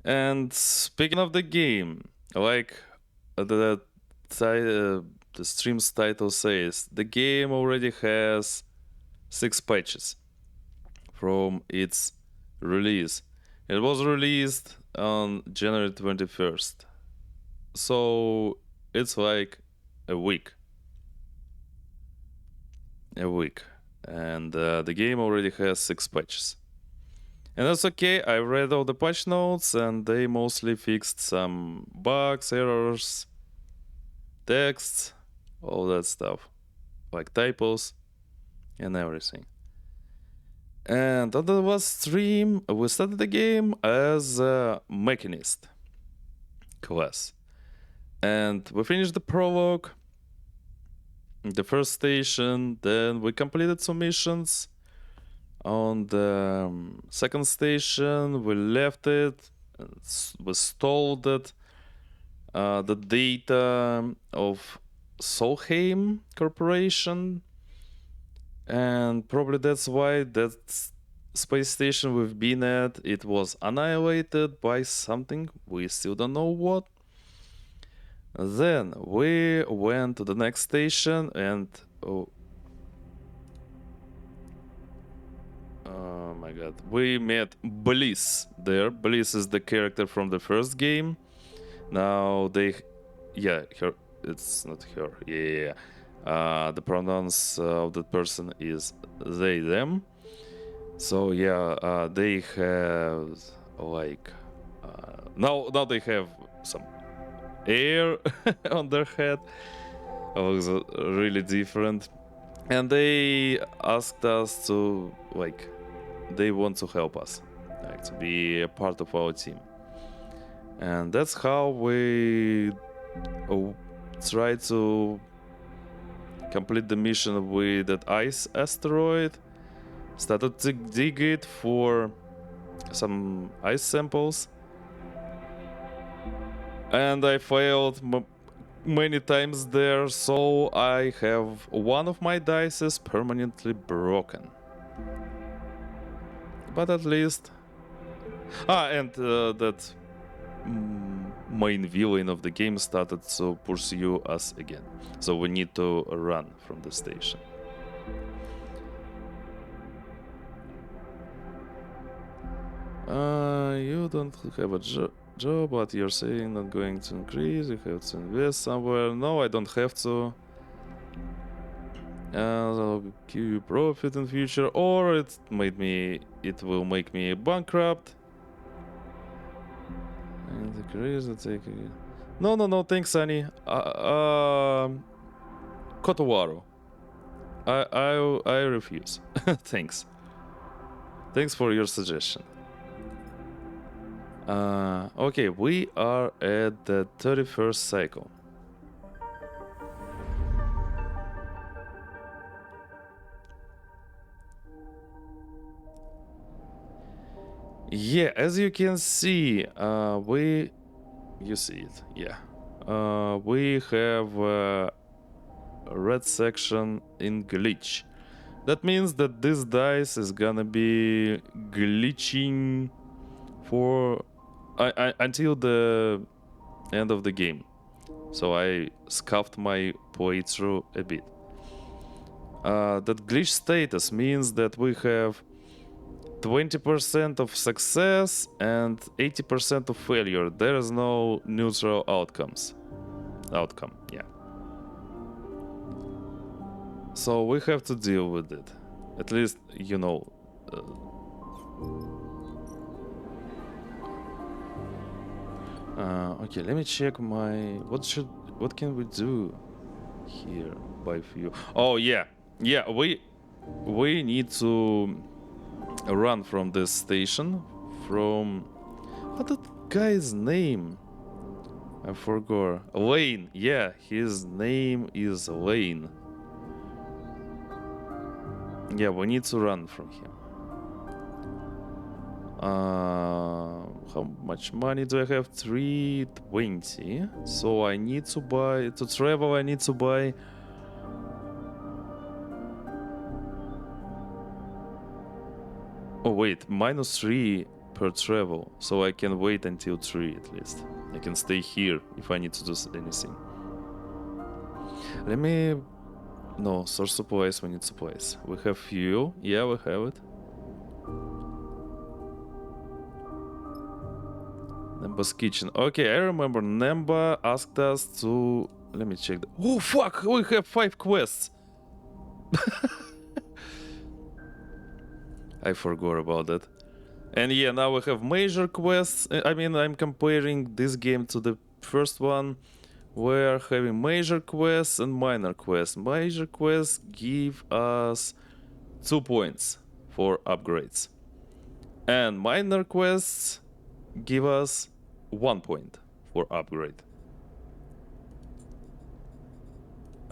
And speaking of the game, like the stream's title says, the game already has 6 patches from its release. It was released on January 21st. So it's like a week. A week. And the game already has 6 patches. And that's okay. I read all the patch notes and they mostly fixed some bugs, errors, texts, all that stuff. Like typos and everything. And on the last stream, we started the game as a mechanist class. And we finished the prologue, the first station, then we completed some missions. On the second station, we left it, we stole it, the data of Solheim Corporation, and probably that's why that space station we've been at, it was annihilated by something, we still don't know what. Then we went to the next station and oh my god, we met Bliss there. Bliss is the character from the first game. Now her, it's not her, the pronouns of that person is they, them. So they have like now they have some air on their head. It looks really different, and they asked us to they want to help us, to be a part of our team, and that's how we try to complete the mission with that ice asteroid. Started to dig it for some ice samples, and I failed many times there, so I have one of my dices permanently broken. But at least and that main villain of the game started to pursue us again, so we need to run from the station. You don't have a job, but you're saying not going to increase, you have to invest somewhere. No, I don't have to. I'll give you profit in future, or it will make me bankrupt. And the crazy take again. No, thanks, Sunny. Kotowaru. I refuse. Thanks. Thanks for your suggestion. Okay, we are at the 31st cycle. Yeah, as you can see, you see it, yeah. We have a red section in glitch. That means that this dice is gonna be glitching for until the end of the game. So I scuffed my playthrough a bit. That glitch status means that we have 20% of success and 80% of failure. There is no neutral outcome, yeah. So we have to deal with it. At least, you know. Okay, let me check my... What can we do here by view? Oh, yeah. Yeah, we need to run from this station. What that guy's name? I forgot. Lane. Yeah, his name is Lane. Yeah, we need to run from him. How much money do I have? 320. So I need to buy... To travel, I need to buy... Oh wait, -3 per travel, so I can wait until 3 at least. I can stay here if I need to do anything. Let me... No, source supplies, we need supplies. We have fuel, yeah, we have it. Nemba's kitchen. Okay, I remember Nemba asked us to... Let me check. Oh, fuck! We have 5 quests! I forgot about that. And yeah, now we have major quests. I mean, I'm comparing this game to the first one. We're having major quests and minor quests. Major quests give us 2 points for upgrades. And minor quests give us 1 point for upgrade.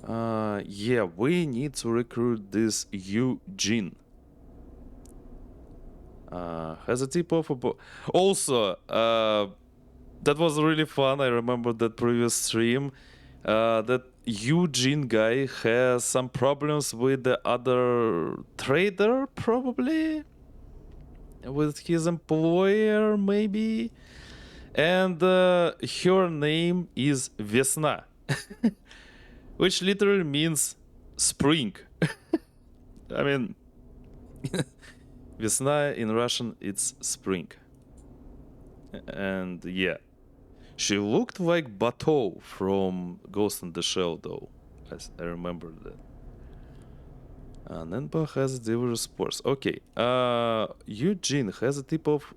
Yeah, we need to recruit this Eugene. Has a tip off a also, that was really fun. I remember that previous stream. That Eugene guy has some problems with the other trader, probably with his employer, maybe. And her name is Vesna, which literally means spring. I mean, Vesna in Russian, it's spring. And yeah, she looked like Bato from Ghost in the Shell, though. I remember that. Nenba has diverse sports. Okay, Eugene has a tip of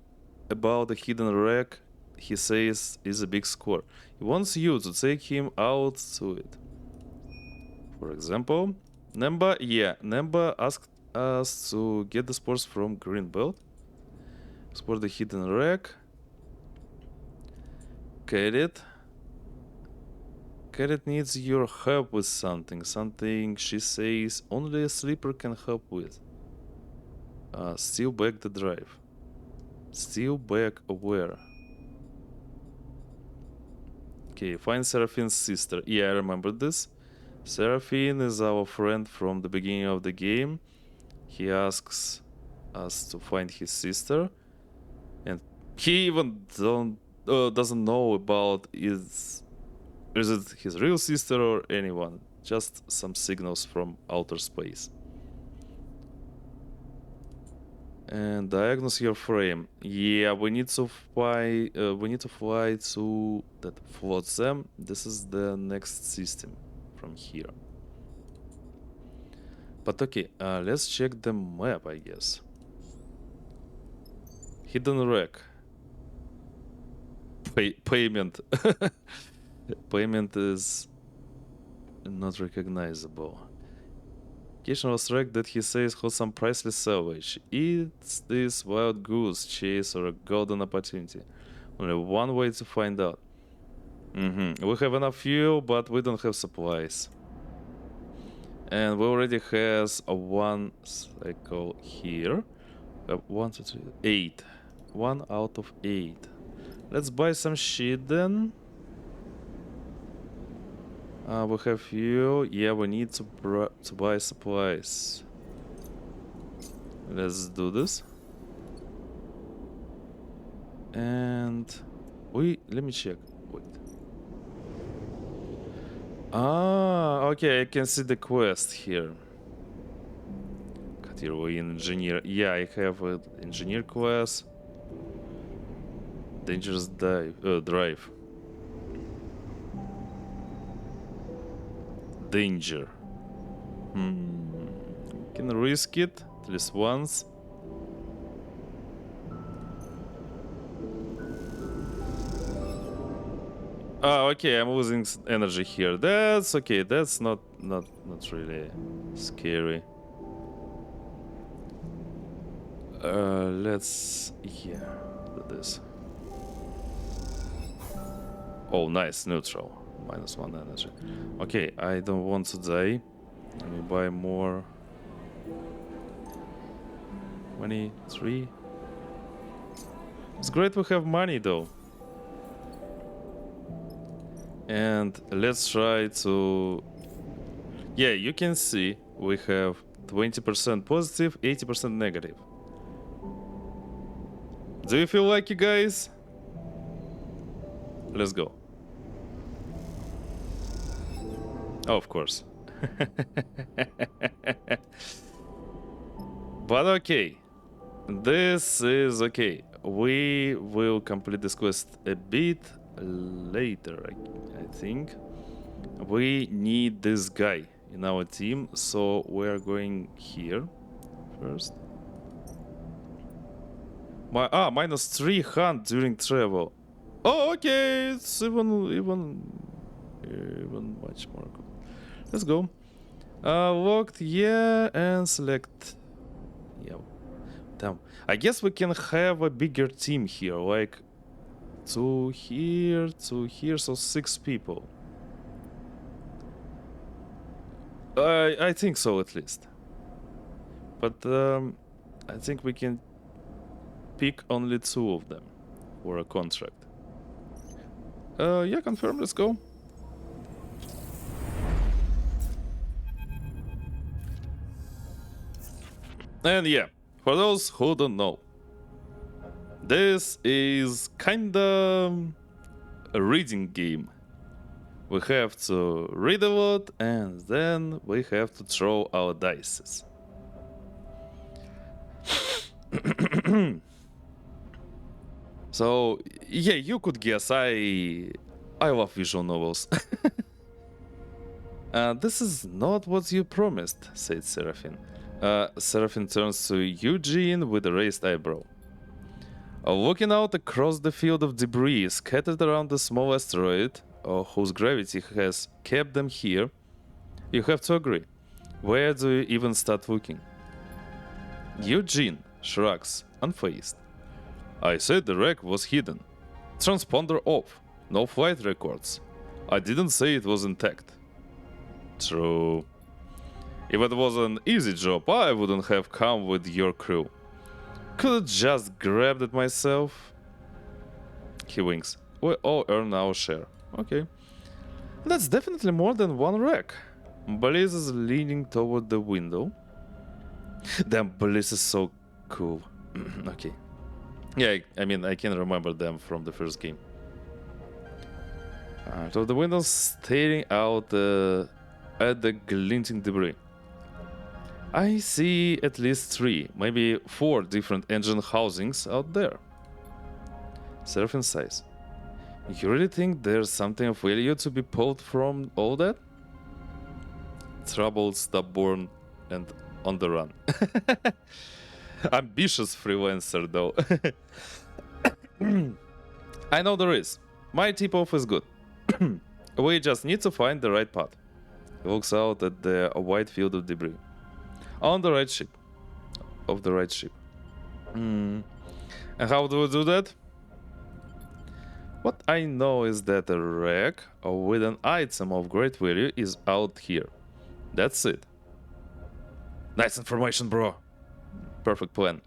about a hidden wreck. He says is a big score. He wants you to take him out to it. For example, Nemba, yeah, Nemba asked us to get the spores from Green Belt. Explore the hidden wreck. Kadet. Kadet needs your help with something. Something she says only a sleeper can help with. Steal back the drive. Steal back where? Okay, find Serafin's sister. Yeah, I remember this. Serafin is our friend from the beginning of the game. He asks us to find his sister, and he even doesn't know about is it his real sister or anyone. Just some signals from outer space. And diagnose your frame. Yeah, we need to fly. We need to fly to that Flotsam. This is the next system from here. But okay, let's check the map, I guess. Hidden wreck. Payment. Payment is not recognizable. Occasional wreck that he says holds some priceless salvage. It's this wild goose chase or a golden opportunity. Only one way to find out. We have enough fuel, but we don't have supplies. And we already has a 1 cycle here. 1, 2, 3, 8. 1 out of 8. Let's buy some shit then. We have fuel. Yeah, we need to buy supplies. Let's do this. And let me check. Wait. Okay, I can see the quest here. Cut here we engineer. Yeah, I have an engineer quest. Dangerous drive. Danger. Can risk it at least once. Okay, I'm losing energy here. That's okay. That's not really scary. Let's do this. Oh, nice, neutral. -1 energy. Okay, I don't want to die. Let me buy more. 23. It's great we have money though. And let's try to... Yeah, you can see we have 20% positive, 80% negative. Do you feel like you guys? Let's go. Oh, of course. But okay. This is okay. We will complete this quest a bit later, I think. We need this guy in our team, so we're going here first. Minus 3 hunt during travel. Oh, okay, it's even much more good. Let's go. Locked, yeah, and select. Yeah. Damn. I guess we can have a bigger team here, like 2 here, so 6 people. I think so, at least. But I think we can pick only 2 of them for a contract. Yeah, confirm, let's go. And yeah, for those who don't know, this is kinda a reading game. We have to read a lot and then we have to throw our dices. So yeah, you could guess I love visual novels. This is not what you promised, said Serafin. Serafin turns to Eugene with a raised eyebrow. Looking out across the field of debris scattered around the small asteroid, whose gravity has kept them here, you have to agree. Where do you even start looking? Eugene shrugs, unfazed. I said the wreck was hidden. Transponder off. No flight records. I didn't say it was intact. True. If it was an easy job, I wouldn't have come with your crew. Could have just grabbed it myself. He winks. We all earn our share. Okay. That's definitely more than one wreck. Bliss is leaning toward the window. Damn, Bliss is so cool. Okay. Yeah, I mean, I can remember them from the first game. So the window staring out at the glinting debris. I see at least 3, maybe 4 different engine housings out there. Serafin sighs. You really think there's something of value to be pulled from all that? Troubled, stubborn, and on the run. Ambitious freelancer, though. I know there is. My tip-off is good. We just need to find the right path. He looks out at the wide field of debris. On the right ship. Of the right ship. And how do we do that? What I know is that a wreck with an item of great value is out here. That's it. Nice information, bro. Perfect plan.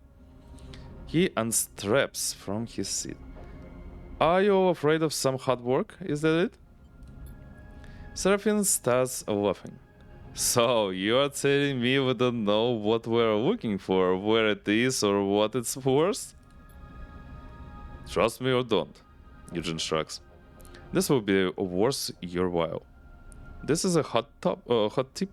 He unstraps from his seat. Are you afraid of some hard work? Is that it? Serafin starts laughing. So, you are telling me we don't know what we're looking for, where it is, or what it's worth? Trust me or don't, Eugene shrugs. This will be worth your while. This is a hot tip.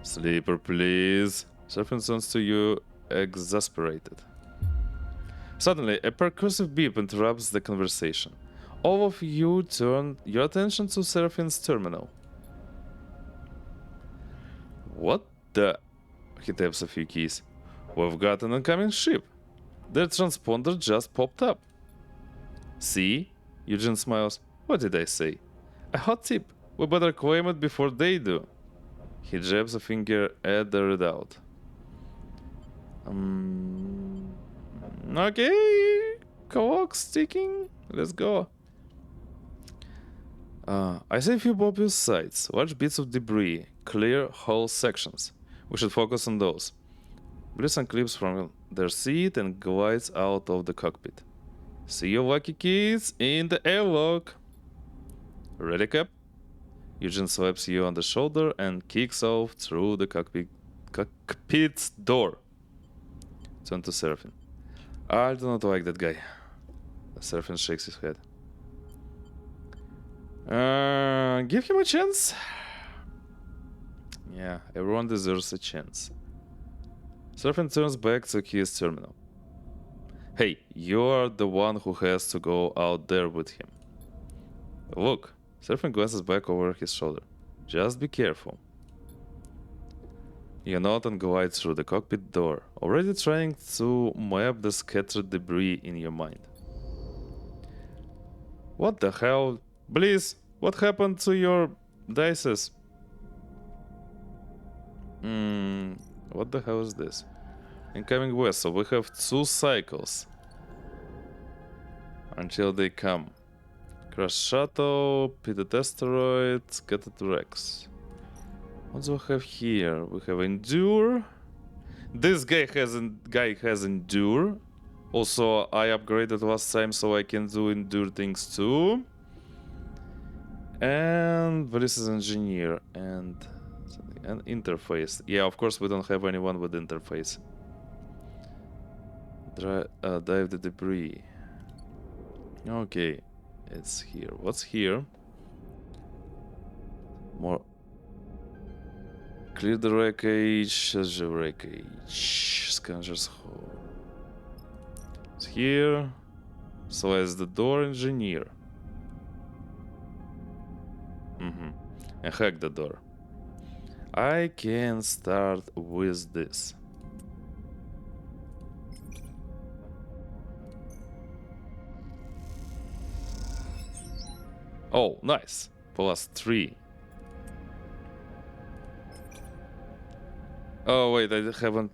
Sleeper, please. Serafin turns to you, exasperated. Suddenly, a percussive beep interrupts the conversation. All of you turn your attention to Serafin's terminal. What the? He taps a few keys. We've got an incoming ship. Their transponder just popped up. See? Eugene smiles. What did I say? A hot tip. We better claim it before they do. He jabs a finger at the readout. Okay. Clock's ticking. Let's go. I see a few obvious sights. Large bits of debris. Clear whole sections. We should focus on those. Bliss unclips from their seat and glides out of the cockpit. See you lucky kids in the airlock. Ready, Cap? Eugene slaps you on the shoulder and kicks off through the cockpit's door. Turn to Serafin. I do not like that guy. Serafin shakes his head. Give him a chance. Yeah, everyone deserves a chance. Serafin turns back to his terminal. Hey, you're the one who has to go out there with him. Look, Serafin glances back over his shoulder. Just be careful. You nod and glide through the cockpit door, already trying to map the scattered debris in your mind. What the hell? Please, what happened to your dices? What the hell is this? Incoming vessel, we have 2 cycles. Until they come. Crash shuttle, pitted asteroid, Kadet Rex. What do we have here? We have endure. This guy has endure. Also, I upgraded last time so I can do endure things too. And this is engineer and interface. Yeah, of course we don't have anyone with interface. Dive the debris. Okay, it's here. What's here? More. Clear the wreckage. The wreckage. Scavengers hole. It's here. Slice the door, engineer. And hack the door. I can start with this. Oh, nice. +3. Oh, wait, I haven't...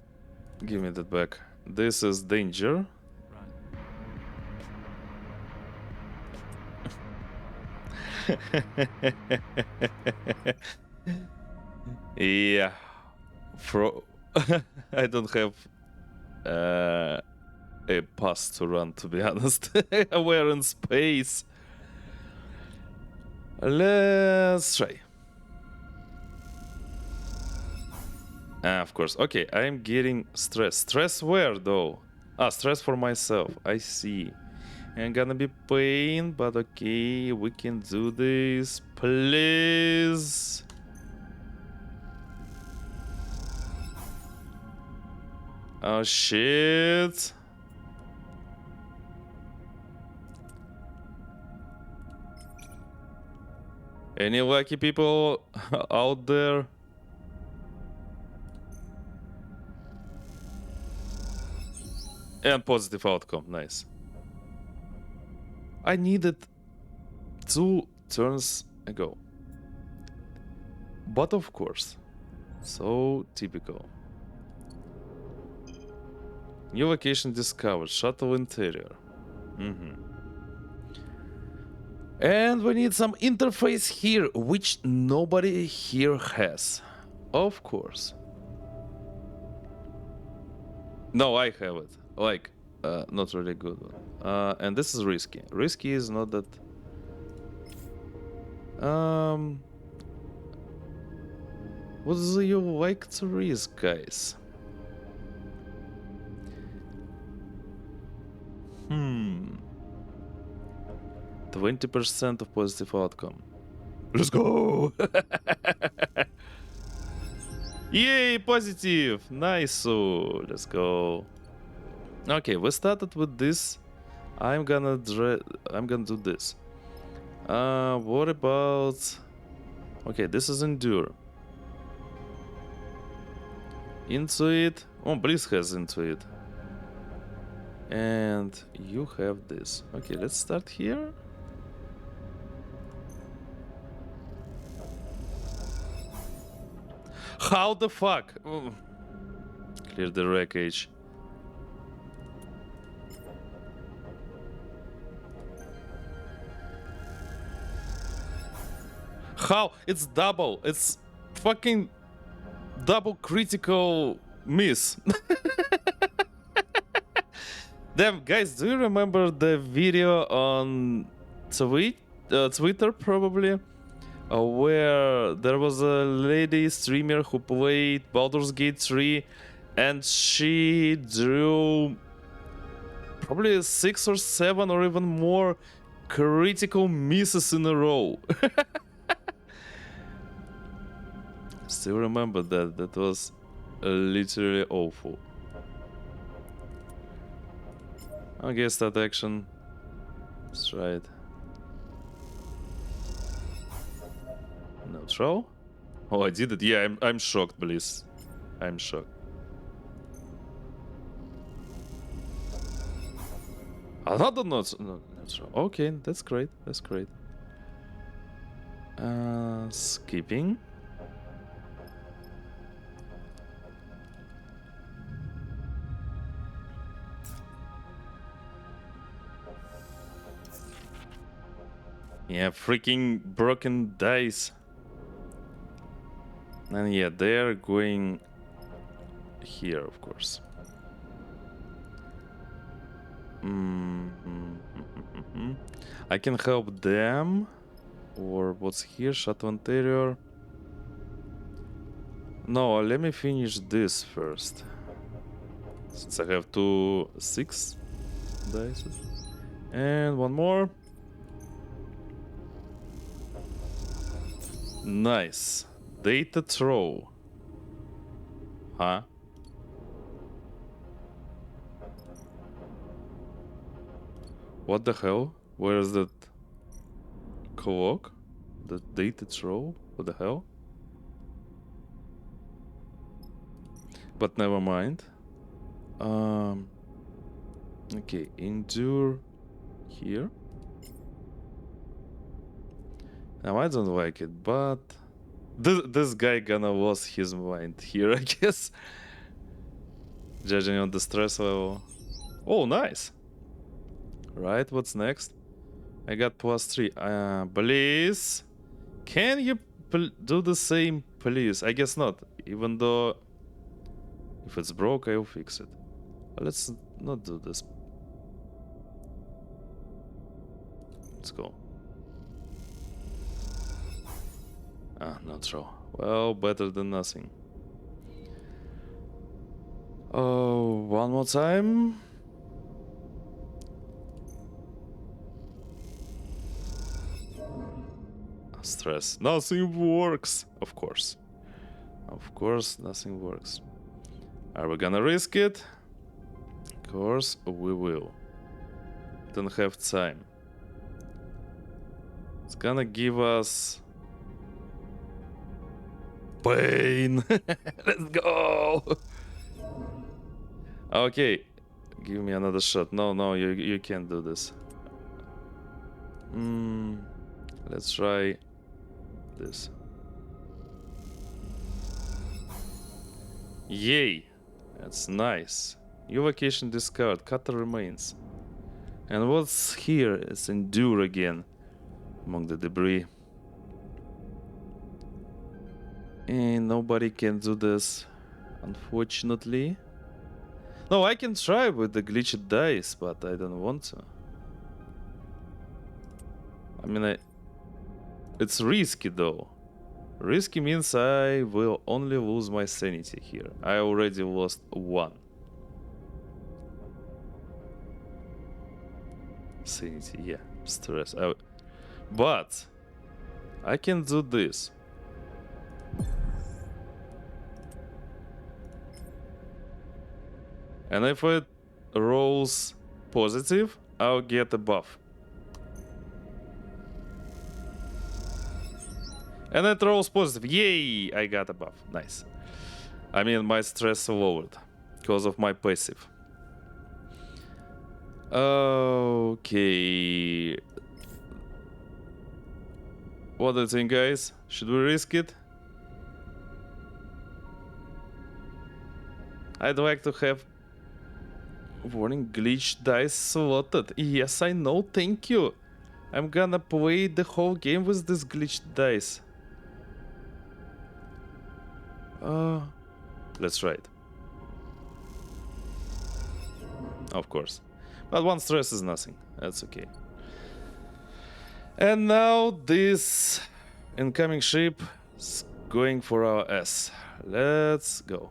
Give me that back. This is danger. Yeah. I don't have a pass to run, to be honest. We're in space. Let's try. Of course. Okay, I'm getting stress. Stress where, though? Stress for myself. I see. I'm gonna be pain, but okay, we can do this. Please. Oh, shit. Any lucky people out there? And positive outcome, nice. I needed 2 turns ago. But of course, so typical. New location discovered, shuttle interior. And we need some interface here, which nobody here has. Of course. No, I have it. Like, not really good one. And this is risky. Risky is not that... What do you like to risk, guys? 20% of positive outcome. Let's go! Yay, positive! Nice, so let's go. Okay, we started with this. I'm gonna do this. What about... Okay, this is endure. Into it. Oh, Bliss has into it. And you have this. Okay, let's start here. How the fuck? Clear the wreckage. How? It's double. It's fucking double critical miss. Damn, guys, do you remember the video on Twitter probably? Where there was a lady streamer who played Baldur's Gate 3 and she drew probably 6 or 7 or even more critical misses in a row. Still remember that. That was literally awful. Okay, start action. Let's try it. No throw. Oh, I did it. Yeah, I'm shocked, please. I'm shocked. Another no throw. Okay, that's great. That's great. Skipping. Yeah, freaking broken dice. And yeah, they're going here, of course. I can help them. Or what's here? Shadow Interior. No, let me finish this first. Since I have 2 6 dice. And one more. Nice. Data throw. Huh? What the hell? Where is that clock? The data throw? What the hell? But never mind. Okay, endure here. Now I don't like it, but this guy gonna lose his mind here, I guess. Judging on the stress level. Oh, nice. Right, what's next? I got +3. Please, can you do the same, please? I guess not. Even though, if it's broke, I'll fix it. Let's not do this. Let's go. No throw. Well, better than nothing. Oh, one more time. Stress. Nothing works. Of course. Of course, nothing works. Are we gonna risk it? Of course, we will. Don't have time. It's gonna give us pain. Let's go. Okay, give me another shot. No, you can't do this. Let's try this. Yay, that's nice. New vacation discard. Cutter remains. And what's here? It's endure again among the debris. And nobody can do this, unfortunately. No, I can try with the glitched dice, but I don't want to. I mean, it's risky though. Risky means I will only lose my sanity here. I already lost 1. Sanity, yeah. Stress. But I can do this. And if it rolls positive, I'll get a buff. And it rolls positive. Yay! I got a buff. Nice. I mean, my stress lowered because of my passive. Okay. What do you think, guys? Should we risk it? I'd like to have warning glitch dice slotted. Yes, I know, thank you. I'm gonna play the whole game with this glitched dice. Let's try it. Of course. But 1 stress is nothing. That's okay. And now this incoming ship is going for our ass. Let's go.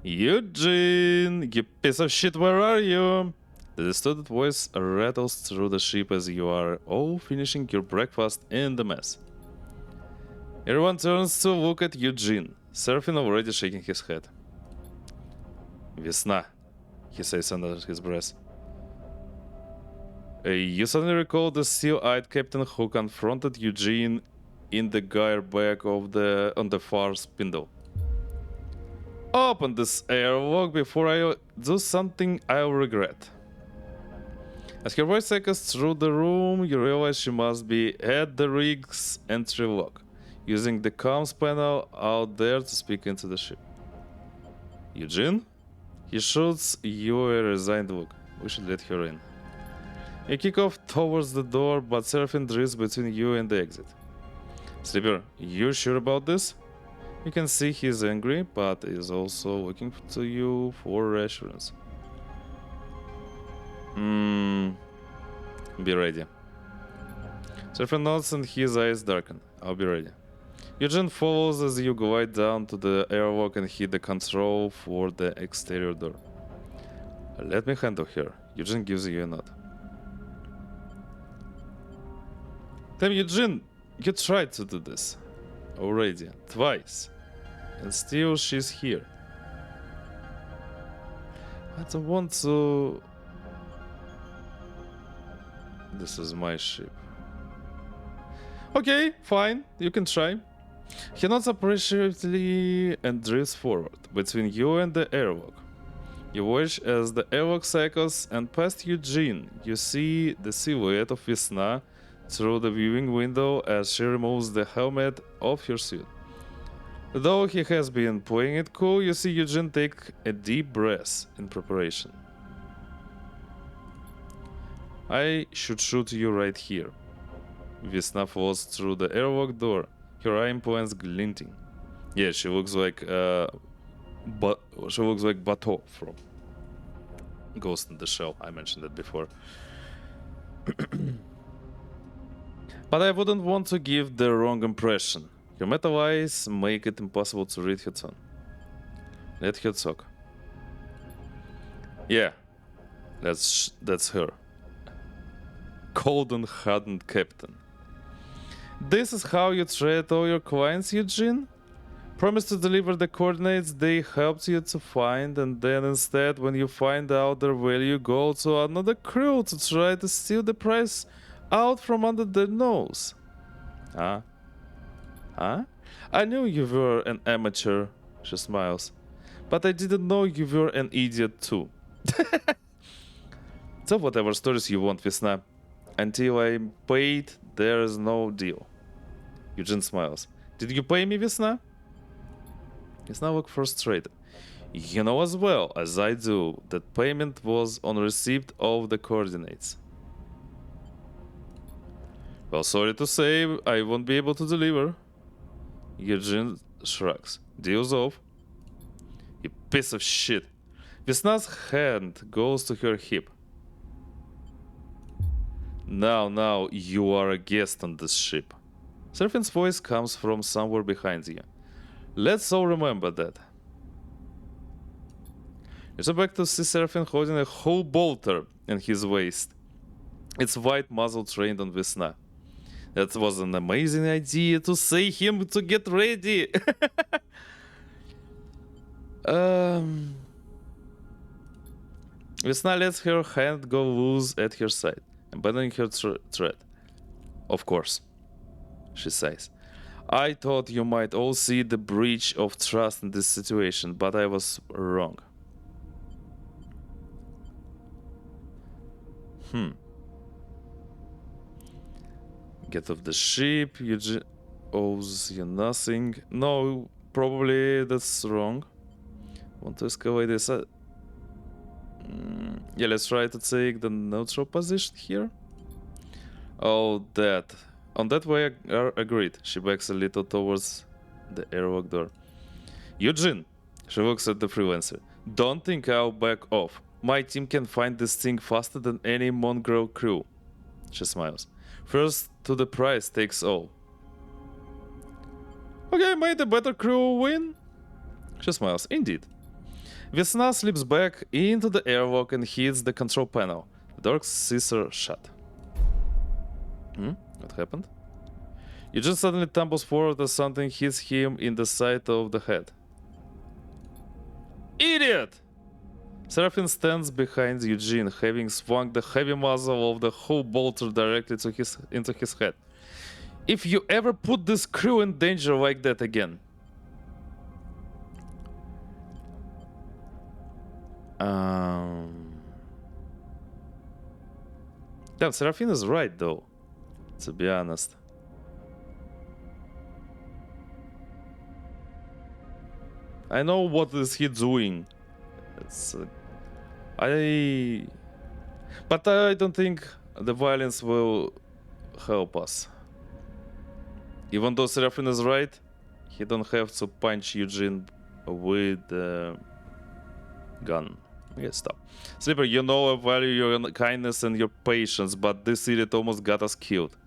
Eugene, you piece of shit, where are you? The distorted voice rattles through the ship as you are all finishing your breakfast in the mess. Everyone turns to look at Eugene. Serafin already shaking his head. Весна, he says under his breath. You suddenly recall the steel-eyed captain who confronted Eugene in the gear bag on the far spindle. Open this airlock before I do something I'll regret. As her voice echoes through the room, you realize she must be at the rig's entry lock, using the comms panel out there to speak into the ship. Eugene? He shoots you a resigned look. We should let her in. You kick off towards the door, but Serafin drifts between you and the exit. Sleeper, you sure about this? You can see he's angry, but is also looking to you for reassurance. Be ready. Serafin nods and his eyes darken. I'll be ready. Eugene follows as you glide down to the airlock and hit the control for the exterior door. Let me handle her. Eugene gives you a nod. Damn, Eugene, you tried to do this already, twice, and still she's here. I don't want to... This is my ship. Okay, fine, you can try. He nods appreciatively and drifts forward between you and the airlock. You watch as the airlock cycles, and past Eugene, you see the silhouette of Vesna through the viewing window as she removes the helmet off her suit. Though he has been playing it cool, you see Eugene take a deep breath in preparation. I should shoot you right here. Vesna falls through the airlock door, her eye implants glinting. Yeah, she looks like Bato from Ghost in the Shell. I mentioned that before. But I wouldn't want to give the wrong impression. Her metal eyes make it impossible to read her tone. Let her talk. Yeah, that's her. Cold and hardened captain. This is how you treat all your clients, Eugene? Promise to deliver the coordinates they helped you to find, and then instead, when you find out their value, go to another crew to try to steal the price out from under their nose. Huh? Huh? I knew you were an amateur, she smiles. But I didn't know you were an idiot too. Tell whatever stories you want, Vesna. Until I'm paid, there is no deal. Eugene smiles. Did you pay me, Vesna? Vesna looks frustrated. You know as well as I do that payment was on receipt of the coordinates. Well, sorry to say, I won't be able to deliver. Eugene shrugs. Deal's off. You piece of shit. Vesna's hand goes to her hip. Now, you are a guest on this ship. Serafin's voice comes from somewhere behind you. Let's all remember that. You step back to see Serafin holding a whole bolter in his waist. Its white muzzle trained on Vesna. That was an amazing idea to say him to get ready. Vesna lets her hand go loose at her side, abandoning her thread. Of course, she says. I thought you might all see the breach of trust in this situation, but I was wrong. Get off the ship, Eugene owes you nothing. No, probably that's wrong. Want to escalate this? Yeah, let's try to take the neutral position here. Oh, that. On that way, agreed. She backs a little towards the airlock door. Eugene, she looks at the freelancer. Don't think I'll back off. My team can find this thing faster than any mongrel crew. She smiles. First to the prize takes all. Okay, may the better crew win? She smiles. Indeed. Vesna slips back into the airlock and hits the control panel. The door scissor shut. What happened? Eugene suddenly tumbles forward as something hits him in the side of the head. Idiot! Serafin stands behind Eugene, having swung the heavy muzzle of the hull bolter directly into his head. If you ever put this crew in danger like that again. Damn, Serafin is right though, to be honest. I know what is he doing. It's but I don't think the violence will help us. Even though Serafin is right, he don't have to punch Eugene with the gun. Okay, stop. Sleeper, you know I value your kindness and your patience, but this idiot almost got us killed.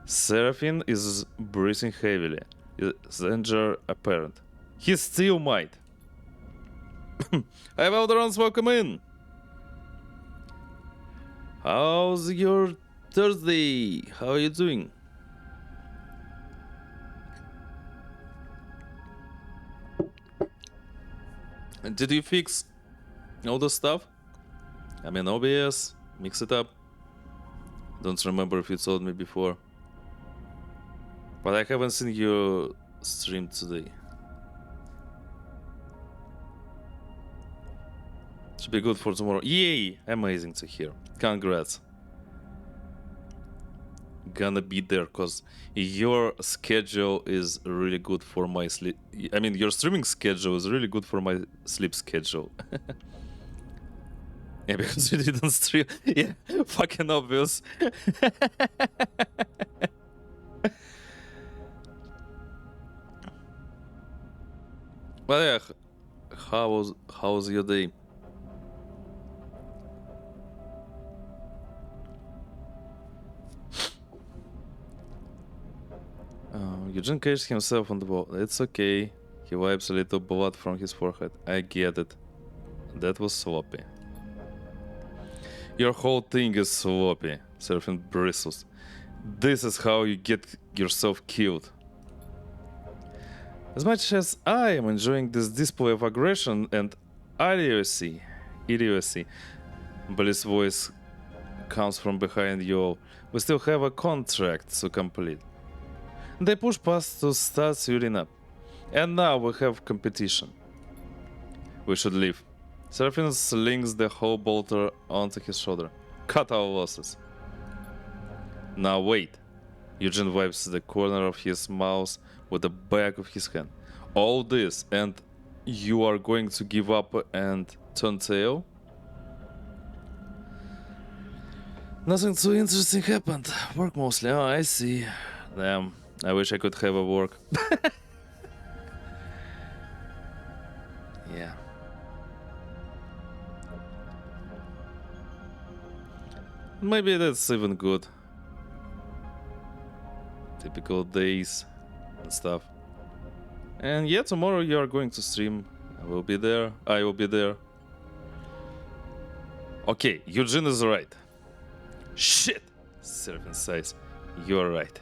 Serafin is breathing heavily. His danger apparent. He still might. Hi, Valderons, welcome in. How's your Thursday? How are you doing? Did you fix all the stuff? I mean, OBS, mix it up. Don't remember if you told me before. But I haven't seen your stream today. Should be good for tomorrow. Yay! Amazing to hear. Congrats. Gonna be there because your schedule is really good for my sleep. I mean, your streaming schedule is really good for my sleep schedule. Yeah, because you didn't stream. Yeah, fucking obvious. Well, yeah, how was your day? Eugene catches himself on the wall. It's okay. He wipes a little blood from his forehead. I get it. That was sloppy. Your whole thing is sloppy. Serafin bristles. This is how you get yourself killed. As much as I am enjoying this display of aggression and idiocy, Bliss' voice comes from behind you all. We still have a contract to complete. They push past to start suiting up. And now we have competition. We should leave. Serafin slings the hull bolter onto his shoulder. Cut our losses. Now wait. Eugene wipes the corner of his mouth with the back of his hand. All this and you are going to give up and turn tail? Nothing too interesting happened. Work mostly. Oh, I see. Damn. I wish I could have a work. Yeah. Maybe that's even good. Typical days and stuff. And yeah, tomorrow you are going to stream. I will be there. I will be there. Okay, Eugene is right. Shit! Serafin sighs. You're right.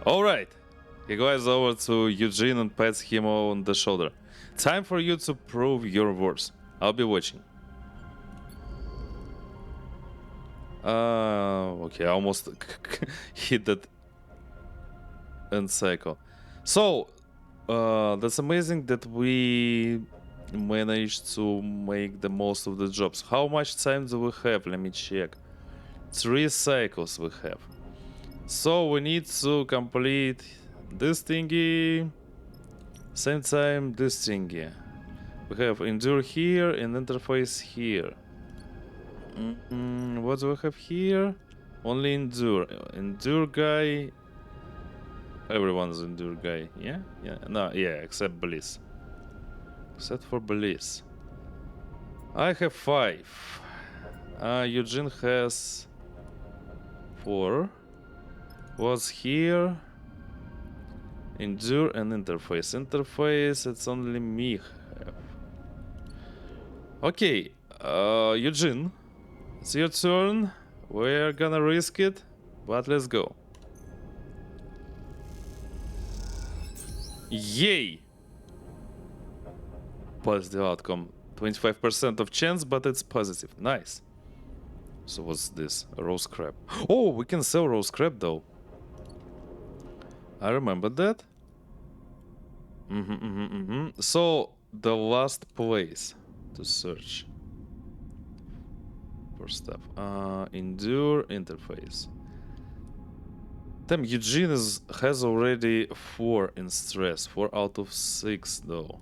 Alright. He goes over to Eugene and pats him on the shoulder. Time for you to prove your worth. I'll be watching. Okay, I almost hit that end cycle. So, that's amazing that we managed to make the most of the jobs. How much time do we have? Let me check. 3 cycles we have. So we need to complete this thingy. Same time this thingy. We have endure here and interface here. What do we have here? Only endure. Endure guy. Everyone's endure guy. Yeah? Yeah. No, yeah, except Bliss. Except for Bliss. I have 5. Eugene has 4. Was here. Endure and interface. Interface, it's only me have. Okay, Eugene, it's your turn. We're gonna risk it, but let's go. Yay! Positive outcome. 25% of chance, but it's positive. Nice. So what's this? A rose crab. Oh, we can sell rose crab though. I remember that. So the last place to search for stuff. Endure interface. Damn, Eugene has already 4 in stress. 4 out of 6 though.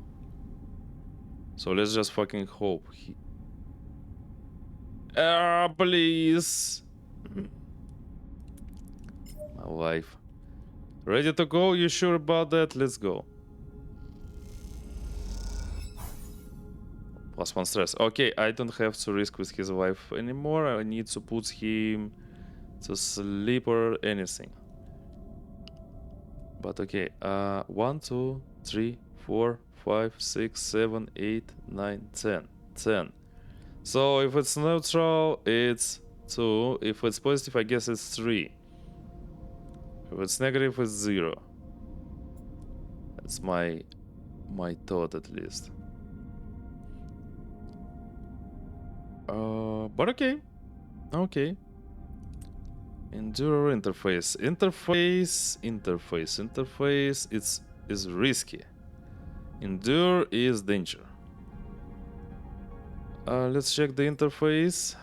So let's just fucking hope. Please. My life. Ready to go? You sure about that? Let's go. +1 stress. Okay, I don't have to risk with his life anymore. I need to put him to sleep or anything. But okay, 1, 2, 3, 4, 5, 6, 7, 8, 9, 10. 10. So if it's neutral, it's 2. If it's positive, I guess it's 3. If it's negative, it's 0. That's my thought at least. But okay. Okay. Endure interface. Interface. Is risky. Endure is danger. Let's check the interface.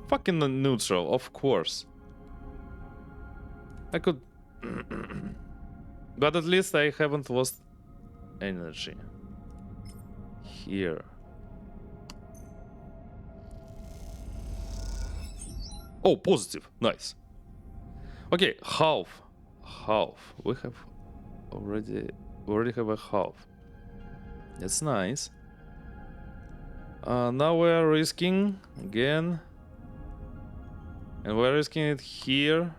Fucking neutral, of course. I could... But at least I haven't lost energy. Here. Oh, positive. Nice. Okay, half. We have already have a half. That's nice. Now we're risking again. And we're risking it here.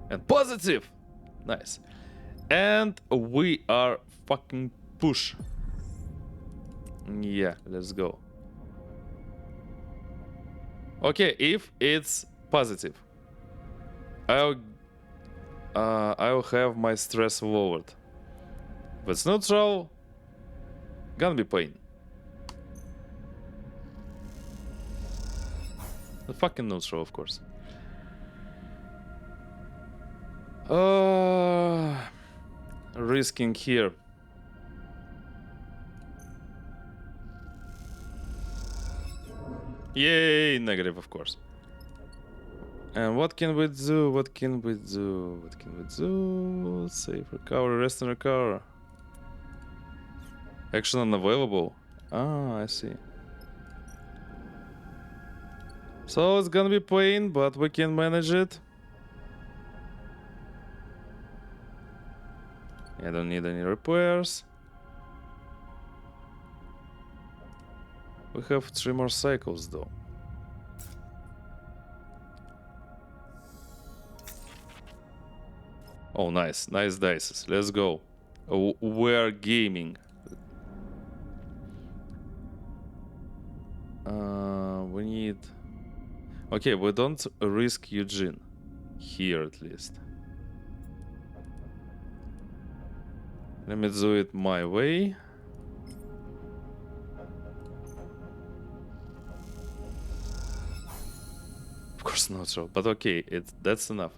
And positive! Nice. And we are fucking push. Yeah, let's go. Okay, if it's positive, I'll have my stress lowered. If it's neutral, gonna be pain. The fucking neutral, of course. Risking here. Yay, negative, of course. And what can we do? Save, recover, rest and recover. Action unavailable. Ah, I see. So it's gonna be pain, but we can manage it. I don't need any repairs. We have 3 more cycles though. Oh, nice. Nice dices. Let's go. We're gaming. We need... Okay, we don't risk Eugene. Here at least. Let me do it my way. Of course not so, but okay, that's enough.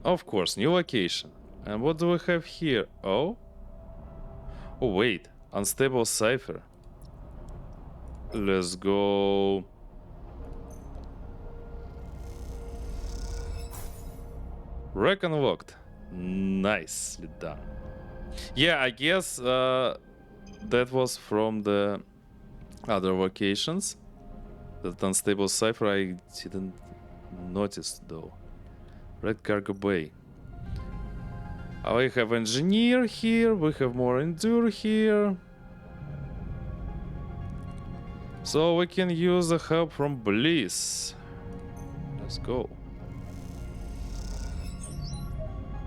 Of course, new location. And what do we have here? Oh? Oh wait, unstable cipher. Let's go. Wreck unlocked. Nicely done. Yeah, I guess that was from the other locations. That unstable cipher I didn't notice though. Red cargo bay. We have engineer here. We have more endure here. So we can use the help from Bliss. Let's go.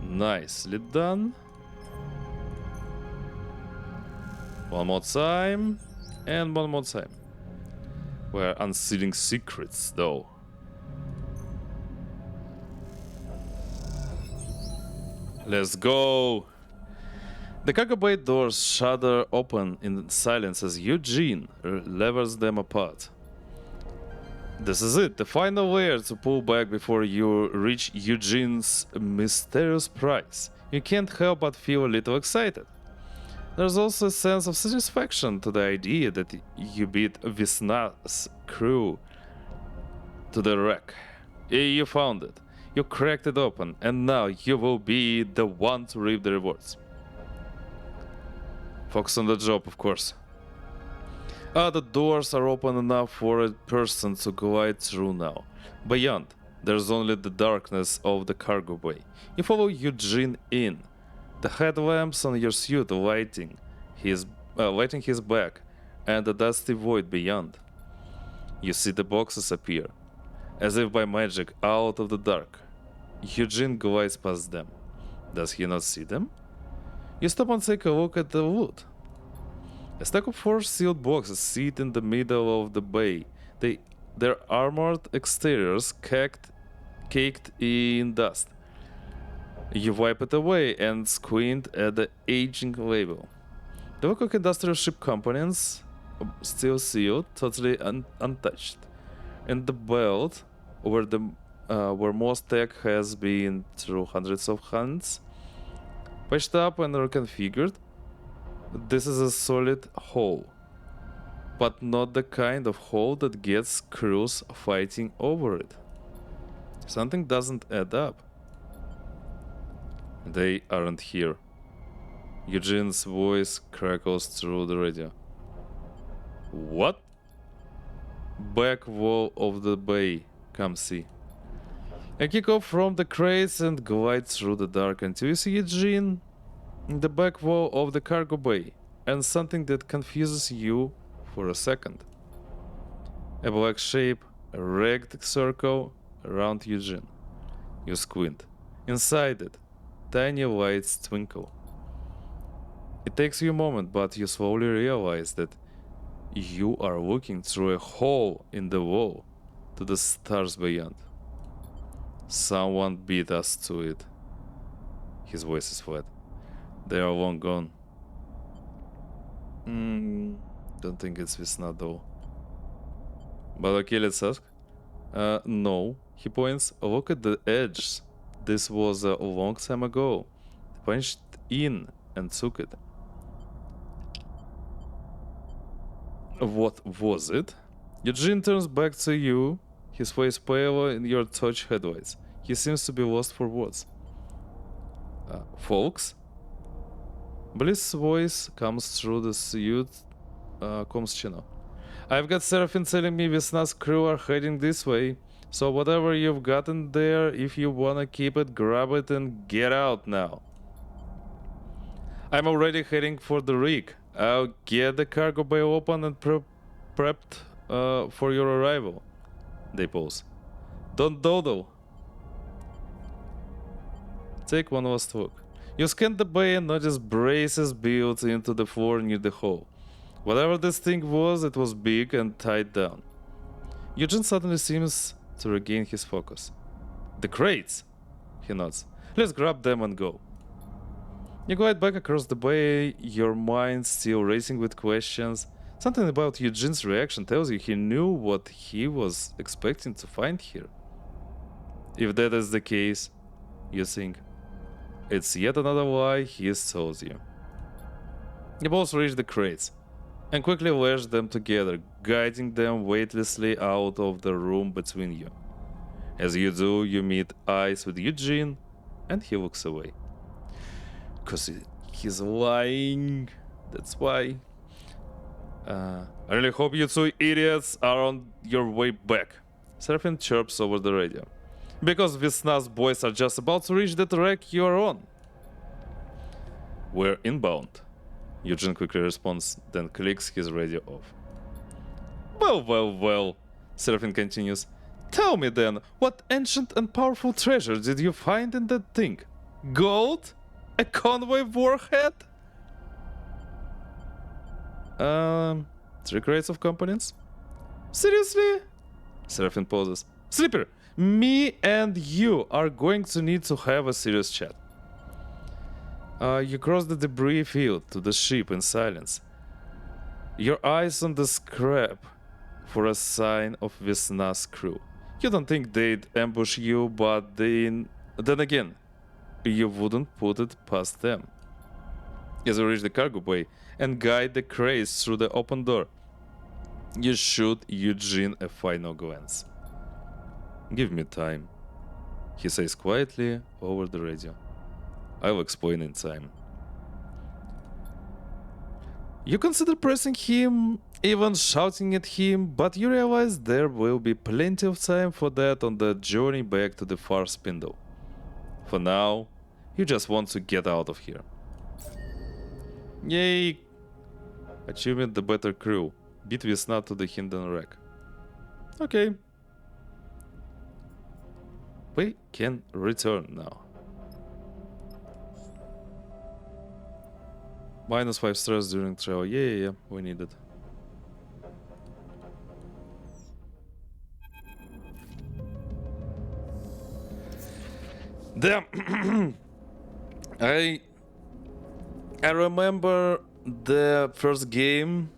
Nicely done. One more time. And one more time. We're unsealing secrets, though. Let's go! The cargo bay doors shudder open in silence as Eugene levers them apart. This is it, the final layer to pull back before you reach Eugene's mysterious prize. You can't help but feel a little excited. There's also a sense of satisfaction to the idea that you beat Visna's crew to the wreck. You found it, you cracked it open, and now you will be the one to reap the rewards. Focus on the job, of course. The doors are open enough for a person to glide through now. Beyond, there's only the darkness of the cargo bay. You follow Eugene in. The headlamps on your suit lighting his back, and the dusty void beyond. You see the boxes appear, as if by magic, out of the dark. Eugene glides past them. Does he not see them? You stop and take a look at the loot. A stack of 4 sealed boxes sit in the middle of the bay. Their armored exteriors caked in dust. You wipe it away and squint at the aging label. The look of industrial ship components, still sealed, totally untouched. And the belt, where most tech has been through hundreds of hands, patched up and reconfigured. This is a solid hole, but not the kind of hole that gets crews fighting over it. Something doesn't add up. They aren't here. Eugene's voice crackles through the radio. What? Back wall of the bay. Come see. I kick off from the crates and glide through the dark until you see Eugene in the back wall of the cargo bay, and something that confuses you for a second. A black shape, a ragged circle around Eugene. You squint. Inside it, tiny lights twinkle. It takes you a moment, but you slowly realize that you are looking through a hole in the wall to the stars beyond. Someone beat us to it. His voice is flat. They are long gone. Don't think it's Visna though. But okay, let's ask. No. He points. Look at the edge. This was a long time ago. They punched in and took it. What was it? Eugene turns back to you, his face pale in your torch headlights. He seems to be lost for words. Folks? Bliss's voice comes through the suit comms channel. I've got Serafin telling me Visna's crew are heading this way, so whatever you've gotten there, if you wanna keep it, grab it and get out now. I'm already heading for the rig. I'll get the cargo bay open and prepped for your arrival. They pause. Don't dawdle. Take one last look. You scan the bay and notice braces built into the floor near the hole. Whatever this thing was, it was big and tied down. Eugene suddenly seems to regain his focus. The crates! He nods. Let's grab them and go. You glide back across the bay, your mind still racing with questions. Something about Eugene's reaction tells you he knew what he was expecting to find here. If that is the case, you think, it's yet another lie he has told you. You both reach the crates and quickly lash them together, guiding them weightlessly out of the room between you. As you do, you meet eyes with Eugene, and he looks away. 'Cause he's lying. That's why. I really hope you two idiots are on your way back. Serafin chirps over the radio. Because Visna's boys are just about to reach the track you are on. We're inbound. Eugene quickly responds, then clicks his radio off. Well, Serafin continues. Tell me then, what ancient and powerful treasure did you find in that thing? Gold? A convoy warhead? 3 crates of components? Seriously? Serafin pauses. Sleeper, me and you are going to need to have a serious chat. You cross the debris field to the ship in silence. Your eyes on the scrap for a sign of Vesna's crew. You don't think they'd ambush you, but then again, you wouldn't put it past them. As you reach the cargo bay and guide the crates through the open door, you shoot Eugene a final glance. Give me time, he says quietly over the radio. I'll explain in time. You consider pressing him, even shouting at him, but you realize there will be plenty of time for that on the journey back to the far spindle. For now, you just want to get out of here. Yay! Achievement the better crew. Beat Vesna to the hidden wreck. Okay. We can return now. -5 stress during travel. Yeah, we need it. Damn. I remember the first game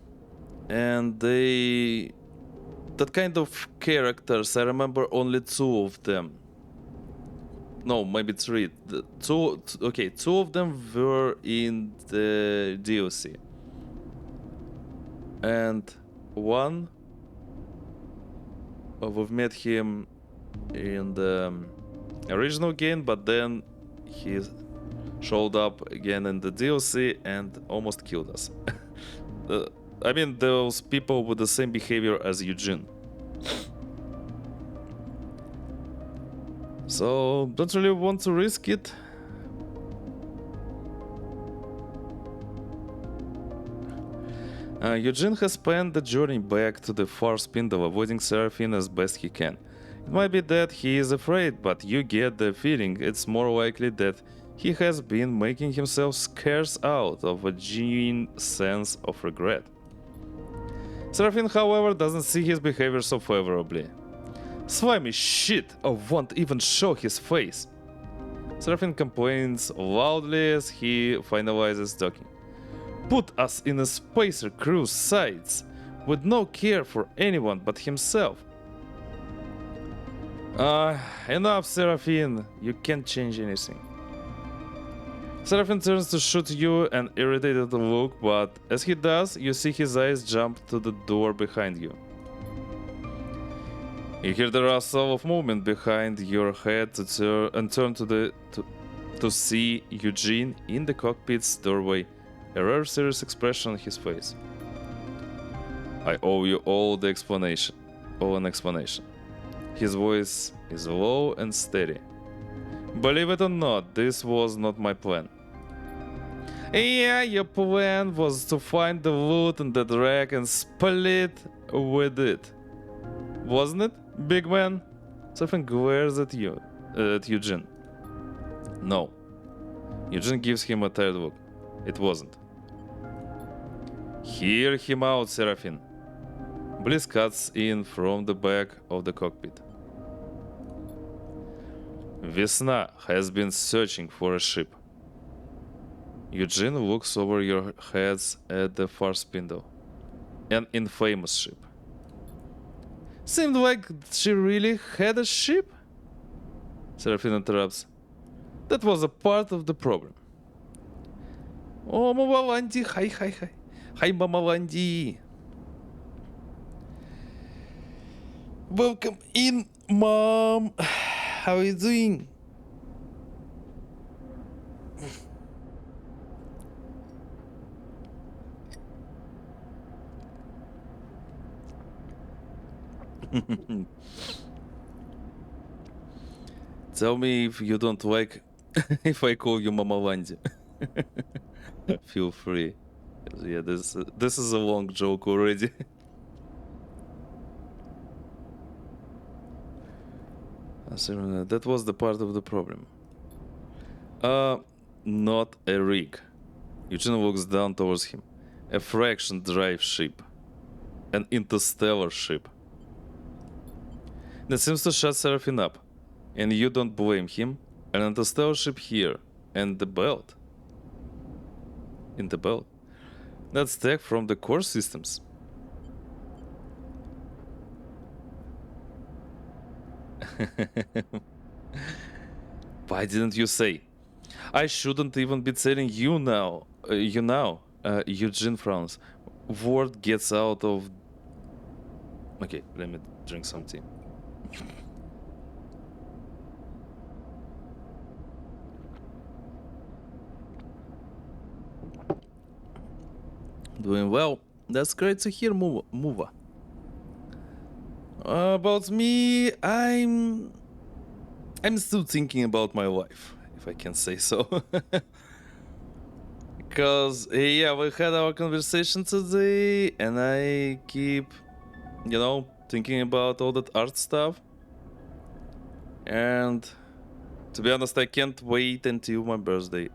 and that kind of characters. I remember only 2 of them. No, maybe 3. Two of them were in the DLC. And one, we've met him in the original game, but then he showed up again in the DLC and almost killed us. I mean, those people with the same behavior as Eugene. So, don't really want to risk it. Eugene has planned the journey back to the far spindle, avoiding Serafin as best he can. It might be that he is afraid, but you get the feeling it's more likely that he has been making himself scarce out of a genuine sense of regret. Serafin, however, doesn't see his behavior so favorably. Slimy shit! Won't even show his face. Serafin complains loudly as he finalizes docking. Put us in a spacer crew's sights, with no care for anyone but himself. Enough, Serafin. You can't change anything. Serafin turns to shoot you an irritated look, but as he does, you see his eyes jump to the door behind you. You hear the rustle of movement behind your head and turn to see Eugene in the cockpit's doorway, a rare serious expression on his face. I owe you all an explanation. His voice is low and steady. Believe it or not, this was not my plan. Yeah, your plan was to find the loot in that wreck and split with it. Wasn't it, big man? Serafin glares at Eugene. No. Eugene gives him a tired look. It wasn't. Hear him out, Serafin. Bliss cuts in from the back of the cockpit. Vesna has been searching for a ship. Eugene looks over your heads at the far spindle. An infamous ship. Seemed like she really had a ship? Serafin interrupts. That was a part of the problem. Oh, Mama Landy, hi. Hi, Mama Landy. Welcome in, Mom. How are you doing? Tell me if you don't like if I call you Mama Landy. Feel free. Yeah, this is a long joke already. That was the part of the problem. Not a rig. Eugene walks down towards him. A fraction drive ship. An interstellar ship. That seems to shut Serafin up. And you don't blame him. An interstellar ship here. And the belt. In the belt. That's tech from the core systems. Why didn't you say? I shouldn't even be telling you now. Eugene frowns. Word gets out of... Okay, let me drink some tea. Doing well. That's great to hear, Mova. About me, I'm still thinking about my life, if I can say so. Because, yeah, we had our conversation today, and I keep, thinking about all that art stuff. And to be honest, I can't wait until my birthday.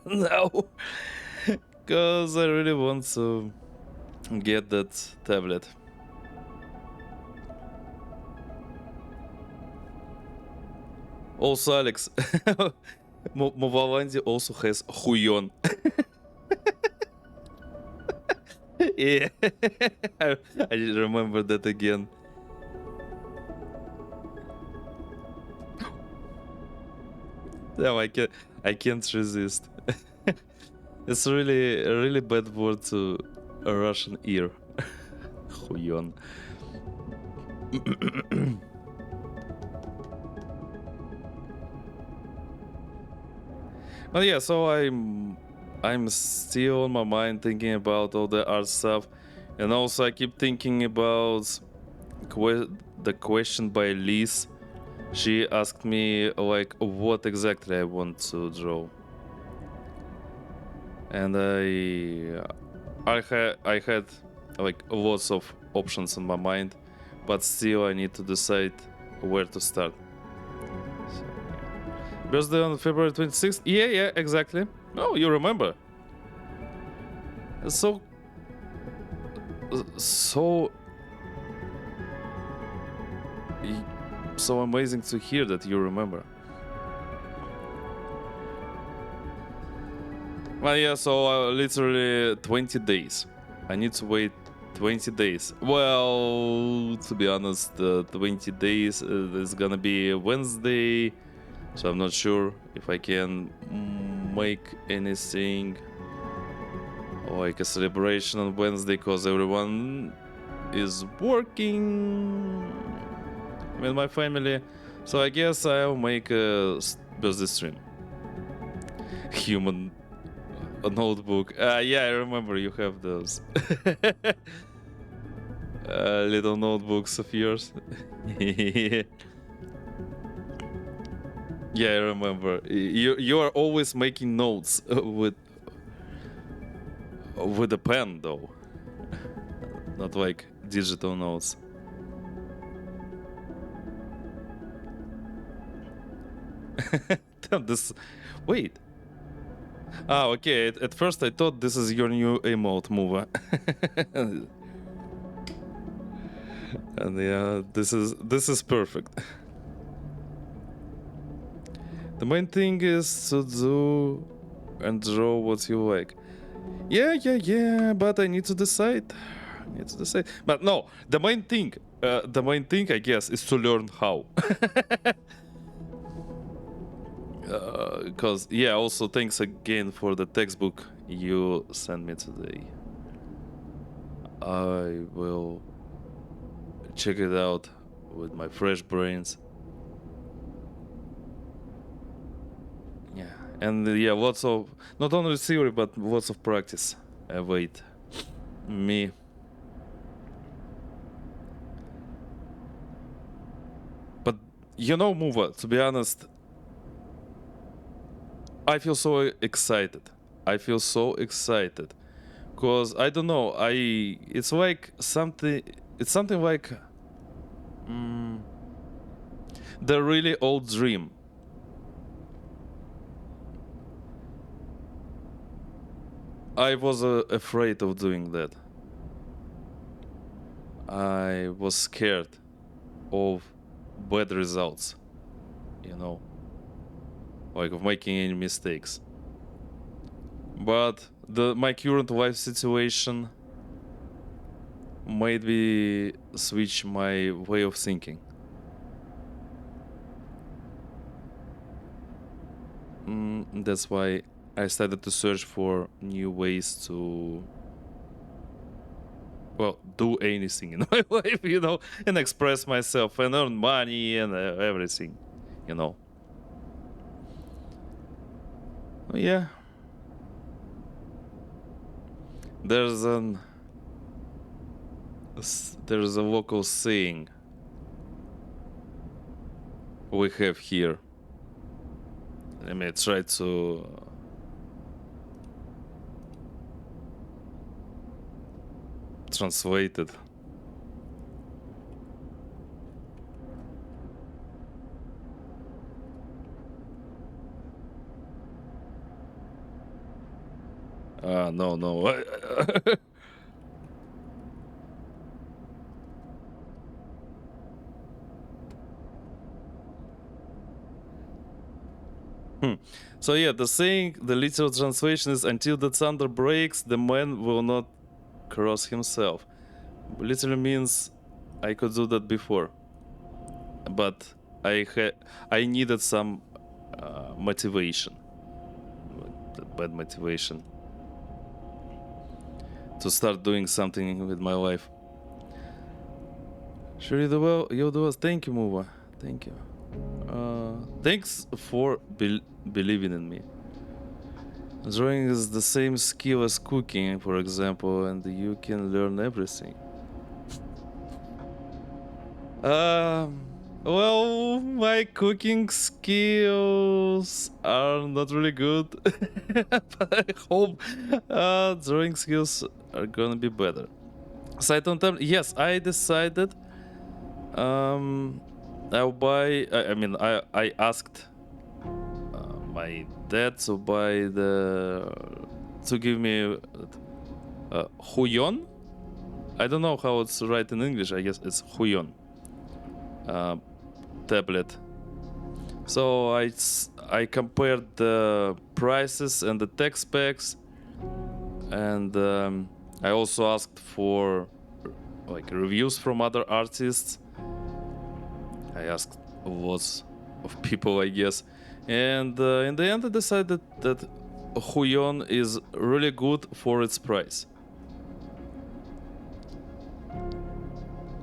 No. Because I really want to get that tablet. Also, Alex, Movalandi also has Huyon. Yeah, I remember that again. No, I can't resist. It's really a really bad word to a Russian ear. Huyon. Well, yeah, so I'm still on my mind thinking about all the art stuff, and also I keep thinking about the question by Liz. She asked me like what exactly I want to draw, and I had like lots of options in my mind, but still I need to decide where to start. Birthday on February 26th? Yeah, exactly. Oh, you remember. So amazing to hear that you remember. Well, yeah, so literally 20 days. I need to wait 20 days. Well, to be honest, 20 days is gonna be Wednesday. So I'm not sure if I can make anything like a celebration on Wednesday because everyone is working with my family. So I guess I'll make a birthday stream. Human notebook. Yeah, I remember you have those. Little notebooks of yours. Yeah, I remember. You are always making notes with a pen, though. Not like digital notes. This. Wait. Ah, okay. At first, I thought this is your new emote move. And yeah, this is perfect. The main thing is to do and draw what you like. Yeah, but I need to decide. But no, the main thing, I guess, is to learn how. Because, yeah, also thanks again for the textbook you sent me today. I will check it out with my fresh brains. Yeah, and yeah, lots of, not only theory, but lots of practice await me. But, Mova, to be honest, I feel so excited. Because, I don't know, it's like something, like the really old dream. I was afraid of doing that. I was scared of bad results, you know, like of making any mistakes. But my current life situation made me switch my way of thinking. That's why I started to search for new ways to, well, do anything in my life, you know, and express myself and earn money and everything, you know. Yeah. There's a local saying we have here. Let me try to translate it. No. So yeah, the saying, the literal translation is, until the thunder breaks, the man will not cross himself. Literally means I could do that before, but I needed some motivation, bad motivation, to start doing something with my life. Sure, you do well. You do well. Thank you, Muva. Thank you. Thanks for believing in me. Drawing is the same skill as cooking, for example, and you can learn everything. Well, my cooking skills are not really good, but I hope drawing skills are gonna be better. Side on term, yes, I decided. I'll buy. I mean, I asked my dad to buy to give me Huyon. I don't know how it's right in English. I guess it's Huyon tablet. So I compared the prices and the tech specs, and I also asked for like reviews from other artists. I asked lots of people, I guess, and in the end, I decided that Huyon is really good for its price.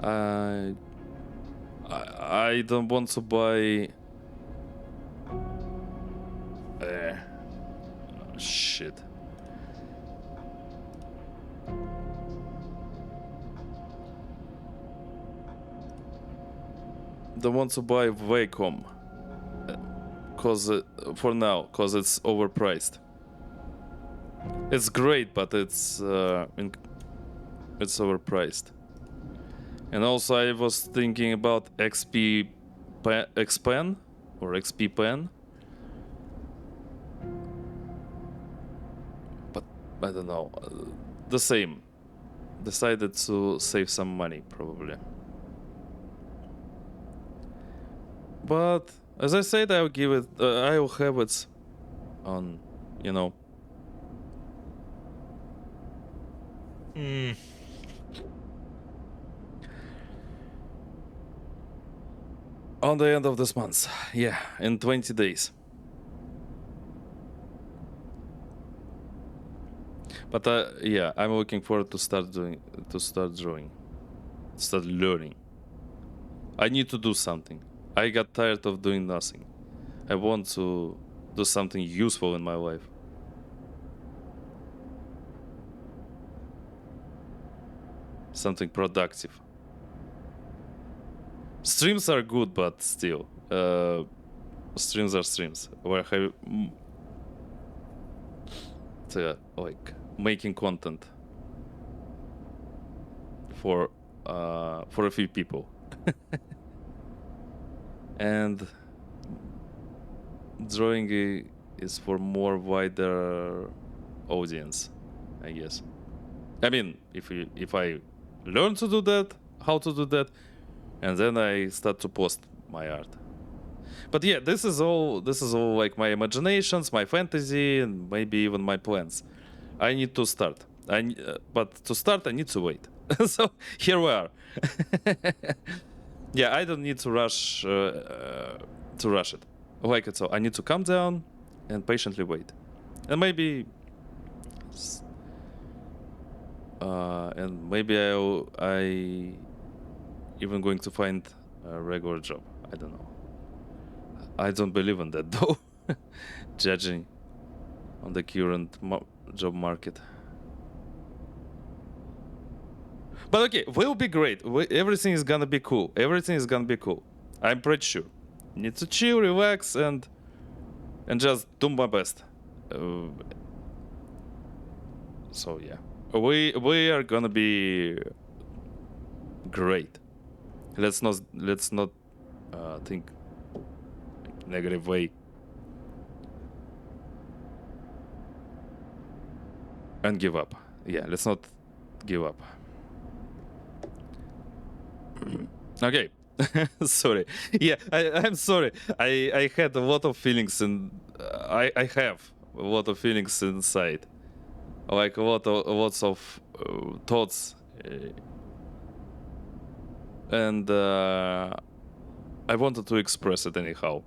I don't want to buy. Shit. Don't want to buy Wacom, cause for now, cause it's overpriced. It's great, but it's overpriced. And also, I was thinking about XPen or XP Pen, but I don't know. The same. Decided to save some money, probably. But as I said, I'll give it. I'll have it on, you know. On the end of this month, yeah, in 20 days. But yeah, I'm looking forward to start drawing, start learning. I need to do something. I got tired of doing nothing. I want to do something useful in my life. Something productive. Streams are good, but still, streams are streams. Where have like making content for a few people, and drawing is for more wider audience. I guess. I mean, if I learn to do that, how to do that, and then I start to post my art. But yeah, this is all like my imaginations, my fantasy, and maybe even my plans. I need to start. But to start, I need to wait. So here we are. Yeah, I don't need to rush it. Like it so. I need to calm down and patiently wait, and maybe I even going to find a regular job. I don't know. I don't believe in that though. Judging on the current job market. But okay, will be great. Everything is gonna be cool. Everything is gonna be cool. I'm pretty sure. Need to chill, relax, and just do my best. So yeah, we are gonna be great. Let's not think negative way. And give up. Yeah, let's not give up. Okay. Sorry. Yeah, I'm sorry. I had a lot of feelings and I have a lot of feelings inside. Like lots of thoughts. And I wanted to express it anyhow.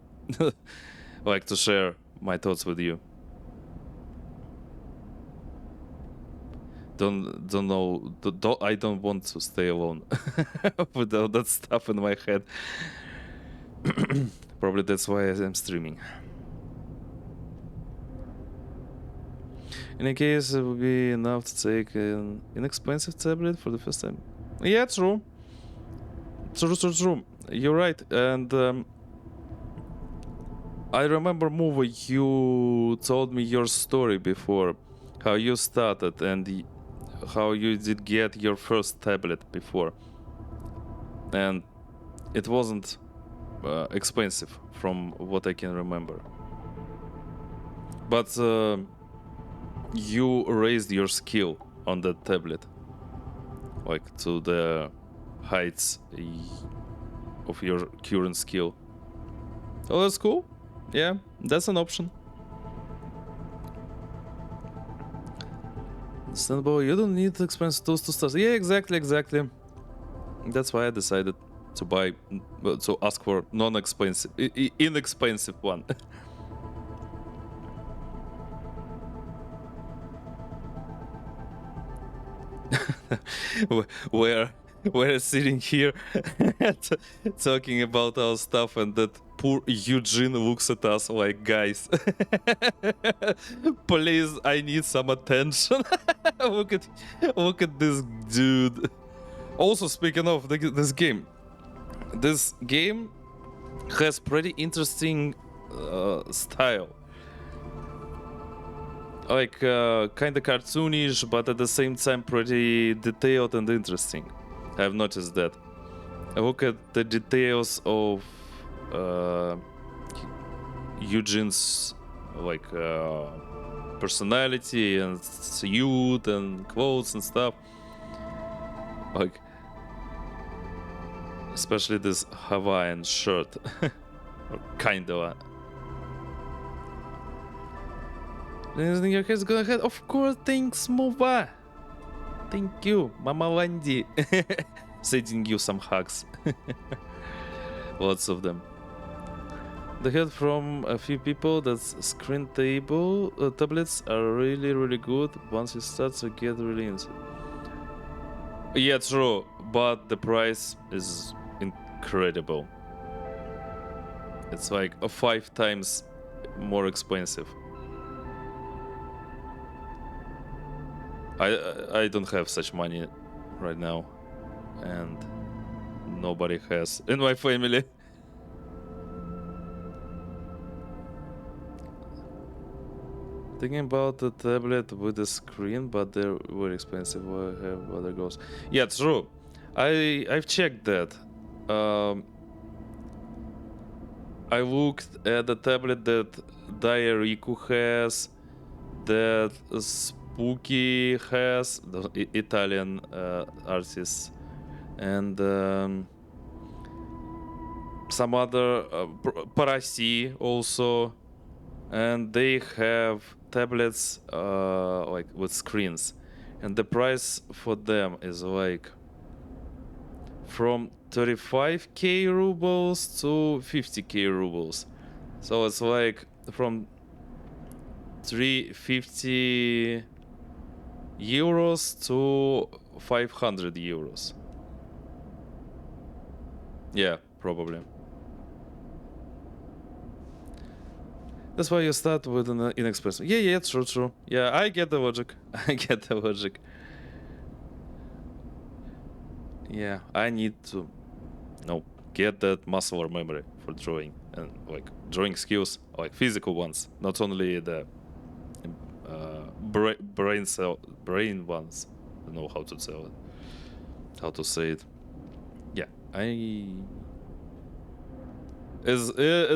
Like to share my thoughts with you. I don't want to stay alone with all that stuff in my head. Probably that's why I'm streaming. In a case, it would be enough to take an inexpensive tablet for the first time. Yeah, true. True. You're right. And I remember, movie, you told me your story before, how you started and how you did get your first tablet before, and it wasn't expensive from what I can remember, but you raised your skill on that tablet, like to the heights of your current skill. Oh, that's cool. Yeah, that's an option. Understandable. You don't need expensive tools to start. Yeah, exactly. That's why I decided to ask for non-expensive, inexpensive one. we're sitting here talking about our stuff, and that poor Eugene looks at us like, guys, please, I need some attention. look at this dude. Also, speaking of this game has pretty interesting style. Like kind of cartoonish, but at the same time pretty detailed and interesting. I've noticed that. I look at the details of Eugene's like personality and suit and clothes and stuff. Like especially this Hawaiian shirt, or kind of. Anything your head's gonna head? Of course, thanks, Mova. Thank you, Mama Wendy. Sending you some hugs. Lots of them. The head from a few people that screen tablets are really good once you start to get really into. Yeah, true, but the price is incredible. It's like 5 times more expensive. I don't have such money right now, and nobody has in my family. Thinking about the tablet with the screen, but they're very expensive. I have other goals. Yeah, true. I've checked that. I looked at the tablet that Diariku has, that Spooky has, the Italian artists, and some other Parasi also, and they have tablets like with screens, and the price for them is like from 35k rubles to 50k rubles, so it's like from 350 euros to 500 euros. Yeah, probably. That's why you start with an inexpensive. Yeah, true. Yeah, I get the logic. I get the logic. Yeah, I need to, get that muscle memory for drawing and like drawing skills, like physical ones, not only the brain ones. I don't know how to tell it. How to say it? Yeah,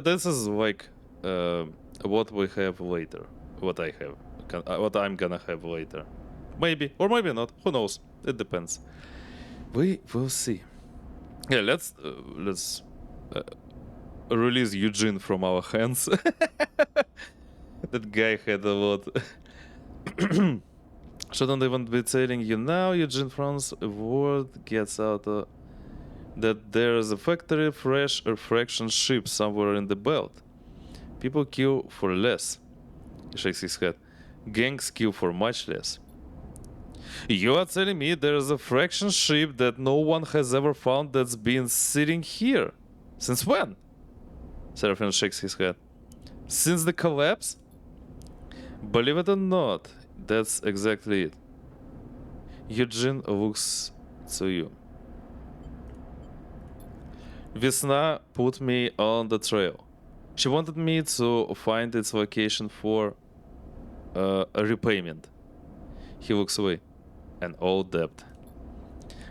this is like what we have later. What I have, what I'm gonna have later. Maybe or maybe not. Who knows? It depends. We will see. Yeah, let's release Eugene from our hands. That guy had a lot. Shouldn't even be telling you now, Eugene. France, word gets out that there's a factory fresh or fraction ship somewhere in the belt. People kill for less. He shakes his head. Gangs kill for much less. You are telling me there's a fraction ship that no one has ever found that's been sitting here? Since when? Serafin shakes his head. Since the collapse? Believe it or not, that's exactly it. Eugene looks to you. Vesna put me on the trail. She wanted me to find its location for a repayment. He looks away. An old debt.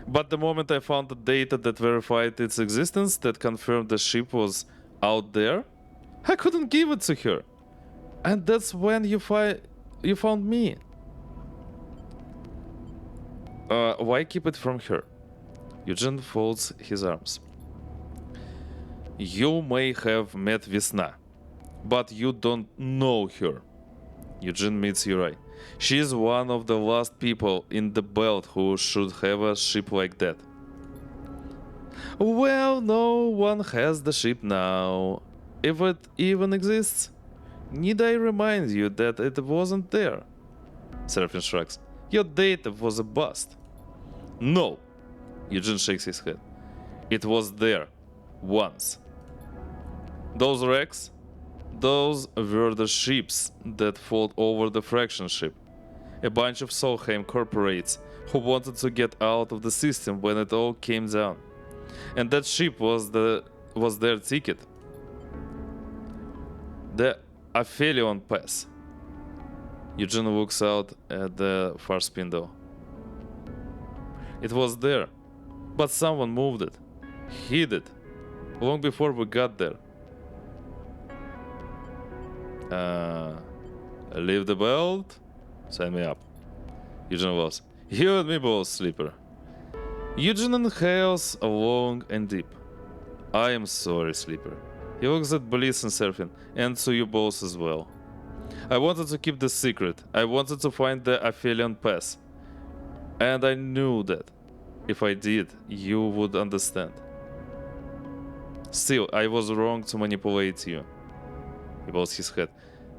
But the moment I found the data that verified its existence, that confirmed the ship was out there, I couldn't give it to her. And that's when you found me. Why keep it from her? Eugene folds his arms. You may have met Vesna, but you don't know her. Eugene meets your eye. She is one of the last people in the belt who should have a ship like that. Well, no one has the ship now. If it even exists. Need I remind you that it wasn't there? Serafin shrugs. Your data was a bust. No. Eugene shakes his head. It was there. Once. Those wrecks? Those were the ships that fought over the fraction ship. A bunch of Solheim corporates who wanted to get out of the system when it all came down. And that ship was their ticket. The Aphelion Pass. Eugene looks out at the far spindle. It was there, but someone moved it, hid it, long before we got there. Leave the belt? Sign me up. Eugene laughs. You and me both, Sleeper. Eugene inhales long and deep. I am sorry, Sleeper. He looks at Bliss and Serafin, and to you both as well. I wanted to keep the secret. I wanted to find the Aphelion Pass. And I knew that. If I did, you would understand. Still, I was wrong to manipulate you. He bows his head.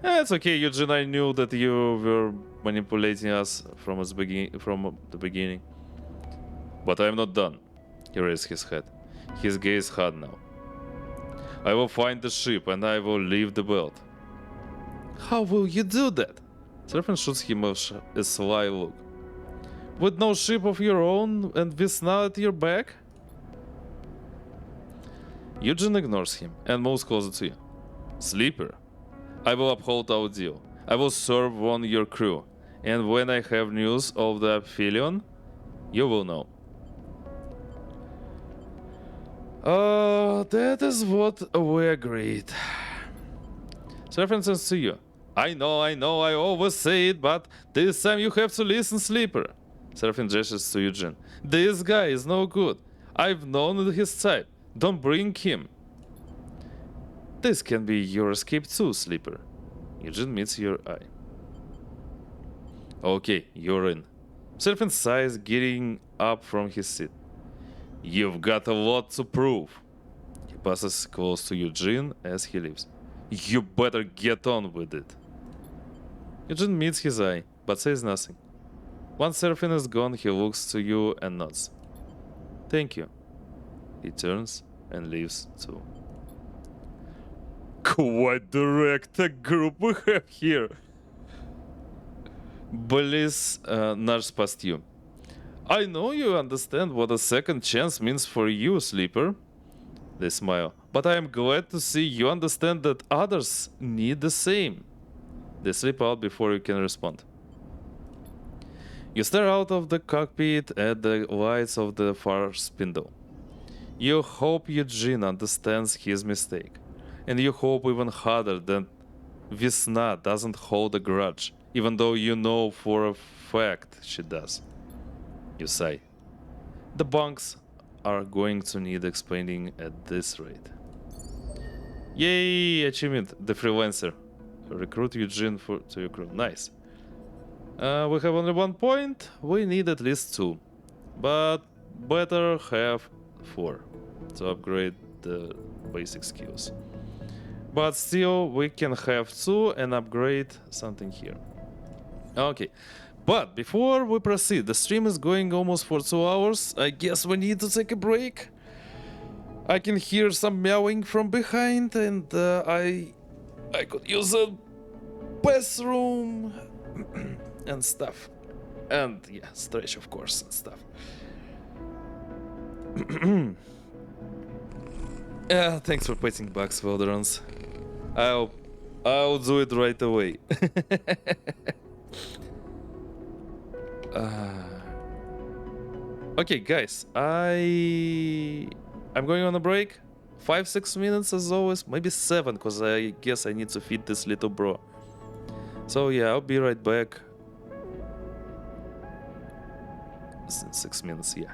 It's okay, Eugene, I knew that you were manipulating us from the beginning. But I am not done. He raised his head. His gaze hard now. I will find the ship and I will leave the belt. How will you do that? Serafin shoots him a sly look. With no ship of your own and Vesna at your back? Eugene ignores him and moves closer to you. Sleeper, I will uphold our deal. I will serve on your crew. And when I have news of the Aphelion, you will know. That is what we agreed. Serafin says to you, I know, I always say it, but this time you have to listen, Sleeper. Serafin gestures to Eugene. This guy is no good. I've known his type. Don't bring him. This can be your escape too, Sleeper. Eugene meets your eye. Okay, you're in. Serafin sighs, getting up from his seat. You've got a lot to prove. He passes close to Eugene as he leaves. You better get on with it. Eugene meets his eye, but says nothing. Once Serafin is gone, he looks to you and nods. Thank you. He turns and leaves too. Quite the ragtag group we have here. Bliss nudges past you. I know you understand what a second chance means for you, Sleeper. They smile. But I am glad to see you understand that others need the same. They slip out before you can respond. You stare out of the cockpit at the lights of the far spindle. You hope Eugene understands his mistake. And you hope even harder that Vesna doesn't hold a grudge, even though you know for a fact she does. You sigh. The bunks are going to need explaining at this rate. Yay! Achievement, the freelancer. Recruit Eugene to your crew. Nice. We have only 1 point. We need at least 2. But better have 4 to upgrade the basic skills. But still, we can have 2 and upgrade something here. Okay. But before we proceed, the stream is going almost for 2 hours. I guess we need to take a break. I can hear some meowing from behind, and I could use a bathroom and stuff. And yeah, stretch of course and stuff. Thanks for putting bugs, Velderons. I'll do it right away. Okay, guys, I'm going on a break. 5-6 minutes as always, maybe 7, because I guess I need to feed this little bro. So yeah, I'll be right back. 6 minutes, yeah.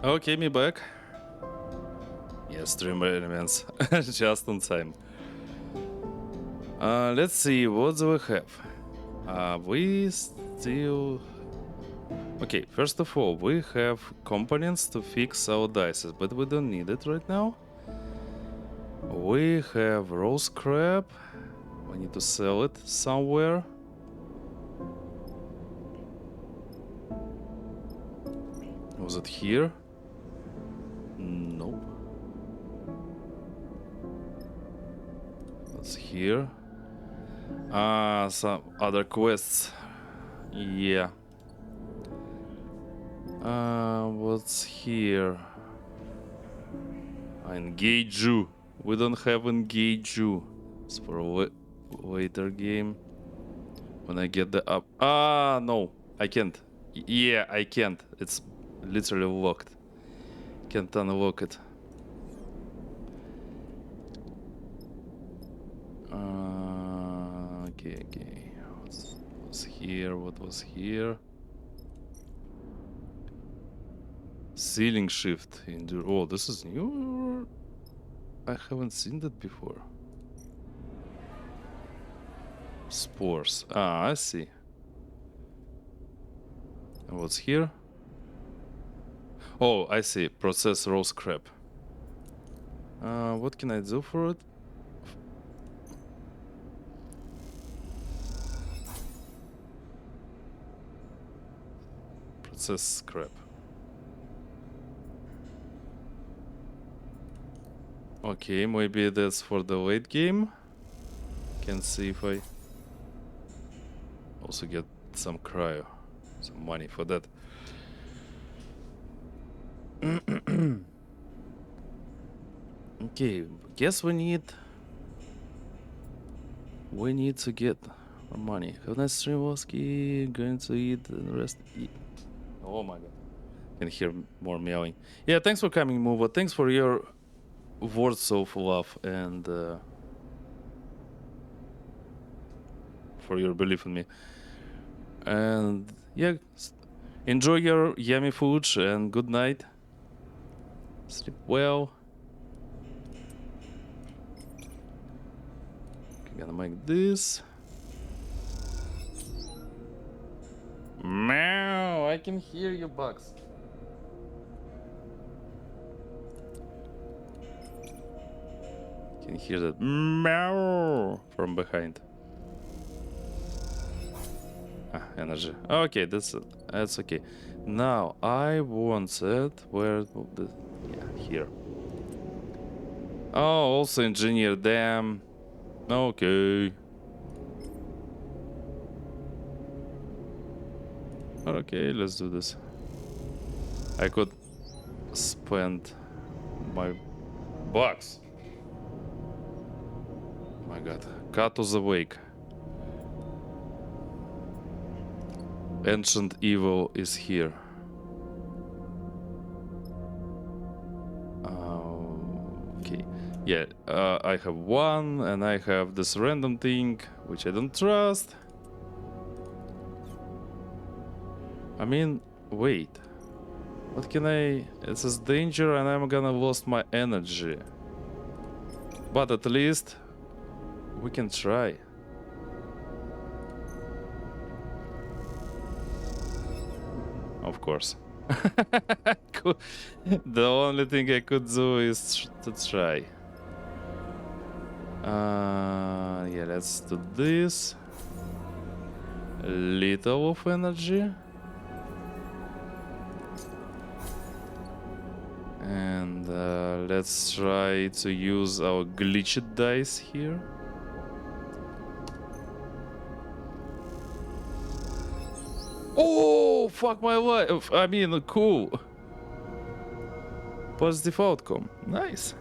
Okay, me back. Yes, stream elements. Just on time. Let's see, what do we have? We still... Okay, first of all, we have components to fix our dices, but we don't need it right now. We have raw scrap. We need to sell it somewhere. Was it here? Nope. What's here? Some other quests. Yeah. What's here? Engage you. We don't have engage you. It's for a later game. When I get the up. No. I can't. Yeah, I can't. It's literally locked. Can't unlock it. Okay. What's here? What was here? Ceiling shift. Endure. Oh, this is new? I haven't seen that before. Spores. I see. And what's here? Oh, I see. Process raw scrap. What can I do for it? Process scrap. Okay, maybe that's for the late game. Can see if I also get some cryo, some money for that. Okay, guess we need to get more money. Have a nice stream, Woski. Going to eat and rest. Oh my god, can hear more meowing. Yeah, thanks for coming, Mova. Thanks for your words of love and for your belief in me. And yeah, enjoy your yummy food and good night. Sleep well. Gonna make this. Meow! I can hear you, bugs. Can hear that meow from behind. Energy. Okay, that's okay. Now I want it. Where the? Yeah, here. Oh, also engineer them. Okay. Okay, let's do this. I could spend my bucks. My god. Kato's awake. Ancient evil is here. Okay. Yeah, I have one, and I have this random thing, which I don't trust. I mean, wait. What can I... It says danger, and I'm gonna lose my energy. But at least we can try. Of course. The only thing I could do is to try. Yeah, let's do this. A little of energy. And let's try to use our glitched dice here. Oh, fuck my life. I mean, cool. Positive outcome. Nice.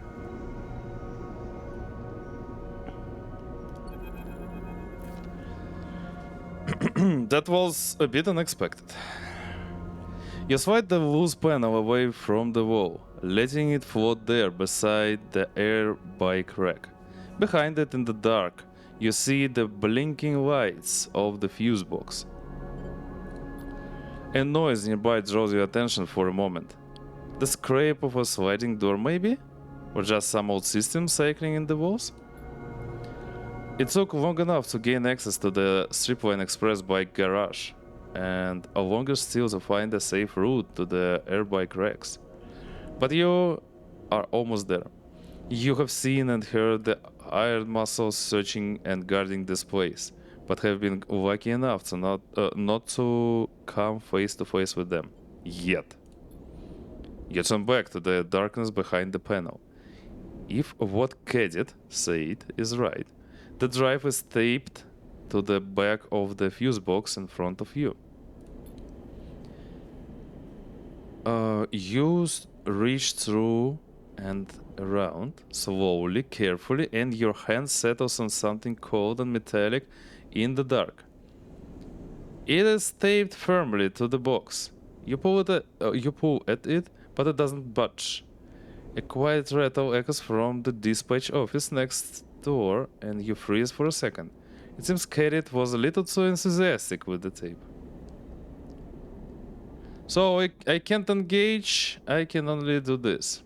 That was a bit unexpected. You slide the loose panel away from the wall, letting it float there beside the air bike rack. Behind it in the dark, you see the blinking lights of the fuse box. A noise nearby draws your attention for a moment. The scrape of a sliding door, maybe? Or just some old system cycling in the walls? It took long enough to gain access to the Stripline Express bike garage, and a longer still to find a safe route to the airbike racks. But you are almost there. You have seen and heard the iron muscles searching and guarding this place, but have been lucky enough to not to come face to face with them yet. You turn back to the darkness behind the panel. If what Kadet said is right, the drive is taped to the back of the fuse box in front of you. You reach through and around slowly, carefully, and your hand settles on something cold and metallic in the dark. It is taped firmly to the box. You pull at it, but it doesn't budge. A quiet rattle echoes from the dispatch office next door, and you freeze for a second. It seems Kadet was a little too enthusiastic with the tape. So I can't engage, I can only do this.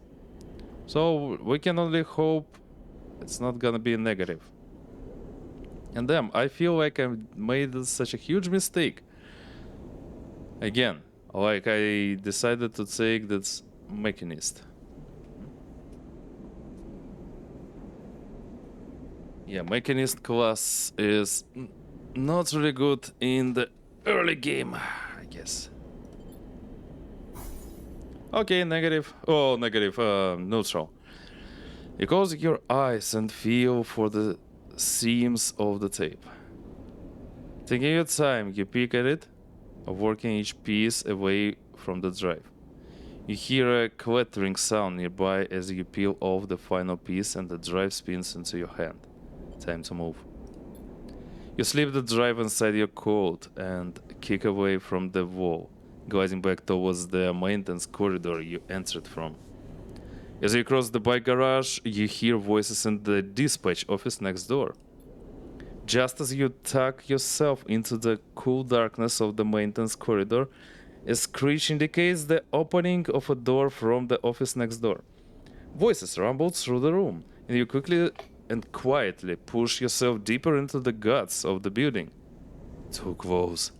So we can only hope it's not gonna be negative. And damn, I feel like I made such a huge mistake. Again, like I decided to take this mechanist. Yeah, mechanist class is not really good in the early game, I guess. Okay, negative. Oh, negative. Neutral. You close your eyes and feel for the seams of the tape. Taking your time, you pick at it, working each piece away from the drive. You hear a clattering sound nearby as you peel off the final piece and the drive spins into your hand. Time to move. You slip the drive inside your coat and kick away from the wall, gliding back towards the maintenance corridor you entered from. As you cross the bike garage, you hear voices in the dispatch office next door. Just as you tuck yourself into the cool darkness of the maintenance corridor, a screech indicates the opening of a door from the office next door. Voices rumble through the room, and you quickly and quietly push yourself deeper into the guts of the building. Too close.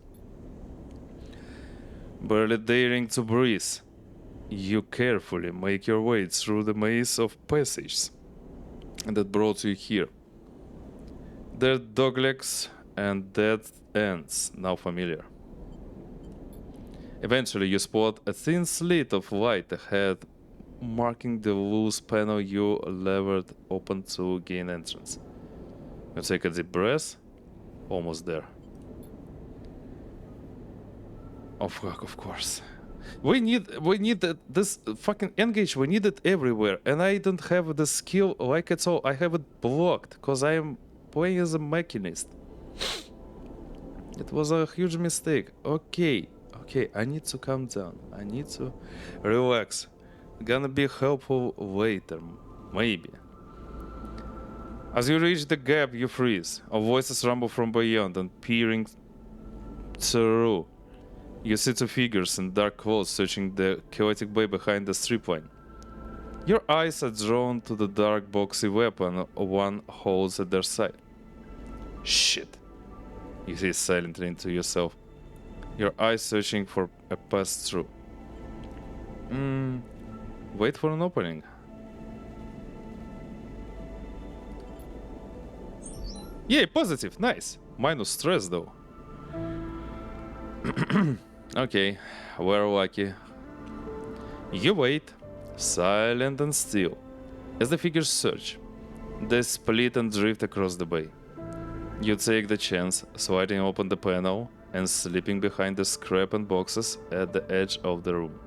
Barely daring to breathe, you carefully make your way through the maze of passages that brought you here. Their doglegs and dead ends now familiar. Eventually, you spot a thin slit of light ahead, marking the loose panel you levered open to gain entrance. You take a deep breath. Almost there. Oh fuck, of course. We need this fucking engage, we need it everywhere, and I don't have the skill like it, so I have it blocked, cause I am playing as a mechanist. It was a huge mistake. Okay, I need to calm down. I need to relax. Gonna be helpful later, maybe. As you reach the gap, you freeze. A voices rumble from beyond, and peering through, you see two figures in dark clothes searching the chaotic bay behind the strip line. Your eyes are drawn to the dark boxy weapon one holds at their side. Shit, you say silently into yourself, your eyes searching for a pass-through. Wait for an opening. Yay, positive, nice. Minus stress though. Okay, we're lucky. You wait, silent and still, as the figures search. They split and drift across the bay. You take the chance, sliding open the panel and slipping behind the scrap and boxes at the edge of the room.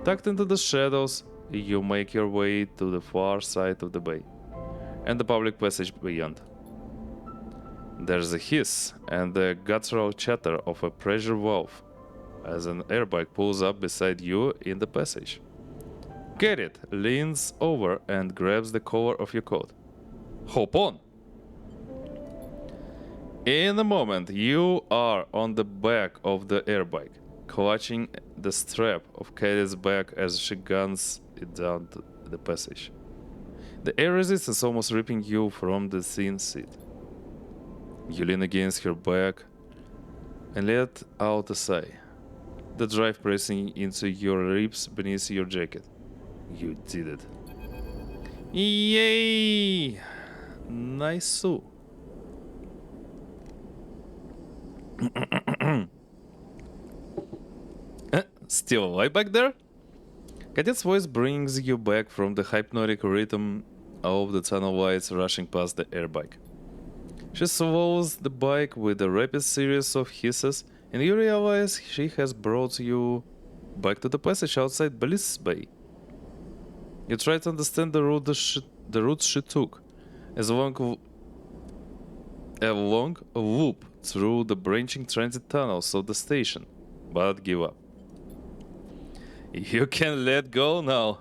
Tucked into the shadows, you make your way to the far side of the bay and the public passage beyond. There's a hiss and the guttural chatter of a pressure valve as an airbike pulls up beside you in the passage. Kadet leans over and grabs the collar of your coat. Hop on! In a moment, you are on the back of the airbike. clutching the strap of Kadet's back as she guns it down the passage. The air resistance almost ripping you from the thin seat. You lean against her back and let out a sigh, the drive pressing into your ribs beneath your jacket. You did it. Yay! Nice. Still alive back there? Kadet's voice brings you back from the hypnotic rhythm of the tunnel lights rushing past the airbike. She slows the bike with a rapid series of hisses, and you realize she has brought you back to the passage outside Bliss Bay. You try to understand the route she took, as a long loop through the branching transit tunnels of the station, but give up. You can let go now.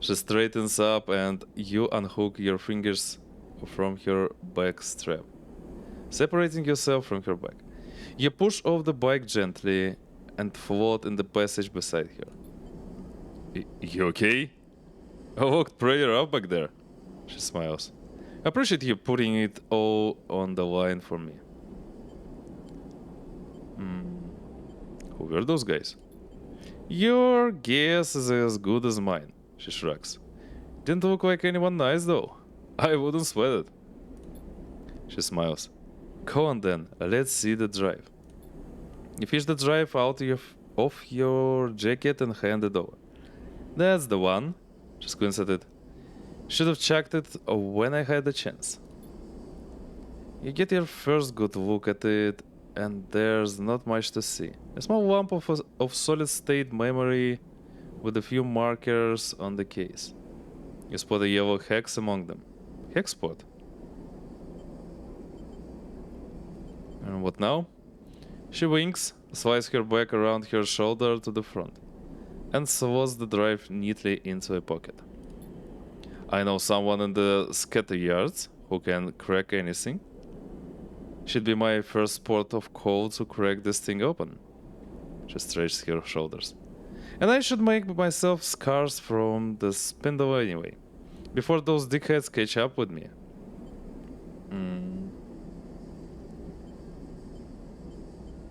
She straightens up and you unhook your fingers from her back strap, separating yourself from her back. You push off the bike gently and float in the passage beside her. You okay? I looked pretty rough back there. She smiles. I appreciate you putting it all on the line for me. Who were those guys? Your guess is as good as mine, she shrugs. Didn't look like anyone nice though. I wouldn't sweat it. She smiles. Go on then, let's see the drive. You fish the drive out of your jacket and hand it over. That's the one. She squints at it. Should have checked it when I had the chance. You get your first good look at it, and there's not much to see. A small lump of solid-state memory with a few markers on the case. You spot a yellow hex among them. Hexport. And what now? She winks, slides her back around her shoulder to the front, and slots the drive neatly into a pocket. I know someone in the scatter yards who can crack anything. Should be my first port of call to crack this thing open. She stretches her shoulders. And I should make myself scars from the spindle anyway, before those dickheads catch up with me.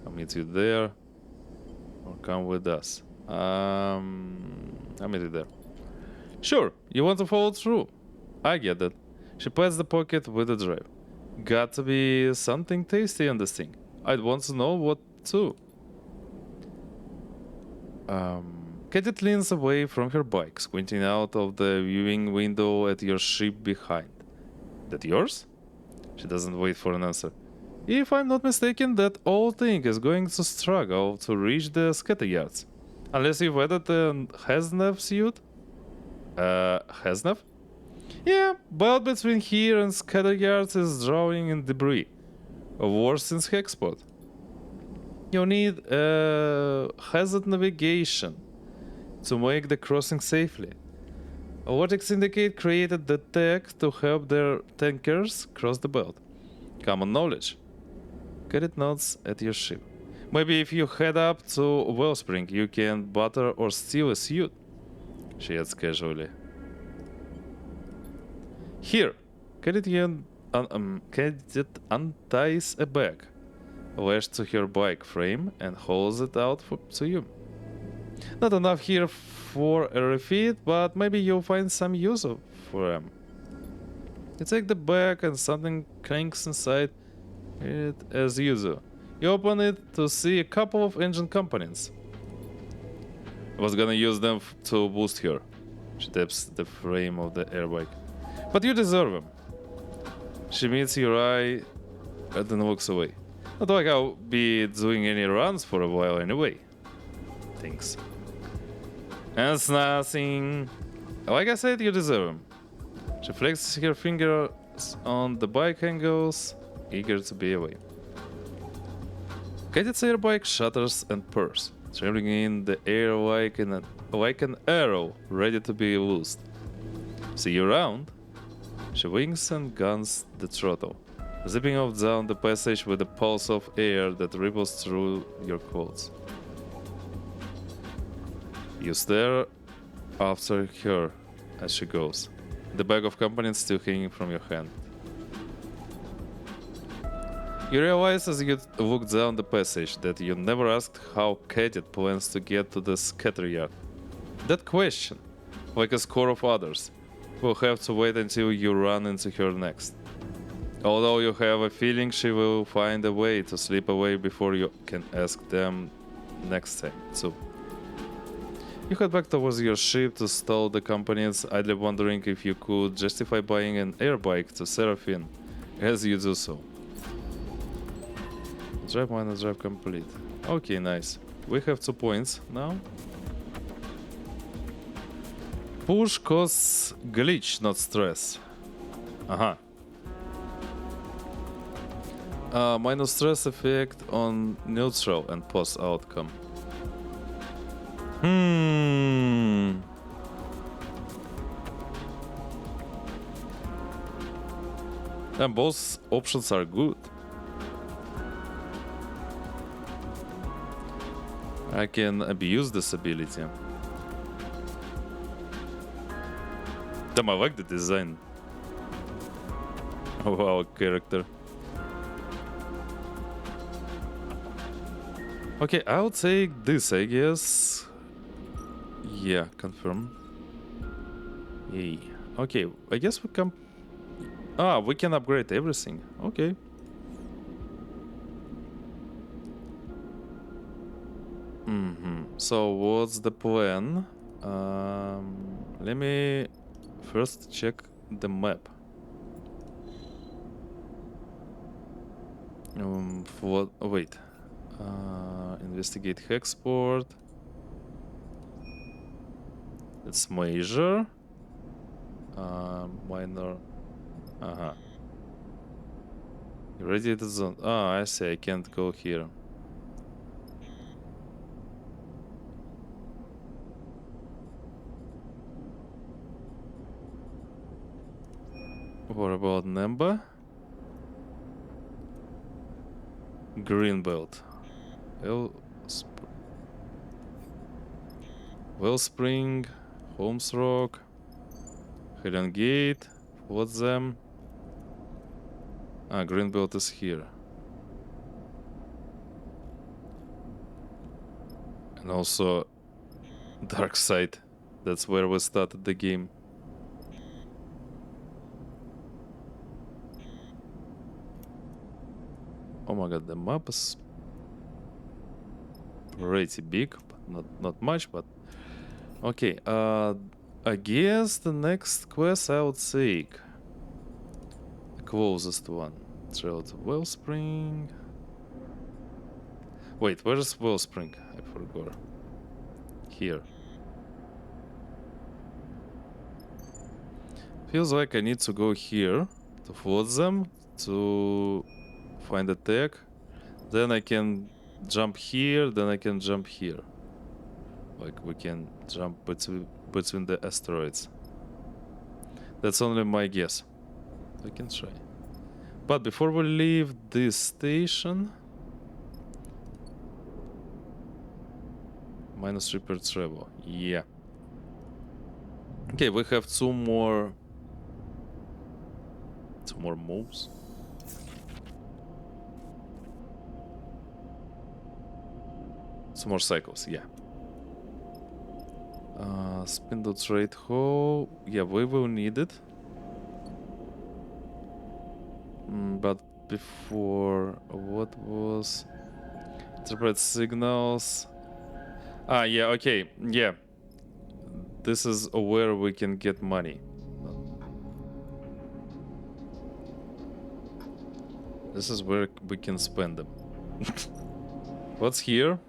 I'll meet you there, or come with us. I'll meet you there. Sure, you want to follow through. I get that. She pats the pocket with the drive. Got to be something tasty on this thing. I'd want to know what too. Kadet leans away from her bike, squinting out of the viewing window at your ship behind. That yours? She doesn't wait for an answer. If I'm not mistaken, that old thing is going to struggle to reach the scatter yards. Unless you've added a Hasnev suit? Hasnev? Yeah, but between here and scatter yards is drawing in debris. Worse since Hexport. You need hazard navigation to make the crossing safely. Robotic Syndicate created the tech to help their tankers cross the belt. Common knowledge. Kadet nods at your ship. Maybe if you head up to Wellspring, you can butter or steal a suit. She adds casually. Here, Kadet unties a bag lashed to her bike frame and holds it out to you. Not enough here for a refit, but maybe you'll find some use for them. You take the bag and something clanks inside it as usual. You open it to see a couple of engine components. I was gonna use them to boost her. She taps the frame of the airbike. But you deserve them. She meets your eye and then walks away. Not like I'll be doing any runs for a while anyway. Thanks. That's nothing. Like I said, you deserve them. She flexes her fingers on the bike handles, eager to be away. Kadet's airbike shudders and purrs, trailing in the air like an arrow ready to be loosed. See you around. She winks and guns the throttle, zipping off down the passage with a pulse of air that ripples through your clothes. You stare after her as she goes. The bag of components still hanging from your hand. You realize as you look down the passage that you never asked how Kadet plans to get to the scatteryard. That question, like a score of others, will have to wait until you run into her next. Although you have a feeling she will find a way to slip away before you can ask them next time, too. You head back towards your ship to stall the companions, idly wondering if you could justify buying an airbike to Serafin as you do so. Drive minus drive complete. Okay, nice. We have 2 points now. Push causes glitch, not stress. Aha. Minus stress effect on neutral and post outcome. And both options are good. I can abuse this ability. Damn, I like the design of our character. Okay, I'll take this, I guess. Yeah, confirm. Yay. Okay, I guess we can... we can upgrade everything. Okay. So, what's the plan? Let me first check the map. Wait. Investigate Hexport. It's major. Minor. Irradiated zone. I see. I can't go here. What about Nemba? Greenbelt. Wellspring, Holmes Rock, Helen Gate, Flotsam. Greenbelt is here. And also Darkside. That's where we started the game. Oh my god, the map is pretty big, but not much, but okay. I guess the next quest I would take the closest one. Trail to Wellspring. Wait, where's Wellspring? I forgot. Here. Feels like I need to go here to Flotsam to find a tech. Then I can jump here, then I can jump here. Like we can jump between the asteroids. That's only my guess. I can try. But before we leave this station... minus repair travel. Yeah. Okay, we have two more moves. Two more cycles, yeah. Spindle trade hole. Yeah, we will need it. But before, what was... interpret signals. Yeah, okay, yeah. This is where we can get money. This is where we can spend them. What's here?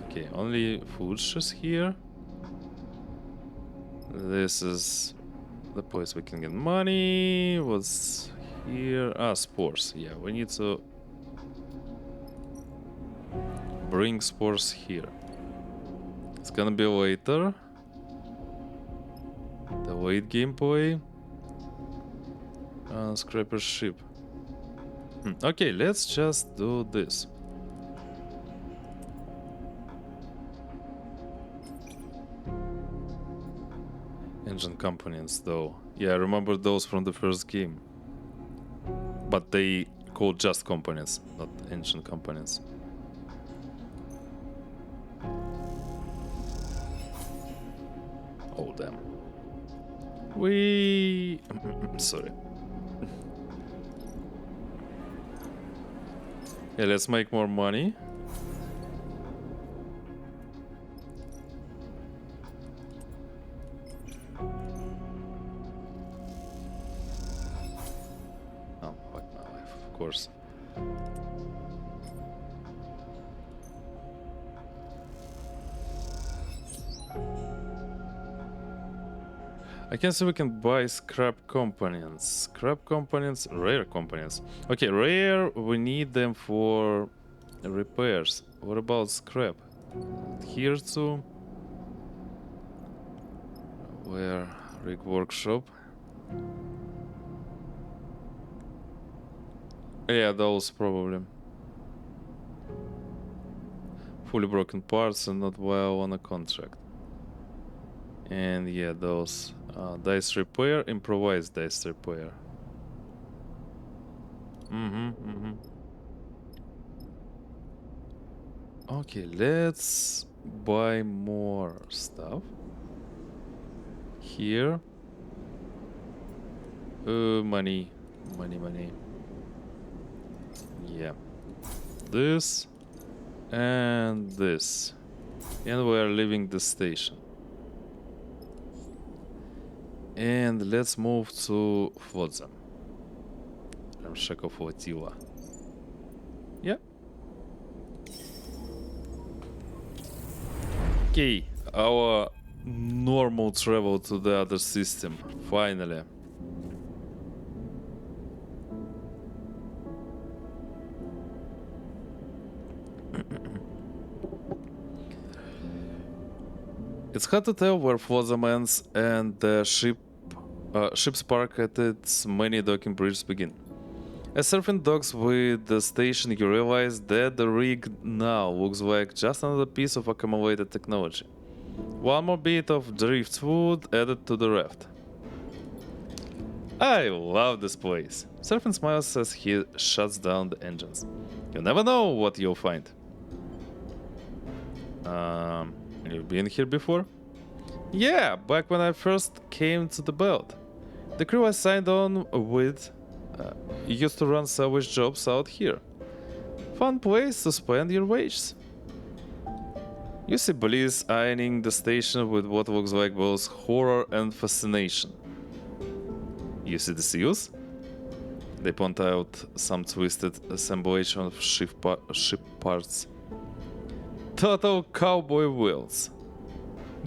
Okay, only food is here. This is the place we can get money. What's here? Spores. Yeah, we need to bring spores here. It's gonna be later. The late gameplay. Scraper ship. Okay, let's just do this. engine components though. Yeah, I remember those from the first game. But they called just components, not engine components. Oh damn. We sorry. Yeah, let's make more money. Oh, fuck my life, of course. I can see we can buy scrap components. Scrap components, rare components. Okay, rare, we need them for repairs. What about scrap? Here too. Where? Rig workshop. Yeah, those probably. Fully broken parts and not well on a contract. And yeah, those. Dice repair, improvised dice repair. Okay, let's buy more stuff. Here. Money. Money. Yeah. This. And this. And we are leaving the station. And let's move to Flotsam. Flotilla. Yeah. Okay, our normal travel to the other system, finally. It's hard to tell where Flotsam ends and the ship's park at its many docking bridges begin. As Serafin docks with the station, you realize that the rig now looks like just another piece of accumulated technology. One more bit of driftwood added to the raft. I love this place. Serafin smiles as he shuts down the engines. You never know what you'll find. You've been here before? Yeah, back when I first came to the belt. The crew I signed on with used to run salvage jobs out here. Fun place to spend your wages. You see Bliss eyeing the station with what looks like both horror and fascination. You see the seals? They point out some twisted assemblage of ship parts. Total cowboy wheels.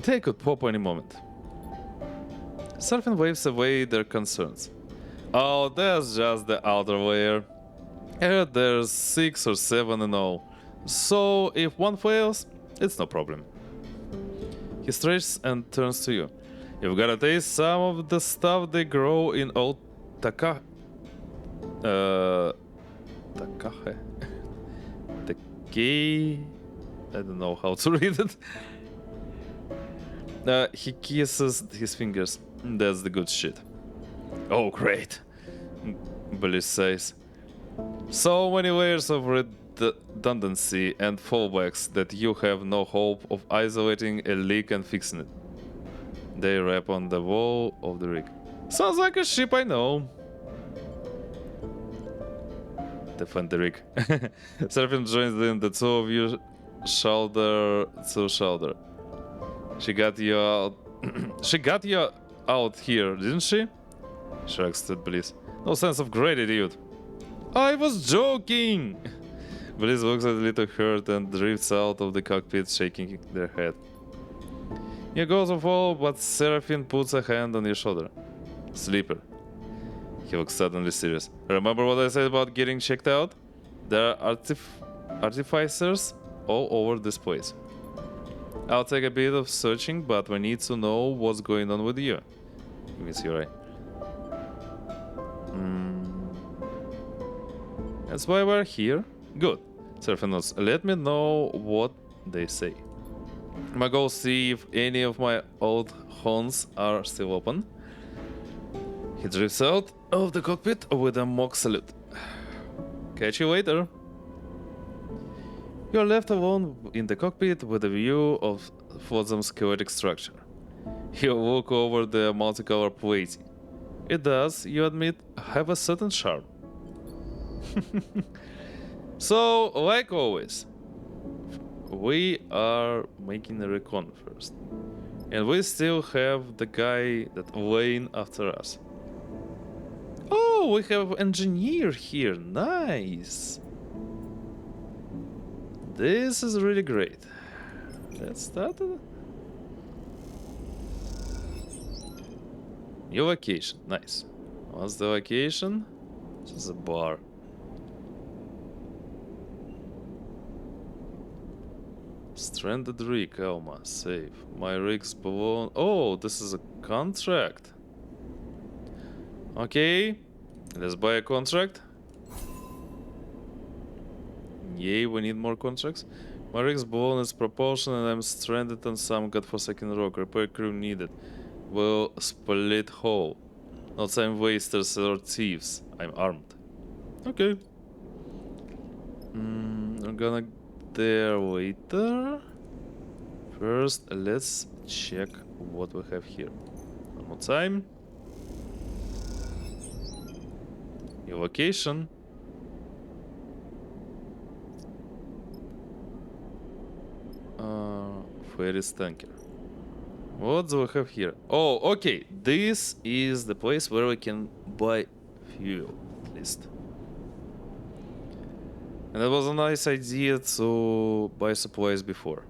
They could pop any moment. Serafin waves away their concerns. Oh, that's just the outer layer. I heard there's 6 or 7 in all. So if one fails, it's no problem. He stretches and turns to you. You've gotta taste some of the stuff they grow in old Takahe. Takei. I don't know how to read it. He kisses his fingers. That's the good shit. Oh, great, Bliss says. So many layers of redundancy and fallbacks that you have no hope of isolating a leak and fixing it. They rap on the wall of the rig. Sounds like a ship I know. Defend the rig. Serafin joins in, the two of you shoulder to shoulder. She got you out. She got you out here, didn't she? Shrugs at Bliss. No sense of gratitude. I was joking! Bliss looks a little hurt and drifts out of the cockpit, shaking their head. You go to fall, but Serafin puts a hand on your shoulder. Sleeper. He looks suddenly serious. Remember what I said about getting checked out? There are artificers all over this place. I'll take a bit of searching, but we need to know what's going on with you. He means your eye. That's why we're here? Good. Serafin nods. Let me know what they say. I'm gonna go see if any of my old horns are still open. He drifts out of the cockpit with a mock salute. Catch you later. You're left alone in the cockpit with a view of Flotsam's schematic structure. You look over the multicolor plating. It does, you admit, have a certain charm. So, like always, we are making a recon first. And we still have the guy that lane after us. Oh, we have engineer here. Nice. This is really great. Let's start. New location. Nice. What's the location? This is a bar. Stranded rig, Elma, save. My rig's blown. Oh, this is a contract. Okay, let's buy a contract. Yay, we need more contracts. My rig's blown its propulsion and I'm stranded on some godforsaken rock. Repair crew needed. Will split hole. Not some wasters or thieves. I'm armed. Okay. I'm gonna there later. First, let's check what we have here. One more time. New location. Ferris tanker. What do we have here? Oh, okay. This is the place where we can buy fuel, at least. And that was a nice idea to buy supplies beforehand.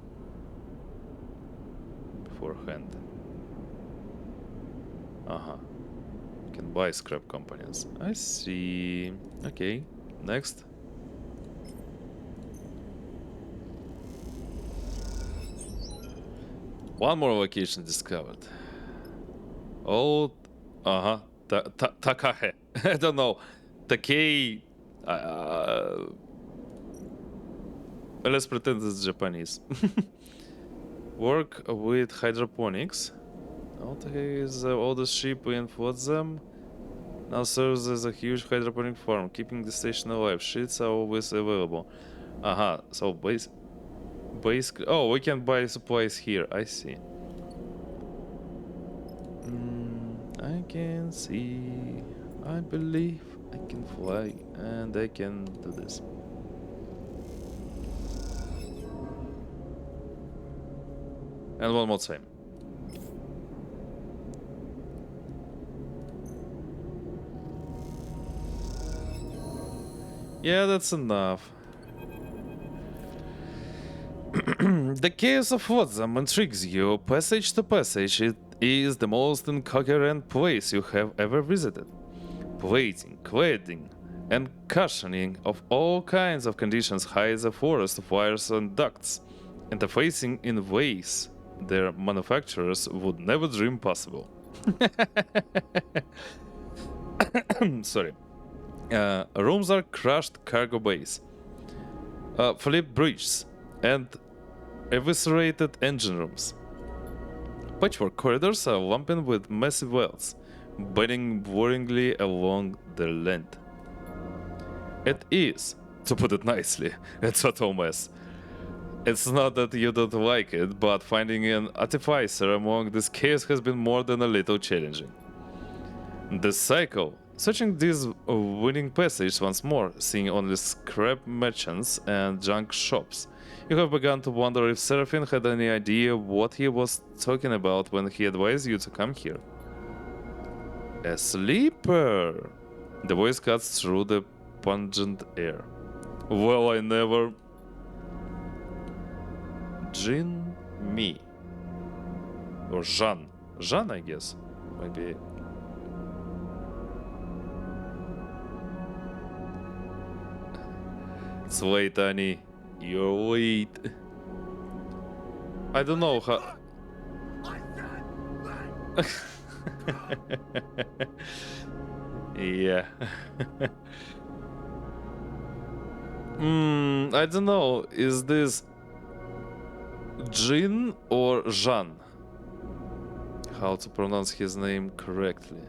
You can buy scrap components. I see. Okay, next. One more location discovered. Old, Takahe. I don't know. Takei. Let's pretend it's Japanese. Work with hydroponics. Takei is the oldest ship in Flotsam. Now serves as a huge hydroponic farm, keeping the station alive. Sheets are always available. So basically, oh, we can buy supplies here. I see. I can see. I believe I can fly, and I can do this. And one more time. Yeah, that's enough. The chaos of Flotsam intrigues you. Passage to passage, it is the most incoherent place you have ever visited. Plating, cladding, and cushioning of all kinds of conditions hides a forest of wires and ducts, interfacing in ways their manufacturers would never dream possible. Sorry. Rooms are crushed cargo bays, flipped bridges, and eviscerated engine rooms. Patchwork corridors are lumping with massive wells, bending boringly along their length. It is, to put it nicely, a total mess. It's not that you don't like it, but finding an artificer among this chaos has been more than a little challenging. The cycle, searching this winning passage once more, seeing only scrap merchants and junk shops, you have begun to wonder if Serafin had any idea what he was talking about when he advised you to come here. A sleeper! The voice cuts through the pungent air. Well, I never... Jin Mi. Or Jean. Jean, I guess. Maybe... It's late, Annie. You're late. I don't know how... Yeah. I don't know. Is this Jin or Jean? how to pronounce his name correctly.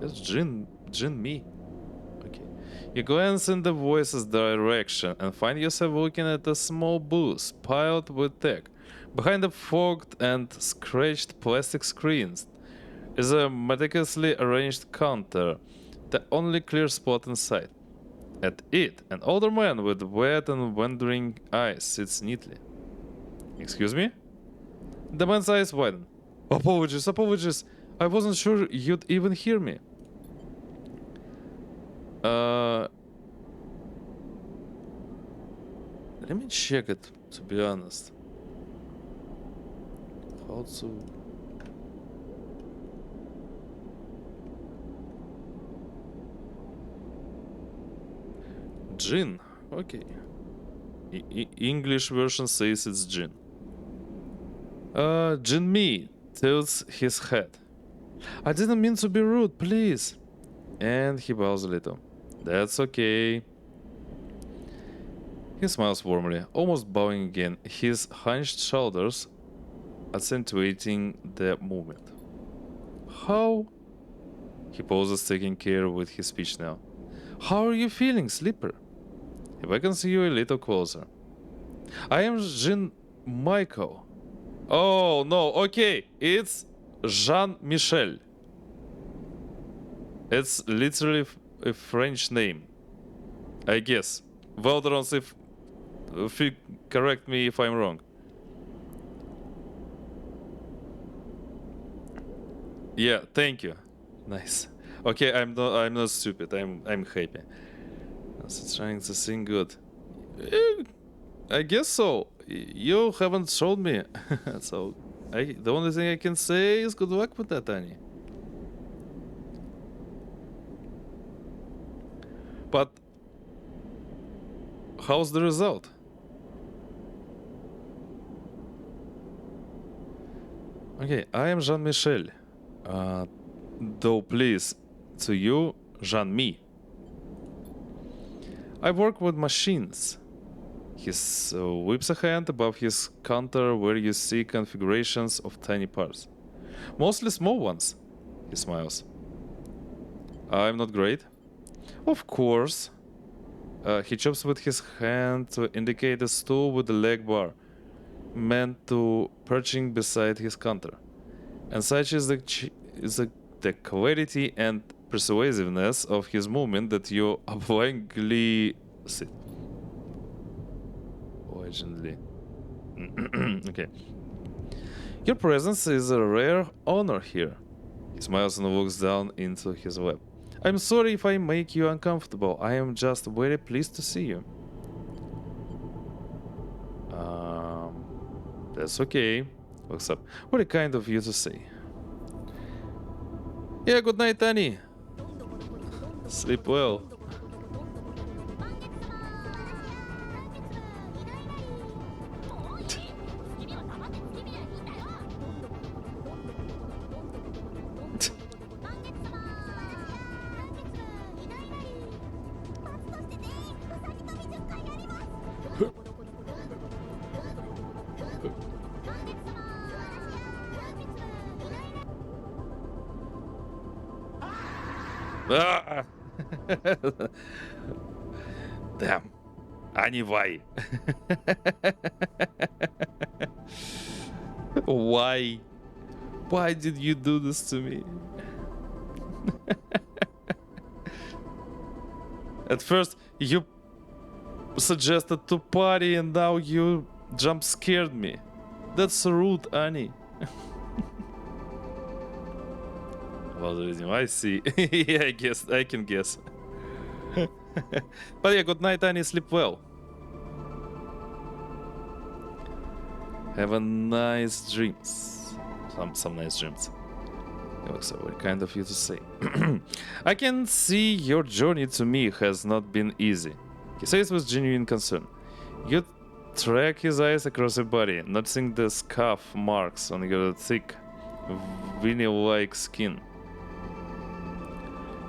It's Jin Me. Okay. You glance in the voice's direction and find yourself looking at a small booth piled with tech. Behind the fogged and scratched plastic screens is a meticulously arranged counter, the only clear spot in sight. At it, an older man with wet and wandering eyes sits neatly. Excuse me? The man's eyes widen. Apologies. I wasn't sure you'd even hear me. Let me check it, to be honest. How to... Jin. Okay. English version says it's Jin. Jin Me tilts his head. I didn't mean to be rude, please. And he bows a little. That's okay. He smiles warmly, almost bowing again, his hunched shoulders accentuating the movement. How? He pauses, taking care with his speech now. How are you feeling, Sleeper? He beckons you a little closer. I am Jean Michael. Oh no, okay, it's Jean-Michel. It's literally a French name, I guess. Valderons, if you correct me if I'm wrong. Yeah, thank you. Nice. Okay, I'm not stupid. I'm happy. Also trying to sing good. I guess so. You haven't showed me, so the only thing I can say is good luck with that, Annie. But how's the result? Okay, I am Jean-Michel. Though please, to you, Jean-Mi. I work with machines. He whips a hand above his counter where you see configurations of tiny parts. Mostly small ones, he smiles. I'm not great. Of course. He chops with his hand to indicate a stool with a leg bar, meant to perching beside his counter. And such is the clarity and persuasiveness of his movement that you obligingly sit. Obligingly. Okay. Your presence is a rare honor here. He smiles and looks down into his lap. I'm sorry if I make you uncomfortable. I am just very pleased to see you. That's okay. Looks up. Very kind of you to say. Yeah, good night, Annie. Sleep well. Ah! Damn. Annie, why? Why? Why did you do this to me? At first, you suggested to party and now you jump scared me. That's rude, Annie. Well, the reason I see. Yeah, I guess. I can guess. But yeah, good night, Annie. Sleep well. Have a nice dreams. Some nice dreams. It was very kind of you to say. I can see your journey to me has not been easy. He says with genuine concern. You track his eyes across your body, noticing the scuff marks on your thick, vinyl-like skin.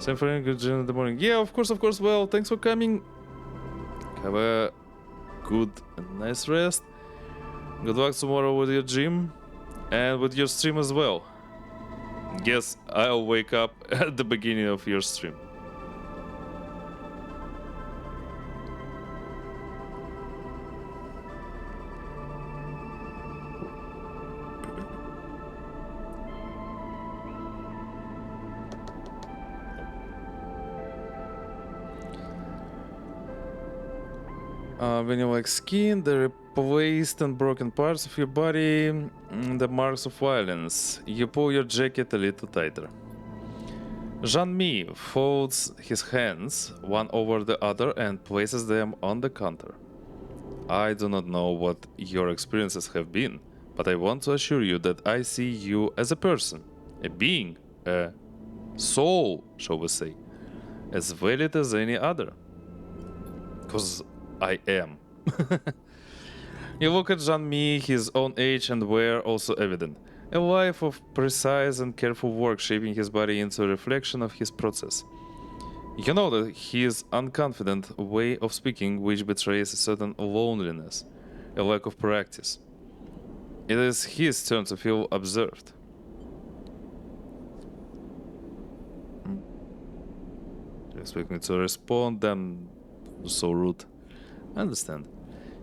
Same for you, good in the morning. Yeah, of course. Well, thanks for coming. Have a good and nice rest. Good luck tomorrow with your gym. And with your stream as well. Guess I'll wake up at the beginning of your stream. When you like skin, the replaced and broken parts of your body, the marks of violence. You pull your jacket a little tighter. Jean-Mi folds his hands one over the other and places them on the counter. I do not know what your experiences have been, but I want to assure you that I see you as a person, a being, a soul, shall we say, as valid as any other. 'Cause I am. You look at Jean-Mi, his own age and wear also evident. A life of precise and careful work shaping his body into a reflection of his process. You know that his unconfident way of speaking which betrays a certain loneliness, a lack of practice. It is his turn to feel observed. You expect me to respond? I'm so rude. I understand.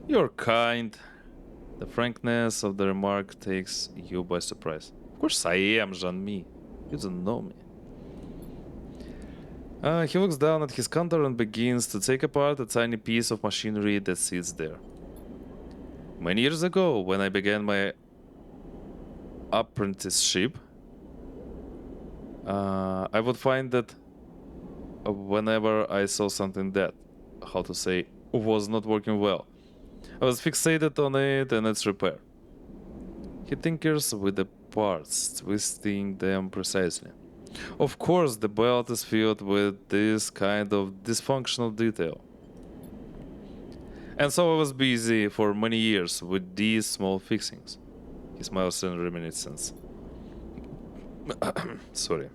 You're kind. The frankness of the remark takes you by surprise. Of course I am, Jean-Mi. You don't know me. He looks down at his counter and begins to take apart a tiny piece of machinery that sits there. Many years ago, when I began my apprenticeship, I would find that whenever I saw something that, how to say, was not working well, I was fixated on it and its repair. He tinkers with the parts, twisting them precisely. Of course, the belt is filled with this kind of dysfunctional detail. And so I was busy for many years with these small fixings. He smiles in reminiscence. Sorry.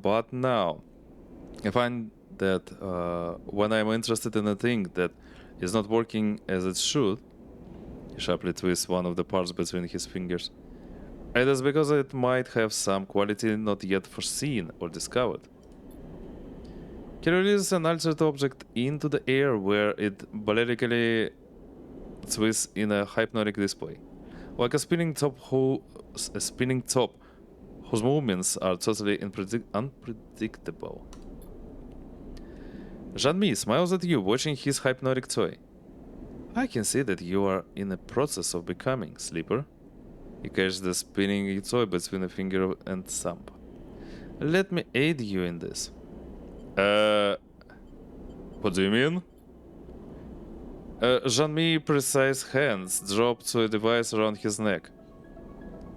But now, I find that when I'm interested in a thing that is not working as it should, he sharply twists one of the parts between his fingers. It is because it might have some quality not yet foreseen or discovered. He releases an altered object into the air where it ballistically twists in a hypnotic display, like a spinning top whose movements are totally unpredictable. Jean-Mi smiles at you, watching his hypnotic toy. I can see that you are in the process of becoming, Sleeper. He catches the spinning toy between a finger and thumb. Let me aid you in this. What do you mean? Jean-Mi's precise hands drop to a device around his neck.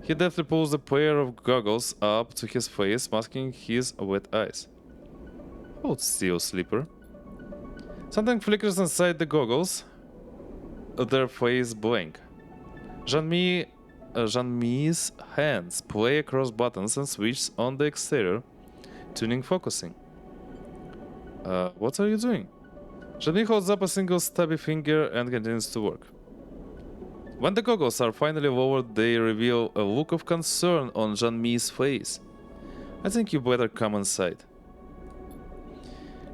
He deftly pulls a pair of goggles up to his face, masking his wet eyes. Hold still, Sleeper. Something flickers inside the goggles. Their face blank. Jean-Mi's hands play across buttons and switch on the exterior, tuning focusing. What are you doing? Jean-Mi holds up a single stubby finger and continues to work. When the goggles are finally lowered, they reveal a look of concern on Jean-Mi's face. I think you better come inside.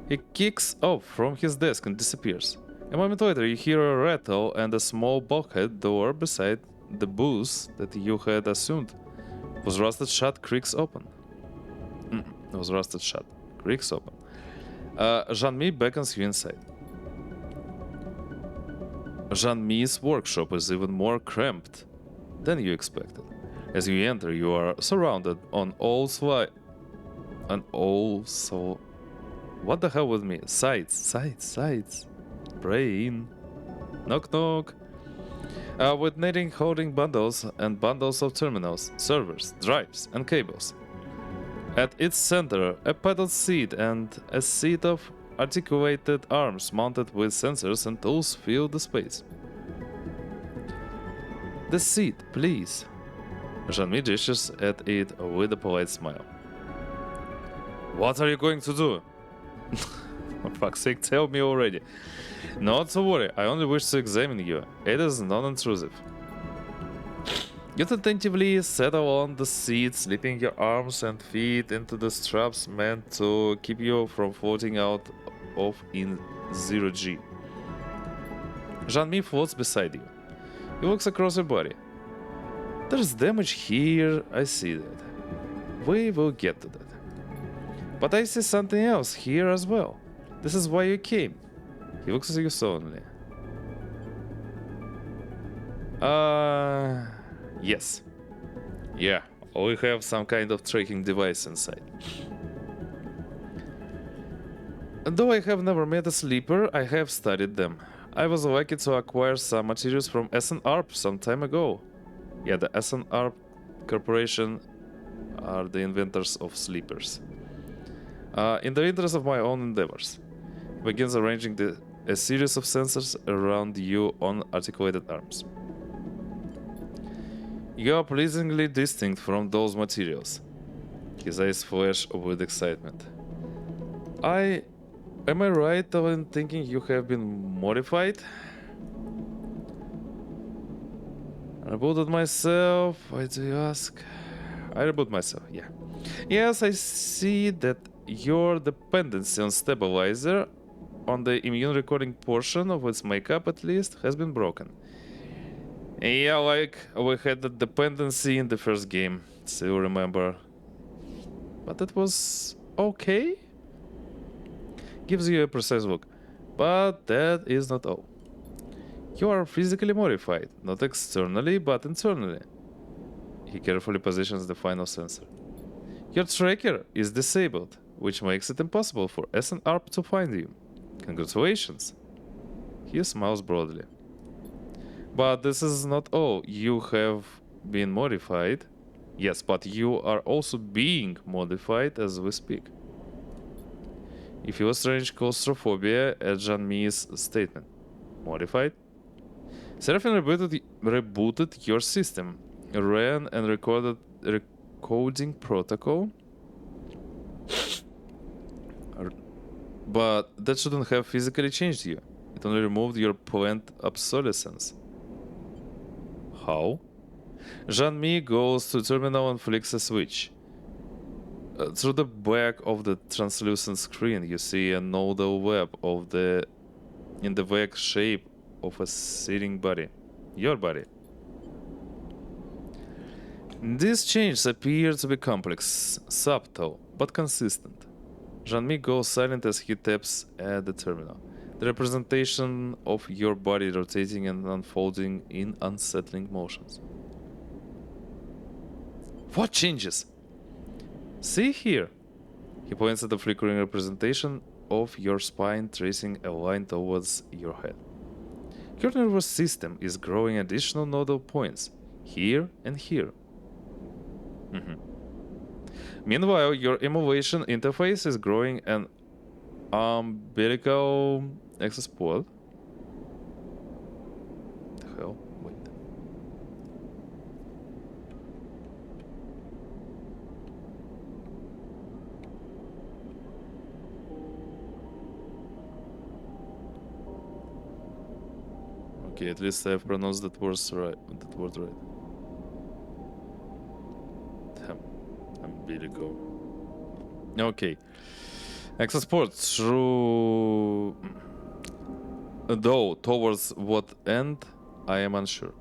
He kicks off from his desk and disappears. A moment later, you hear a rattle and a small bulkhead door beside the booth that you had assumed was rusted shut creaks open. Creaks open. Jean-Mi beckons you inside. Jean-Mi's workshop is even more cramped than you expected. As you enter, you are surrounded on all sides. What the hell with me? Sides. Brain. Knock knock. With knitting holding bundles and bundles of terminals, servers, drives, and cables. At its center, a pedal seat and a seat of articulated arms mounted with sensors and tools fill the space. The seat, please. Jean-Mi gestures at it with a polite smile. What are you going to do? For fuck's sake, tell me already. Not to worry, I only wish to examine you. It is non-intrusive. You attentively settle on the seat, slipping your arms and feet into the straps meant to keep you from floating out of in 0G. Jean-Mi floats beside you. He looks across your body. There's damage here, I see that. We will get to that. But I see something else here as well. This is why you came. He looks at you solemnly. Yes. Yeah, we have some kind of tracking device inside. Though I have never met a sleeper, I have studied them. I was lucky to acquire some materials from SNARP some time ago. Yeah, the SNARP Corporation are the inventors of sleepers. In the interest of my own endeavors, he begins arranging a series of sensors around you on articulated arms. You are pleasingly distinct from those materials. His eyes flash with excitement. Am I right in thinking you have been modified? I rebooted myself. Why do you ask? I reboot myself, yeah. Yes, I see that your dependency on stabilizer, on the immune recording portion of its makeup at least, has been broken. Yeah, like we had the dependency in the first game, still remember. But it was okay? Gives you a precise look. But that is not all. You are physically modified, not externally, but internally. He carefully positions the final sensor. Your tracker is disabled, which makes it impossible for SNARP to find you. Congratulations. He smiles broadly. But this is not all. You have been modified. Yes, but you are also being modified as we speak. You feel a strange claustrophobia at Jean-Mi's statement. Modified? Serafin rebooted your system, ran and recorded recoding protocol. But that shouldn't have physically changed you. It only removed your planned obsolescence. How? Jean-Mi goes to terminal and flicks a switch. Through the back of the translucent screen, you see a nodal web in the vague shape of a sitting body. Your body. These changes appear to be complex, subtle, but consistent. Jean-Mi goes silent as he taps at the terminal. The representation of your body rotating and unfolding in unsettling motions. What changes? See here. He points at the flickering representation of your spine tracing a line towards your head. Your nervous system is growing additional nodal points, here and here. Meanwhile, your emulation interface is growing an umbilical access port. The hell? Wait. Okay, at least I've pronounced that word right. Umbilical. Okay. Access port through. Though, towards what end, I am unsure.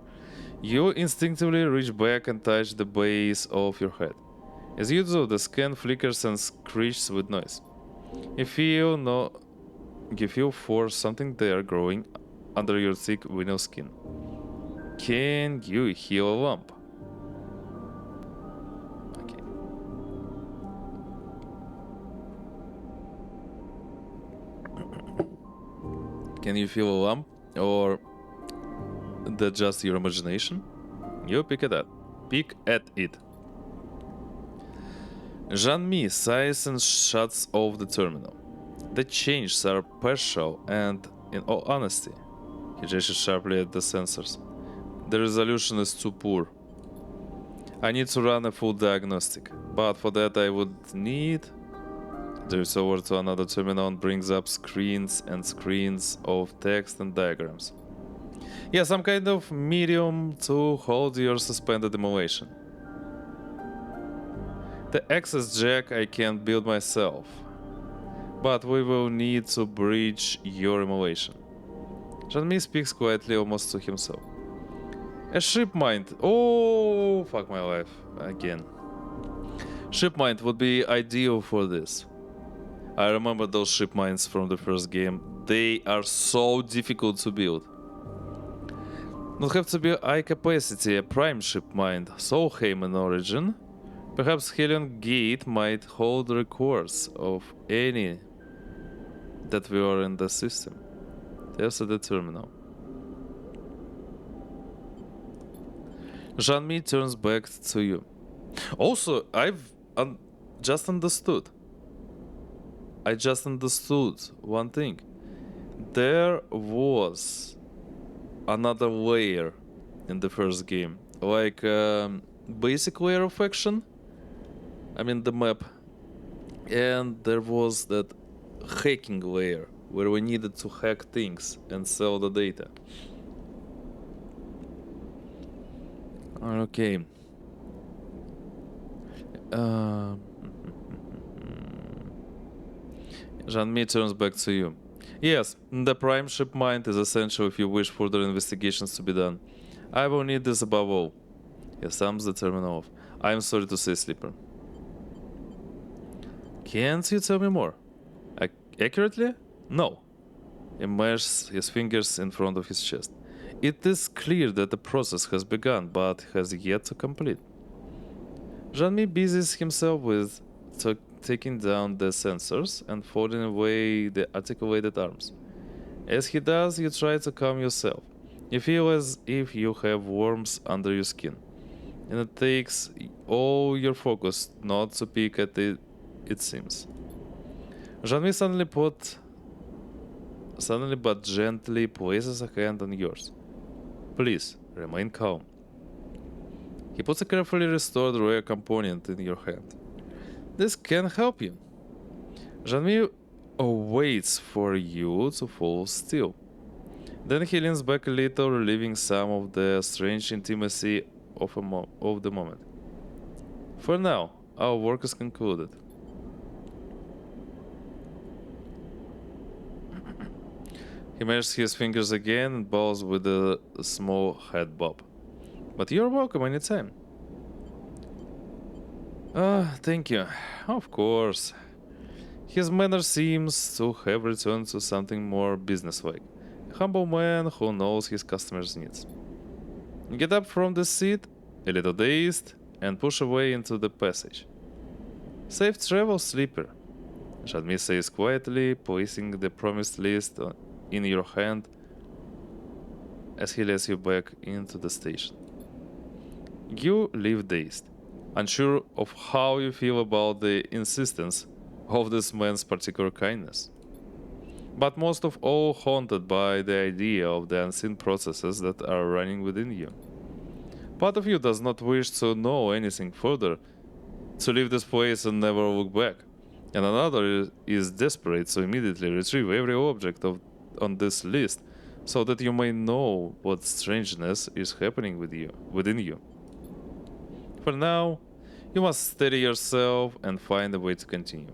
You instinctively reach back and touch the base of your head. As you do, the scan flickers and screeches with noise. You feel for something there growing under your thick vinyl skin. Can you heal a lump? Okay. Can you feel a lump? Or that just your imagination? You pick at it. Jean-Mi sighs and shuts off the terminal. The changes are partial and, in all honesty, he gestures sharply at the sensors. The resolution is too poor. I need to run a full diagnostic, but for that I would need Drifts over to another terminal and brings up screens and screens of text and diagrams. Yeah, some kind of medium to hold your suspended emulation. The access jack I can build myself, but we will need to breach your emulation. Jean-Mi speaks quietly, almost to himself. A ship mind. Oh, fuck my life. Again. Ship mind would be ideal for this. I remember those ship mines from the first game. They are so difficult to build. Not have to be high capacity, a prime ship mine, Solheim in origin. Perhaps Helion Gate might hold the records of any that were in the system. There's the terminal. Jean-Mi turns back to you. Also, I've just understood. I just understood one thing. There was another layer in the first game, like basic layer of action. I mean the map, and there was that hacking layer where we needed to hack things and sell the data. Okay. Jean-Mi turns back to you. Yes, the prime ship mind is essential if you wish further investigations to be done. I will need this above all. He sums the terminal off. I am sorry to say, Sleeper. Can't you tell me more? Accurately? No. He meshes his fingers in front of his chest. It is clear that the process has begun, but has yet to complete. Jean-Mi busies himself with taking down the sensors and folding away the articulated arms. As he does, you try to calm yourself. You feel as if you have worms under your skin, and it takes all your focus not to peek at it seems. Jean-Mi suddenly but gently places a hand on yours. Please, remain calm. He puts a carefully restored rare component in your hand. This can help you. Jean-Mi waits for you to fall still. Then he leans back a little, relieving some of the strange intimacy of the moment. For now, our work is concluded. He meshes his fingers again and bows with a small head bob. But you're welcome anytime. Thank you. Of course. His manner seems to have returned to something more businesslike. A humble man who knows his customers' needs. You get up from the seat, a little dazed, and push away into the passage. Safe travel, Sleeper, Jean-Mi says quietly, placing the promised list in your hand as he lets you back into the station. You leave dazed, unsure of how you feel about the insistence of this man's particular kindness, but most of all haunted by the idea of the unseen processes that are running within you. Part of you does not wish to know anything further, to leave this place and never look back, and another is desperate to immediately retrieve every object on this list so that you may know what strangeness is happening within you. For now, you must steady yourself and find a way to continue.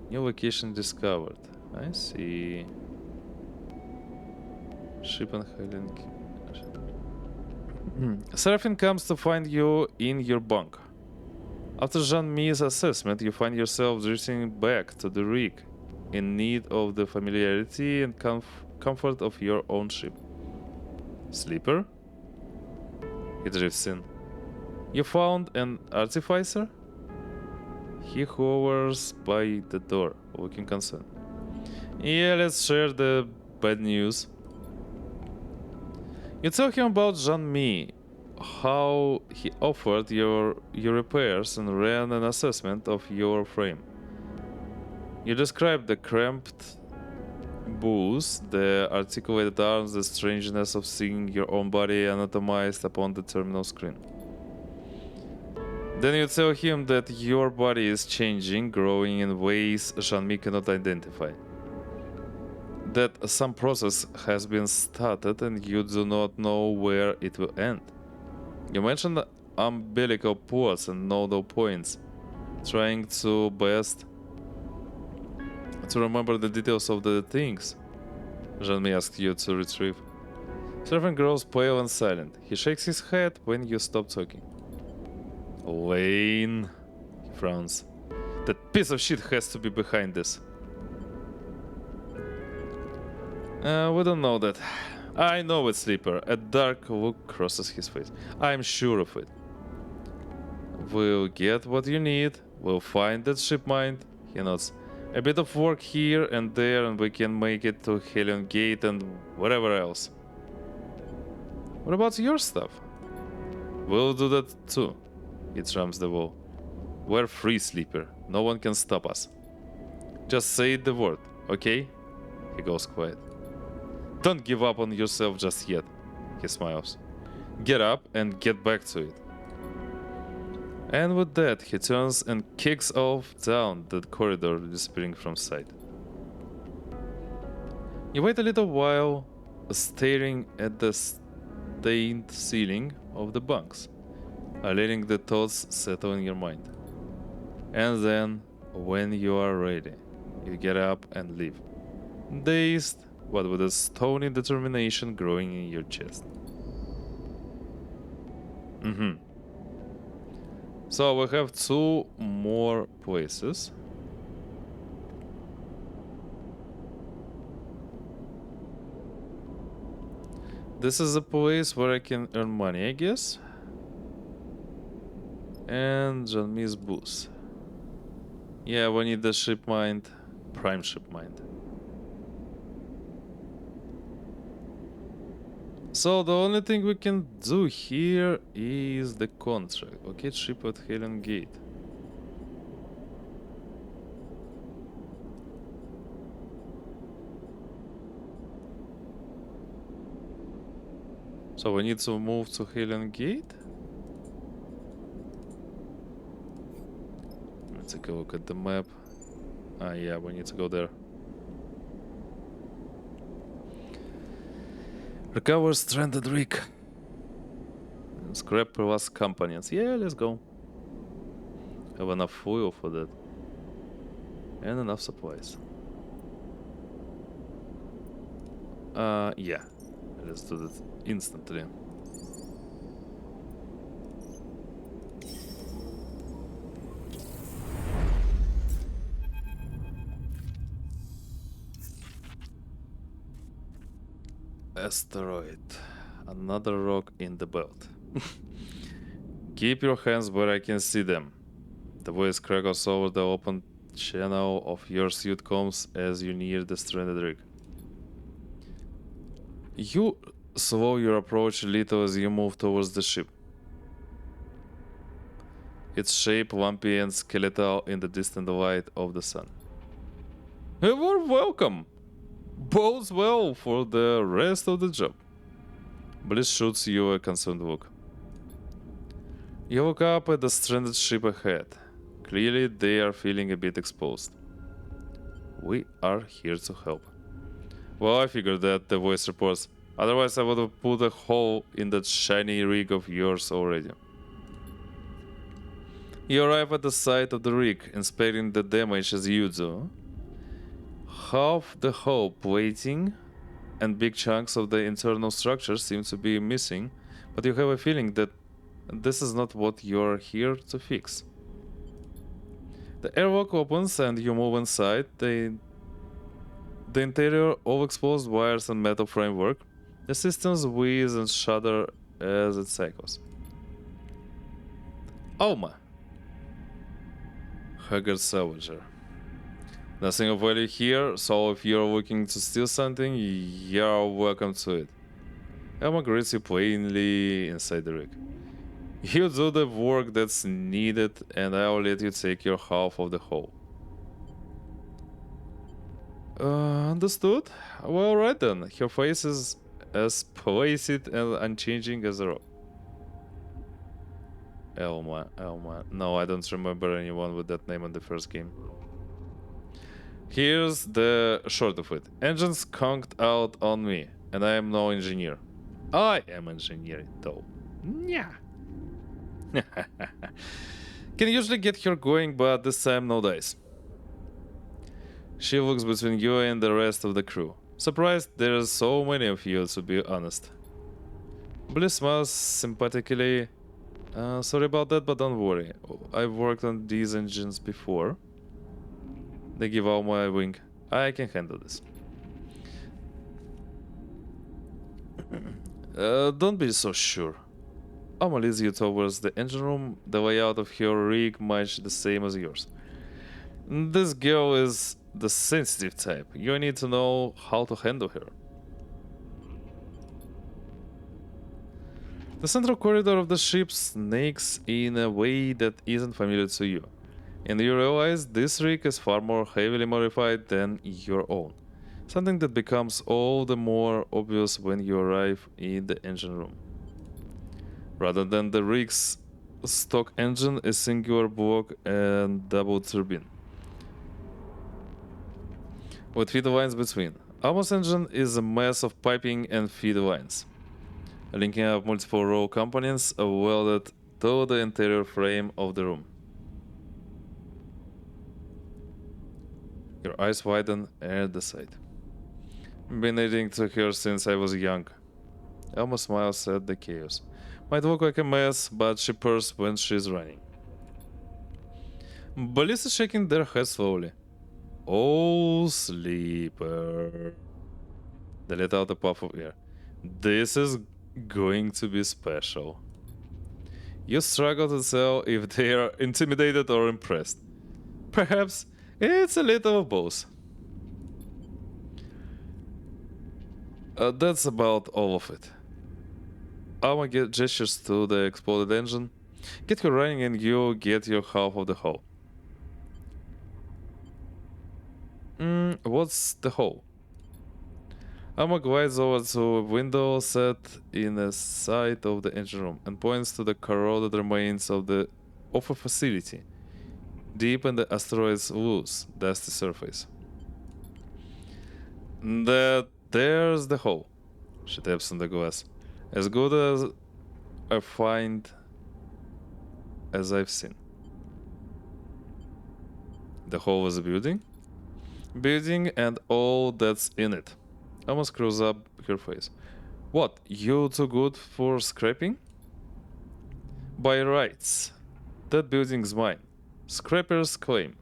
New location discovered. I see. Ship and hailing. Serafin comes to find you in your bunk. After Jean-Mi's assessment, you find yourself drifting back to the rig, in need of the familiarity and comfort of your own ship. Sleeper? He drifts in. You found an artificer? He hovers by the door, looking concerned. Yeah, let's share the bad news. You tell him about Jean-Mi, how he offered your repairs and ran an assessment of your frame. You describe the cramped booze, the articulated arms, the strangeness of seeing your own body anatomized upon the terminal screen. Then you tell him that your body is changing, growing in ways Jean-Mi cannot identify. That some process has been started and you do not know where it will end. You mentioned umbilical ports and nodal points, trying to best to remember the details of the things Jean-Mi asked you to retrieve. Serafin grows pale and silent. He shakes his head when you stop talking. Lane, he frowns. That piece of shit has to be behind this. We don't know that. I know it, Sleeper. A dark look crosses his face. I'm sure of it. We'll get what you need. We'll find that ship mind. He nods. A bit of work here and there, and we can make it to Helion Gate and whatever else. What about your stuff? We'll do that too. He trumps the wall. We're free, Sleeper. No one can stop us. Just say the word, okay? He goes quiet. Don't give up on yourself just yet. He smiles. Get up and get back to it. And with that, he turns and kicks off down the corridor, disappearing from sight. You wait a little while, staring at the stained ceiling of the bunks, letting the thoughts settle in your mind. And then, when you are ready, you get up and leave, dazed, but with a stony determination growing in your chest. So we have 2 more places. This is a place where I can earn money, I guess. And Jean-Mi's booth. Yeah, we need the ship mind, prime ship mind. So the only thing we can do here is the contract. Okay, ship at Helion Gate. So we need to move to Helion Gate. Let's take a look at the map. Ah, yeah, we need to go there. Recover stranded rig. Scrap plus companions. Yeah, let's go. Have enough fuel for that. And enough supplies. Yeah. Let's do that instantly. Asteroid. Another rock in the belt. Keep your hands where I can see them. The voice crackles over the open channel of your suit comms as you near the stranded rig. You slow your approach a little as you move towards the ship. Its shape lumpy and skeletal in the distant light of the sun. A warm welcome! Bodes well for the rest of the job. Bliss shoots you a concerned look. You look up at the stranded ship ahead. Clearly they are feeling a bit exposed. We are here to help. Well, I figured that, the voice reports. Otherwise I would have put a hole in that shiny rig of yours already. You arrive at the site of the rig, inspecting the damage as you do. Half the hull plating and big chunks of the internal structure seem to be missing, but you have a feeling that this is not what you're here to fix. The airlock opens and you move inside. The interior, all exposed wires and metal framework. The systems whiz and shudder as it cycles. Alma. Haggard Salvager. Nothing of value here, so if you're looking to steal something, you're welcome to it. Alma greets you plainly inside the rig. You do the work that's needed, and I'll let you take your half of the whole. Understood? Well, right then. Her face is as placid and unchanging as a rock. Elma. No, I don't remember anyone with that name in the first game. Here's the short of it. Engines conked out on me, and I am no engineer. I am engineer, though. Yeah. Can usually get her going, but this time no dice. She looks between you and the rest of the crew. Surprised there's so many of you, to be honest. Bliss smiles sympathetically. Sorry about that, but don't worry. I've worked on these engines before. They give out my wing. I can handle this. Don't be so sure. I'ma lead you towards the engine room. The layout of her rig much the same as yours. This girl is the sensitive type. You need to know how to handle her. The central corridor of the ship snakes in a way that isn't familiar to you, and you realize this rig is far more heavily modified than your own, something that becomes all the more obvious when you arrive in the engine room. Rather than the rig's stock engine, a singular block and double turbine, with feed lines between. Almost engine is a mess of piping and feed lines, linking up multiple row components welded to the interior frame of the room. Your eyes widen at the sight. Been needing to her since I was young. Elmo smiles at the chaos. Might look like a mess, but she purrs when she's running. Bliss is shaking their head slowly. Oh, sleeper. They let out a puff of air. This is going to be special. You struggle to tell if they are intimidated or impressed. Perhaps it's a little of both. That's about all of it. Alma gestures to the exploded engine. Get her running and you get your half of the hull. What's the hull? Alma glides over to a window set in the side of the engine room and points to the corroded remains of a facility deep in the asteroid's loose, dusty surface. There's the hull. She taps on the glass. As good as I find as I've seen. The hull is a building? Building and all that's in it. Almost screws up her face. What, you too good for scraping? By rights. That building's mine. Scraper's claim.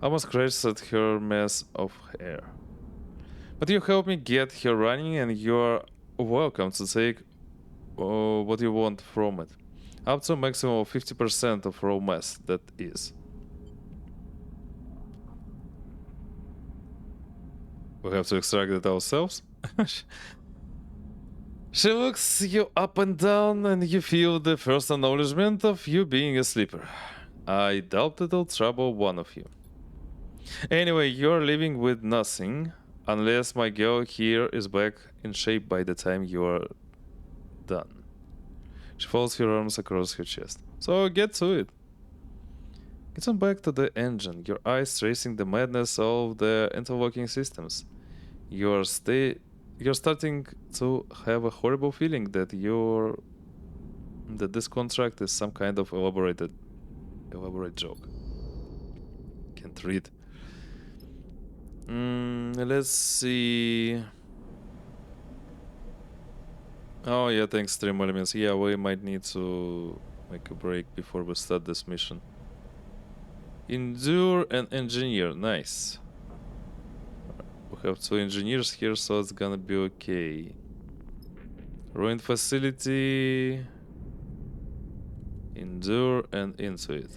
Almost scratches at her mess of hair. But you help me get her running and you're welcome to take what you want from it. Up to a maximum of 50% of raw mass, that is. We have to extract it ourselves? She looks you up and down and you feel the first acknowledgement of you being a sleeper. I doubt it'll trouble one of you. Anyway, you're living with nothing, unless my girl here is back in shape by the time you're done. She folds her arms across her chest. So get to it. Get on back to the engine, your eyes tracing the madness of the interlocking systems. You're starting to have a horrible feeling that this contract is some kind of elaborate joke. Can't read. Let's see. Oh yeah, thanks Stream Elements. Yeah, we might need to make a break before we start this mission. Endure and engineer, nice. We have 2 engineers here, so it's gonna be okay. Ruined facility. Endure and into it.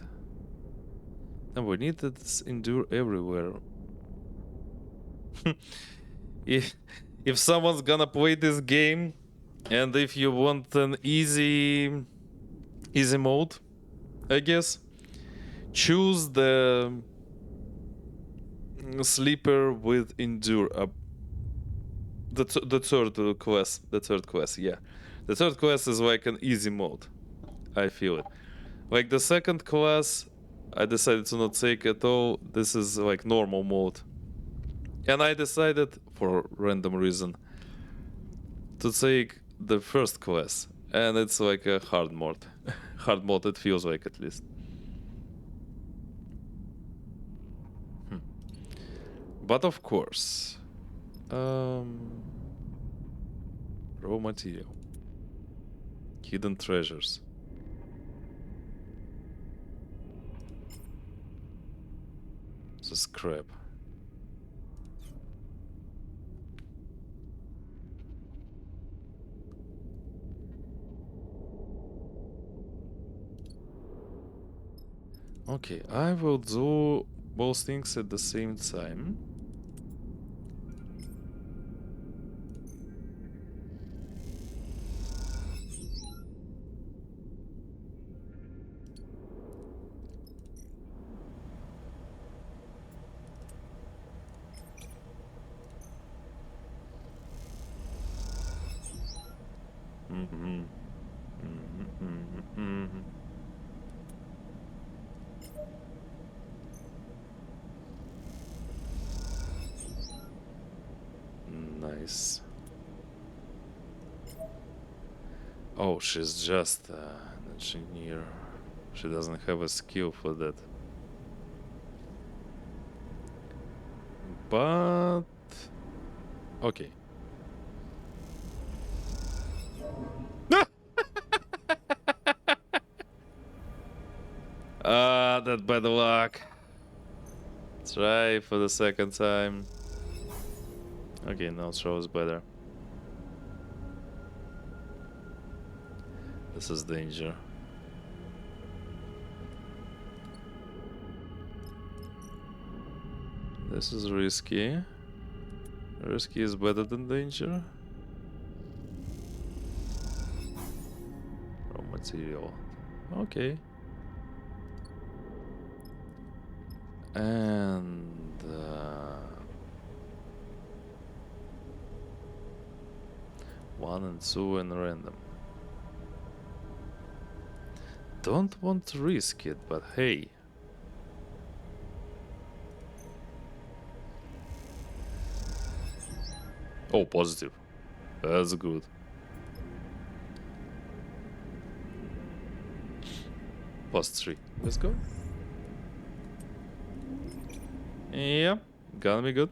And we need this endure everywhere. if someone's gonna play this game, and if you want an easy mode, I guess, choose the sleeper with endure. The third class. Yeah, the third class is like an easy mode. I feel it. Like the second class, I decided to not take at all. This is like normal mode. And I decided, for random reason, to take the first class. And it's like a hard mode. Hard mode, it feels like, at least. But of course, raw material, hidden treasures. The scrap. Okay, I will do both things at the same time. Nice. Oh, she's just an engineer. She doesn't have a skill for that. But... okay. Ah, that bad luck. Try for the second time. Okay, now throw is better. This is danger. This is risky. Risky is better than danger. Raw material. Okay. And... 1 and 2 and random. Don't want to risk it, but hey. Oh, positive. That's good. +3. Let's go. Yeah, gonna be good.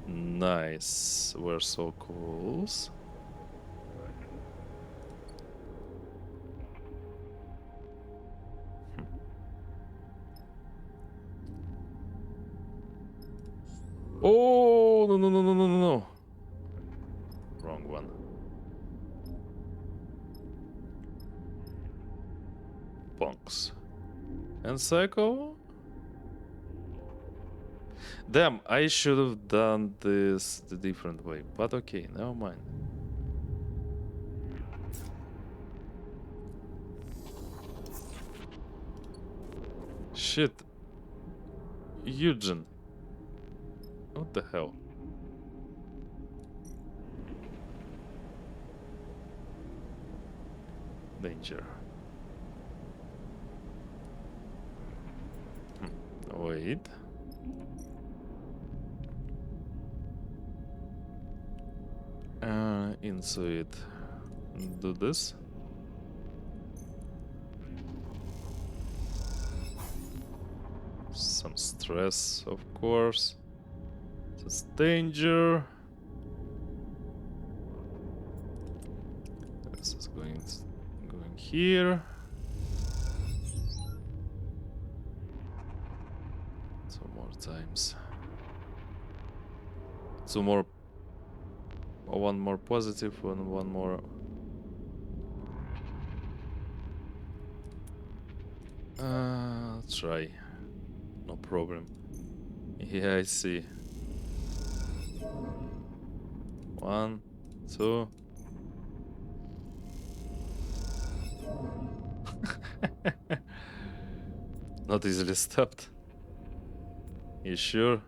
Nice. We're so close. Oh, no. Wrong one. Bonks. And Psycho? Damn, I should have done this the different way, but okay, never mind. Shit. Eugen. What the hell? Danger. Wait. Into it. Do this. Some stress, of course. Just danger. This is going here. 2 more times. 2 more. 1 more positive and 1 more. Try. No problem. Yeah, I see. 1, 2. Not easily stopped. You sure?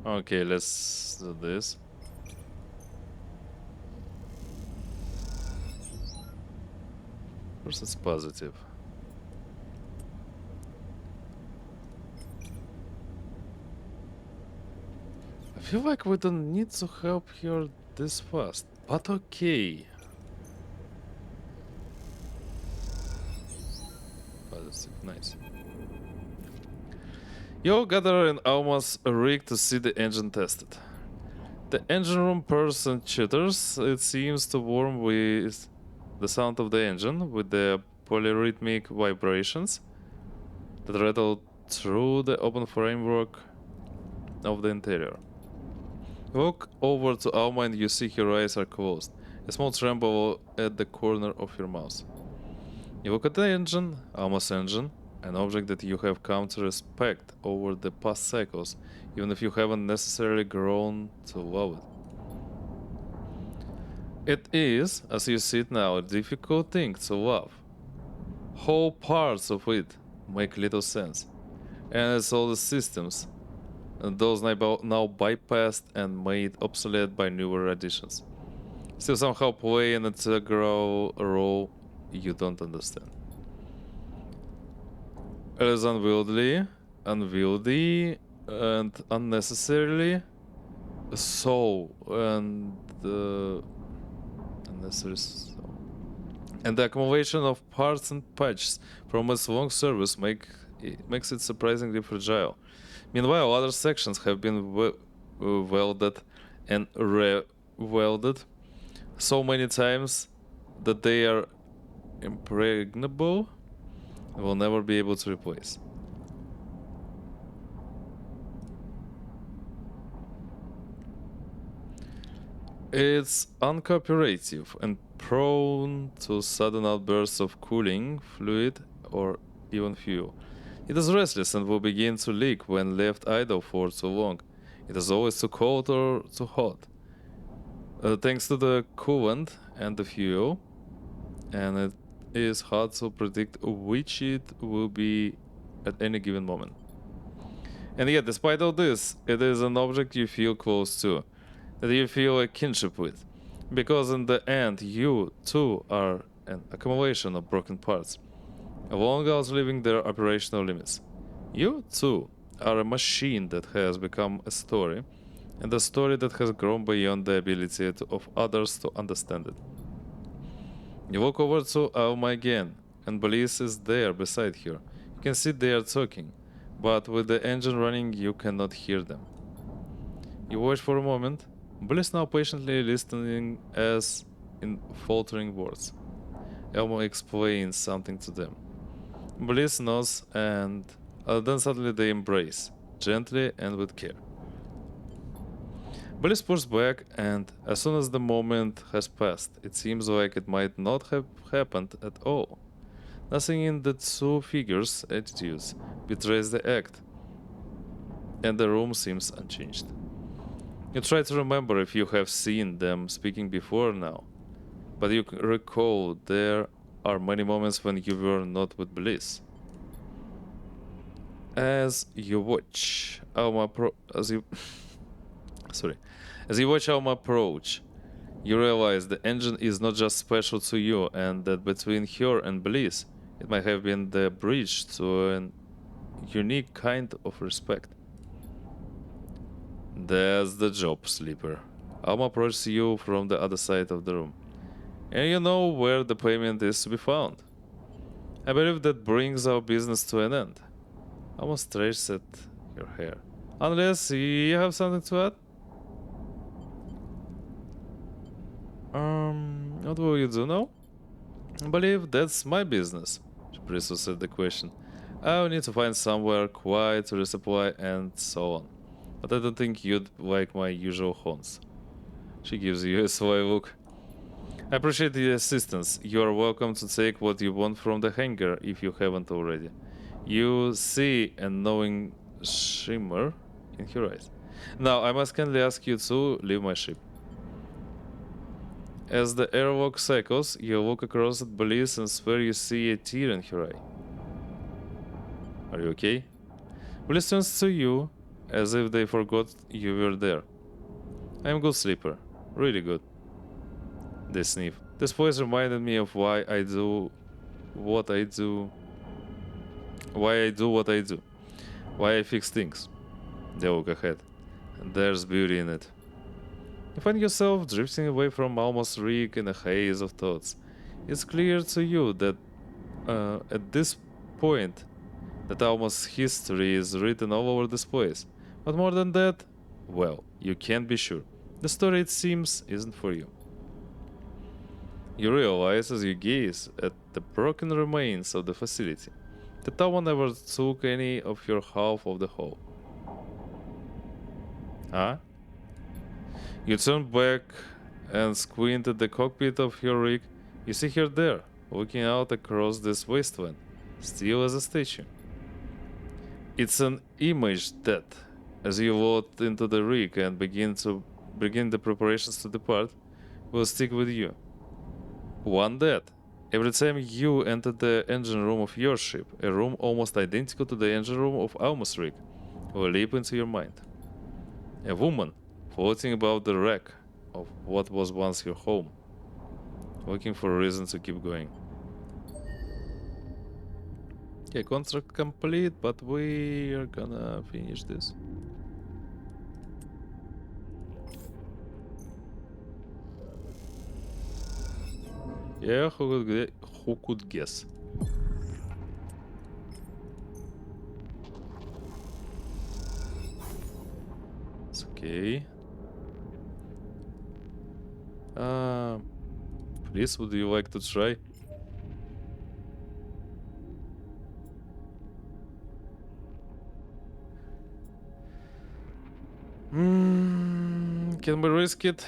Okay, let's do this. First, it's positive. I feel like we don't need to help here this fast, but okay. Positive, nice. You gather in Alma's rig to see the engine tested. The engine room person chitters. It seems to warm with the sound of the engine, with the polyrhythmic vibrations that rattle through the open framework of the interior. You walk over to Alma and you see her eyes are closed, a small tremble at the corner of your mouth. You look at the engine, Alma's engine, an object that you have come to respect over the past cycles, even if you haven't necessarily grown to love it. It is, as you see it now, a difficult thing to love. Whole parts of it make little sense, and it's all the systems, and those now bypassed and made obsolete by newer additions, still somehow play an integral role you don't understand. It is unwieldy, and unnecessarily so, and unnecessary so. And the accumulation of parts and patches from its long service makes it surprisingly fragile. Meanwhile, other sections have been welded and re-welded so many times that they are impregnable and will never be able to replace. It's uncooperative and prone to sudden outbursts of cooling, fluid, or even fuel. It is restless and will begin to leak when left idle for too long. It is always too cold or too hot. Thanks to the coolant and the fuel, and it is hard to predict which it will be at any given moment. And yet, despite all this, it is an object you feel close to, that you feel a kinship with, because in the end, you too are an accumulation of broken parts, long outliving their operational limits. You too are a machine that has become a story, and a story that has grown beyond the ability of others to understand it. You walk over to Alma again, and Bliss is there beside her. You can see they are talking, but with the engine running, you cannot hear them. You watch for a moment, Bliss now patiently listening as in faltering words. Alma explains something to them. Bliss nods, and then suddenly they embrace, gently and with care. Bliss pulls back, and as soon as the moment has passed, it seems like it might not have happened at all. Nothing in the two figures' attitudes betrays the act, and the room seems unchanged. You try to remember if you have seen them speaking before now, but you recall there are many moments when you were not with Bliss. As you watch Alma as you watch Alma approach, you realize the engine is not just special to you, and that between her and Bliss, it might have been the bridge to an unique kind of respect. That's the job, Sleeper. Alma approaches you from the other side of the room, and you know where the payment is to be found. I believe that brings our business to an end. Alma stretches at your hair. Unless you have something to add? What will you do now? I believe that's my business. She pursued the question. I'll need to find somewhere quiet to resupply and so on. But I don't think you'd like my usual haunts. She gives you a sly look. I appreciate the assistance. You are welcome to take what you want from the hangar if you haven't already. You see a knowing shimmer in her eyes. Now, I must kindly ask you to leave my ship. As the airlock cycles, you look across at Bliss and swear you see a tear in her eye. Are you okay? Bliss turns to you as if they forgot you were there. I'm good, Sleeper. Really good. They sniff. This voice reminded me of why I do what I do. Why I do what I do. Why I fix things. They look ahead. There's beauty in it. You find yourself drifting away from Almost Rig in a haze of thoughts. It's clear to you that at this point that Almost history is written all over this place. But more than that, well, you can't be sure. The story, it seems, isn't for you. You realize as you gaze at the broken remains of the facility that no one ever took any of your half of the whole. Huh? You turn back and squint at the cockpit of your rig. You see her there, looking out across this wasteland, still as a statue. It's an image that, as you load into the rig and begin the preparations to depart, will stick with you. One that, every time you enter the engine room of your ship, a room almost identical to the engine room of Almost Rig, will leap into your mind. A woman floating above the wreck of what was once your home, looking for a reason to keep going. Okay, contract complete, but we are gonna finish this. Yeah, who could guess? It's okay. Please, would you like to try? Can we risk it?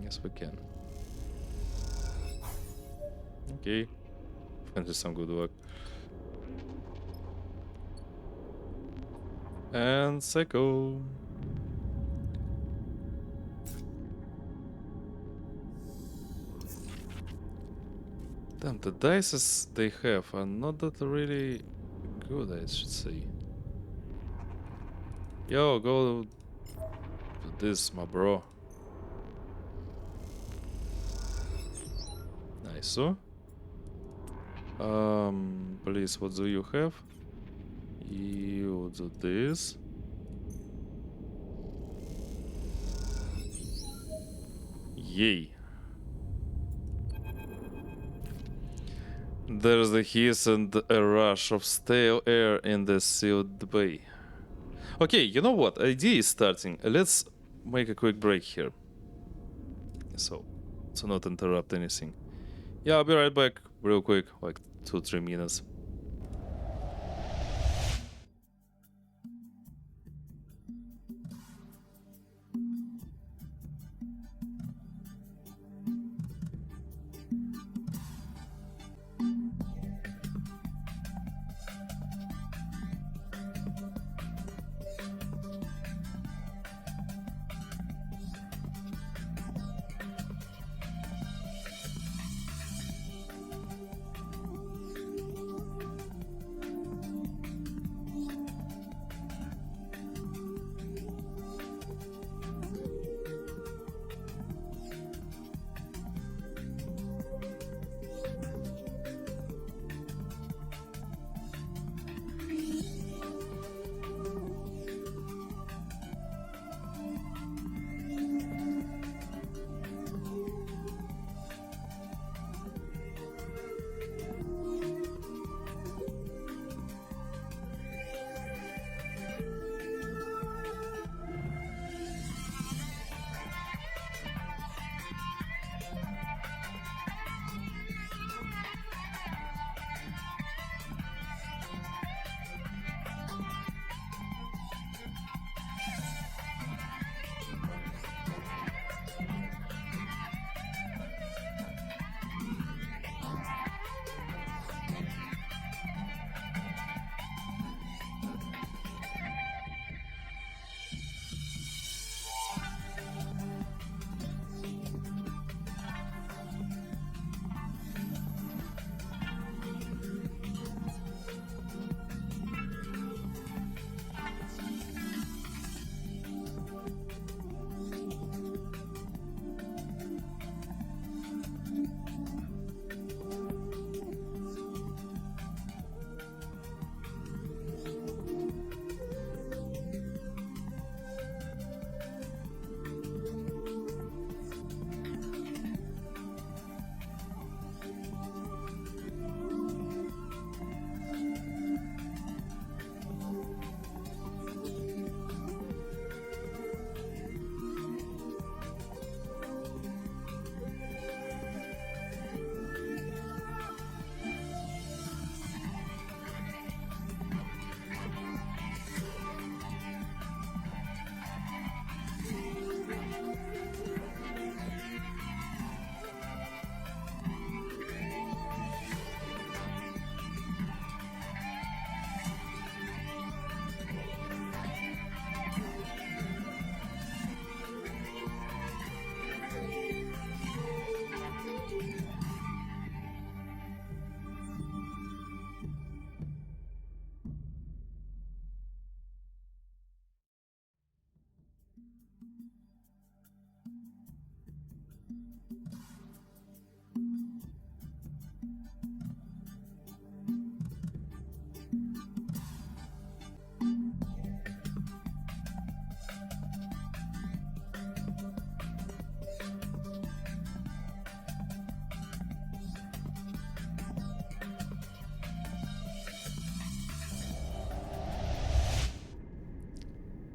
Yes, we can. Okay. Finally, some good luck. And Psycho. Damn, the dices they have are not that really good, I should say. Yo, go to this, my bro. Nice. So, please, what do you have? You do this. Yay. There's the hiss and a rush of stale air in the sealed bay. Okay, you know what? Idea is starting. Let's make a quick break here. So, to not interrupt anything. Yeah, I'll be right back real quick, like 2-3 minutes.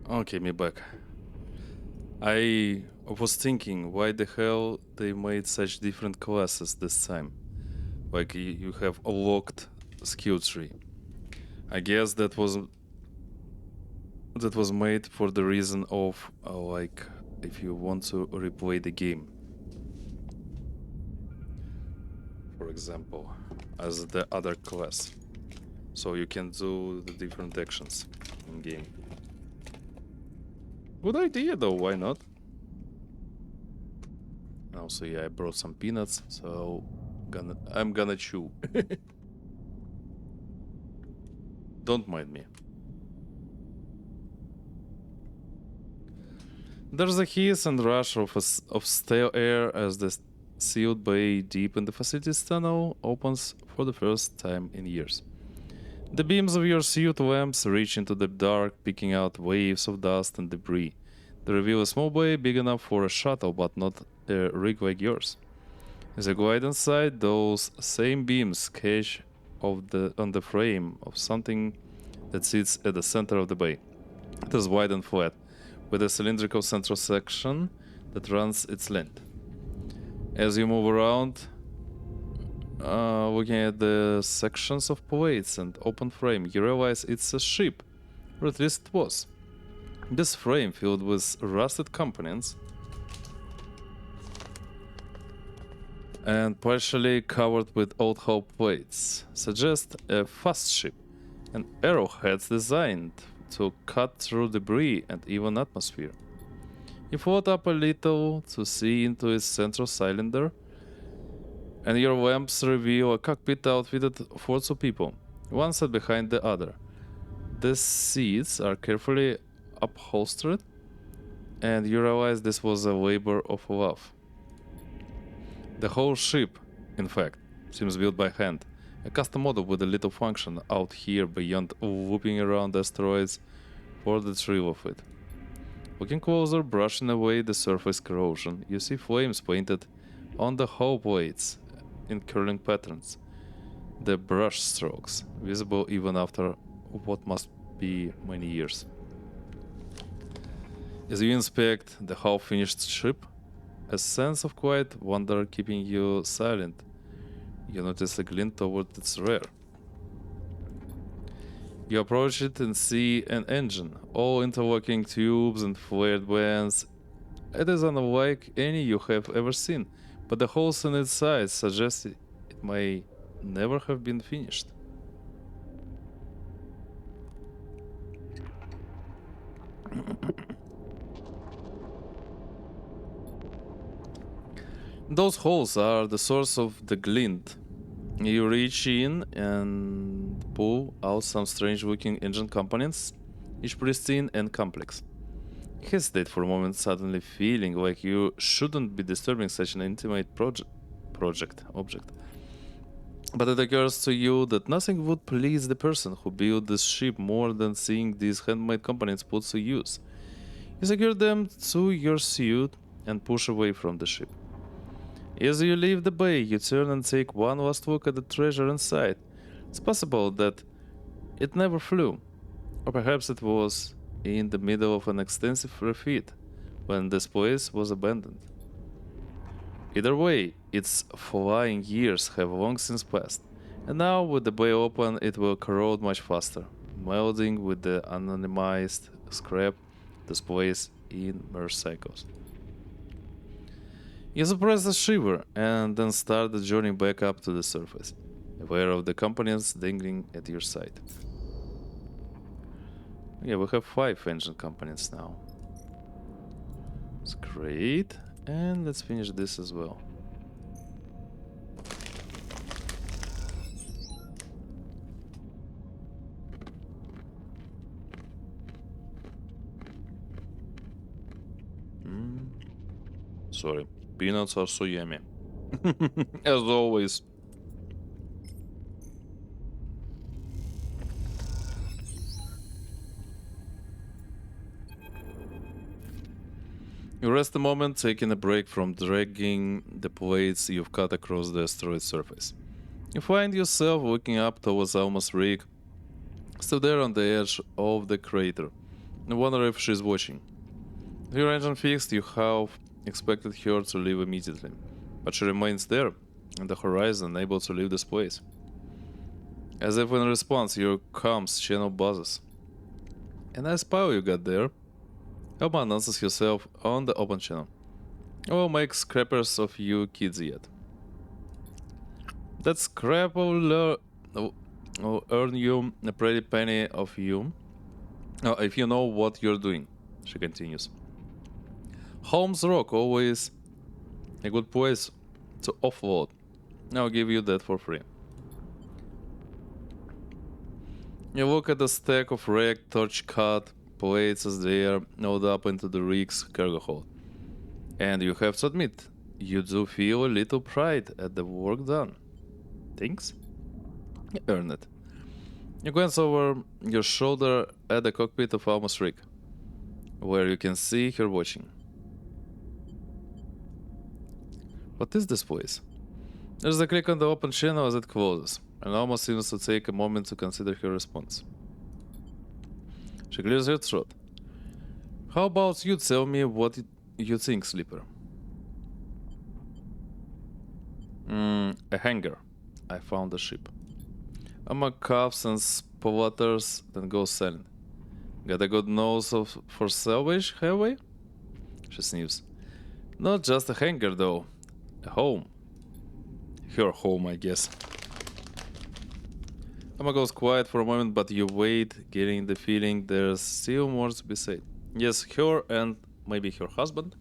Okay, me back. I was thinking, why the hell they made such different classes this time? Like you have a locked skill tree. I guess that was made for the reason of like if you want to replay the game. For example, as the other class. So you can do the different actions in game. Good idea though, why not? Also, yeah, I brought some peanuts, so I'm gonna chew. Don't mind me. There's a hiss and rush of stale air as the sealed bay deep in the facility's tunnel opens for the first time in years. The beams of your suit lamps reach into the dark, picking out waves of dust and debris. They reveal a small bay big enough for a shuttle, but not a rig like yours. As you glide inside, those same beams catch on the frame of something that sits at the center of the bay. It is wide and flat, with a cylindrical central section that runs its length. As you move around, looking at the sections of plates and open frame, you realize it's a ship, or at least it was. This frame, filled with rusted components and partially covered with old hull plates, suggests a fast ship, and arrowheads designed to cut through debris and even atmosphere. You float up a little to see into its central cylinder, and your lamps reveal a cockpit outfitted for two people, one sat behind the other. The seats are carefully upholstered, and you realize this was a labor of love. The whole ship, in fact, seems built by hand, a custom model with a little function out here beyond looping around asteroids for the thrill of it. Looking closer, brushing away the surface corrosion, you see flames painted on the hull plates in curling patterns. The brush strokes, visible even after what must be many years. As you inspect the half-finished ship, a sense of quiet wonder keeping you silent, you notice a glint toward its rear. You approach it and see an engine, all interlocking tubes and flared bands. It is unlike any you have ever seen, but the holes in its sides suggest it may never have been finished. Those holes are the source of the glint. You reach in and pull out some strange looking engine components, each pristine and complex. You hesitate for a moment, suddenly feeling like you shouldn't be disturbing such an intimate object. But it occurs to you that nothing would please the person who built this ship more than seeing these handmade components put to use. You secure them to your suit and push away from the ship. As you leave the bay, you turn and take one last look at the treasure inside. It's possible that it never flew, or perhaps it was in the middle of an extensive refit when this place was abandoned. Either way, its flying years have long since passed, and now with the bay open, it will corrode much faster, melding with the anonymized scrap displays in merge cycles. You suppress the shiver and then start the journey back up to the surface, aware of the components dangling at your side. Yeah, we have 5 engine components now. It's great. And let's finish this as well. Sorry. Peanuts are so yummy. As always. You rest a moment, taking a break from dragging the plates you've cut across the asteroid surface. You find yourself looking up towards Alma's rig, still there on the edge of the crater. You wonder if she's watching. With your engine fixed, you have expected her to leave immediately, but she remains there, on the horizon, able to leave this place. As if in response, your comms channel buzzes. A nice pile you got there. Alma announces herself on the open channel. I will make scrappers of you kids yet. That scrap will earn you a pretty penny of you. If you know what you're doing, she continues. Holmes Rock, always a good place to offload. I'll give you that for free. You look at the stack of wrecked, torch-cut plates as they are loaded up into the rig's cargo hold. And you have to admit, you do feel a little pride at the work done. Thanks? You earn it. You glance over your shoulder at the cockpit of Alma's rig, where you can see her watching. What is this place? There's a click on the open channel as it closes, and Alma seems to take a moment to consider her response. She clears her throat. How about you tell me what you think, Sleeper? A hangar. I found a ship. Alma coughs and splutters, then goes silent. Got a good nose for salvage, have we? She sniffs. Not just a hangar, though. A home. Her home, I guess. Alma goes quiet for a moment, but you wait, getting the feeling there's still more to be said. Yes, her and maybe her husband.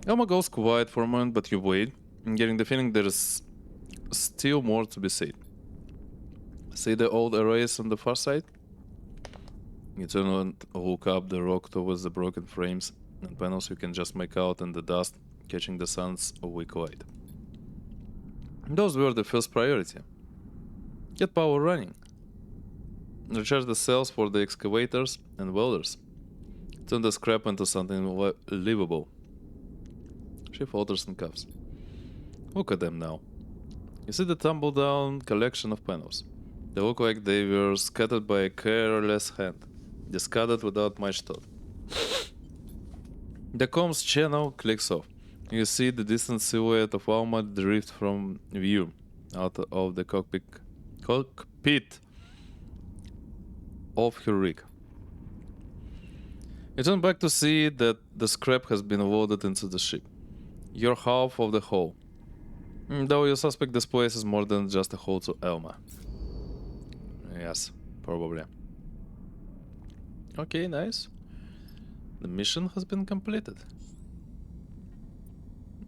Alma goes quiet for a moment, but you wait, getting the feeling there's still more to be said. See the old arrays on the far side? You turn and look up the rock towards the broken frames and panels you can just make out in the dust, catching the sun's weak light. Those were the first priority. Get power running. Recharge the cells for the excavators and welders. Turn the scrap into something livable. She falters and coughs. Look at them now. You see the tumble-down collection of panels. They look like they were scattered by a careless hand, discarded without much thought. The comms channel clicks off. You see the distant silhouette of Alma drift from view out of the cockpit of her rig. You turn back to see that the scrap has been loaded into the ship. You're half of the hull. Though you suspect this place is more than just a hole to Alma. Yes, probably. Okay, nice. The mission has been completed.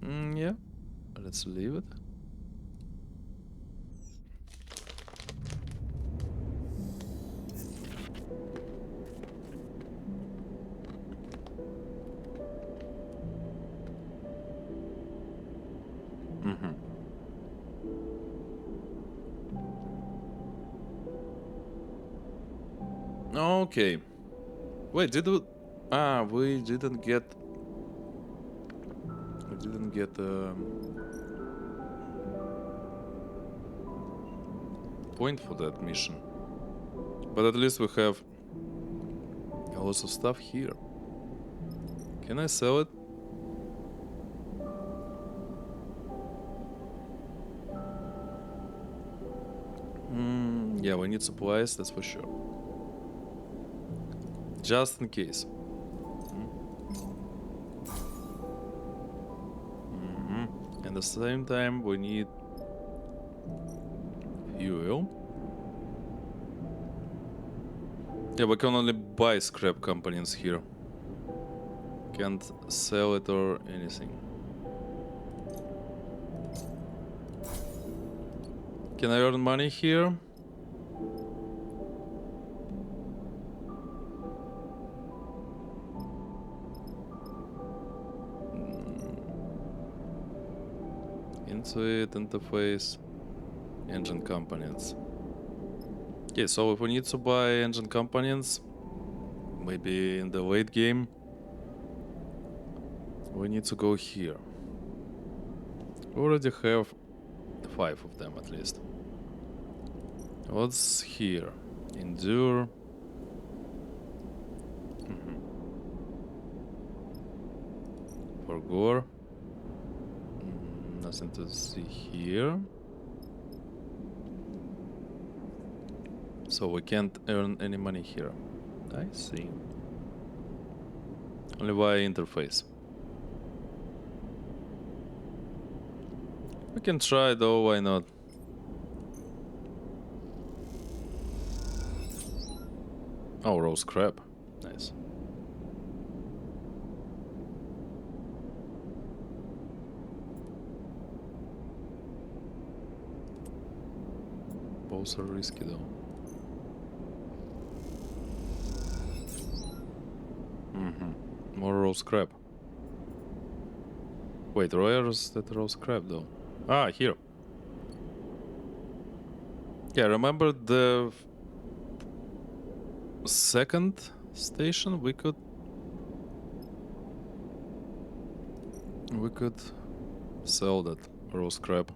Yeah, let's leave it. Okay. Wait, did we... we didn't get... point for that mission. But at least we have a lot of stuff here. Can I sell it? Yeah, we need supplies, that's for sure. Just in case. At the same time, we need fuel. Yeah, we can only buy scrap components here. Can't sell it or anything. Can I earn money here? Into it, interface, engine components. Okay, so if we need to buy engine components, maybe in the late game, we need to go here. We already have 5 of them at least. What's here? Endure. For gore. Nothing to see here. So we can't earn any money here. I see. Only via interface. We can try though, why not? Oh, roast crab. Nice. Both are risky though. More roast crab. Wait, where is that roast crab though? Ah, here. Yeah, remember the second station? We could sell that roast crab.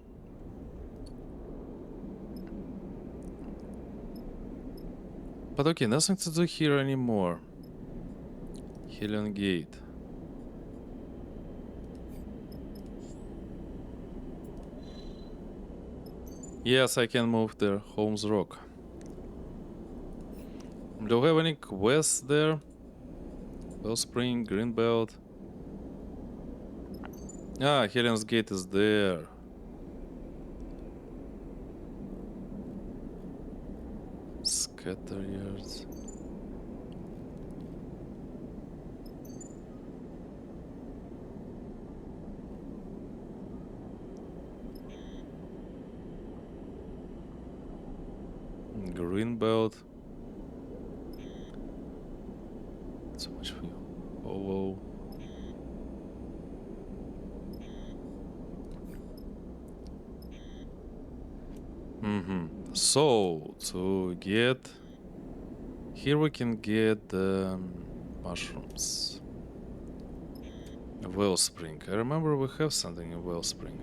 But okay, nothing to do here anymore. Helion Gate. Yes, I can move there. Holmes Rock. Do we have any quests there? Wellspring, Greenbelt. Ah, Helion's Gate is there. Scatter yards. Greenbelt. So much for you. Oh. So to get here we can get mushrooms. Wellspring. I remember we have something in Wellspring.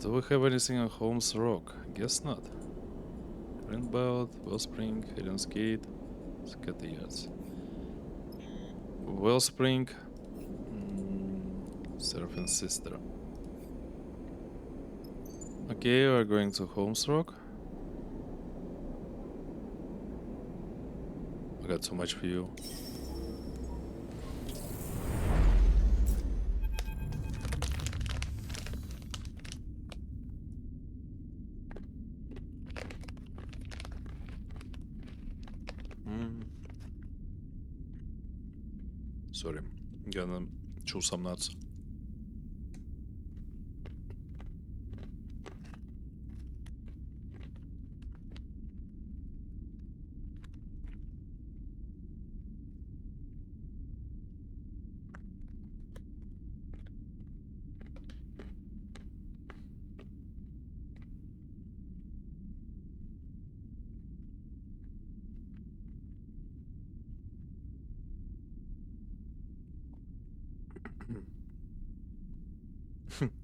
Do we have anything on Holmes Rock? Guess not. Greenbelt, Wellspring, Helion's Gate, Scatter Yards. Wellspring, Serafin's sister. Okay, we're going to Holmes Rock. I got so much for you. Sorry, gonna chew some nuts.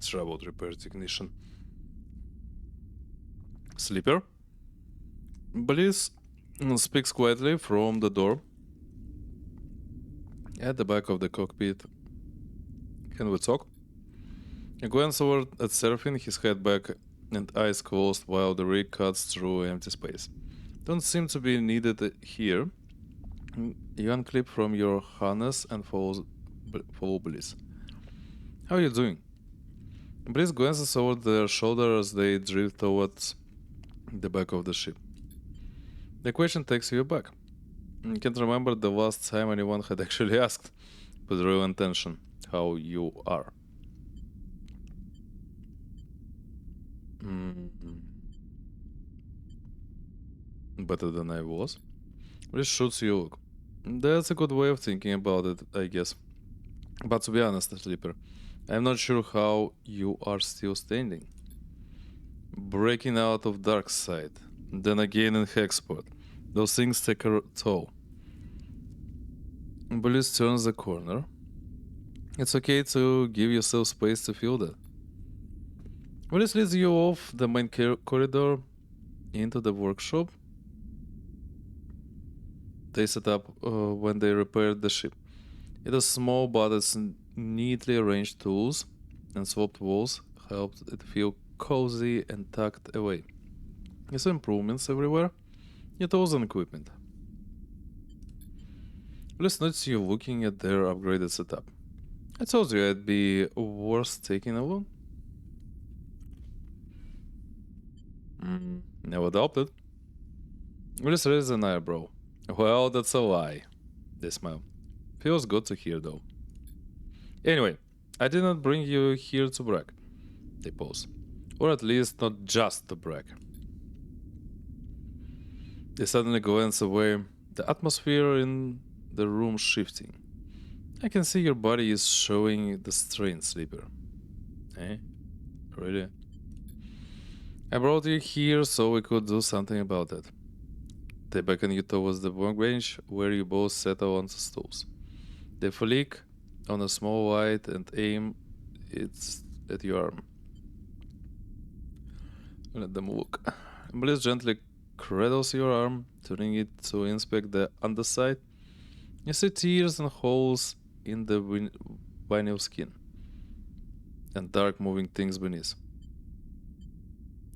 Troubled repair technician. Sleeper. Bliss speaks quietly from the door at the back of the cockpit. Can we talk? He glances over at Serafin, his head back and eyes closed while the rig cuts through empty space. Don't seem to be needed here. You unclip from your harness and follow Bliss. How are you doing? Bliss glances over their shoulder as they drift towards the back of the ship. The question takes you back. You can't remember the last time anyone had actually asked, with real intention, how you are. Better than I was. Which shoots you look. That's a good way of thinking about it, I guess. But to be honest, Sleeper, I'm not sure how you are still standing. Breaking out of Darkside, then again in Hexport. Those things take a toll. Bliss turns the corner. It's okay to give yourself space to feel that. Bliss leads you off the main corridor into the workshop. They set up when they repaired the ship. It is small, but its neatly arranged tools and swapped walls helped it feel cozy and tucked away. You saw improvements everywhere, your tools and equipment. Let's notice you looking at their upgraded setup. I told you it'd be worth taking along. Never adopted. Let's raise an eyebrow. Well, that's a lie. They smile. Feels good to hear though. Anyway, I did not bring you here to brag. They pause. Or at least not just to brag. They suddenly glance away, the atmosphere in the room shifting. I can see your body is showing the strain, Sleeper. Eh? Really? I brought you here so we could do something about it. They beckon you towards the workbench where you both settle onto stools. They flick on a small light and aim it at your arm. Let them look. Bliss gently cradles your arm, turning it to inspect the underside. You see tears and holes in the vinyl skin, and dark moving things beneath.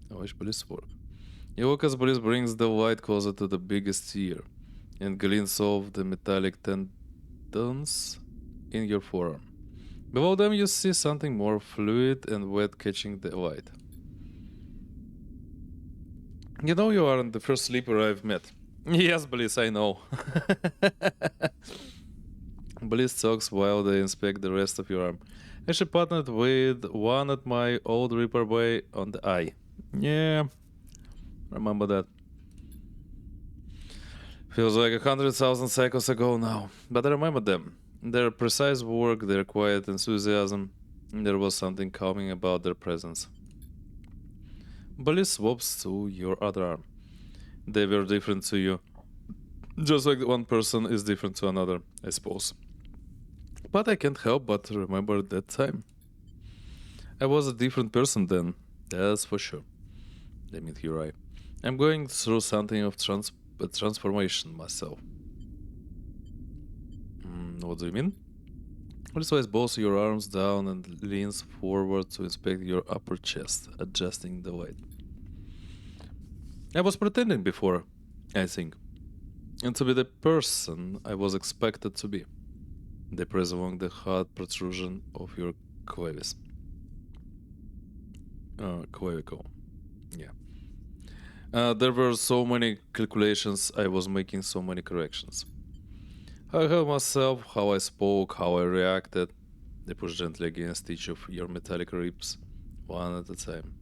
Watch Bliss work. You look as Bliss brings the light closer to the biggest tear, and glints off the metallic tendons in your forearm. Below them you see something more fluid and wet catching the light. You know you aren't the first sleeper I've met. Yes, Bliss, I know. Bliss talks while they inspect the rest of your arm. I should partnered with one at my old Reaper Bay on the eye. Yeah, remember that. Feels like 100,000 cycles ago now, but I remember them. Their precise work, their quiet enthusiasm. There was something calming about their presence. Bliss swaps to your other arm. They were different to you. Just like one person is different to another, I suppose. But I can't help but remember that time. I was a different person then, that's for sure. They meet your eye. I'm going through something of transformation myself. What do you mean? Bliss lays both your arms down and leans forward to inspect your upper chest, adjusting the light. I was pretending before, I think, and to be the person I was expected to be. They press along the hard protrusion of your clavicle. Yeah. There were so many calculations, I was making so many corrections. I held myself, how I spoke, how I reacted. They push gently against each of your metallic ribs, one at a time.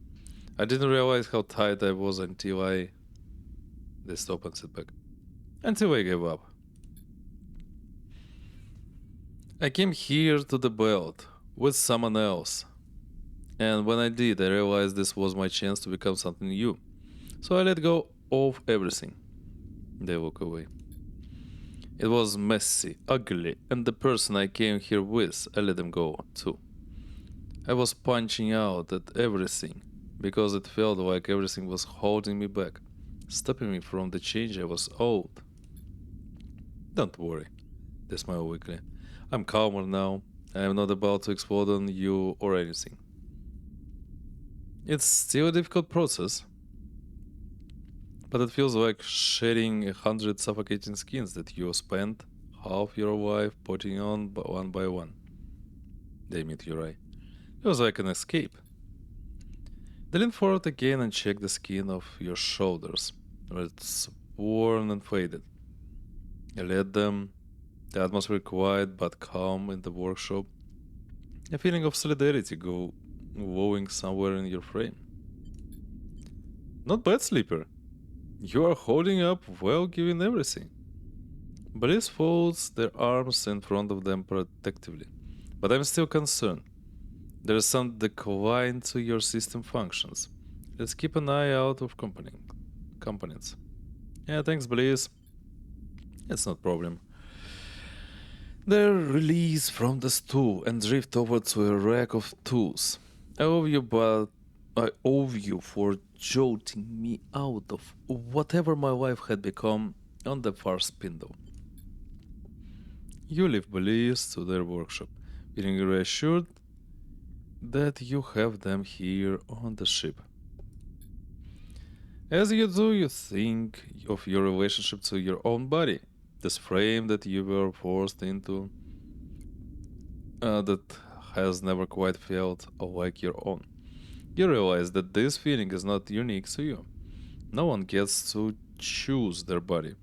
I didn't realize how tight I was until They stop and sit back. Until I gave up. I came here to the belt with someone else. And when I did, I realized this was my chance to become something new. So I let go of everything. They walk away. It was messy, ugly, and the person I came here with, I let them go too. I was punching out at everything because it felt like everything was holding me back, stopping me from the change I was owed. Don't worry, they smile weakly. I'm calmer now. I am not about to explode on you or anything. It's still a difficult process, but it feels like shedding 100 suffocating skins that you spent half your life putting on one by one. They meet your eye. It was like an escape. They lean forward again and check the skin of your shoulders, where it's worn and faded. I let them, the atmosphere quiet but calm in the workshop. A feeling of solidarity glowing somewhere in your frame. Not bad, Sleeper. You are holding up well given everything. Bliss folds their arms in front of them protectively. But I'm still concerned. There is some decline to your system functions. Let's keep an eye out of components. Yeah, thanks, Bliss. It's not a problem. They release from the stool and drift towards a rack of tools. I owe you, but I owe you for jolting me out of whatever my life had become on the far spindle. You leave Bliss to their workshop, feeling reassured that you have them here on the ship. As you do, you think of your relationship to your own body, this frame that you were forced into, that has never quite felt like your own. You realize that this feeling is not unique to you. No one gets to choose their body.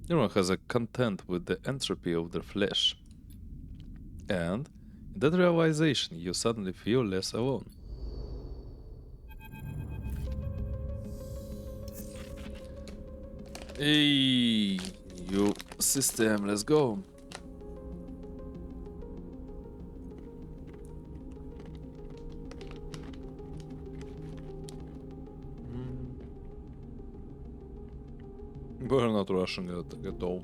Everyone has a content with the entropy of their flesh. And in that realization, you suddenly feel less alone. Hey, you system, let's go. We're not rushing it at all.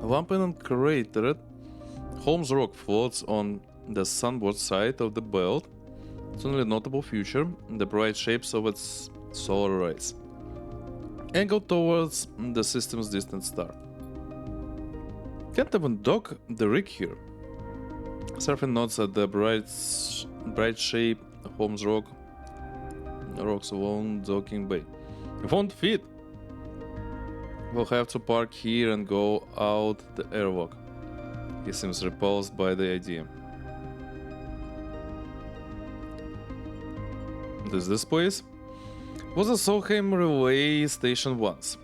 Lampen cratered, Holmes Rock floats on the sunward side of the belt. Its only notable feature, the bright shapes of its solar rays, angled towards the system's distant star. Can't even dock the rig here. Serafin nods at the bright shape of Holmes Rock, rocks along docking bay. It won't fit. We'll have to park here and go out the airlock. He seems repulsed by the idea. This place? Was a Solheim relay station once.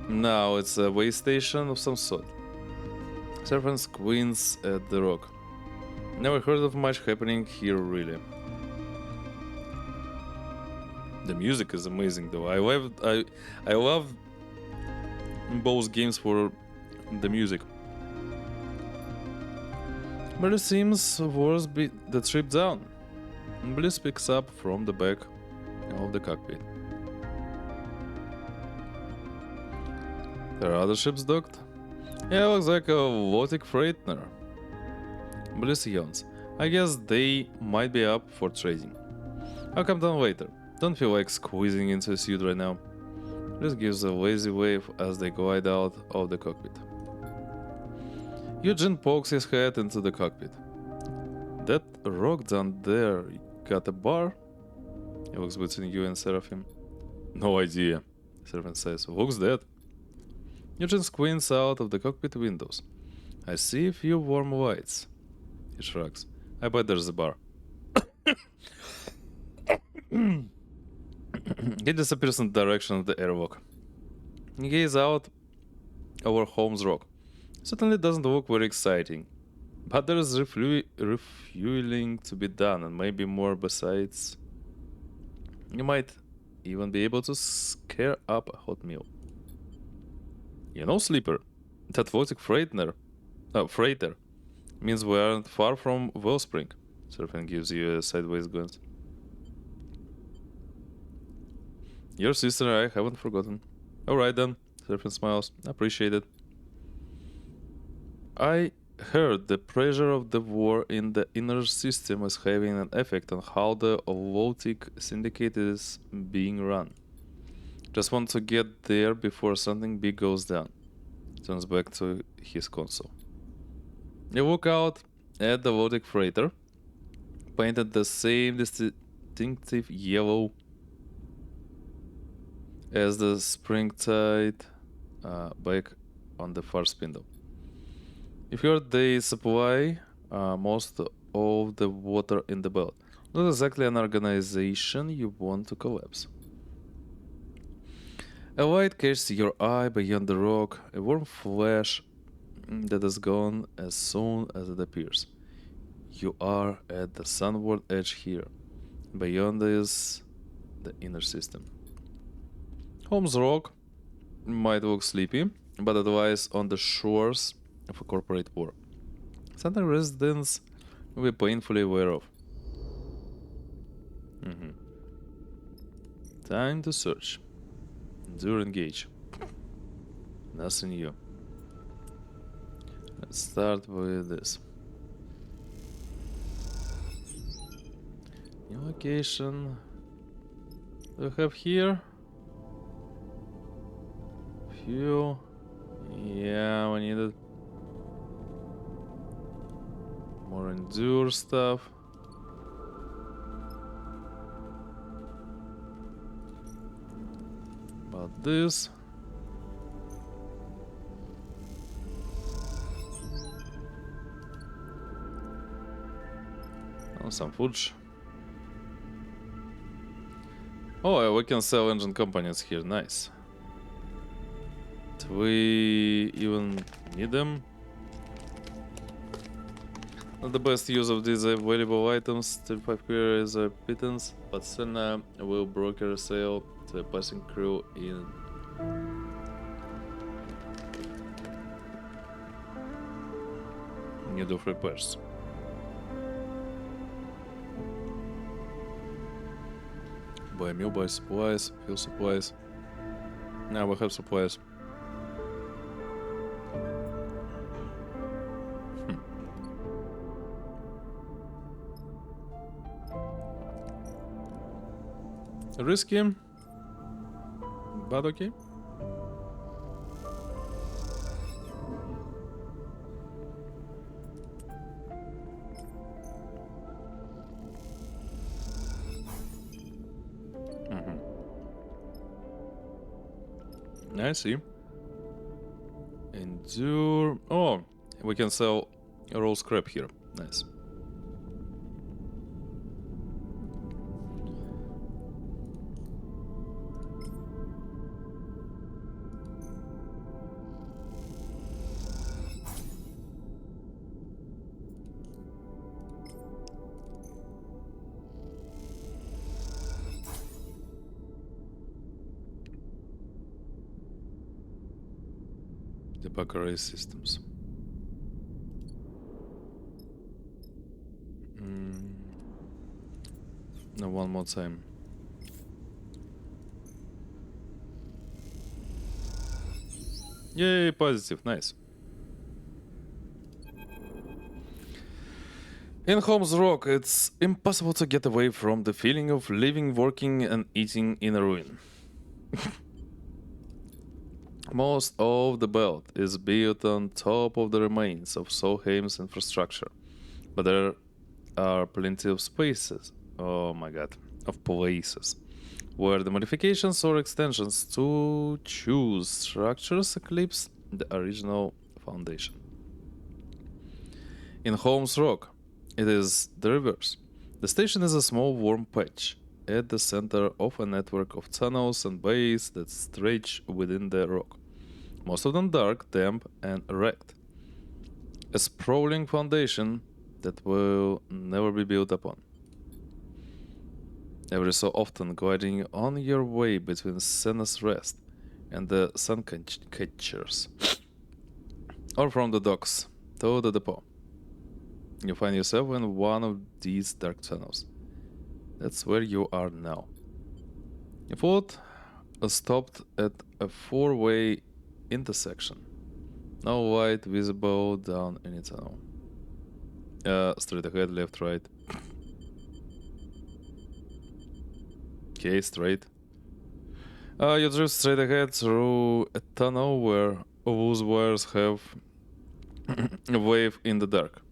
Now it's a way station of some sort. Serafin squints at the rock. Never heard of much happening here, really. The music is amazing, though. I love both games for the music. But it seems worse be the trip down. Bliss picks up from the back of the cockpit. There are other ships docked? Yeah, looks like a Lotic Freightner. Bliss yawns. I guess they might be up for trading. I'll come down later. Don't feel like squeezing into a suit right now. Bliss gives a lazy wave as they glide out of the cockpit. Eugene pokes his head into the cockpit. That rock down there got a bar? He looks between you and Serafin. No idea, Serafin says. Looks dead. Eugene squints out of the cockpit windows. I see a few warm lights. He shrugs. I bet there's a bar. He disappears in the direction of the airlock. He gazes out over Holmes Rock. Certainly doesn't look very exciting. But there is refueling to be done, and maybe more besides. You might even be able to scare up a hot meal. You know, Sleeper, that Lotic freighter means we aren't far from Wellspring. Serafin gives you a sideways glance. Your sister and I haven't forgotten. Alright then, Serafin smiles. Appreciate it. I heard the pressure of the war in the inner system is having an effect on how the Lotic syndicate is being run. Just want to get there before something big goes down. Turns back to his console. You look out at the Lotic freighter, painted the same distinctive yellow as the springtide back on the far spindle. If your day supply most of the water in the belt, not exactly an organization you want to collapse. A light catches your eye beyond the rock, a warm flash that is gone as soon as it appears. You are at the sunward edge here. Beyond is the inner system. Holmes Rock might look sleepy, but it lies on the shores of a corporate war. Something residents will be painfully aware of. Time to search. Do engage. Nothing new. Let's start with this. New location. We have here. Fuel. Yeah, we need it. More endure stuff. About this. Oh, some fudge. Oh, we can sell engine components here. Nice. Do we even need them? Not the best use of these valuable items. 35 query is a pittance, but Senna will broker a sale to a passing crew in need of repairs. Buy meal, buy supplies, fuel supplies. Now we have supplies. Risky, but okay. I see. Endure. Oh, we can sell raw scrap here. Nice. Debug array systems. No, one more time. Yay, positive, nice. In Holmes Rock, it's impossible to get away from the feeling of living, working, and eating in a ruin. Most of the belt is built on top of the remains of Solheim's infrastructure, but there are plenty of spaces, of places, where the modifications or extensions to choose structures eclipse the original foundation. In Holmes Rock, it is the reverse. The station is a small warm patch at the center of a network of tunnels and bays that stretch within the rock, most of them dark, damp, and wrecked. A sprawling foundation that will never be built upon. Every so often gliding on your way between Senna's Rest and the Suncatchers, or from the docks to the depot, you find yourself in one of these dark tunnels. That's where you are now. Your foot stopped at a four-way intersection. No light visible down any tunnel. Straight ahead, left, right. Okay, straight. You drive straight ahead through a tunnel where loose wires have a wave in the dark.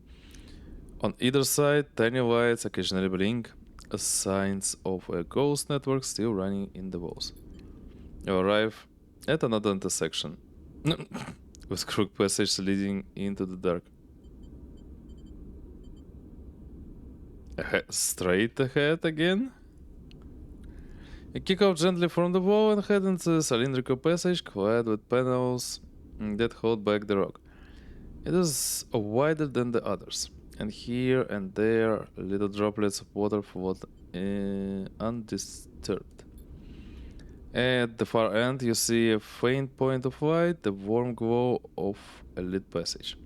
On either side, tiny lights occasionally blink, signs of a ghost network still running in the walls. You arrive at another intersection with crooked passage leading into the dark. Straight ahead again? You kick off gently from the wall and head into a cylindrical passage clad with panels that hold back the rock. It is wider than the others, and here and there little droplets of water float undisturbed. At the far end, you see a faint point of light, the warm glow of a lit passage.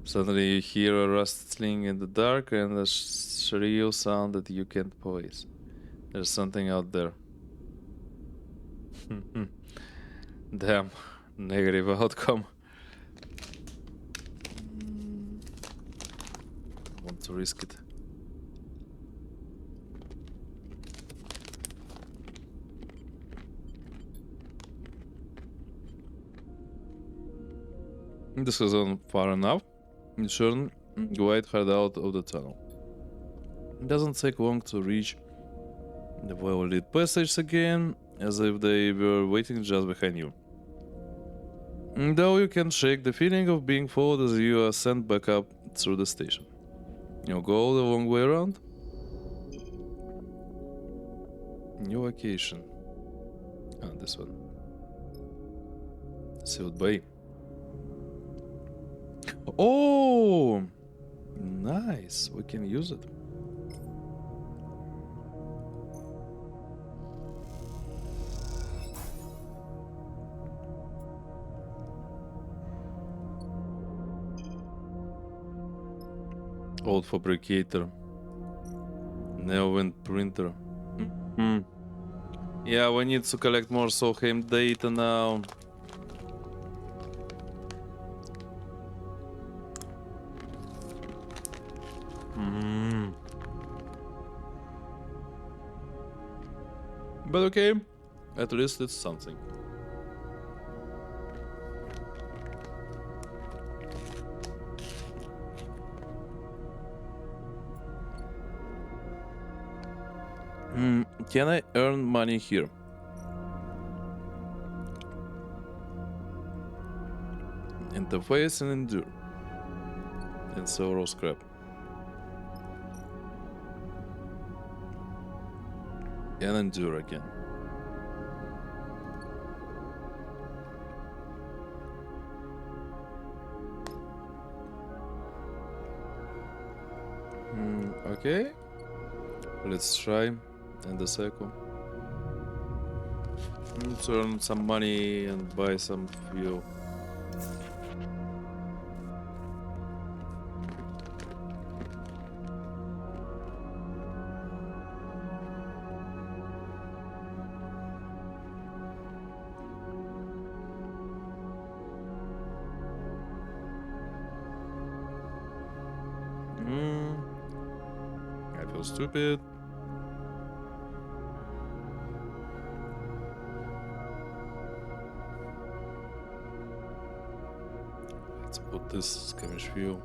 Suddenly, you hear a rustling in the dark and a shrill sound that you can't place. There's something out there. Damn, negative outcome. I want to risk it. This has gone far enough. You turn right hard out of the tunnel. It doesn't take long to reach the well-lit passage again, as if they were waiting just behind you. Though you can shake the feeling of being followed as you are sent back up through the station. You go the long way around. New location. Ah, this one. Sealed Bay. Oh! Nice. We can use it. Old fabricator. Neowind printer. Yeah, we need to collect more Solheim data now. But okay, at least it's something. Can I earn money here? Interface and endure. And Serafin scrap. And endure again. Okay. Let's try. And the cycle. Let's earn some money and buy some fuel. I feel stupid. Let's put this skirmish fuel.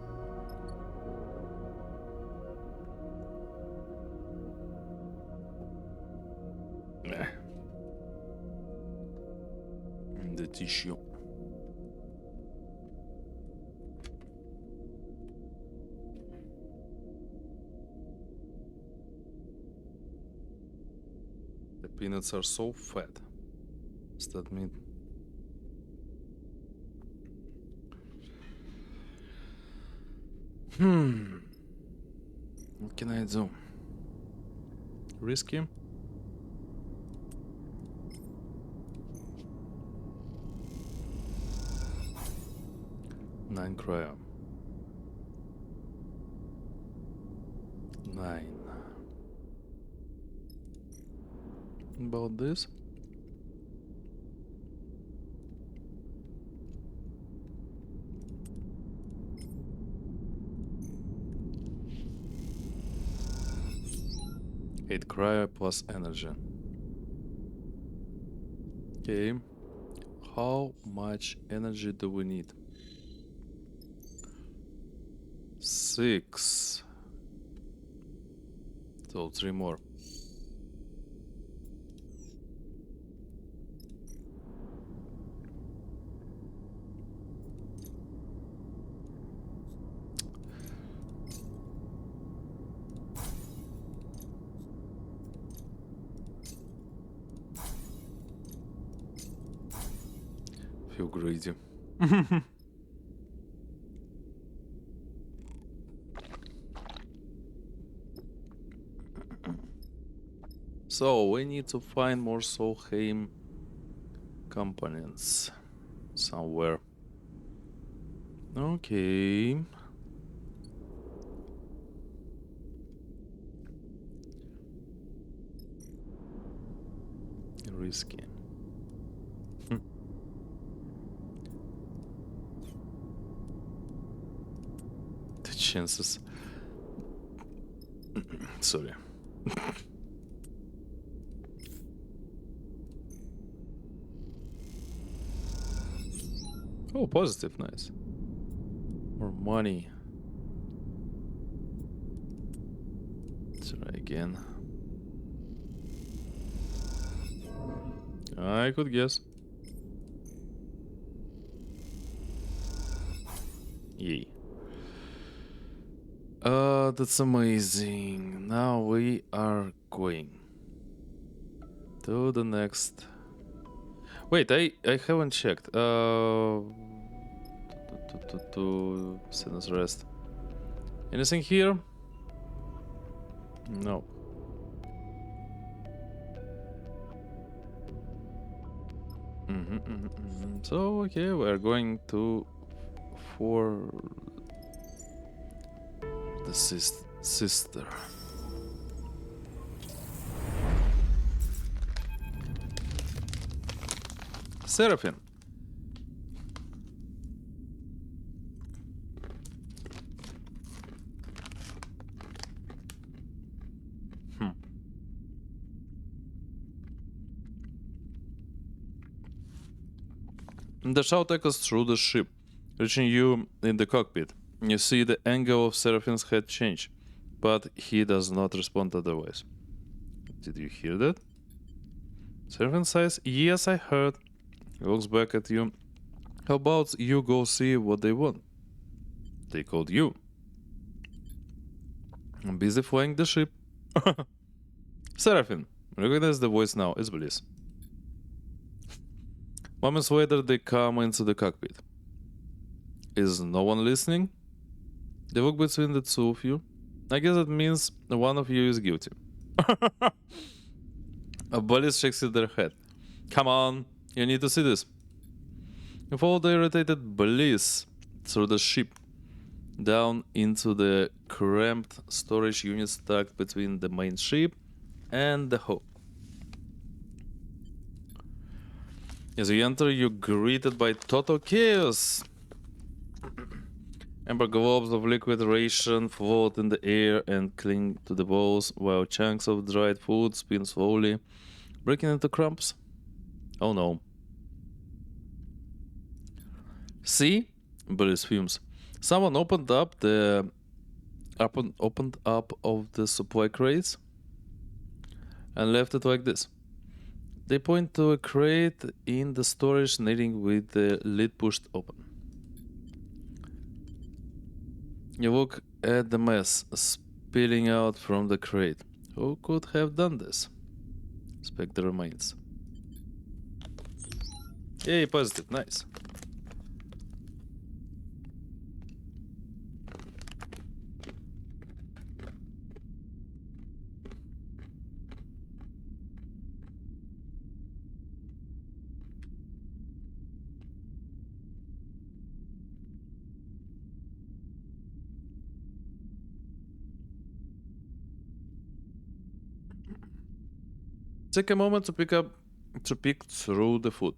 The tissue. The peanuts are so fat. Does that mean? What can I do? Risky? Nine cryo. 9. About this? Eight cryo plus energy. Okay. How much energy do we need? 6. So 3 more. Feel greedy. So we need to find more Solheim components somewhere. Okay. Risky. The chances. Sorry. Oh, positive, nice. More money. Try again. I could guess. Yay. That's amazing. Now we are going to the next. Wait, I haven't checked. To Sinus Rest. Anything here? No. So okay, we're going to for the sister. Serafin. The shout echoes through the ship, reaching you in the cockpit. You see the angle of Serafin's head change, but he does not respond otherwise. Did you hear that? Serafin says, "Yes, I heard." He looks back at you. "How about you go see what they want?" "They called you." "I'm busy flying the ship." Serafin, recognize the voice now. It's Bliss. Moments later, they come into the cockpit. Is no one listening? They look between the two of you. I guess that means one of you is guilty. Bliss shakes their head. Come on, you need to see this. You follow the irritated Bliss through the ship, down into the cramped storage unit stuck between the main ship and the hull. As you enter, you're greeted by total chaos. Amber globs of liquid ration float in the air and cling to the walls, while chunks of dried food spin slowly, breaking into crumbs. Oh no. See? Bliss fumes. Someone opened up of the supply crates and left it like this. They point to a crate in the storage needing with the lid pushed open. You look at the mess spilling out from the crate. Who could have done this? Inspect the remains. Yay, positive, nice. Take a moment to pick through the food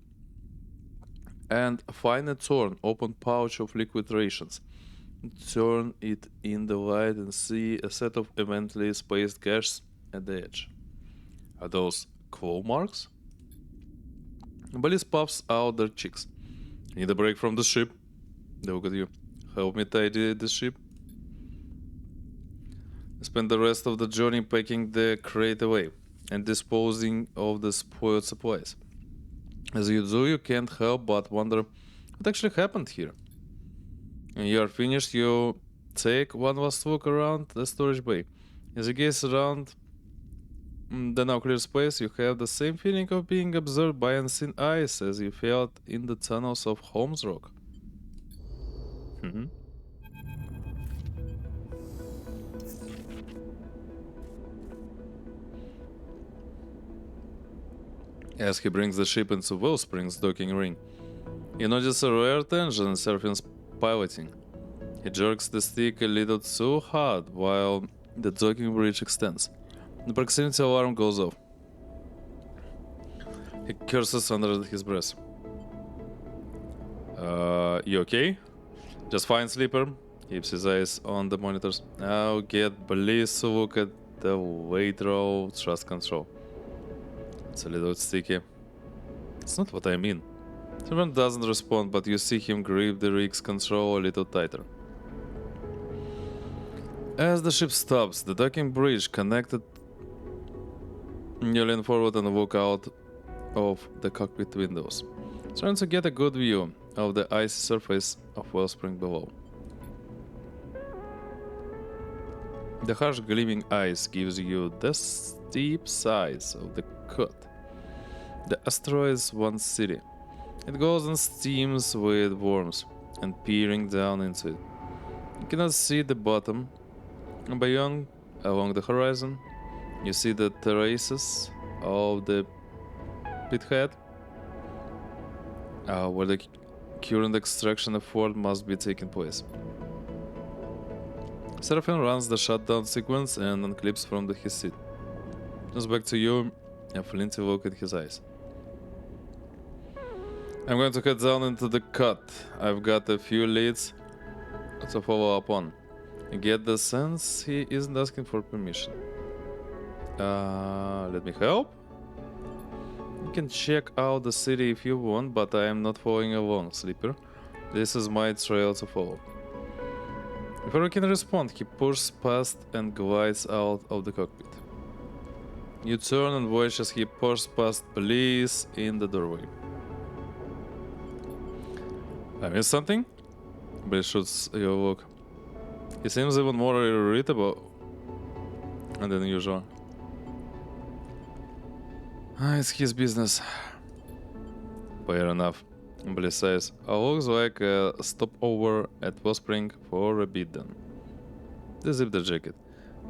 and find a torn, open pouch of liquid rations. Turn it in the light and see a set of evenly spaced gashes at the edge. Are those claw marks? Bliss puffs out their cheeks. Need a break from the ship? They look at you. Help me tidy the ship? Spend the rest of the journey packing the crate away and disposing of the spoiled supplies. As you do, you can't help but wonder what actually happened here. When you are finished, you take one last look around the storage bay. As you gaze around the now clear space, you have the same feeling of being observed by unseen eyes as you felt in the tunnels of Holmes Rock. As he brings the ship into Wellspring's docking ring, you notice a rare tension in Serafin's piloting. He jerks the stick a little too hard while the docking bridge extends. The proximity alarm goes off. He curses under his breath. You okay? Just fine, Sleeper. Keeps his eyes on the monitors. Now get Bliss to look at the weight row thrust control. It's a little sticky. It's not what I mean. Servant doesn't respond, but you see him grip the rig's control a little tighter. As the ship stops, the docking bridge connected. You lean forward and look out of the cockpit windows, trying to get a good view of the icy surface of Wellspring below. The harsh gleaming ice gives you the steep sides of the cut. The asteroid's one city. It goes and steams with worms, and peering down into it. You cannot see the bottom, and beyond, along the horizon, you see the terraces of the pithead, where the current extraction effort must be taking place. Serafin runs the shutdown sequence and unclips from his seat. Turns back to you, a flinty look in his eyes. I'm going to head down into the cut. I've got a few leads to follow up on. I get the sense he isn't asking for permission. Let me help? You can check out the city if you want, but I am not following along, Sleeper. This is my trail to follow. Before you can respond, he pushes past and glides out of the cockpit. You turn and watch as he pushes past Bliss in the doorway. I missed something? Bliss shoots you a look. He seems even more irritable than usual. It's his business. Fair enough. Bliss says, looks like a stopover at Wellspring for a bit then. They zip the jacket.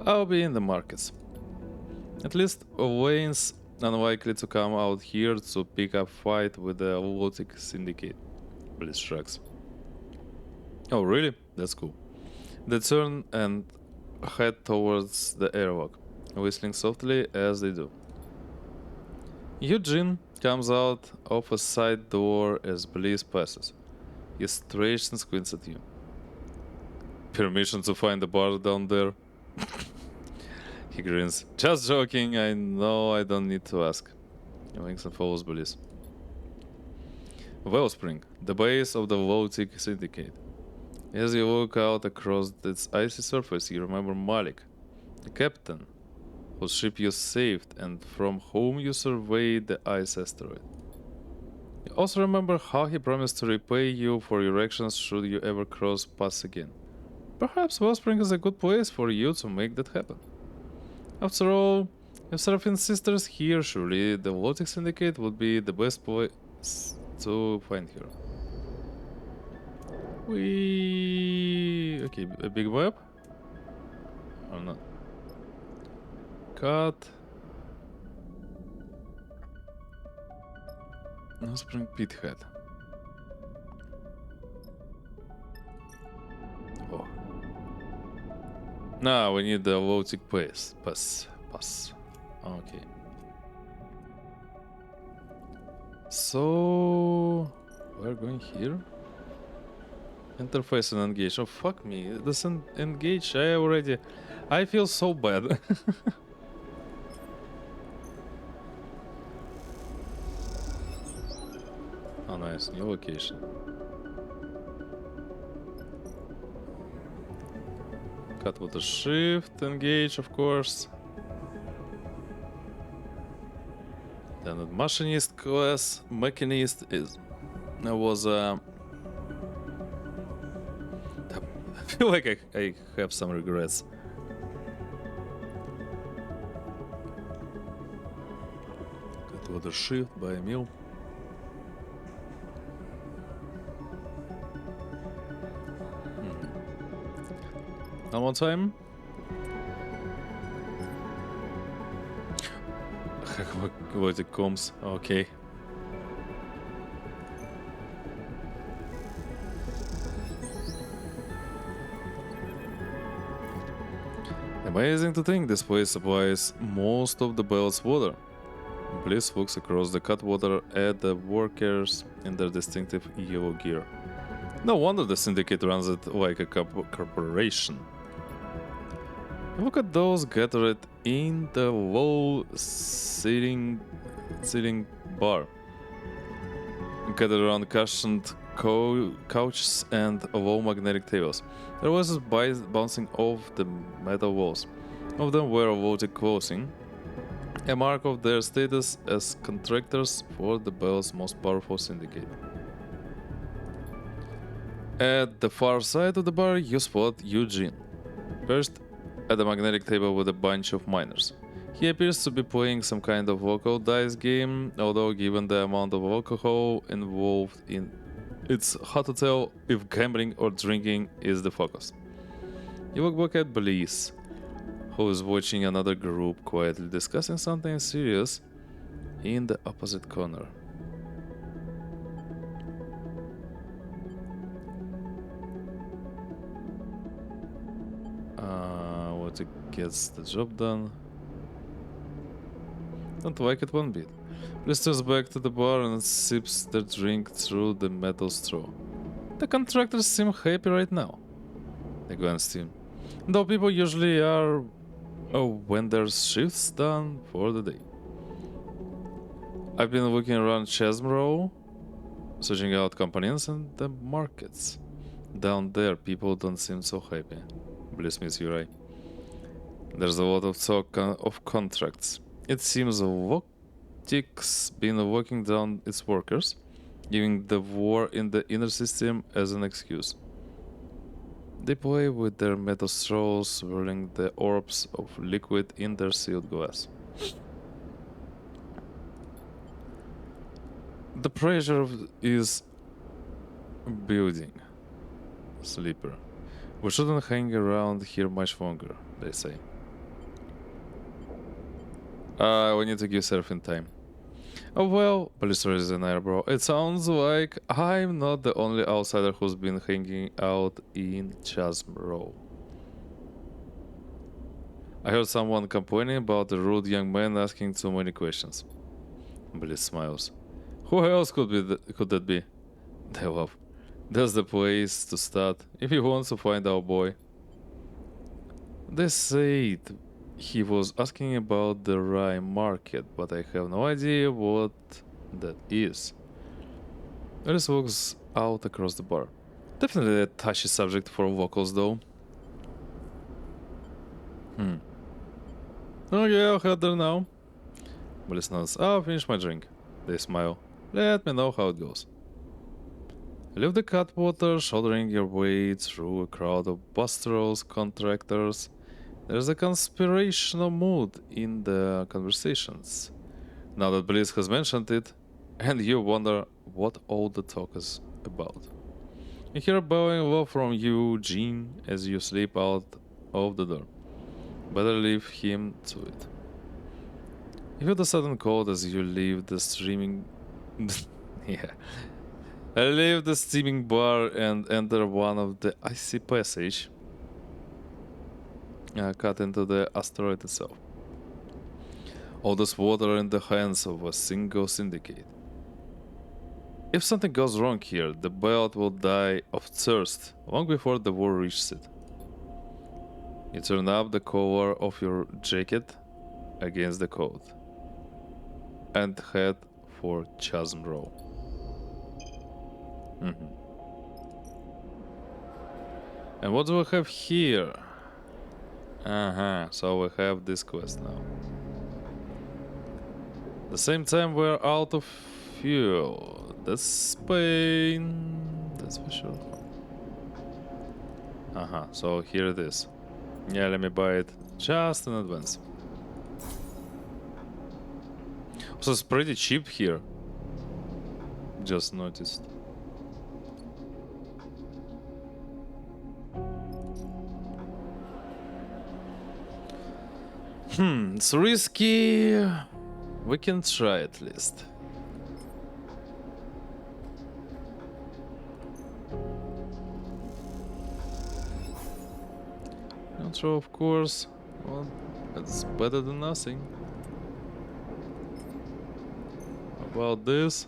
I'll be in the markets. At least Wayne's unlikely to come out here to pick up fight with the Lotic Syndicate. Bliss shrugs. Oh really? That's cool. They turn and head towards the airlock, whistling softly as they do. Eugene comes out of a side door as Bliss passes. He stretches and squints at you. Permission to find the bar down there? He grins. Just joking, I know I don't need to ask. He winks and follows Bliss. Wellspring, the base of the Lotic Syndicate. As you look out across its icy surface, you remember Malik, the captain, whose ship you saved and from whom you surveyed the ice asteroid. You also remember how he promised to repay you for your actions should you ever cross paths again. Perhaps Wellspring is a good place for you to make that happen. After all, if Serafin's sister's here, surely the Lotic Syndicate would be the best place to find her. Okay, a big map? Or not? Cut. Wellspring Pithead. Oh. Now we need the Lotic pass. Okay. So we're going here. Interface and engage. Oh fuck me. It doesn't engage. I feel so bad. Oh nice, new location. Cut with the shift, engage, of course. Then the machinist class, mechanist was I feel like I have some regrets. Cut with the shift by a mill. One more time. What it comes, okay. Amazing to think this place supplies most of the Bell's water. Bliss looks across the cutwater at the workers in their distinctive yellow gear. No wonder the syndicate runs it like a corporation. Look at those gathered in the low sitting bar. Gathered around cushioned couches and low magnetic tables. Their voices bouncing off the metal walls. All of them wear votive clothing, a mark of their status as contractors for the Bell's most powerful syndicate. At the far side of the bar, you spot Eugene, perched at the magnetic table with a bunch of miners. He appears to be playing some kind of local dice game, although given the amount of alcohol involved in it's hard to tell if gambling or drinking is the focus. You look back at Bliss, who is watching another group quietly discussing something serious in the opposite corner. What gets the job done? Don't like it one bit. Bliss turns back to the bar and sips their drink through the metal straw. The contractors seem happy right now. They glance to him. Though people usually are when their shift's done for the day. I've been looking around Chasm Row, searching out companions and the markets. Down there, people don't seem so happy. Bliss meets you, right? There's a lot of talk of contracts. It seems Votic's been working down its workers, giving the war in the inner system as an excuse. They play with their metal straws, swirling the orbs of liquid in their sealed glass. The pressure is building. Sleeper. We shouldn't hang around here much longer, they say. We need to give Serafin time. Oh well, Bliss raises an eyebrow. It sounds like I'm not the only outsider who's been hanging out in Chasm Row. I heard someone complaining about the rude young man asking too many questions. Bliss smiles. Who else could that be? They laugh. That's the place to start if you want to find our boy. They said he was asking about the rye market, but I have no idea what that is. Alice walks out across the bar. Definitely a touchy subject for locals, though. Okay, I'll head there now. Bliss nods. I'll finish my drink. They smile. Let me know how it goes. Leave the cutwater, shouldering your way through a crowd of bustrows, contractors. There's a conspirational mood in the conversations. Now that Bliss has mentioned it, and you wonder what all the talk is about. You hear a bowing low from Eugene as you slip out of the door. Better leave him to it. You feel the sudden cold as you leave the streaming... yeah. I leave the steaming bar and enter one of the icy passage cut into the asteroid itself. All this water in the hands of a single syndicate. If something goes wrong here, the belt will die of thirst long before the war reaches it. You turn up the collar of your jacket against the coat and head for Chasm Row. And what do we have here? So we have this quest now. At the same time, we're out of fuel. That's pain. That's for sure. So here it is. Yeah, let me buy it just in advance. So it's pretty cheap here. Just noticed. It's risky. We can try at least. Not sure, of course. Well, it's better than nothing. About this.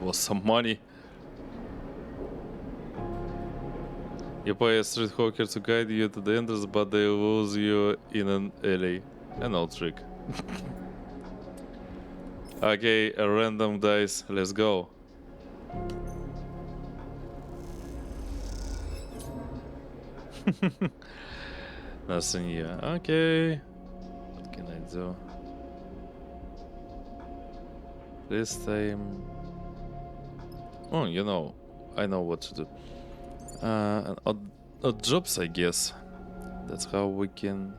Was some money. You pay a street hawker to guide you to the entrance, but they lose you in an alley. An old trick. Okay, a random dice. Let's go. Nothing new. Okay. What can I do? This time... Oh, you know, I know what to do. Odd jobs, I guess. That's how we can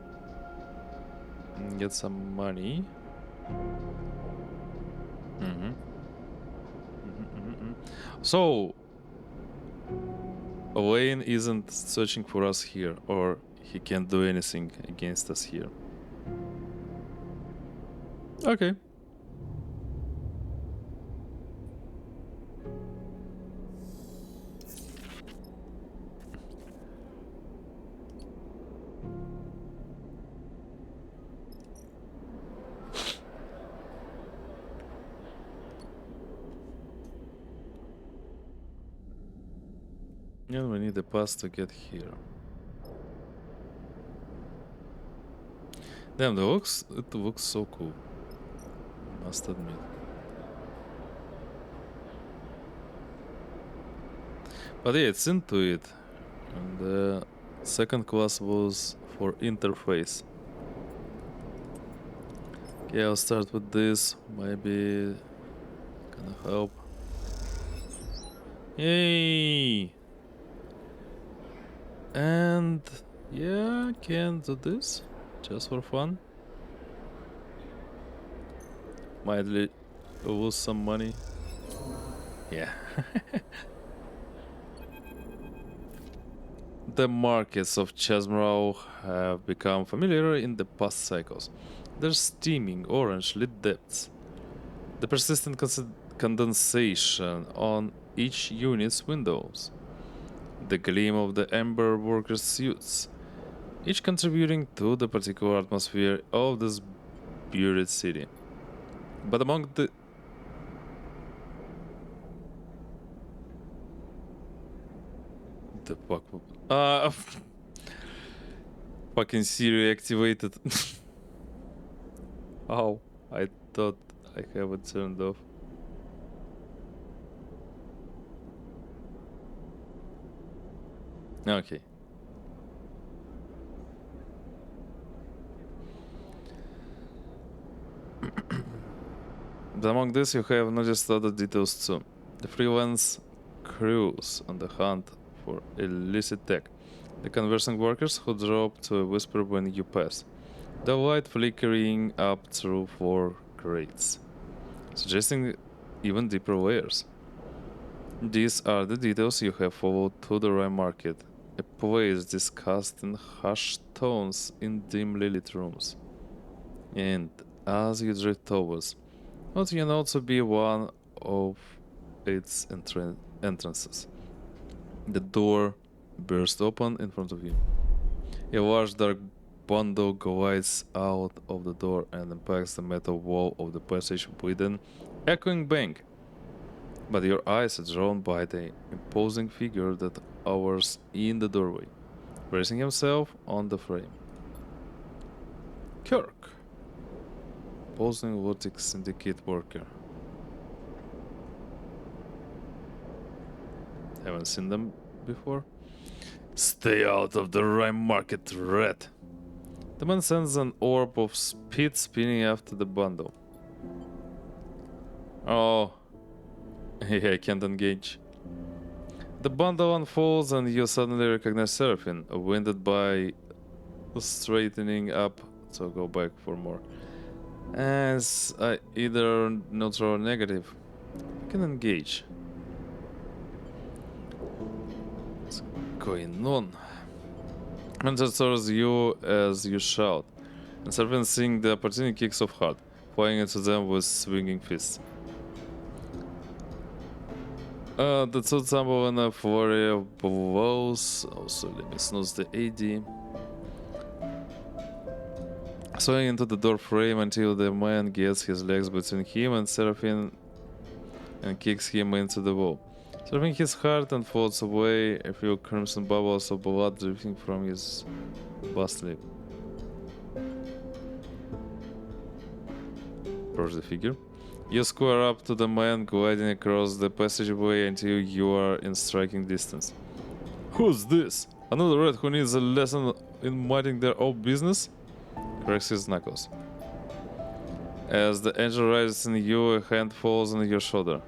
get some money. So, Wayne isn't searching for us here, or he can't do anything against us here. Okay. Yeah, we need a pass to get here. Damn, it looks so cool. Must admit. But yeah, it's into it. And the second class was for interface. Okay, I'll start with this. Maybe gonna help. Yay! And yeah, I can do this just for fun. Might lose some money. Yeah. The markets of Chesmrow have become familiar in the past cycles. Their steaming orange lit depths, the persistent condensation on each unit's windows, the gleam of the ember workers' suits, each contributing to the particular atmosphere of this buried city. But among the fuck? Fucking Siri activated. Oh, I thought I have it turned off. Okay. But among this, you have noticed other details too. The freelance crews on the hunt for illicit tech. The conversing workers who drop to a whisper when you pass. The light flickering up through 4 grates, suggesting even deeper layers. These are the details you have followed to the Rye Market, a place discussed in hushed tones in dimly lit rooms. And as you drift towards what can also be one of its entrances, the door burst open in front of you. A large dark bundle glides out of the door and impacts the metal wall of the passage with an echoing bang. But your eyes are drawn by the imposing figure that hovers in the doorway, bracing himself on the frame. Kirk, posing Lotic Syndicate worker. Haven't seen them before. Stay out of the rhyme market, rat. The man sends an orb of speed spinning after the bundle. Oh. Yeah, I can't engage. The bundle unfolds and you suddenly recognize Serafin, winded by straightening up, so go back for more. As either neutral or negative. You can engage. What's going on? Hunter towards you as you shout, and Serafin, seeing the opportunity, kicks off hard, flying into them with swinging fists. The two tumble in a flurry of blows. Also, let me snooze the AD. Swinging into the door frame until the man gets his legs between him and Serafin and kicks him into the wall. Serafin hits hard and floats away, a few crimson bubbles of blood dripping from his bust lip. Approach the figure. You square up to the man gliding across the passageway until you are in striking distance. Who's this? Another rat who needs a lesson in minding their own business? Cracks his knuckles. As the angel rises in you, a hand falls on your shoulder.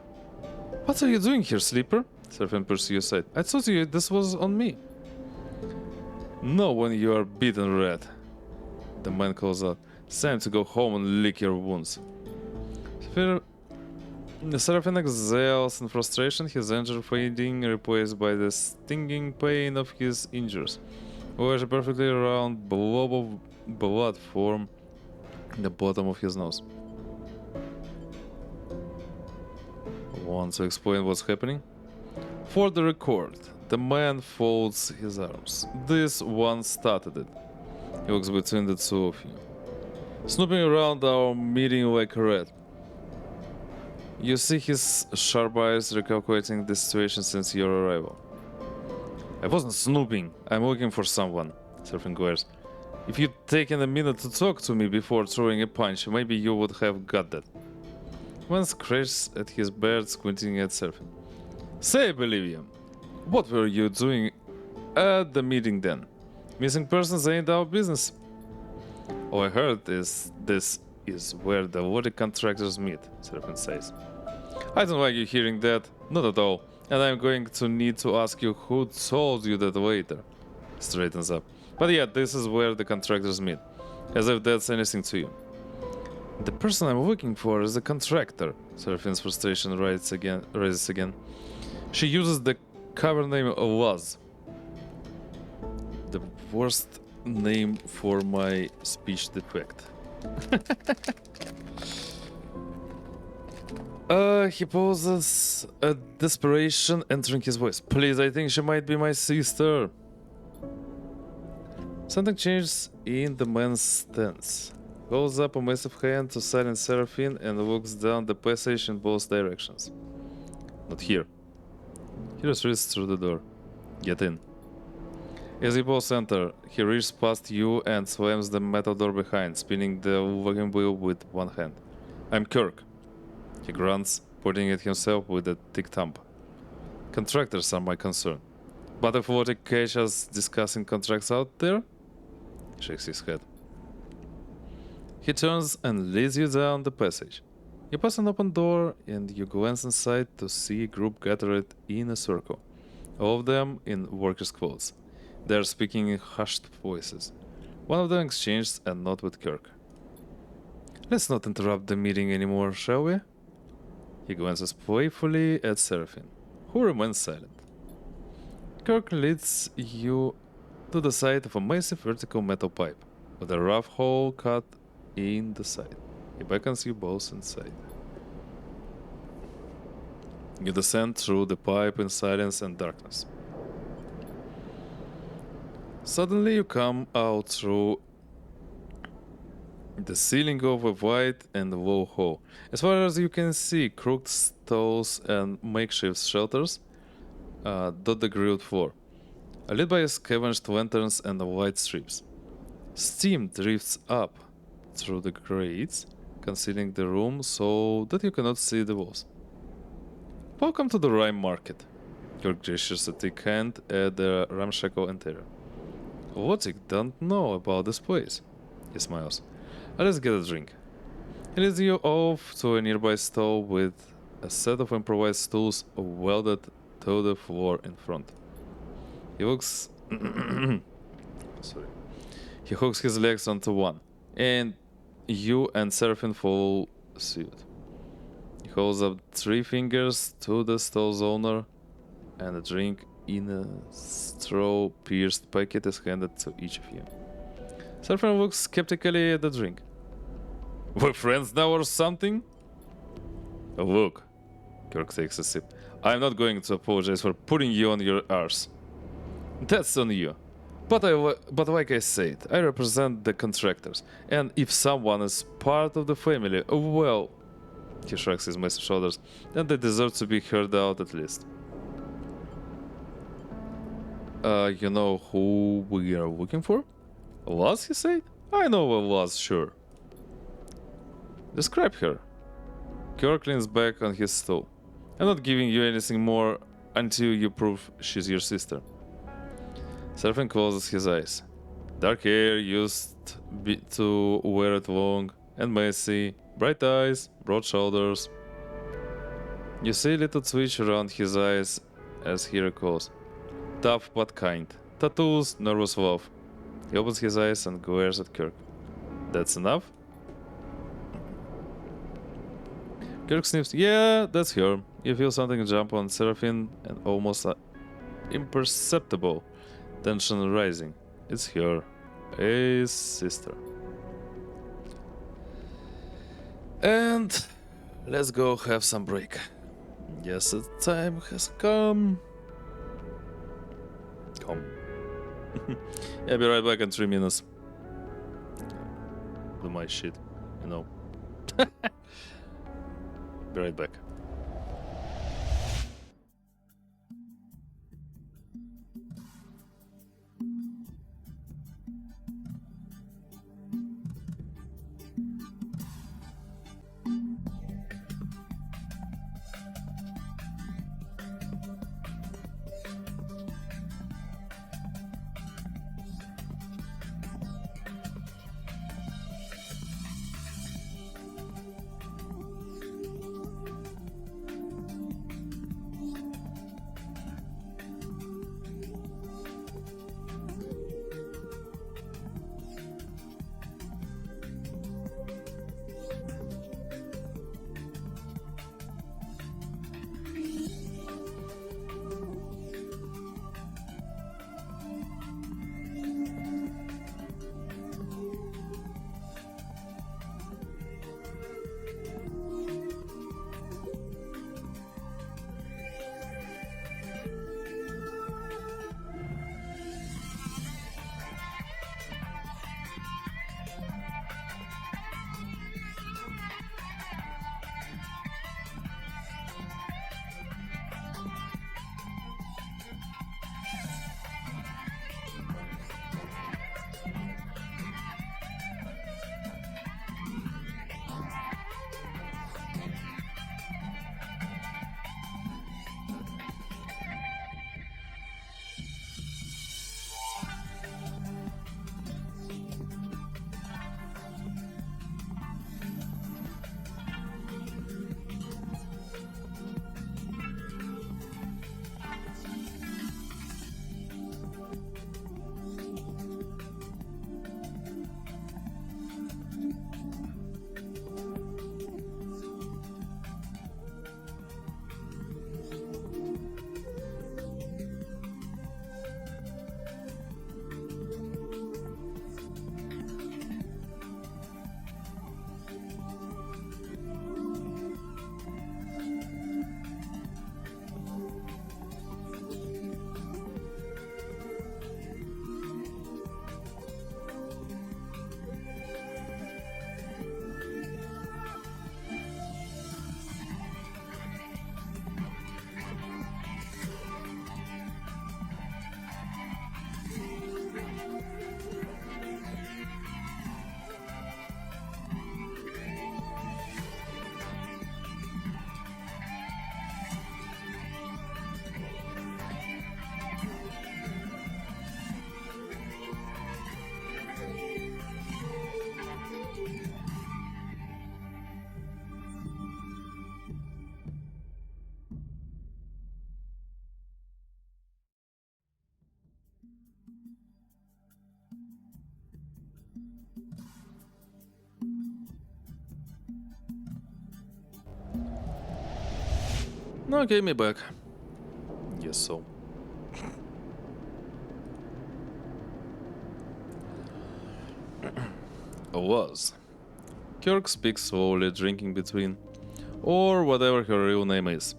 What are you doing here, sleeper? Serafin pursues aside. I told you this was on me. No, when you are beaten, rat. The man calls out. It's time to go home and lick your wounds. Serafin exhales in frustration, his anger fading, replaced by the stinging pain of his injuries. Whereas a perfectly round blob of blood form in the bottom of his nose. Want to explain what's happening? For the record, the man folds his arms. This one started it. He looks between the two of you, snooping around our meeting like a rat. You see his sharp eyes recalculating the situation since your arrival. I wasn't snooping. I'm looking for someone. Serafin glares. If you'd taken a minute to talk to me before throwing a punch, maybe you would have got that. Man scratches at his beard, squinting at Serafin. Say, Bolivia, what were you doing at the meeting then? Missing persons ain't our business. All I heard is this is where the worthy contractors meet, Serafin says. I don't like you hearing that, not at all, and I'm going to need to ask you who told you that later. Straightens up. But yeah, this is where the contractors meet, as if that's anything to you. The person I'm looking for is a contractor, Serafin's frustration rises again. She uses the cover name Laz. The worst name for my speech defect. He poses a desperation entering his voice. Please, I think she might be my sister. Something changes in the man's stance. Holds up a massive hand to silence Serafin and looks down the passage in both directions. Not here. He retreats through the door. Get in. As you both enter, he reaches past you and slams the metal door behind, spinning the wagon wheel with one hand. I'm Kirk. He grunts, pointing at himself with a thick thumb. Contractors are my concern. But if what it catch us discussing contracts out there? He shakes his head. He turns and leads you down the passage. You pass an open door and you glance inside to see a group gathered in a circle. All of them in workers' clothes. They are speaking in hushed voices. One of them exchanged a nod with Kirk. Let's not interrupt the meeting anymore, shall we? He glances playfully at Serafin, who remains silent. Kirk leads you to the side of a massive vertical metal pipe, with a rough hole cut in the side. He beckons you both inside. You descend through the pipe in silence and darkness. Suddenly you come out through the ceiling of a wide and low hall. As far as you can see, crooked stalls and makeshift shelters dot the ground floor, lit by scavenged lanterns and light strips. Steam drifts up through the grates, concealing the room so that you cannot see the walls. Welcome to the Rhyme Market. Kirk gestures a thick hand at the ramshackle interior. What you don't know about this place? He smiles. Let's get a drink. He leads you off to a nearby stove with a set of improvised stools welded to the floor in front. He hooks sorry. He hooks his legs onto one, and you and Serafin follow suit. He holds up 3 fingers to the stove's owner, and a drink in a straw-pierced packet is handed to each of you. Serafin looks skeptically at the drink. We're friends now or something? Look, Kirk takes a sip. I'm not going to apologize for putting you on your arse. That's on you. But like I said, I represent the contractors, and if someone is part of the family, well, he shrugs his massive shoulders, then they deserve to be heard out at least. You know who we are looking for? Laz, he said? I know a Laz, sure. Describe her. Kirk leans back on his stool. I'm not giving you anything more until you prove she's your sister. Serafin closes his eyes. Dark hair, used to wear it long and messy, bright eyes, broad shoulders. You see a little twitch around his eyes as he recalls. Tough but kind. Tattoos, nervous love. He opens his eyes and glares at Kirk. That's enough? Kirk sniffs. Yeah, that's her. You feel something jump on Serafin and almost imperceptible tension rising. It's her. A sister. And let's go have some break. Yes, the time has come. I'll be right back in 3 minutes. Do my shit, you know. Be right back. Okay, me back. Yes, so. Was. Kirk speaks slowly, drinking between, or whatever her real name is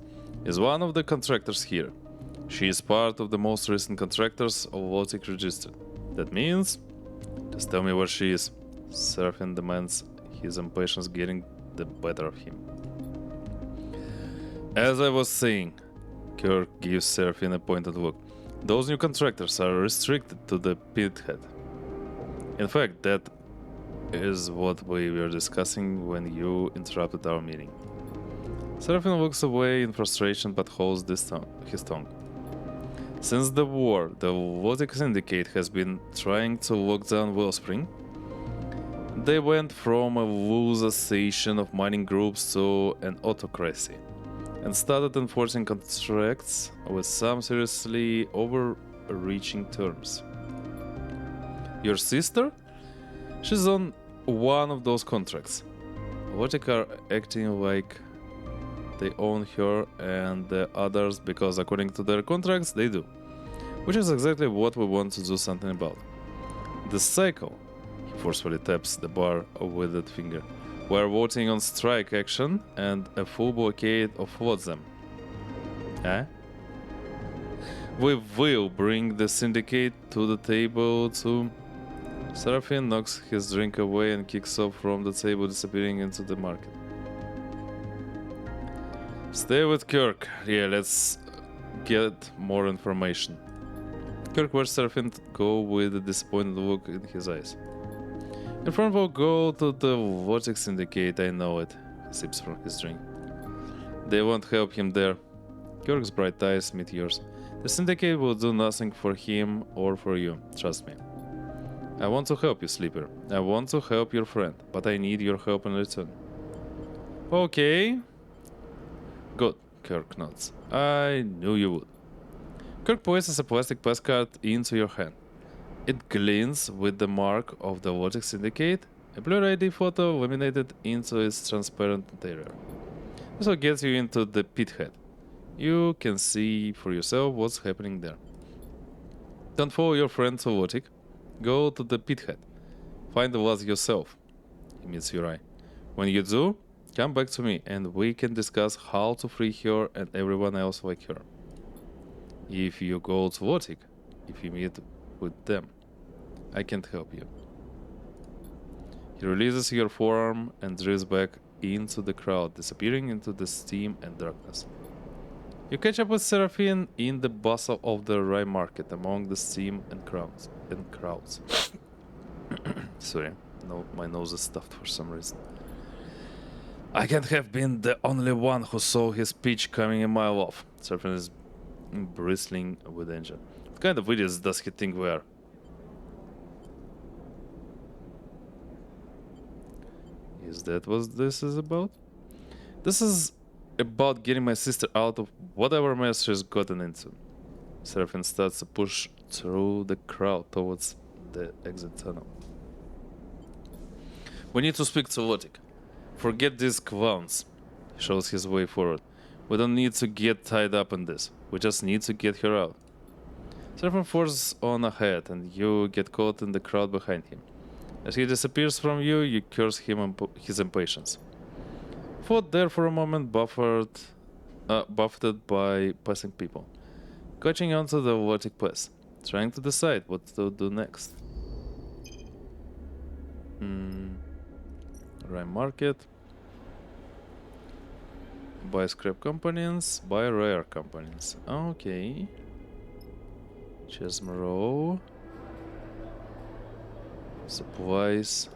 one of the contractors here. She is part of the most recent contractors of Votic registered. That means? Just tell me where she is. Serafin demands, his impatience getting the better of him. As I was saying, Kirk gives Serafin a pointed look. Those new contractors are restricted to the pithead. In fact, that is what we were discussing when you interrupted our meeting. Serafin looks away in frustration but holds his tongue. Since the war, the Votic Syndicate has been trying to lock down Wellspring. They went from a loose association of mining groups to an autocracy, and started enforcing contracts with some seriously overreaching terms. Your sister? She's on one of those contracts. Votic are acting like they own her and the others because according to their contracts they do. Which is exactly what we want to do something about. The cycle, he forcefully taps the bar with that finger. We're voting on strike action and a full blockade of Flotsam. Eh? We will bring the syndicate to the table to... Serafin knocks his drink away and kicks off from the table, disappearing into the market. Stay with Kirk. Yeah, let's get more information. Kirk watched Serafin go with a disappointed look in his eyes. In front will go to the Votic Syndicate, I know it. He sips from his drink. They won't help him there. Kirk's bright eyes meet yours. The Syndicate will do nothing for him or for you, trust me. I want to help you, Sleeper. I want to help your friend, but I need your help in return. Okay. Good, Kirk nods. I knew you would. Kirk places a plastic pass card into your hand. It glints with the mark of the Votic Syndicate, a blur ID photo laminated into its transparent interior. This will get you into the pithead. You can see for yourself what's happening there. Don't follow your friend to Votic. Go to the pithead. Find the Vaz yourself. He meets your eye. When you do, come back to me and we can discuss how to free her and everyone else like her. If you go to Votic, if you meet with them, I can't help you. He releases your forearm and drifts back into the crowd, disappearing into the steam and darkness. You catch up with Serafin in the bustle of the Rye Market among the steam and crowds. Sorry, no, my nose is stuffed for some reason. I can't have been the only one who saw his pitch coming a mile off. Serafin is bristling with anger. What kind of idiots does he think we are? Is that what this is about? This is about getting my sister out of whatever mess she's gotten into. Serafin starts to push through the crowd towards the exit tunnel. We need to speak to Votic. Forget these clowns. He shows his way forward. We don't need to get tied up in this. We just need to get her out. Serafin forces on ahead and you get caught in the crowd behind him. As he disappears from you, you curse him his impatience. Fought there for a moment, buffeted by passing people. Catching onto the Votic pass, trying to decide what to do next. Rye Market. Buy scrap components, buy rare components. Okay. Chesm Row. Supplies.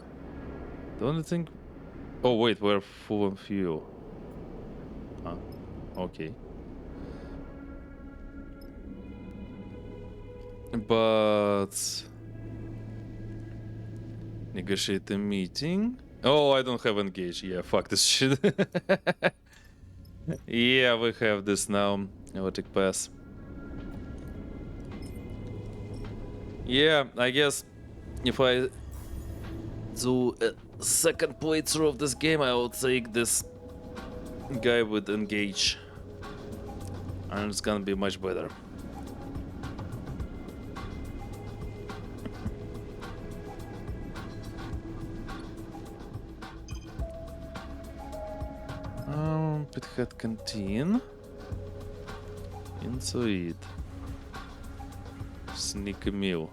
The only thing... Oh wait, we're full on fuel. Ah, okay. But... Negotiate a meeting? Oh, I don't have engage. Yeah, fuck this shit. Yeah, we have this now. Electric pass. Yeah, I guess if I do a second playthrough of this game, I will take this guy with engage. And it's gonna be much better. Pithead Canteen. Into it. Sneaky meal.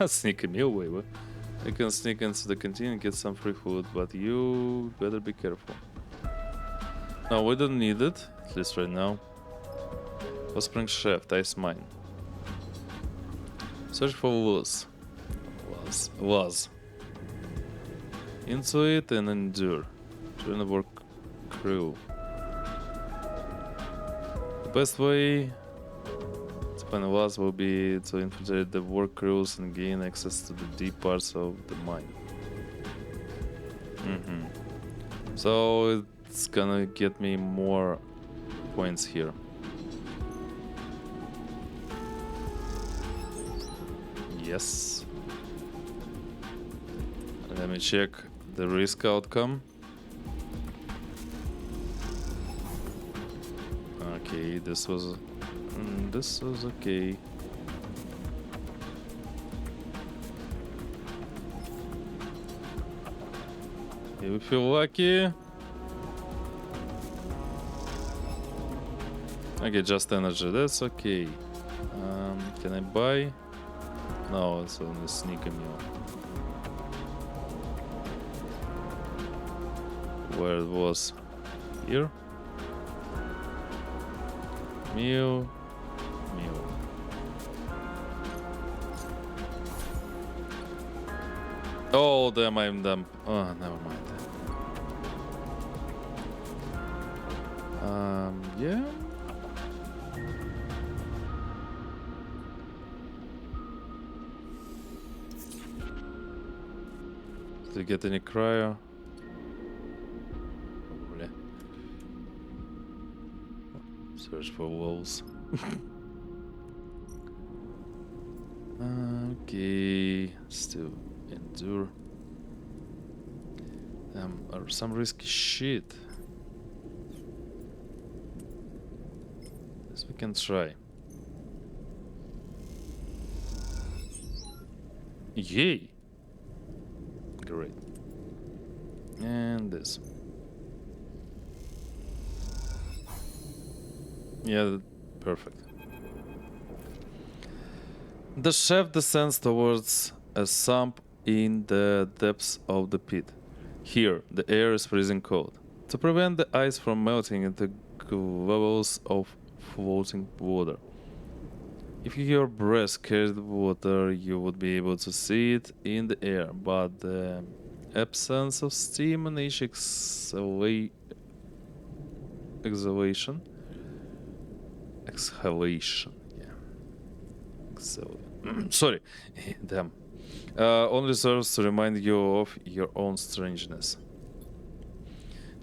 Sneaky meal, wait, what? You can sneak into the canteen and get some free food, but you better be careful. No, we don't need it, at least right now. Spring Shaft, Ice Mine. Search for was. Into it and endure. Join the work crew. The best way to find a was will be to infiltrate the work crews and gain access to the deep parts of the mine. So it's gonna get me more points here. Yes. Let me check the risk outcome. Okay, this was okay. If we feel lucky. Okay, just energy, that's okay. Can I buy? No, it's only sneaky meal. Where it was? Here? Meal. Oh, damn, I'm dumb. Oh, never mind. Yeah. Did you get any cryo? Probably. Search for wolves. Okay, still endure. Or some risky shit. This we can try. Yay! Great. And this. Yeah, perfect. The shaft descends towards a sump in the depths of the pit. Here, the air is freezing cold. To prevent the ice from melting into globals of floating water. If your breath carried water, you would be able to see it in the air, but the absence of steam and each exhalation. Sorry, damn. Only serves to remind you of your own strangeness.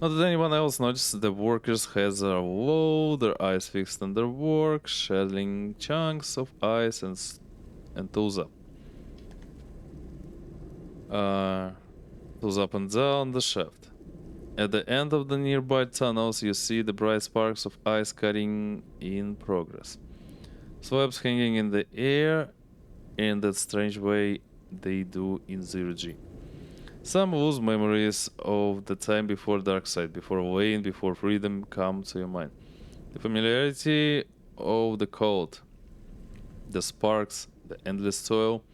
Not that anyone else noticed, the workers' heads are low, their eyes fixed on their work, shedding chunks of ice and toes up. Toes up and down the shaft. At the end of the nearby tunnels, you see the bright sparks of ice cutting in progress. Slabs hanging in the air in that strange way they do in 0G. Some lose memories of the time before Darkside, before Wayne, before freedom come to your mind. The familiarity of the cold, the sparks, the endless toil,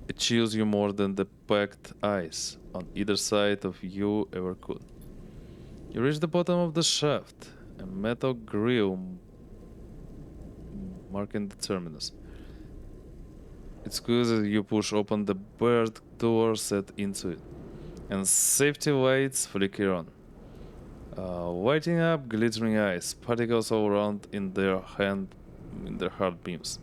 it chills you more than the packed ice on either side of you ever could. You reach the bottom of the shaft, a metal grill marking the terminus. It squeezes as you push open the barred door set into it, and safety lights flicker on, lighting up glittering ice, particles all around in their hard beams.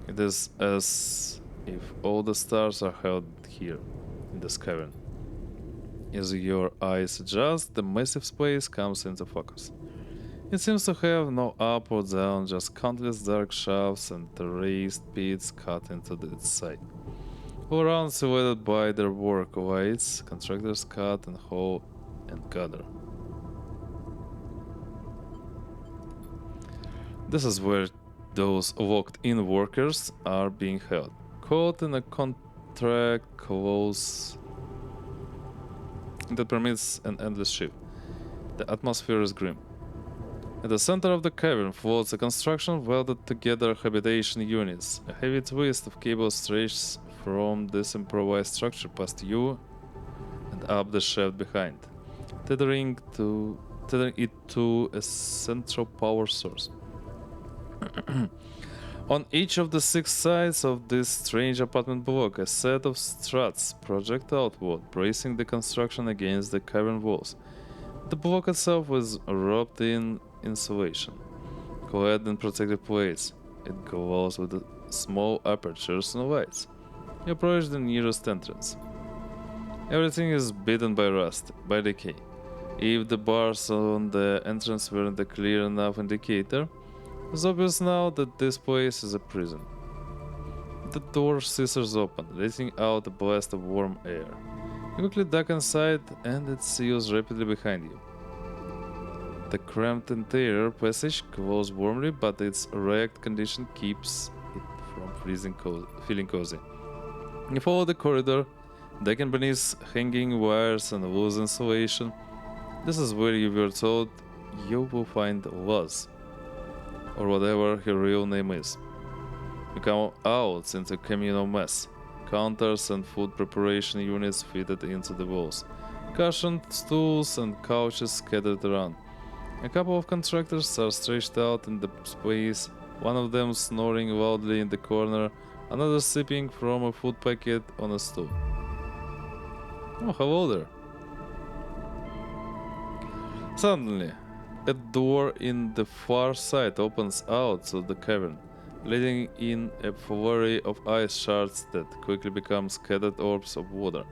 It is as if all the stars are held here in this cavern. As your eyes adjust, the massive space comes into focus. It seems to have no up or down, just countless dark shafts and raised pits cut into its side. All around silhouetted by their work lights, contractors cut and haul and gather. This is where those locked-in workers are being held, caught in a contract clause that permits an endless shift. The atmosphere is grim. At the center of the cavern floats a construction welded together habitation units. A heavy twist of cables stretches from this improvised structure past you and up the shaft behind, tethering it to a central power source. On each of the 6 sides of this strange apartment block, a set of struts project outward, bracing the construction against the cavern walls. The block itself was wrapped in insulation, clad in protective plates. It glows with small apertures and lights. You approach the nearest entrance. Everything is bitten by rust, by decay. If the bars on the entrance weren't a clear enough indicator, it's obvious now that this place is a prison. The door scissors open, letting out a blast of warm air. You quickly duck inside and it seals rapidly behind you. The cramped interior passage glows warmly, but its wrecked condition keeps it from feeling cozy. You follow the corridor, ducking beneath hanging wires and loose insulation. This is where you were told you will find Luz, or whatever her real name is. You come out into a communal mess. Counters and food preparation units fitted into the walls. Cushioned stools and couches scattered around. A couple of contractors are stretched out in the space, one of them snoring loudly in the corner, another sipping from a food packet on a stool. Oh, hello there. Suddenly, a door in the far side opens out to the cavern, letting in a flurry of ice shards that quickly become scattered orbs of water.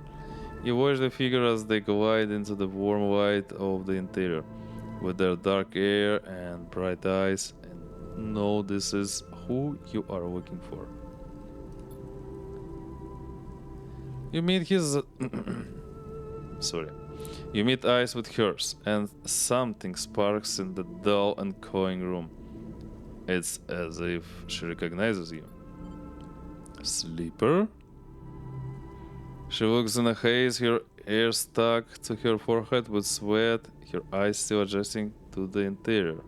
You watch the figure as they glide into the warm light of the interior, with their dark hair and bright eyes, and know this is who you are looking for. You meet his... Sorry. You meet eyes with hers, and something sparks in the dull and cawing room. It's as if she recognizes you. Sleeper? She looks in a haze, her hair stuck to her forehead with sweat, her eyes still adjusting to the interior.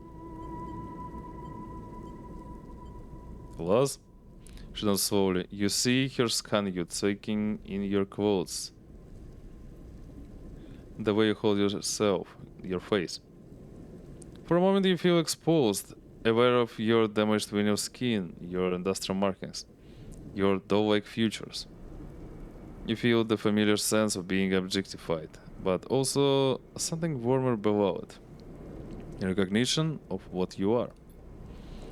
Luz? She nods slowly. You see her scan you, taking in your clothes. The way you hold yourself, your face. For a moment you feel exposed, aware of your damaged veneer skin, your industrial markings, your doll-like features. You feel the familiar sense of being objectified, but also something warmer below it. A recognition of what you are.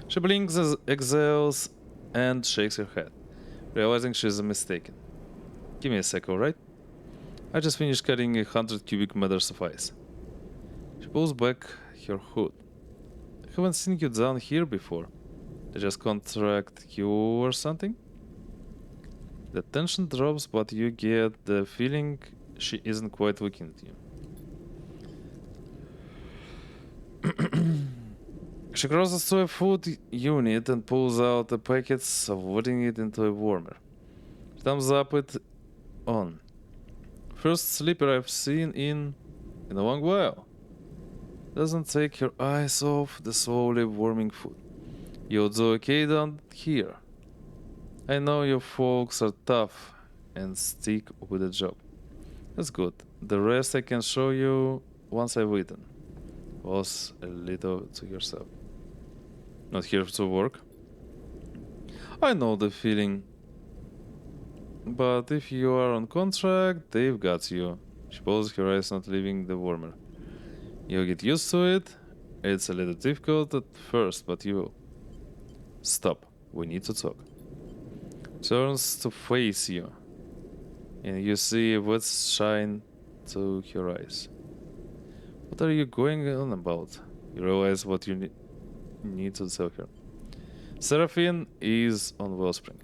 She blinks, exhales, and shakes her head, realizing she's mistaken. Give me a sec, alright? I just finished cutting 100 cubic meters of ice. She pulls back her hood. I haven't seen you down here before. They just contract you or something? The tension drops, but you get the feeling she isn't quite looking at you. She crosses to a food unit and pulls out a packet, loading it into a warmer. She thumbs up it on. First sleeper I've seen in a long while. Doesn't take her eyes off the slowly warming food. You'll do okay down here. I know your folks are tough and stick with the job. That's good. The rest I can show you once I've eaten. Pause a little to yourself. Not here to work. I know the feeling. But if you are on contract, they've got you. She pulls her eyes, not leaving the warmer. You'll get used to it. It's a little difficult at first, but you will. Stop. We need to talk. Turns to face you, and you see a wet shine to her eyes. What are you going on about? You realize what you need to tell her. Serafin is on Wellspring.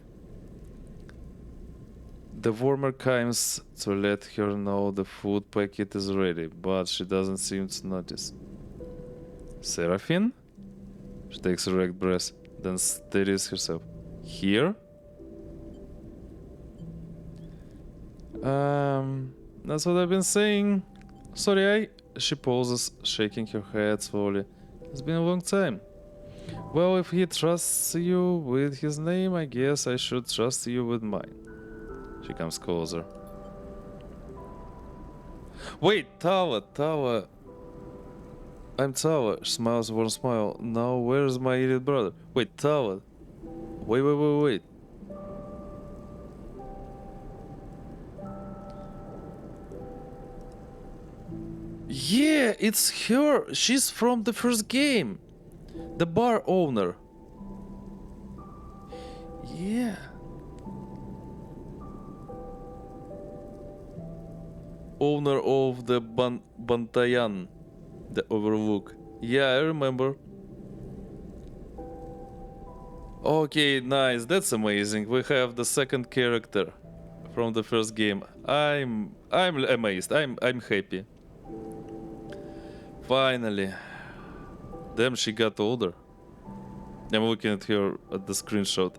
The warmer comes to let her know the food packet is ready, but she doesn't seem to notice. Serafin? She takes a wrecked breath, then steadies herself. Here? That's what I've been saying. Sorry, She pauses, shaking her head slowly. It's been a long time. Well, if he trusts you with his name, I guess I should trust you with mine. She comes closer. Wait, Tala. I'm Tala. She smiles a warm smile. Now, where's my idiot brother? Wait, Tala. Wait. Yeah, it's her. She's from the first game. The bar owner. Yeah. Owner of the Bantayan. The Overlook. Yeah, I remember. Okay, nice. That's amazing. We have the second character from the first game. I'm amazed. I'm happy. Finally. Damn, she got older. I'm looking at her at the screenshot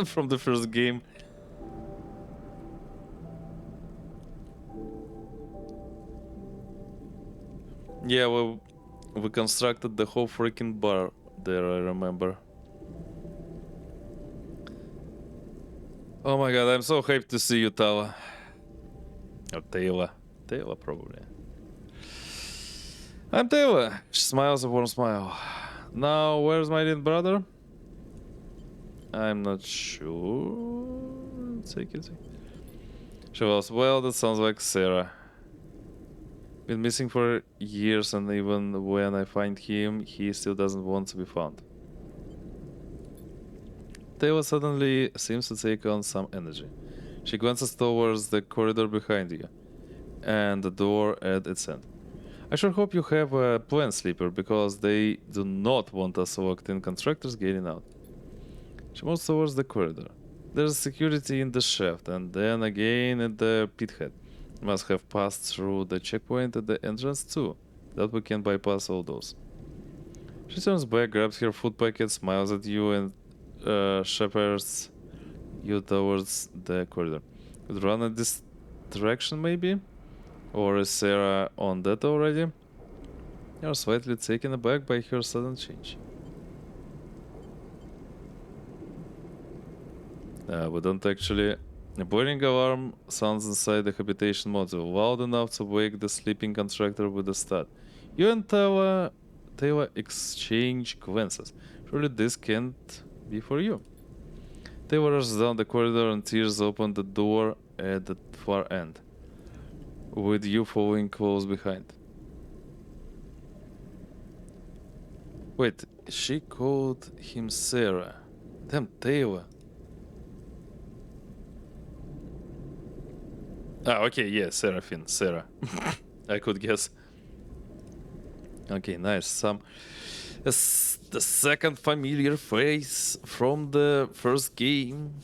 from the first game. Yeah, well, we constructed the whole freaking bar there, I remember. Oh my god, I'm so hyped to see you, Tala. Or Taylor. Taylor, probably. I'm Taylor. She smiles a warm smile. Now, where's my little brother? I'm not sure. Take it. She was, well, that sounds like Sarah. Been missing for years, and even when I find him, he still doesn't want to be found. Taylor suddenly seems to take on some energy. She glances towards the corridor behind you, and the door at its end. I sure hope you have a plan, Sleeper, because they do not want us locked-in contractors getting out. She moves towards the corridor. There's security in the shaft, and then again at the pithead. Must have passed through the checkpoint at the entrance too. That we can bypass all those. She turns back, grabs her food packet, smiles at you, and shepherds you towards the corridor. Could run in this direction, maybe? Or is Sarah on that already? You're slightly taken aback by her sudden change. We don't actually... A boiling alarm sounds inside the habitation module, loud enough to wake the sleeping contractor with a start. You and Taylor exchange glances. Surely this can't be for you. Taylor rushes down the corridor and tears open the door at the far end, with you following close behind. Wait, she called him Sarah. Damn, Taylor. Ah, okay, yeah, Serafin, Sarah. I could guess. Okay, nice. The second familiar face from the first game.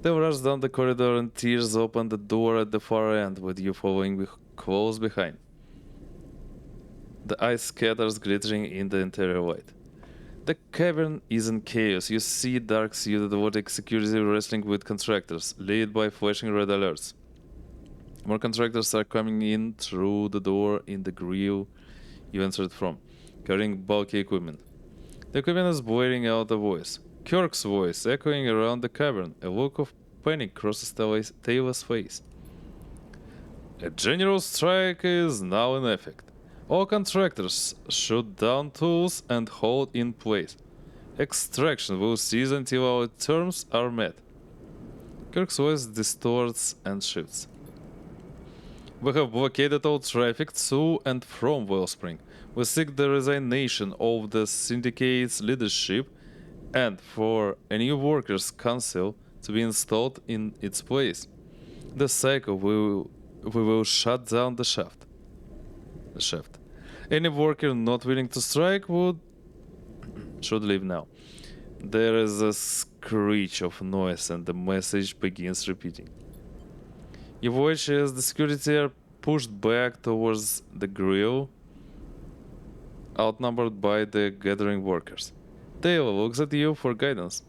They rush down the corridor and tears open the door at the far end, with you following close behind. The ice scatters, glittering in the interior light. The cavern is in chaos. You see dark-suited robotic security wrestling with contractors, led by flashing red alerts. More contractors are coming in through the door in the grill you entered from, carrying bulky equipment. The equipment is blaring out a voice. Kirk's voice, echoing around the cavern. A look of panic crosses Taylor's face. A general strike is now in effect. All contractors shoot down tools and hold in place. Extraction will cease until our terms are met. Kirk's voice distorts and shifts. We have blockaded all traffic to and from Wellspring. We seek the resignation of the syndicate's leadership and for a new workers' council to be installed in its place. The cycle we will shut down the shaft. Any worker not willing to strike should leave now. There is a screech of noise and the message begins repeating. You watch as the security are pushed back towards the grill. outnumbered by the gathering workers. Tail looks at you for guidance.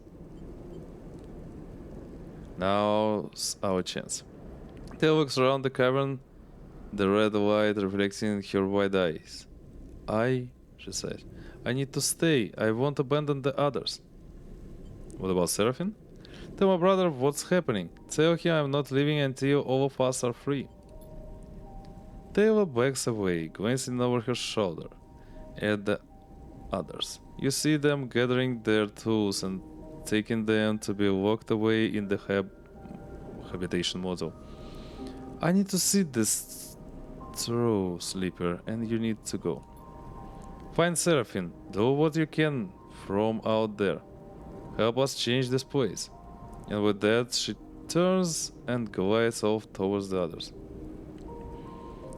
Now's our chance. Tail looks around the cavern, the red light reflecting in her wide eyes. She says, I need to stay. I won't abandon the others. What about Serafin? Tell my brother what's happening. Tell him I'm not leaving until all of us are free. Taylor backs away, glancing over her shoulder at the others. You see them gathering their tools and taking them to be locked away in the habitation module. I need to see this through, Sleeper, and you need to go. Find Serafin. Do what you can from out there. Help us change this place. And with that, she turns and glides off towards the others.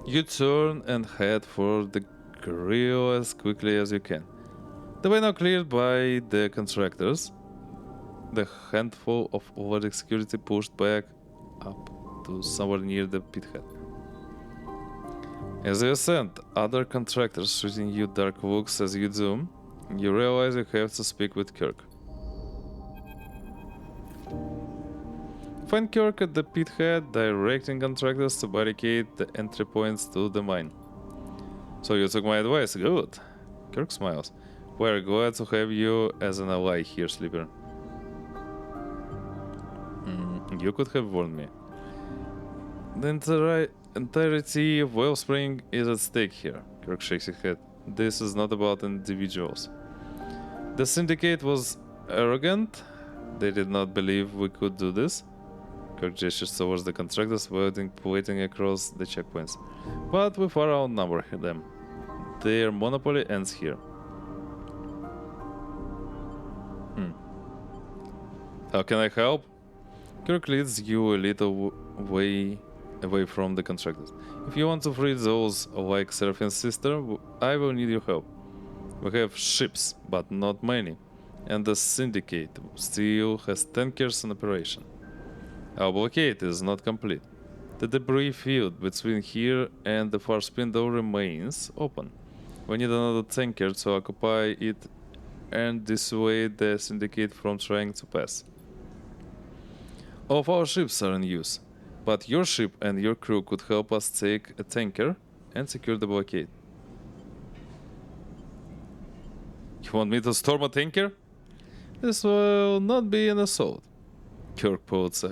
You turn and head for the grill as quickly as you can. The way now cleared by the contractors, the handful of overloaded security pushed back up to somewhere near the pithead. As you ascend, other contractors shooting you dark looks as you do, you realize you have to speak with Kirk. Find Kirk at the pithead, directing contractors to barricade the entry points to the mine. So you took my advice, good. Kirk smiles. We're glad to have you as an ally here, Sleeper. You could have warned me. The entirety of Wellspring is at stake here. Kirk shakes his head. This is not about individuals. The Syndicate was arrogant. They did not believe we could do this. Kirk gestures towards the contractors waiting across the checkpoints. But we far outnumber them. Their monopoly ends here. How can I help? Kirk leads you a little way away from the contractors. If you want to free those like Serafin's sister, I will need your help. We have ships, but not many. And the Syndicate still has tankers in operation. Our blockade is not complete. The debris field between here and the far spindle remains open. We need another tanker to occupy it and dissuade the Syndicate from trying to pass. All of our ships are in use, but your ship and your crew could help us take a tanker and secure the blockade. You want me to storm a tanker? This will not be an assault. Kirk puts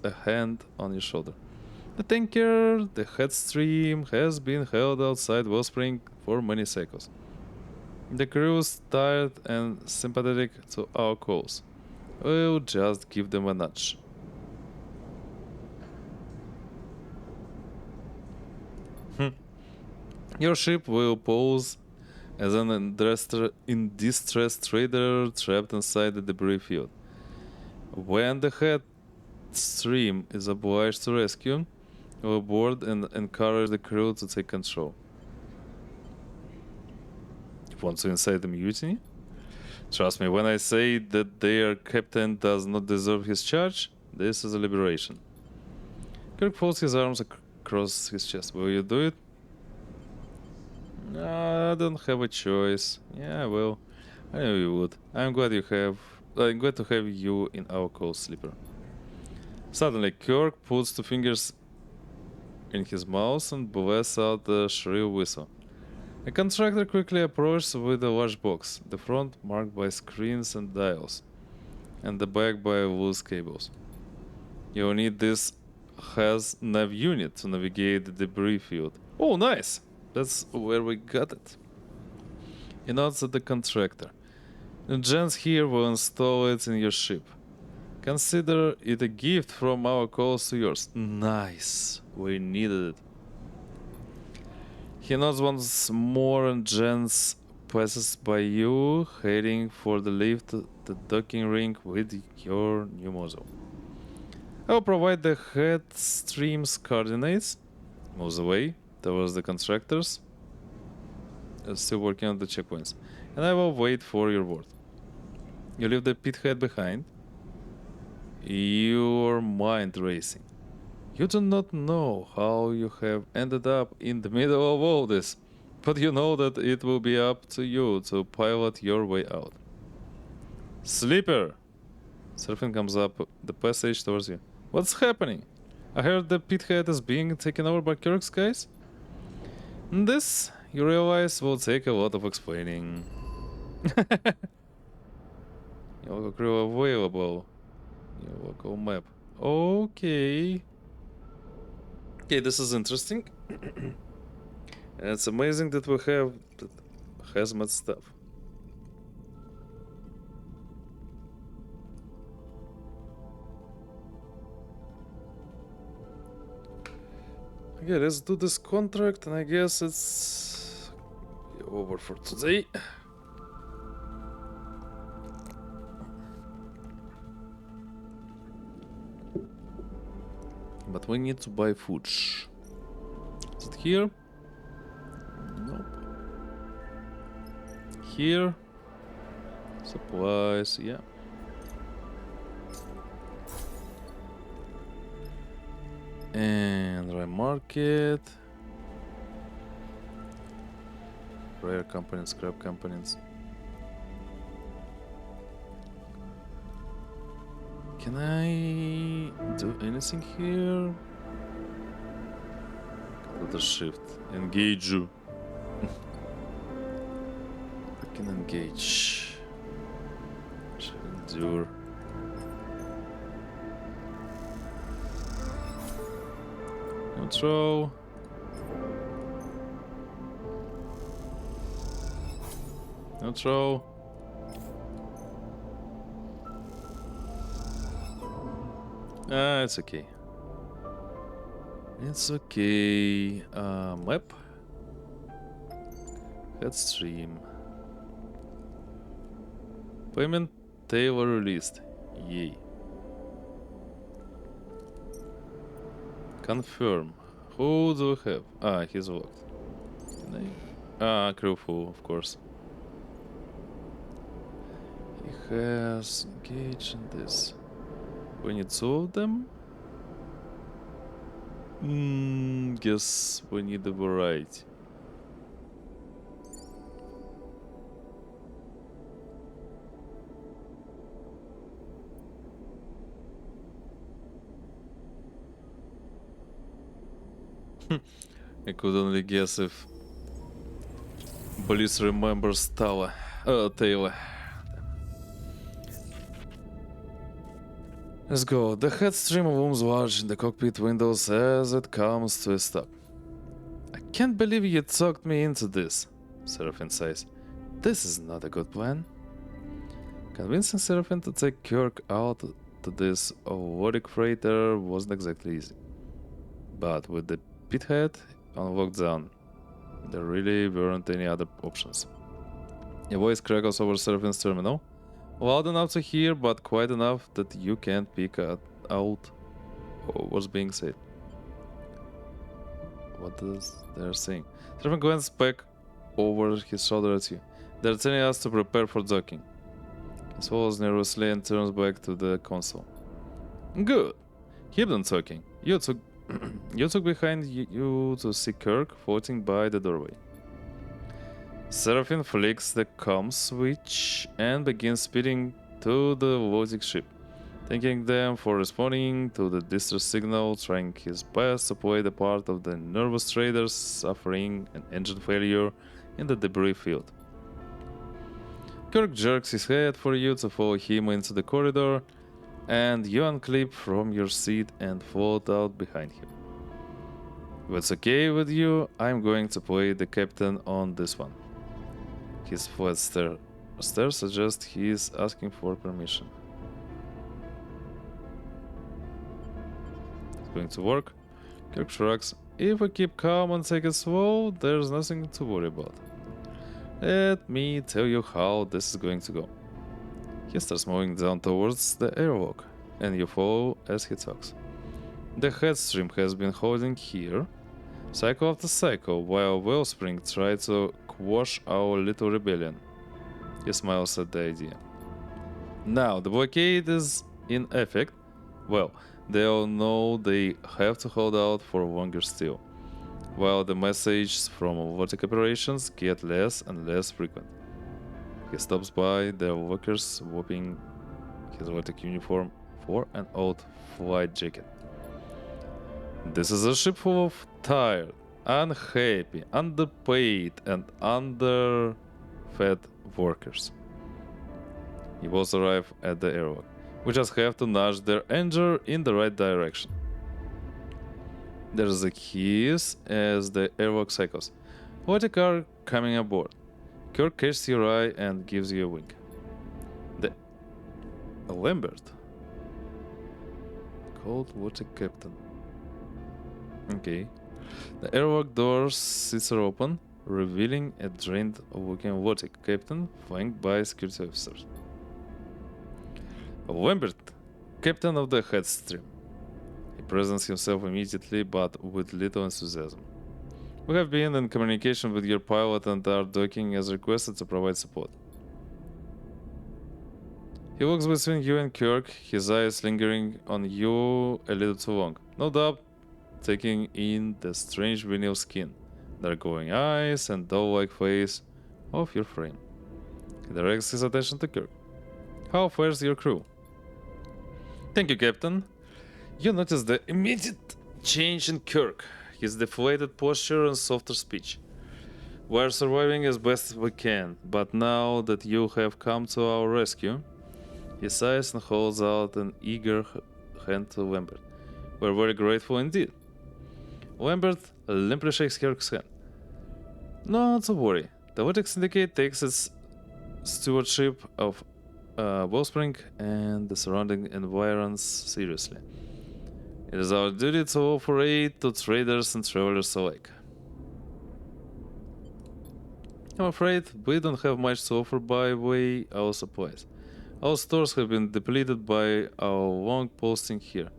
a hand on your shoulder. The tanker, the Headstream, has been held outside Wellspring for many cycles. The crew is tired and sympathetic to our cause. We'll just give them a nudge. Your ship will pose as an in distress trader trapped inside the debris field. When the Headstream is obliged to rescue, we'll board and encourage the crew to take control. You want to incite the mutiny? Trust me, when I say that their captain does not deserve his charge, this is a liberation. Kirk folds his arms across his chest. Will you do it? I don't have a choice. Yeah, well, I know you would. I'm glad to have you in our cause, Sleeper. Suddenly, Kirk puts two fingers in his mouth and blasts out a shrill whistle. A contractor quickly approaches with a large box, the front marked by screens and dials, and the back by loose cables. You'll need this nav unit to navigate the debris field. Oh, nice! That's where we got it. He nods at the contractor. The gents here will install it in your ship. Consider it a gift from our cause to yours. Nice. We needed it. He nods once more and Jens passes by you, heading for the lift to the docking ring with your new module. I'll provide the Headstream's coordinates. Moves away towards the contractors. Still working on the checkpoints. And I will wait for your word. You leave the pithead behind. Your mind racing. You do not know how you have ended up in the middle of all this. But you know that it will be up to you to pilot your way out. Sleeper! Serafin comes up the passage towards you. What's happening? I heard the pithead is being taken over by Kirk's guys? This, you realize, will take a lot of explaining. Your crew available. Your local map. Okay. Okay, this is interesting. And it's amazing that we have that hazmat stuff. Okay, let's do this contract, and I guess it's over for today. But we need to buy food. Is it here? Nope. Here. Supplies, yeah. And rare market. Rare components, scrap components. Can I do anything here? Let us shift. Engage you. I can engage. Should endure. Neutral. Neutral. Ah, it's okay. It's okay. Map. Headstream. Payment Taylor released. Yay. Confirm. Who do we have? Ah, he's locked. Ah, crew full, of course. He has engaged in this. We need two of them? Guess we need a variety. I could only guess if Bliss remembers Taylor. Let's go. The headstream looms large in the cockpit windows as it comes to a stop. I can't believe you talked me into this, Serafin says. This is not a good plan. Convincing Serafin to take Kirk out to this Auroric freighter wasn't exactly easy. But with the pithead on lockdown, there really weren't any other options. A voice crackles over Serafin's terminal. Loud enough to hear, but quite enough that you can't pick out what's being said. What is they're saying? Serafin glances back over his shoulder at you. They're telling us to prepare for docking. He swallows nervously and turns back to the console. Good. Keep them talking. You took behind you to see Kirk floating by the doorway. Serafin flicks the comm switch and begins speeding to the loading ship, thanking them for responding to the distress signal, trying his best to play the part of the nervous traders suffering an engine failure in the debris field. Kirk jerks his head for you to follow him into the corridor, and you unclip from your seat and float out behind him. If it's okay with you, I'm going to play the captain on this one. His flat stare suggests he is asking for permission. It's going to work. Kirk shrugs. If we keep calm and take it slow, there's nothing to worry about. Let me tell you how this is going to go. He starts moving down towards the airlock, and you follow as he talks. The headstream has been holding here, cycle after cycle, while Wellspring tried to quash our little rebellion. He smiles at the idea. Now the blockade is in effect. Well, they all know they have to hold out for longer still. while the messages from robotic operations get less and less frequent. He stops by their workers, swapping his robotic uniform for an old flight jacket. This is a ship full of tired, unhappy, underpaid, and underfed workers. You both arrive at the airlock. We just have to nudge their engine in the right direction. There's the keys as the airlock cycles. What a car coming aboard. Kirk catches your eye and gives you a wink. The Lambert. Cold water captain. Okay. The airlock doors sits are open, revealing a drained-looking water captain flanked by security officers. Lambert, captain of the Headstream. He presents himself immediately, but with little enthusiasm. We have been in communication with your pilot and are docking as requested to provide support. He walks between you and Kirk, his eyes lingering on you a little too long. No doubt, taking in the strange vinyl skin, the glowing eyes, and doll-like face of your frame. He directs his attention to Kirk. How fares your crew? Thank you, Captain. You notice the immediate change in Kirk, his deflated posture and softer speech. We're surviving as best we can, but now that you have come to our rescue, he sighs and holds out an eager hand to Lambert. We're very grateful indeed. Lambert limply shakes Kirk's hand. Not to worry. The Vertex Syndicate takes its stewardship of Wellspring and the surrounding environs seriously. It is our duty to offer aid to traders and travelers alike. I'm afraid we don't have much to offer by way of supplies. Our stores have been depleted by our long posting here,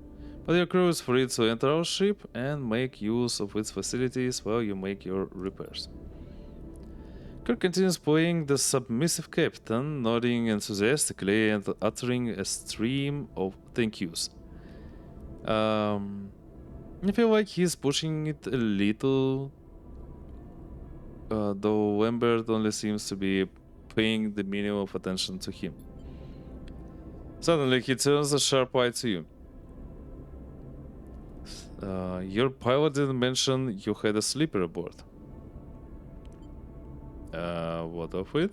but your crew is free to enter our ship and make use of its facilities while you make your repairs. Kirk continues playing the submissive captain, nodding enthusiastically and uttering a stream of thank yous. I feel like he's pushing it a little, though Lambert only seems to be paying the minimum of attention to him. Suddenly, he turns a sharp eye to you. Your pilot didn't mention you had a sleeper aboard. What of it?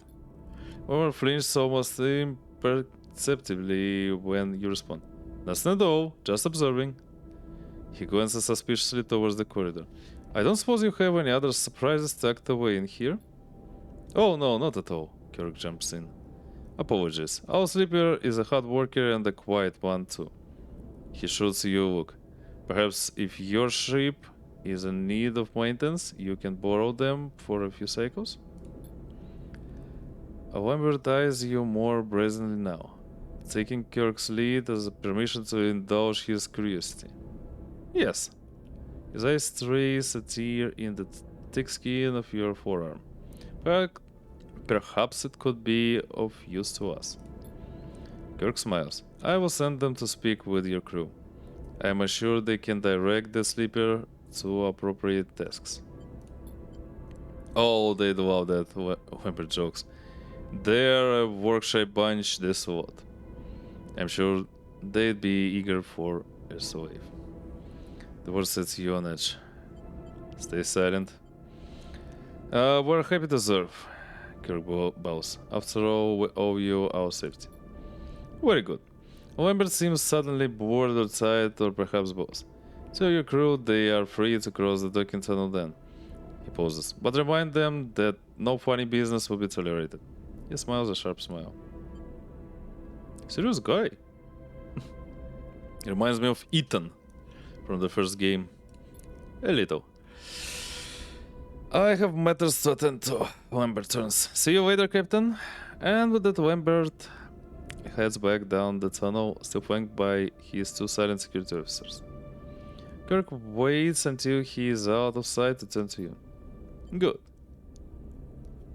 Homer flinched almost imperceptibly when you respond. Nothing at all, just observing. He glances suspiciously towards the corridor. I don't suppose you have any other surprises tucked away in here? Oh no, not at all, Kirk jumps in. Apologies. Our sleeper is a hard worker and a quiet one too. He shoots you a look. Perhaps if your ship is in need of maintenance, you can borrow them for a few cycles? Lambert eyes you more brazenly now, taking Kirk's lead as a permission to indulge his curiosity. Yes. His eyes trace a tear in the thick skin of your forearm. Perhaps it could be of use to us. Kirk smiles. I will send them to speak with your crew. I am assured they can direct the sleeper to appropriate tasks. Oh, they'd love that, Lambert jokes. They're a work-shy bunch, this lot. I'm sure they'd be eager for a slave. The word sets you on edge. Stay silent. We're happy to serve, Kirk bows. After all, we owe you our safety. Very good. Lambert seems suddenly bored or tired, or perhaps both. Tell your crew they are free to cross the docking tunnel then. He pauses, but remind them that no funny business will be tolerated. He smiles a sharp smile. Serious guy. He reminds me of Ethan from the first game. A little. I have matters to attend to, Lambert turns. See you later, Captain. And with that, Lambert heads back down the tunnel, still flanked by his two silent security officers. Kirk waits until he is out of sight to turn to you. Good.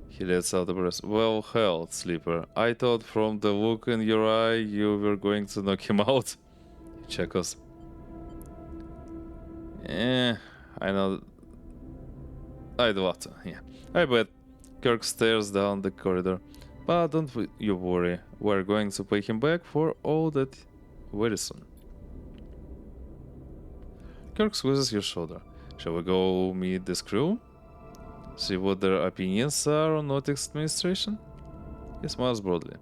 He lets out a breath. Well held, Sleeper. I thought from the look in your eye you were going to knock him out. He chuckles. I know I'd love to, yeah. I bet. Kirk stares down the corridor. But don't you worry, we're going to pay him back for all that very soon. Kirk squeezes your shoulder. Shall we go meet this crew? See what their opinions are on Nautics administration? He smiles broadly.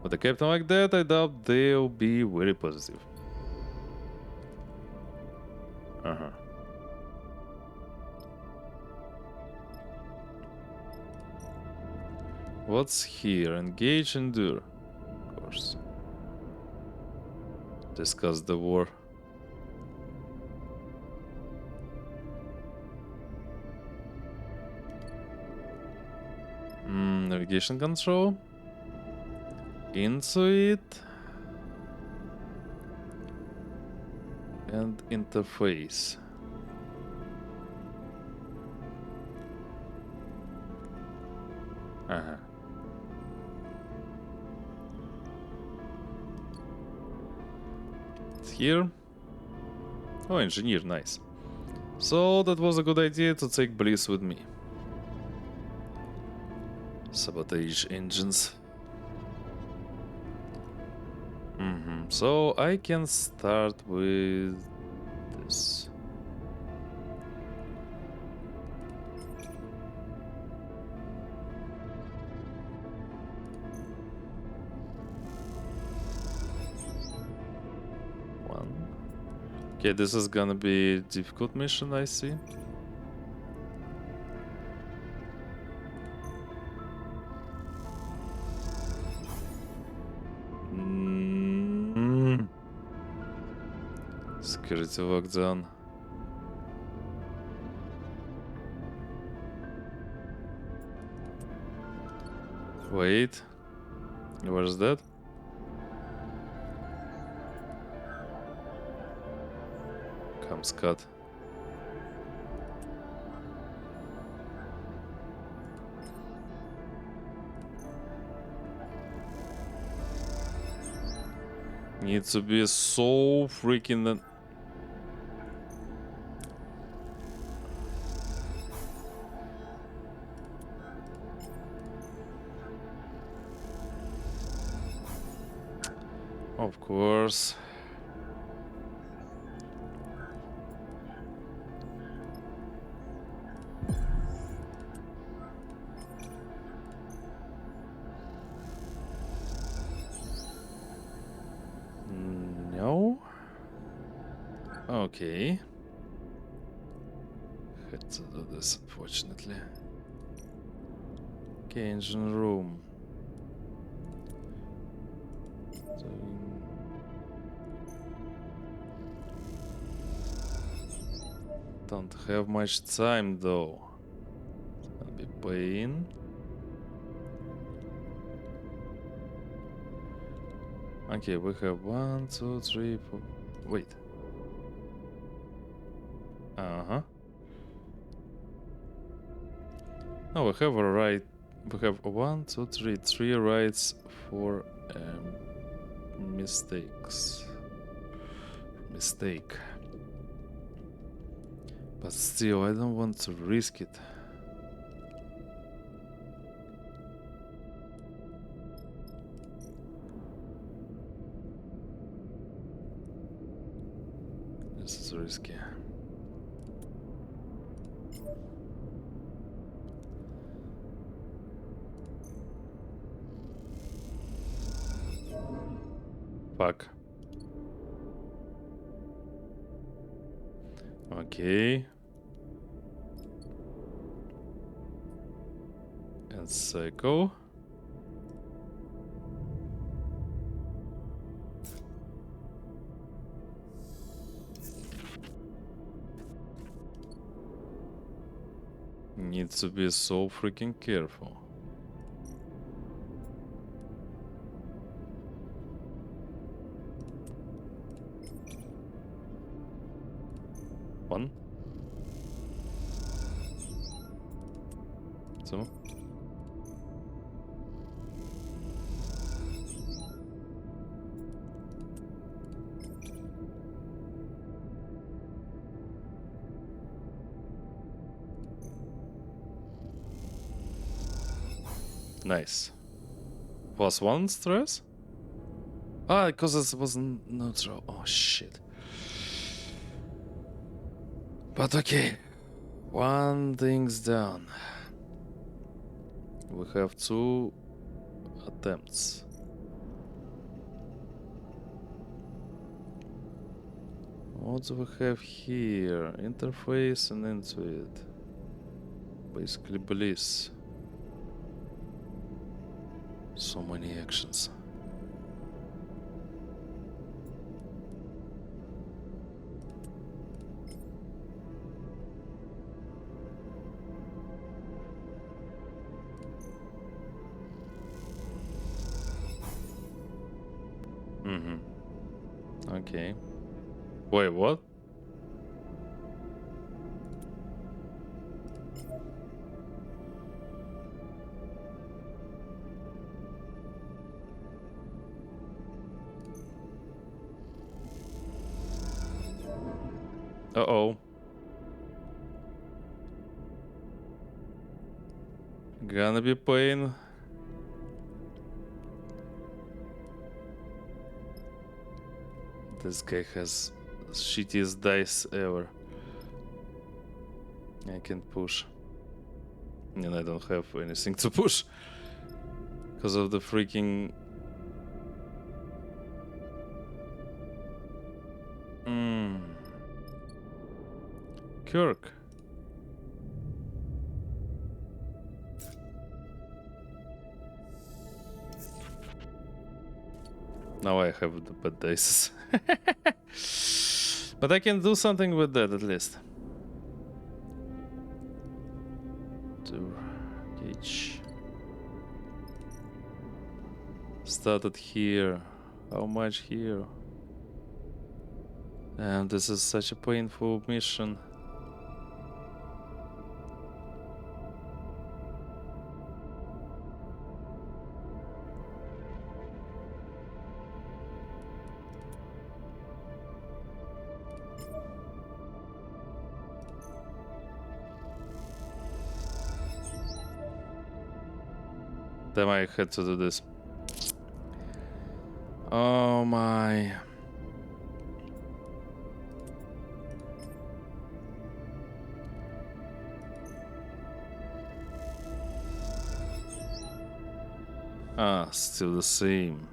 With a captain like that, I doubt they'll be very positive. Uh-huh. What's here? Engage, endure. Of course. Discuss the war. Navigation control. Into it. And interface. Uh-huh. Here. Oh, engineer, nice. So that was a good idea to take Bliss with me. Sabotage engines. So I can start with this. One. Okay, this is gonna be a difficult mission, I see. Security lockdown. Wait. Where's that? Come, Scott. Needs to be so freaking... Of course. No. Okay. Had to do this, unfortunately. Okay, engine room. Don't have much time though. It's gonna be pain. Okay, we have 1, 2, 3, 4. Wait. Uh-huh. No, we have a right. We have 1, 2, 3, 3 rights for mistakes. Mistake. But still, I don't want to risk it. This is risky. Fuck. Okay. And Psycho. Needs to be so freaking careful. One. Two. Nice. +1 stress? Ah, because it was neutral. Oh shit. But okay. One thing's done. We have 2 attempts. What do we have here? Interface and Intuit. Basically bliss. So many actions. Okay. Wait, what? Uh-oh. Gonna be pain. This guy has shittiest dice ever. I can push. And I don't have anything to push. Because of the freaking... Kirk. Now I have the bad dice. But I can do something with that at least. Gauge. Started here. How much here? And this is such a painful mission. Damn, I had to do this. Oh my. Ah, still the same.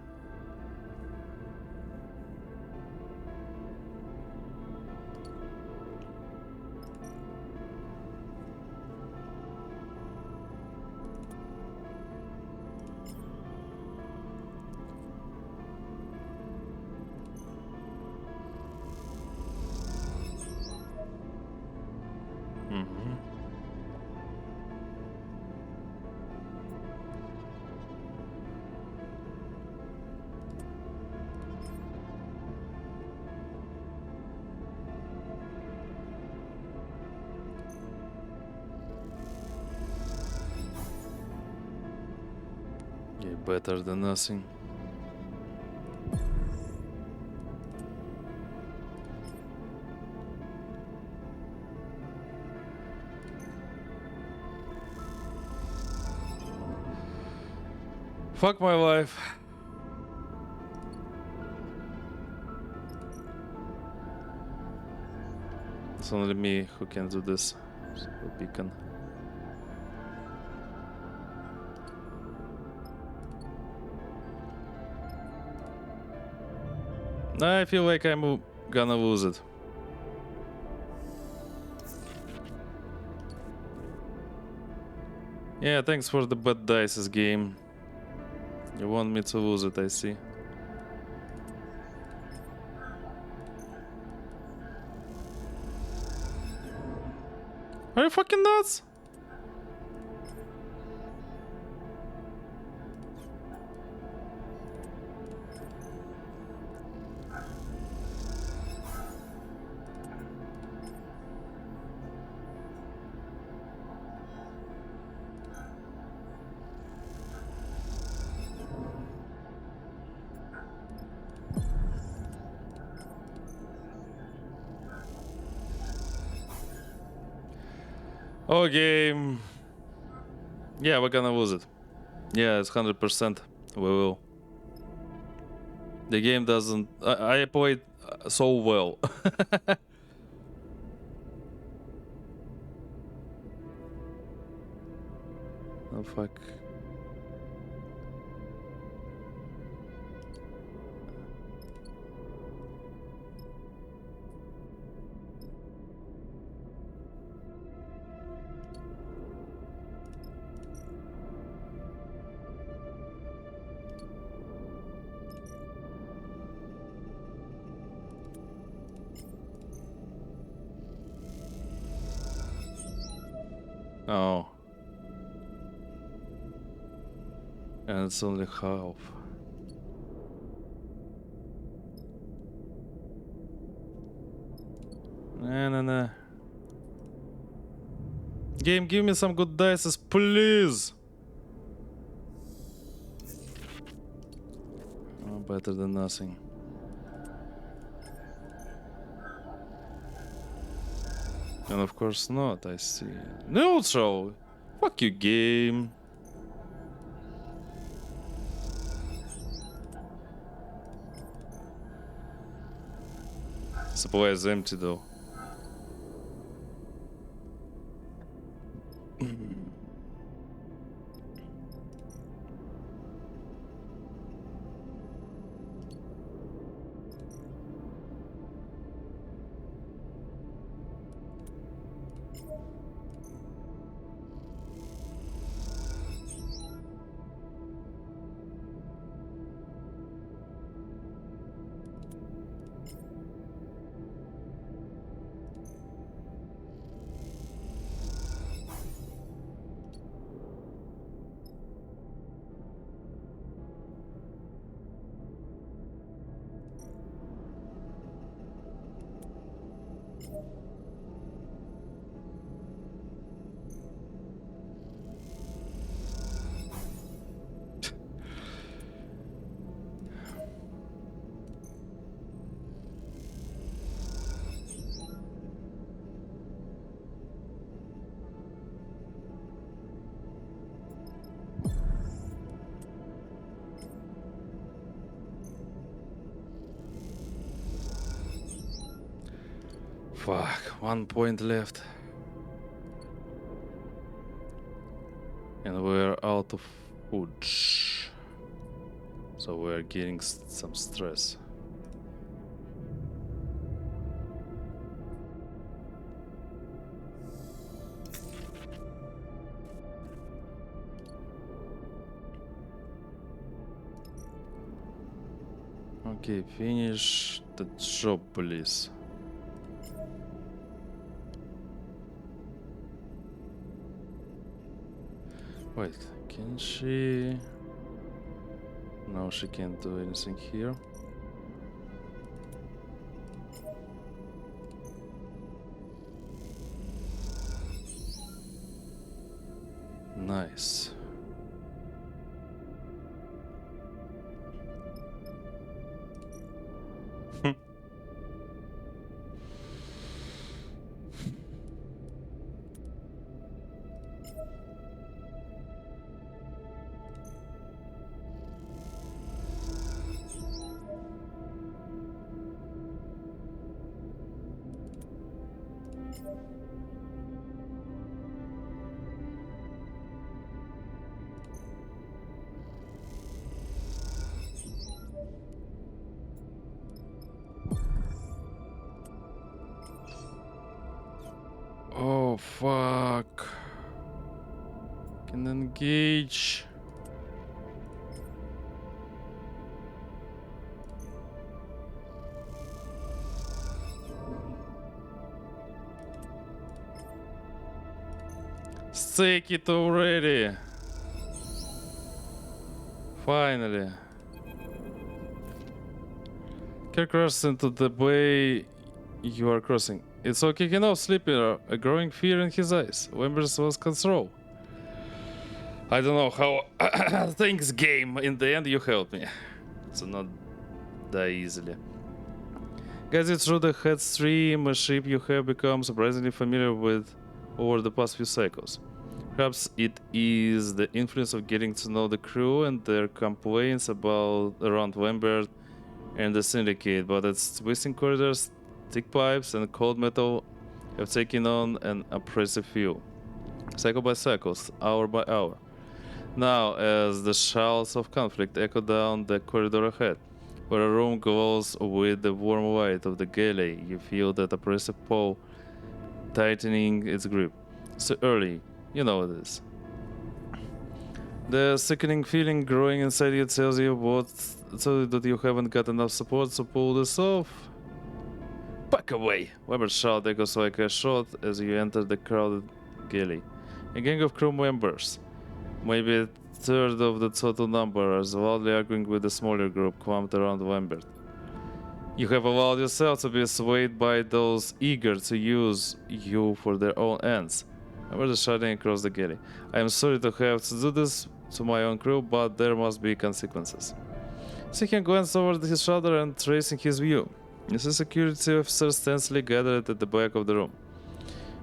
Yeah, better than nothing. Fuck my life. It's only me who can do this. Beacon. I feel like I'm gonna lose it. Yeah, thanks for the bad dice game. You want me to lose it, I see. Are you fucking nuts? Okay. Yeah, we're gonna lose it. Yeah, it's 100%. We will. The game doesn't. I played so well. Oh fuck. Oh. And it's only half. Nah. Game, give me some good dice, please. Oh, better than nothing. And of course not, I see. Neutral! Fuck you, game. Supply is empty though. Fuck, 1 point left. And we're out of food. So we're getting some stress. Okay, finish the job, please. Wait, can she? No, she can't do anything here. Nice. Oh fuck. Can engage. Stake it already. Finally. Can cross into the bay you are crossing. It's all kicking off, Sleeper, a growing fear in his eyes. Wembers lost control. I don't know how things game. In the end, you helped me. So not that easily. Guided through the headstream, a ship you have become surprisingly familiar with over the past few cycles. Perhaps it is the influence of getting to know the crew and their complaints around Lambert and the Syndicate, but its twisting corridors, thick pipes, and cold metal have taken on an oppressive feel, cycle by cycle, hour by hour. Now, as the shouts of conflict echo down the corridor ahead, where a room glows with the warm light of the galley, you feel that oppressive pull tightening its grip. So early, you know it is. The sickening feeling growing inside you tells you that you haven't got enough support to pull this off. Back away! Weber's shout echoes like a shot as you enter the crowded galley. A gang of crew members, maybe a third of the total number, are loudly arguing with a smaller group clumped around Lambert. You have allowed yourself to be swayed by those eager to use you for their own ends. Lambert is shouting across the galley. I am sorry to have to do this to my own crew, but there must be consequences. See him glance over his shoulder and tracing his view. You see security officers tensely gathered at the back of the room.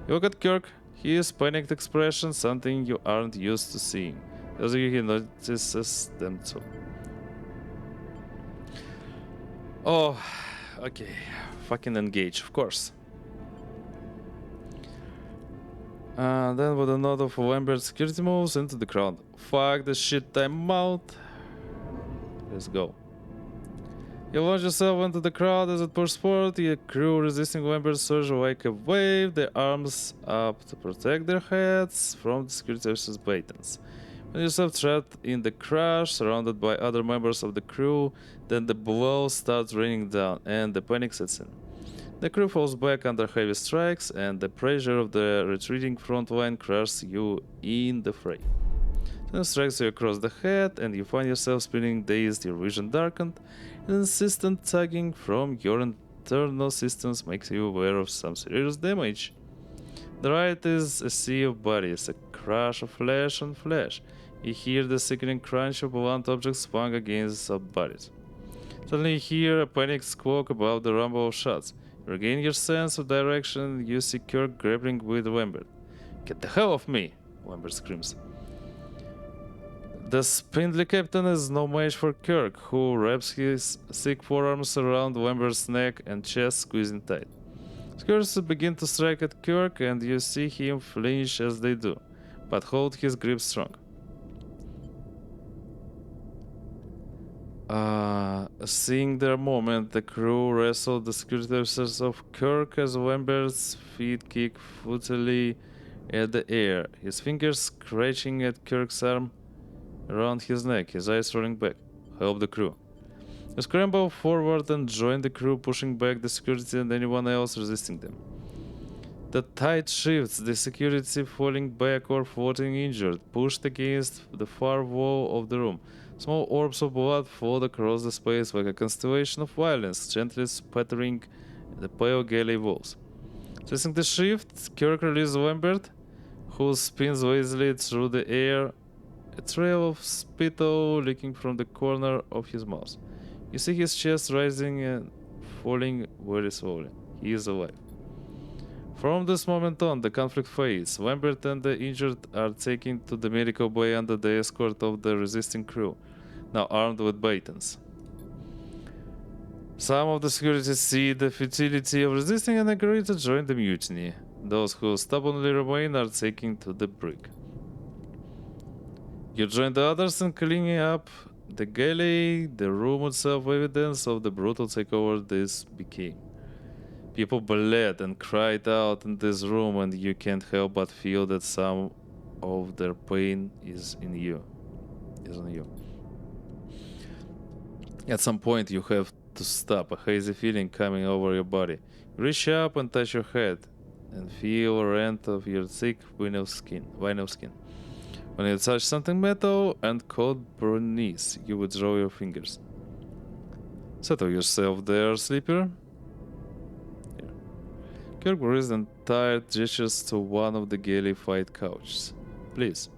You look at Kirk. His panicked expression, something you aren't used to seeing. As he notices them too. Oh, okay. Fucking engage, of course. Then with a nod of Lambert, security moves into the crowd. Fuck the shit, I'm out. Let's go. You launch yourself into the crowd as it pushes forward. Your crew resisting Lambert surge like a wave, their arms up to protect their heads from the security officer's batons. When yourself trapped in the crash, surrounded by other members of the crew, then the blows start raining down and the panic sets in. The crew falls back under heavy strikes, and the pressure of the retreating front line crushes you in the fray. Then strikes you across the head, and you find yourself spinning dazed, your vision darkened. An insistent tugging from your internal systems makes you aware of some serious damage. The right is a sea of bodies, a crash of flesh on flesh. You hear the sickening crunch of blunt objects swung against sub bodies. Suddenly you hear a panicked squawk above the rumble of shots. You regain your sense of direction. You see Kirk grappling with Lambert. "Get the hell off me!" Lambert screams. The spindly captain is no match for Kirk, who wraps his thick forearms around Lambert's neck and chest, squeezing tight. Skirts begin to strike at Kirk, and you see him flinch as they do, but hold his grip strong. Seeing their moment, the crew wrestled the security officers of Kirk as Lambert's feet kick futilely at the air, his fingers scratching at Kirk's arm around his neck, his eyes rolling back. Help the crew. You scramble forward and join the crew, pushing back the security and anyone else resisting them. The tide shifts, the security falling back or floating injured, pushed against the far wall of the room. Small orbs of blood float across the space like a constellation of violence, gently spattering the pale galley walls. Tracing the shift, Kirk releases Lambert, who spins lazily through the air, a trail of spittle leaking from the corner of his mouth. You see his chest rising and falling very slowly. He is alive. From this moment on, the conflict fades. Lambert and the injured are taken to the medical bay under the escort of the resisting crew, now armed with batons. Some of the security see the futility of resisting and agree to join the mutiny. Those who stubbornly remain are taken to the brig. You join the others in cleaning up the galley, the room itself, evidence of the brutal takeover this became. People bled and cried out in this room, and you can't help but feel that some of their pain is on you. At some point, you have to stop, a hazy feeling coming over your body. You reach up and touch your head, and feel a rent of your thick vinyl skin. When you touch something metal and cold burn knees, you withdraw your fingers. Settle yourself there, sleeper. Here. Kirk breathes and tired gestures to one of the galley fight couches. Please.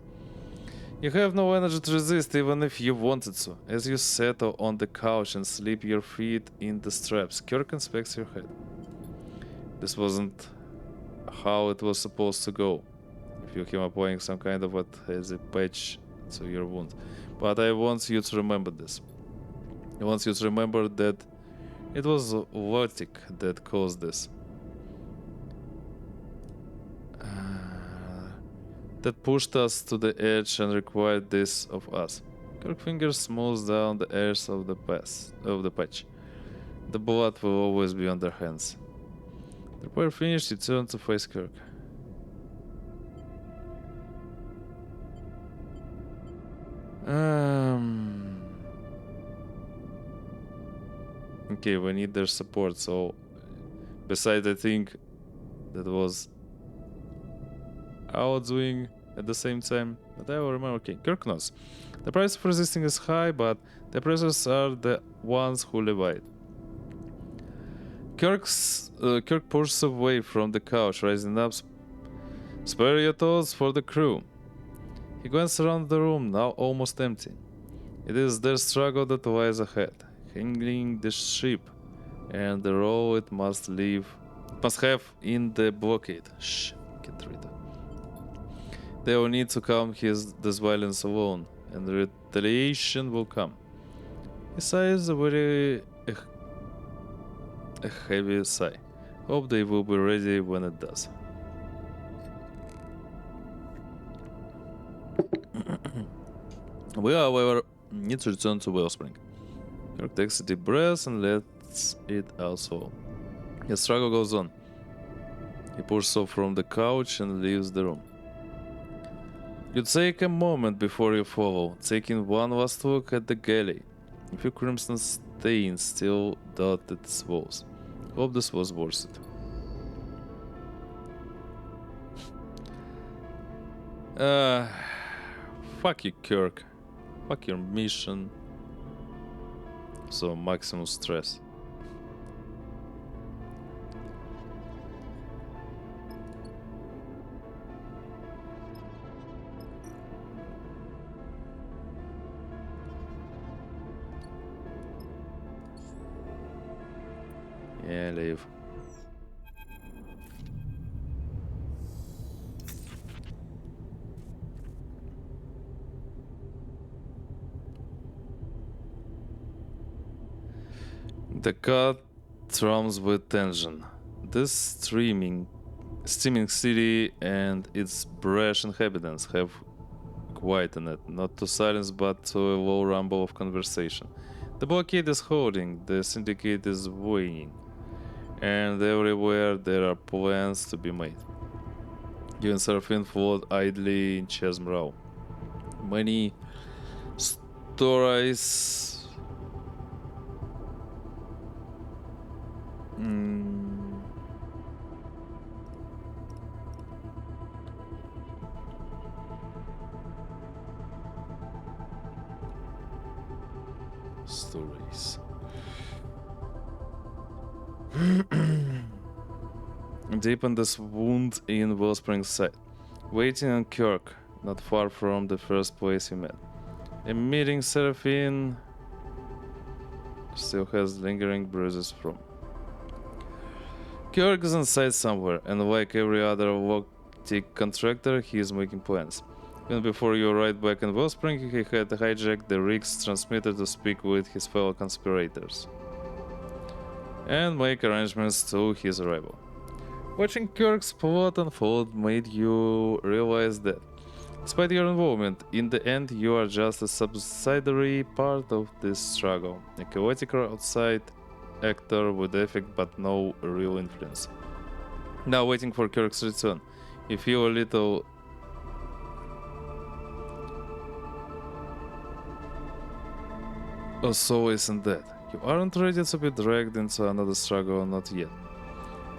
You have no energy to resist even if you wanted to. As you settle on the couch and slip your feet in the straps, Kirk inspects your head. This wasn't how it was supposed to go. You you him applying some kind of adhesive patch to your wound. But I want you to remember this. I want you to remember that it was Lotic that caused this. That pushed us to the edge and required this of us. Kirk fingers smooths down the edge of the patch. The blood will always be on their hands. The repair finished, he turned to face Kirk. Okay, we need their support, so besides I think that was our doing at the same time, but I will remember. Okay, Kirk knows. The price of resisting is high, but the oppressors are the ones who live by it. Kirk pushes away from the couch, rising up. Spare your thoughts for the crew. He glances around the room, now almost empty. It is their struggle that lies ahead, handling the ship and the role it must have in the blockade. Shh, can't read that. They will need to calm this violence alone, and retaliation will come. His sigh is a heavy sigh. Hope they will be ready when it does. We, however, need to return to Wellspring. Kirk takes a deep breath and lets it out slow. His struggle goes on. He pushes off from the couch and leaves the room. You take a moment before you follow, taking one last look at the galley. A few crimson stains still dot its walls. Hope this was worth it. Fuck you, Kirk. Fuck your mission. So maximum stress. Yeah, leave. The cut thrums with tension. This steaming city and its brash inhabitants have quietened it, not to silence but to a low rumble of conversation. The blockade is holding, the syndicate is waning, and everywhere there are plans to be made. You and Serafin float idly in Chesmrau. Many stories stories. Deepen this wound in Wellspring's side, waiting on Kirk, not far from the first place you met. A meeting Serafin still has lingering bruises from. Kirk is inside somewhere, and like every other Lotic contractor, he is making plans. Even before you arrived back in Wellspring, he had hijacked the rig's transmitter to speak with his fellow conspirators and make arrangements to his arrival. Watching Kirk's plot unfold made you realize that, despite your involvement, in the end you are just a subsidiary part of this struggle, a chaotic outside actor with effect but no real influence. Now, waiting for Kirk's return, you feel a little solace in that. You aren't ready to be dragged into another struggle, not yet.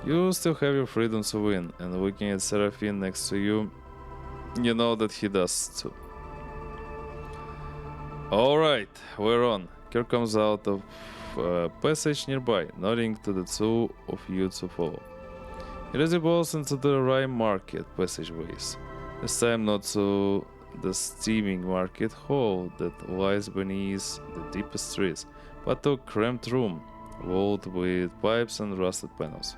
You still have your freedom to win, and looking at Serafin next to you, you know that he does too. Alright, we're on. Kirk comes out of a passage nearby, nodding to the two of you to follow. He resembles into the Rhyme Market passageways, this time not to the steaming market hall that lies beneath the deepest trees, but to a cramped room, walled with pipes and rusted panels.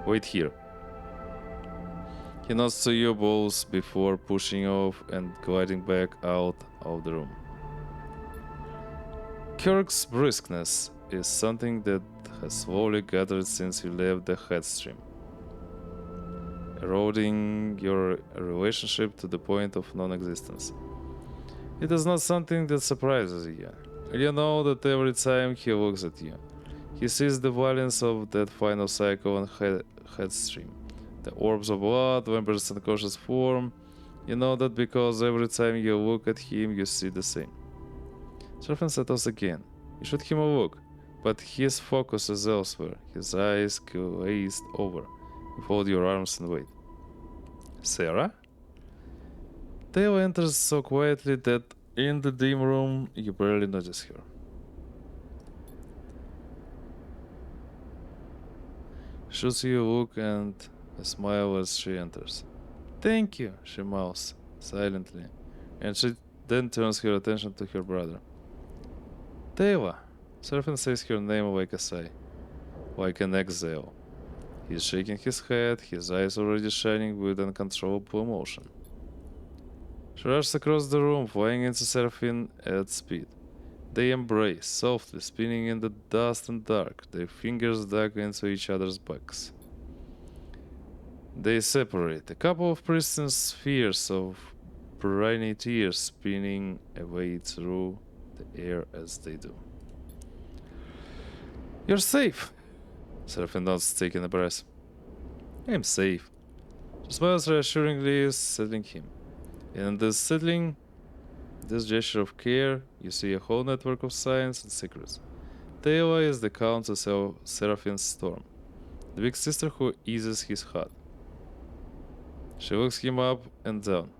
Wait here. He nods to you both before pushing off and gliding back out of the room. Kirk's briskness is something that has slowly gathered since you left the headstream, eroding your relationship to the point of non-existence. It is not something that surprises you. You know that every time he looks at you, he sees the violence of that final cycle on headstream. The orbs of blood, Vampire's unconscious form. You know that because every time you look at him, you see the same. Serafin settles again. You shoot him a look, but his focus is elsewhere. His eyes glazed over. You fold your arms and wait. Sarah? Tail enters so quietly that in the dim room, you barely notice her. Shoots you a look and a smile as she enters. Thank you, she mouths silently, and she then turns her attention to her brother. Taylor, Serafin says her name like a sigh, like an exhale. He's shaking his head, his eyes already shining with uncontrollable emotion. She rushes across the room, flying into Serafin at speed. They embrace, softly spinning in the dust and dark, their fingers dug into each other's backs. They separate, a couple of pristine spheres of briny tears spinning away through the air as they do. You're safe, Serafin nods, taking a breath. I'm safe. She smiles reassuringly, settling him. In this gesture of care, you see a whole network of science and secrets. Taylor is the Countess of Serafin's storm, the big sister who eases his heart. She looks him up and down.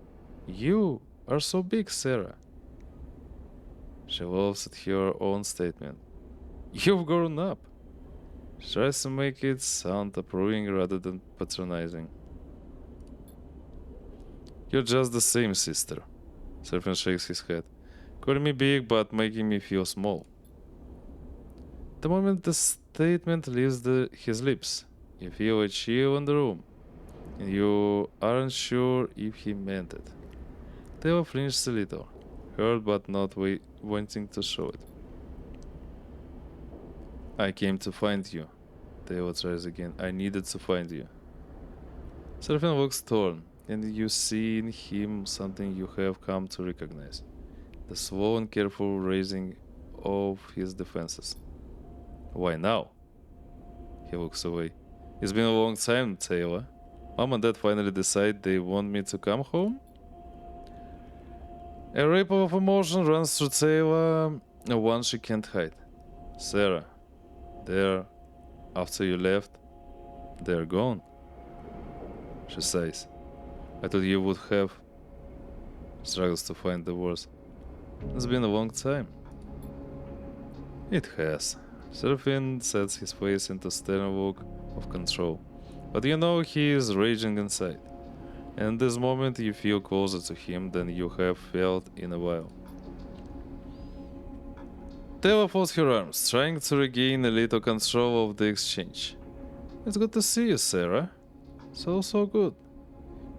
You are so big, Sarah. She laughs at her own statement. You've grown up. She tries to make it sound approving rather than patronizing. You're just the same, sister. Serafin shakes his head. Calling me big, but making me feel small. The moment the statement leaves his lips, you feel a chill in the room, and you aren't sure if he meant it. Taylor flinched a little, hurt but not wanting to show it. I came to find you. Taylor tries again. I needed to find you. Serafin looks torn, and you see in him something you have come to recognize. The slow and careful raising of his defenses. Why now? He looks away. It's been a long time, Taylor. Mom and Dad finally decide they want me to come home? A ripple of emotion runs through Taylor, one she can't hide. Sarah, there, after you left, they're gone. She sighs. I thought you would have. Struggles to find the words. It's been a long time. It has. Serafin sets his face into a stern look of control. But you know he is raging inside. And in this moment you feel closer to him than you have felt in a while. Taylor folds her arms, trying to regain a little control of the exchange. It's good to see you, Sarah. So good.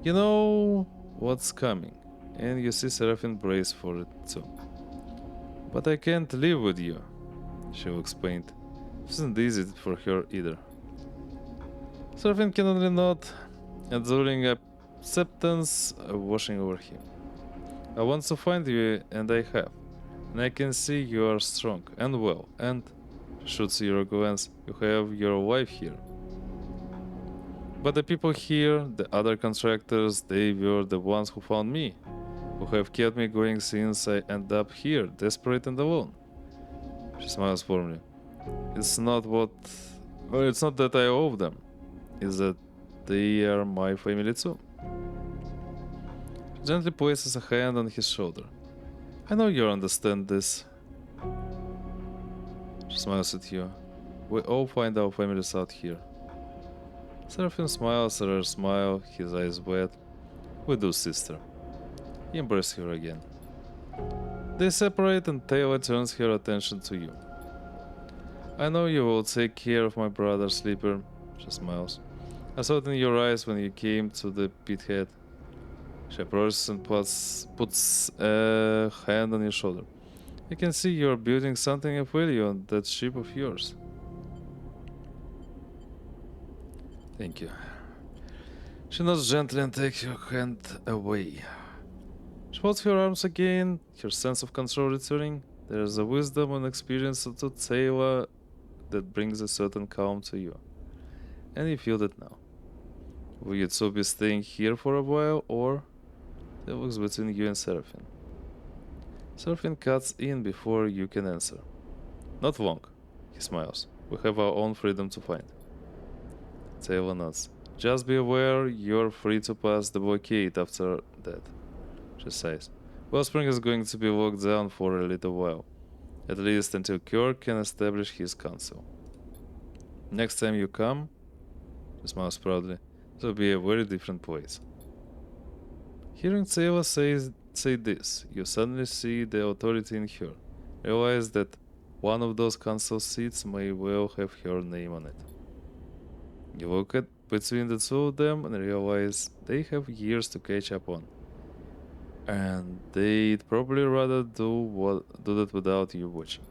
You know what's coming, and you see Serafin brace for it too. But I can't live with you, she will explain. It isn't easy for her either. Serafin can only nod, enduring acceptance washing over him. I want to find you, and I have. And I can see you are strong and well, and, shoots your glance, you have your wife here. But the people here, the other contractors, they were the ones who found me, who have kept me going since I end up here, desperate and alone. She smiles warmly. It's not that I owe them. It's that they are my family too. She gently places a hand on his shoulder. I know you understand this. She smiles at you. We all find our families out here. Serafin smiles at her smile, his eyes wet. We do, sister. He embraces her again. They separate and Taylor turns her attention to you. I know you will take care of my brother, Sleeper, she smiles. I saw it in your eyes when you came to the pithead. She approaches and puts a hand on your shoulder. I can see you're building something of value on that ship of yours. Thank you. She nods gently and takes your hand away. She holds her arms again, her sense of control returning. There is a wisdom and experience to Taylor that brings a certain calm to you. And you feel that now. Will you two be staying here for a while, or... That looks between you and Serafin. Serafin cuts in before you can answer. Not long, he smiles. We have our own freedom to find. Taylor nods. Just be aware you're free to pass the blockade after that, she says. Wellspring is going to be locked down for a little while, at least until Kirk can establish his council. Next time you come, she smiles proudly, it will be a very different place. Hearing Taylor say this, you suddenly see the authority in her. Realize that one of those council seats may well have her name on it. You look at between the two of them and realize they have years to catch up on. And they'd probably rather do that without you watching.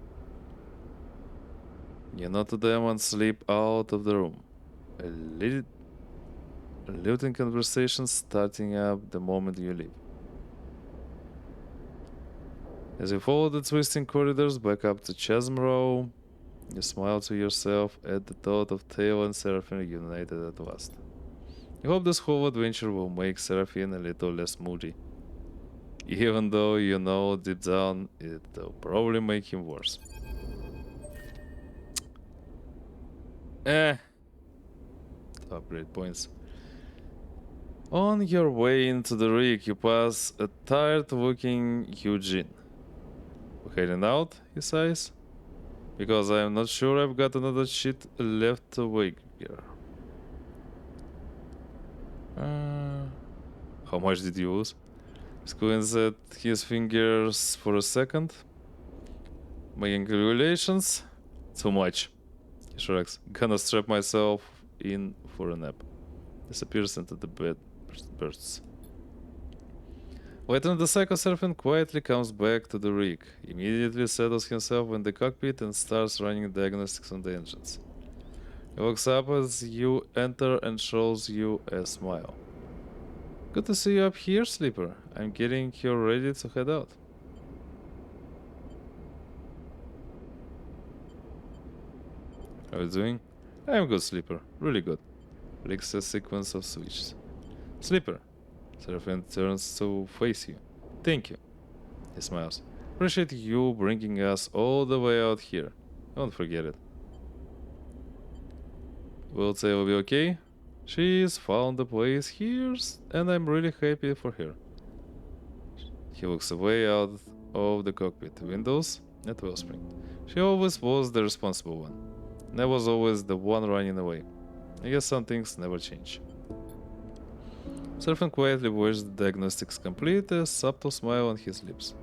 You nod to them and slip out of the room. A lilting conversation starting up the moment you leave. As you follow the twisting corridors back up to Chasm Row, you smile to yourself at the thought of Taylor and Serafin united at last. You hope this whole adventure will make Serafin a little less moody, even though you know deep down it'll probably make him worse. Upgrade points. On your way into the rig, you pass a tired-looking Eugene. We're heading out, he sighs. Because I'm not sure I've got another sheet left to wake here. How much did you lose? Squints at his fingers for a second. Making calculations? Too much. He shrugs. Gonna strap myself in for a nap. Disappears into the bed. Bursts. Later, the Serafin quietly comes back to the rig, immediately settles himself in the cockpit and starts running diagnostics on the engines. He looks up as you enter and shows you a smile. Good to see you up here, Sleeper. I'm getting you ready to head out. How are you doing? I'm good, Sleeper. Really good. Licks a sequence of switches. Sleeper. Serafin turns to face you. Thank you. He smiles. Appreciate you bringing us all the way out here. Don't forget it. Will Taylor be okay? She's found a place here, and I'm really happy for her. He looks away out of the cockpit windows at Wellspring. She always was the responsible one. And I was always the one running away. I guess some things never change. Serafin quietly watched the diagnostics complete, a subtle smile on his lips.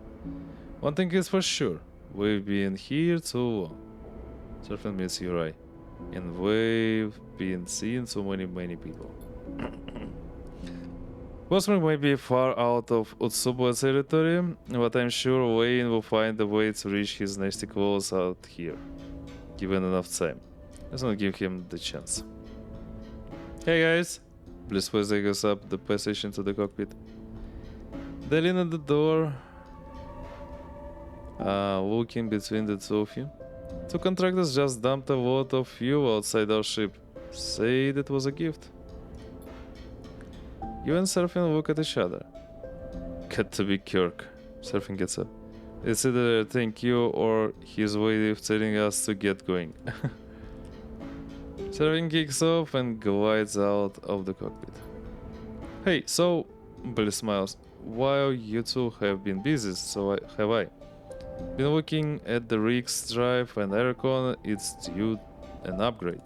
One thing is for sure, we've been here too long. Serafin meets your eye. And we've been seeing so many people. Wellspring may be far out of Utsubo territory, but I'm sure Wayne will find a way to reach his nasty claws out here. Given enough time. Let's not give him the chance. Hey guys! Bliss goes up the passage into the cockpit. They lean at the door, looking between the two of you. Two contractors just dumped a lot of fuel outside our ship. Say that was a gift. You and Serafin look at each other. Got to be Kirk. Serafin gets up. It's either a thank you or his way of telling us to get going. Serafin kicks off and glides out of the cockpit. Hey, so, Billy smiles. While you two have been busy, so have I. Been looking at the rig's drive and I reckon it's due an upgrade.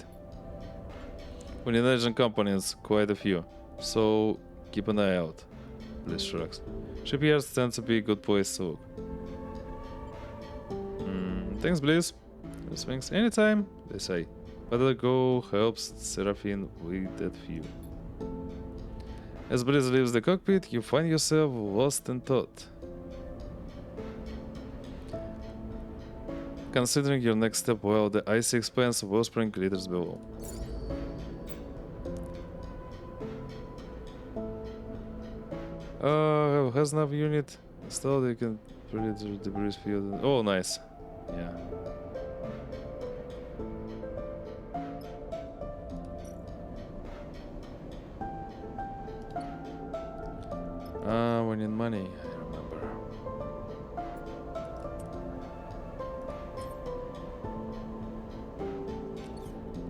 We need engine components, quite a few, so keep an eye out. Bliss shrugs. Shipyards tend to be a good place to look. Thanks, Bliss. Bliss winks. Anytime, they say. Better go helps Serafin with that view. As Breeze leaves the cockpit, you find yourself lost in thought. Considering your next step while the icy expanse of Wellspring glitters below. Has enough unit installed, you can predict the debris field. Oh, nice. Yeah. We need money, I remember.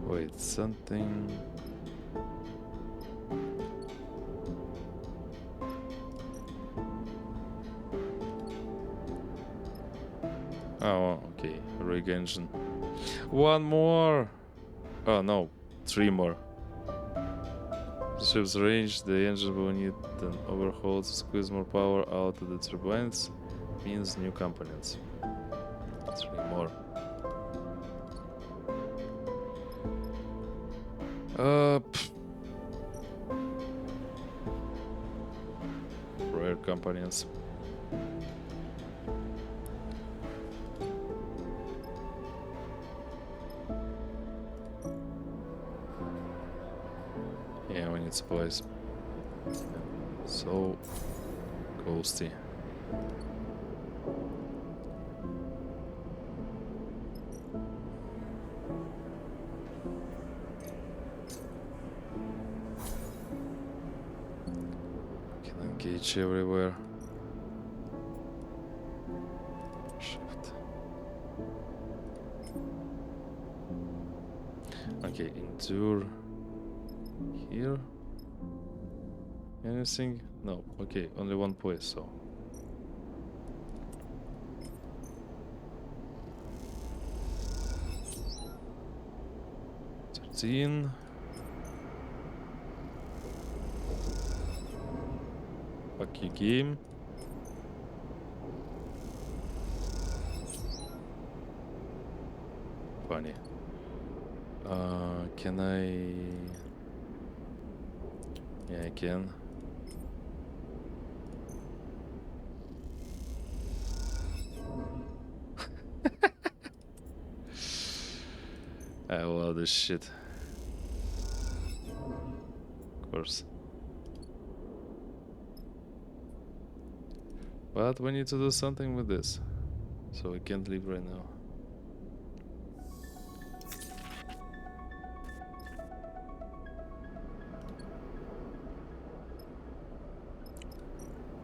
Wait, something... Oh, okay. Rig engine. One more! Oh, no. 3 more. The ship's range, the engine will need an overhaul to squeeze more power out of the turbines. Means new components. 3 more. Rare components. Yeah, we need supplies. So ghosty. Can engage everywhere. Shift. Okay, endure. Here? Anything? No. Okay, only one place, so. $13. Fuck you, game. Funny. Can I... Yeah, I can. I love this shit. Of course. But we need to do something with this. So we can't leave right now.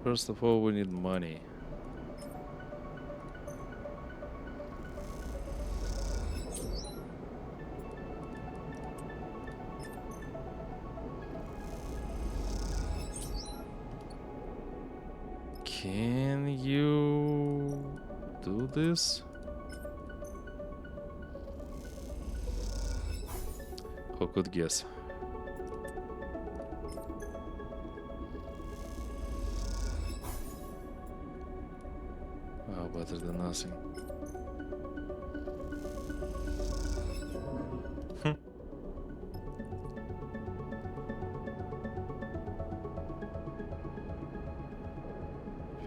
First of all, we need money. Can you do this? Who could guess? Better than nothing.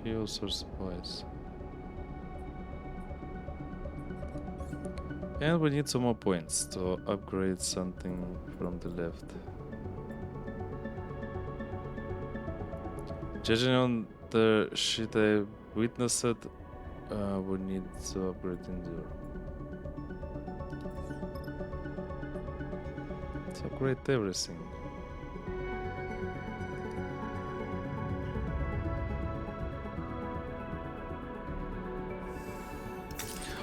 Fuel source supplies. And we need some more points to upgrade something from the left. Judging on the shit I witnessed, we need to upgrade endure. Let's upgrade everything.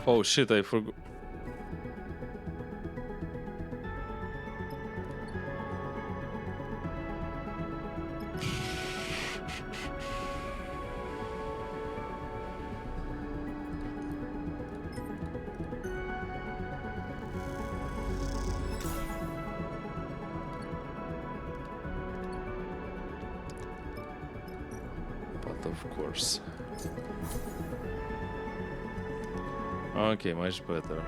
Oh shit, I forgot. Of course. Okay, much better.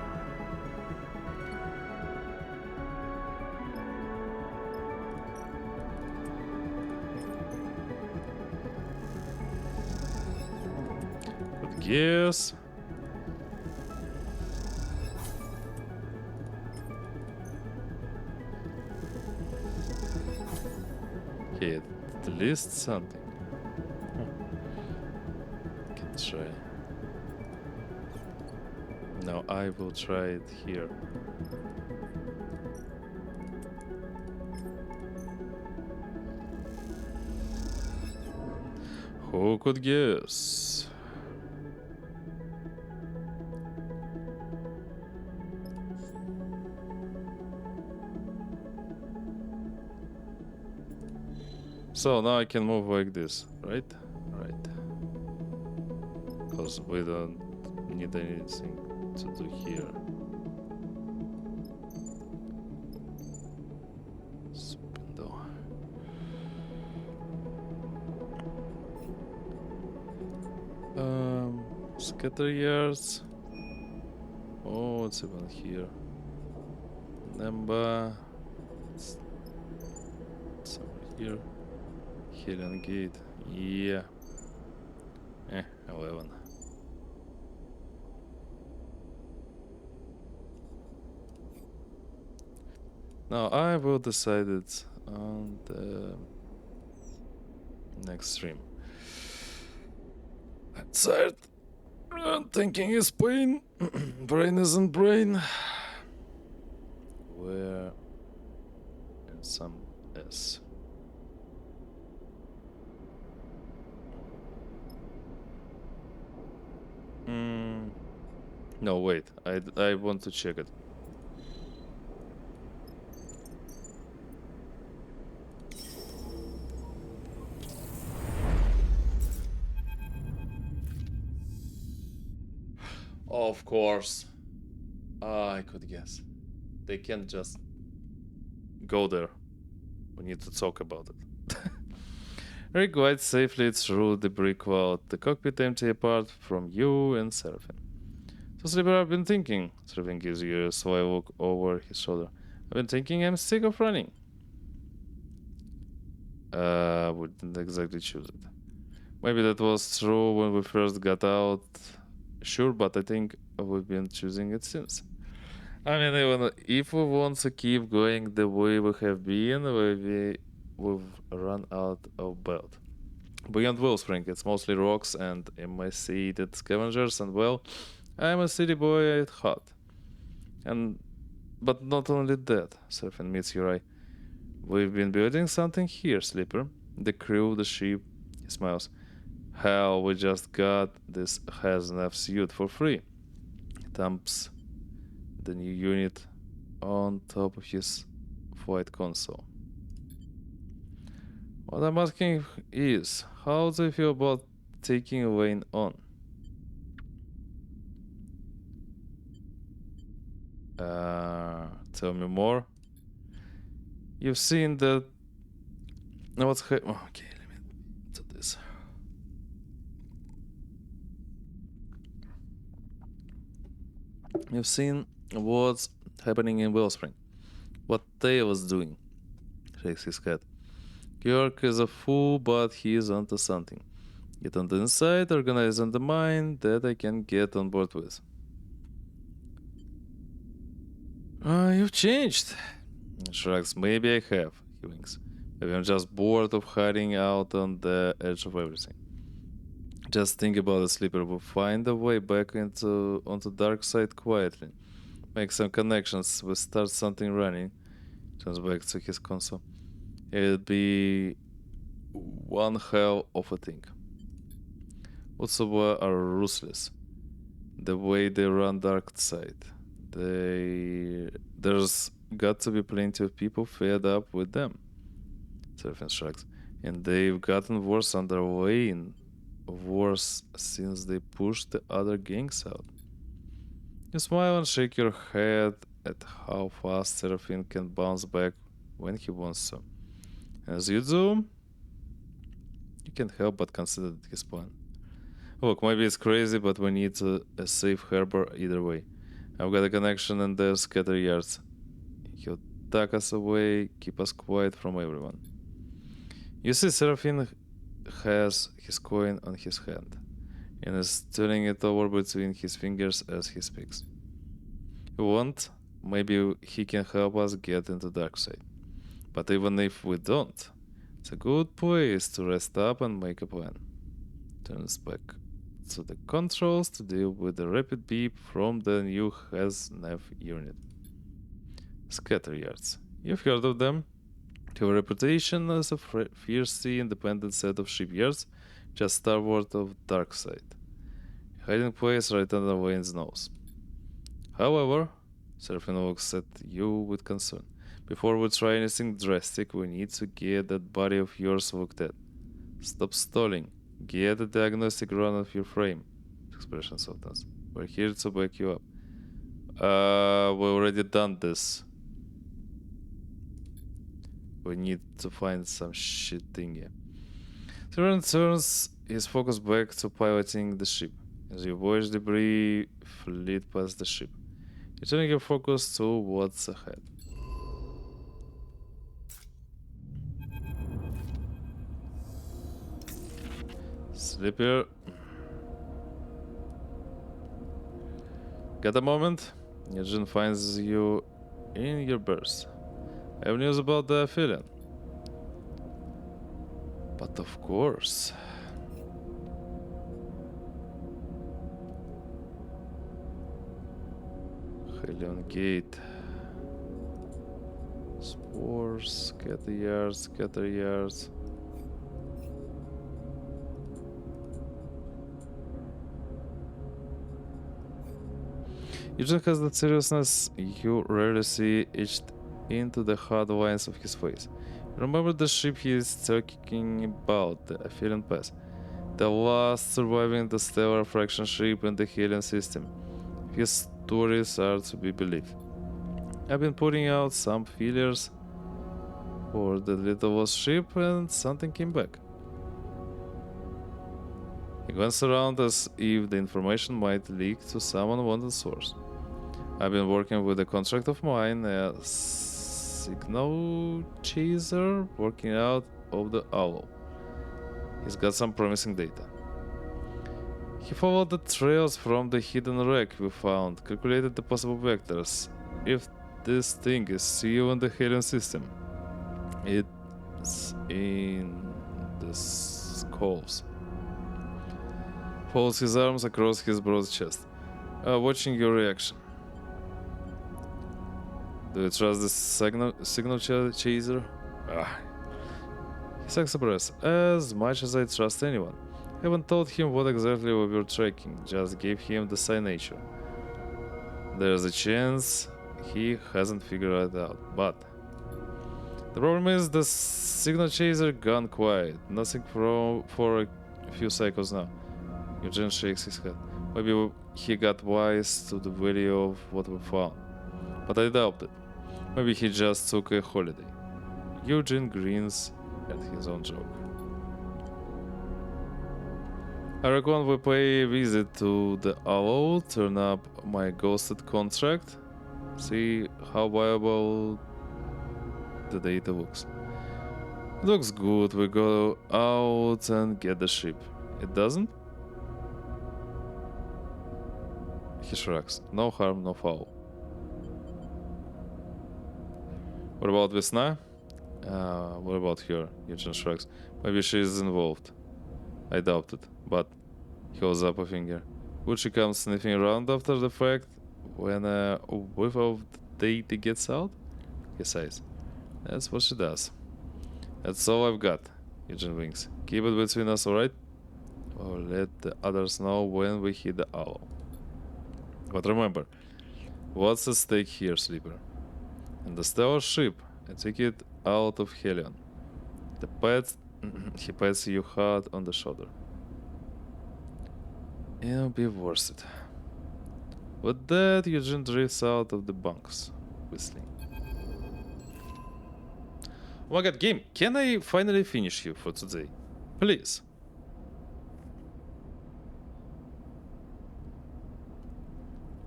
guess. Okay, at least something. Can try. No, I will try it here. Who could guess? So now I can move like this, right? Right. Because we don't need anything to do here. Spindle. Scatter yards. Oh, it's even here. Number. It's over here. Hidden gate. Yeah. 11. Now I will decide it on the next stream. I'm tired. Thinking is pain. Brain isn't brain. Where and some S. No, wait. I want to check it. Of course. I could guess. They can't just go there. We need to talk about it. Rick glides safely through the brick wall, the cockpit empty apart from you and Serafin. So, Sleeper, I've been thinking. Serafin gives you a sly look over his shoulder. I've been thinking I'm sick of running. We didn't exactly choose it. Maybe that was true when we first got out. Sure, but I think we've been choosing it since. I mean, even if we want to keep going the way we have been, we've run out of belt. Beyond Wellspring, it's mostly rocks and emaciated scavengers, and well, I'm a city boy at heart. But not only that, Serafin meets your eye. We've been building something here, Sleeper. The crew, the ship. He smiles. Hell, we just got this Haznev suit for free. He thumps the new unit on top of his flight console. What I'm asking is, how do you feel about taking Wayne on? Tell me more. You've seen that. What's okay, let me do this. You've seen what's happening in Wellspring. What Tay was doing. Shakes his head. York is a fool, but he is onto something. Get on the inside, organize on the mind that I can get on board with. You've changed. Shrugs. Maybe I have. He winks. Maybe I'm just bored of hiding out on the edge of everything. Just think about it, Sleeper. We'll find a way back onto Darkside quietly. Make some connections. We'll start something running. Turns back to his console. It'd be one hell of a thing. Utsuba are ruthless. The way they run Darkside. There's got to be plenty of people fed up with them. Serafin shrugs. And they've gotten worse on their way in. Worse since they pushed the other gangs out. You smile and shake your head at how fast Serafin can bounce back when he wants to. As you do, you can't help but consider his plan. Look, maybe it's crazy, but we need a safe harbor either way. I've got a connection and there's scatter yards. He'll tuck us away, keep us quiet from everyone. You see, Serafin has his coin on his hand. and is turning it over between his fingers as he speaks. You want? Maybe he can help us get into Darkside. But even if we don't, it's a good place to rest up and make a plan. Turns back to the controls to deal with the rapid beep from the new HasNav unit. Scatter yards. You've heard of them? They have a reputation as a fiercely independent set of shipyards just starward of Darkside. Hiding place right under Wayne's nose. However, Serafin looks at you with concern. Before we try anything drastic, we need to get that body of yours looked at. Stop stalling. Get a diagnostic run of your frame. Expression softens. We're here to back you up. We already done this. We need to find some shit thingy. Serafin turns his focus back to piloting the ship. As you watch debris flit past the ship, you're turning your focus to what's ahead. Sleeper. Got a moment? Eugene finds you in your berth. I have news about the villain. But of course. Helion Gate. Spores, scatter yards. Eugene has that seriousness you rarely see etched into the hard lines of his face. Remember the ship he is talking about, the Aphelion Pass, the last surviving interstellar fraction ship in the Helion system. His stories are to be believed. I've been putting out some feelers for the little lost ship and something came back. He glanced around as if the information might leak to some unwanted source. I've been working with a contract of mine, a signal chaser working out of the owl. He's got some promising data. He followed the trails from the hidden wreck we found, calculated the possible vectors. If this thing is still in the Helion system, it's in the skulls. Folds his arms across his broad chest, watching your reaction. Do you trust the signal chaser? He sucks a breath, as much as I trust anyone. Haven't told him what exactly we were tracking, just gave him the signature. There's a chance he hasn't figured it out, but the problem is the signal chaser gone quiet. Nothing for a few cycles now. Eugene shakes his head. Maybe he got wise to the value of what we found, but I doubt it. Maybe he just took a holiday. Eugene grins at his own joke. I reckon we pay a visit to the owl, turn up my ghosted contract, see how viable the data looks. It looks good, we go out and get the ship. It doesn't? He shrugs. No harm, no foul. What about Vesna? What about her? Eugene shrugs. Maybe she's involved. I doubt it, but he holds up a finger. Would she come sniffing around after the fact when a whiff of data gets out? He says. That's what she does. That's all I've got. Eugene winks. Keep it between us, alright? Or let the others know when we hit the owl. But remember, what's at stake here, Sleeper? And the stellar ship, a ticket out of Helion. The pets, he pats you hard on the shoulder. It'll be worth it. With that, Eugene drifts out of the bunks, whistling. Oh my god, game, can I finally finish you for today? Please.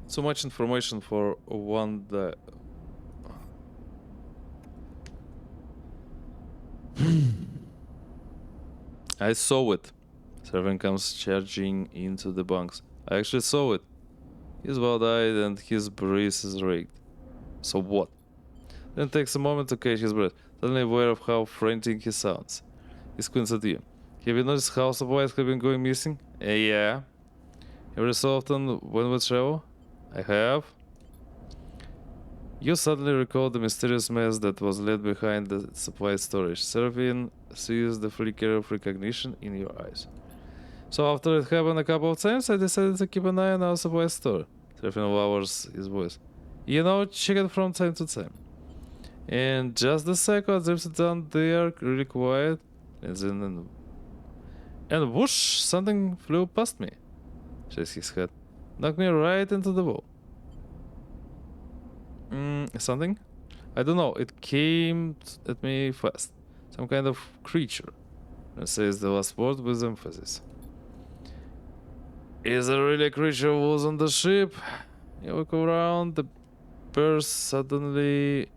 So much information for one day. I saw it. Serafin comes charging into the bunks. I actually saw it. He's well-eyed and his breath is raked. So what? Then takes a moment to catch his breath, suddenly aware of how frantic he sounds. He squints at you. Have you noticed how supplies have been going missing? Yeah. Every so often when we travel? I have. You suddenly recall the mysterious mess that was left behind the supply storage. Serafin sees the flicker of recognition in your eyes. So after it happened a couple of times, I decided to keep an eye on our supply store. Serafin lowers his voice. You know, check it from time to time. And just the second drifts down there, really quiet, and whoosh, something flew past me. Shakes his head. Knocked me right into the wall. Something? I don't know, it came at me fast. Some kind of creature. And says the last word with emphasis. Is there really a creature who was on the ship? You look around, the bear suddenly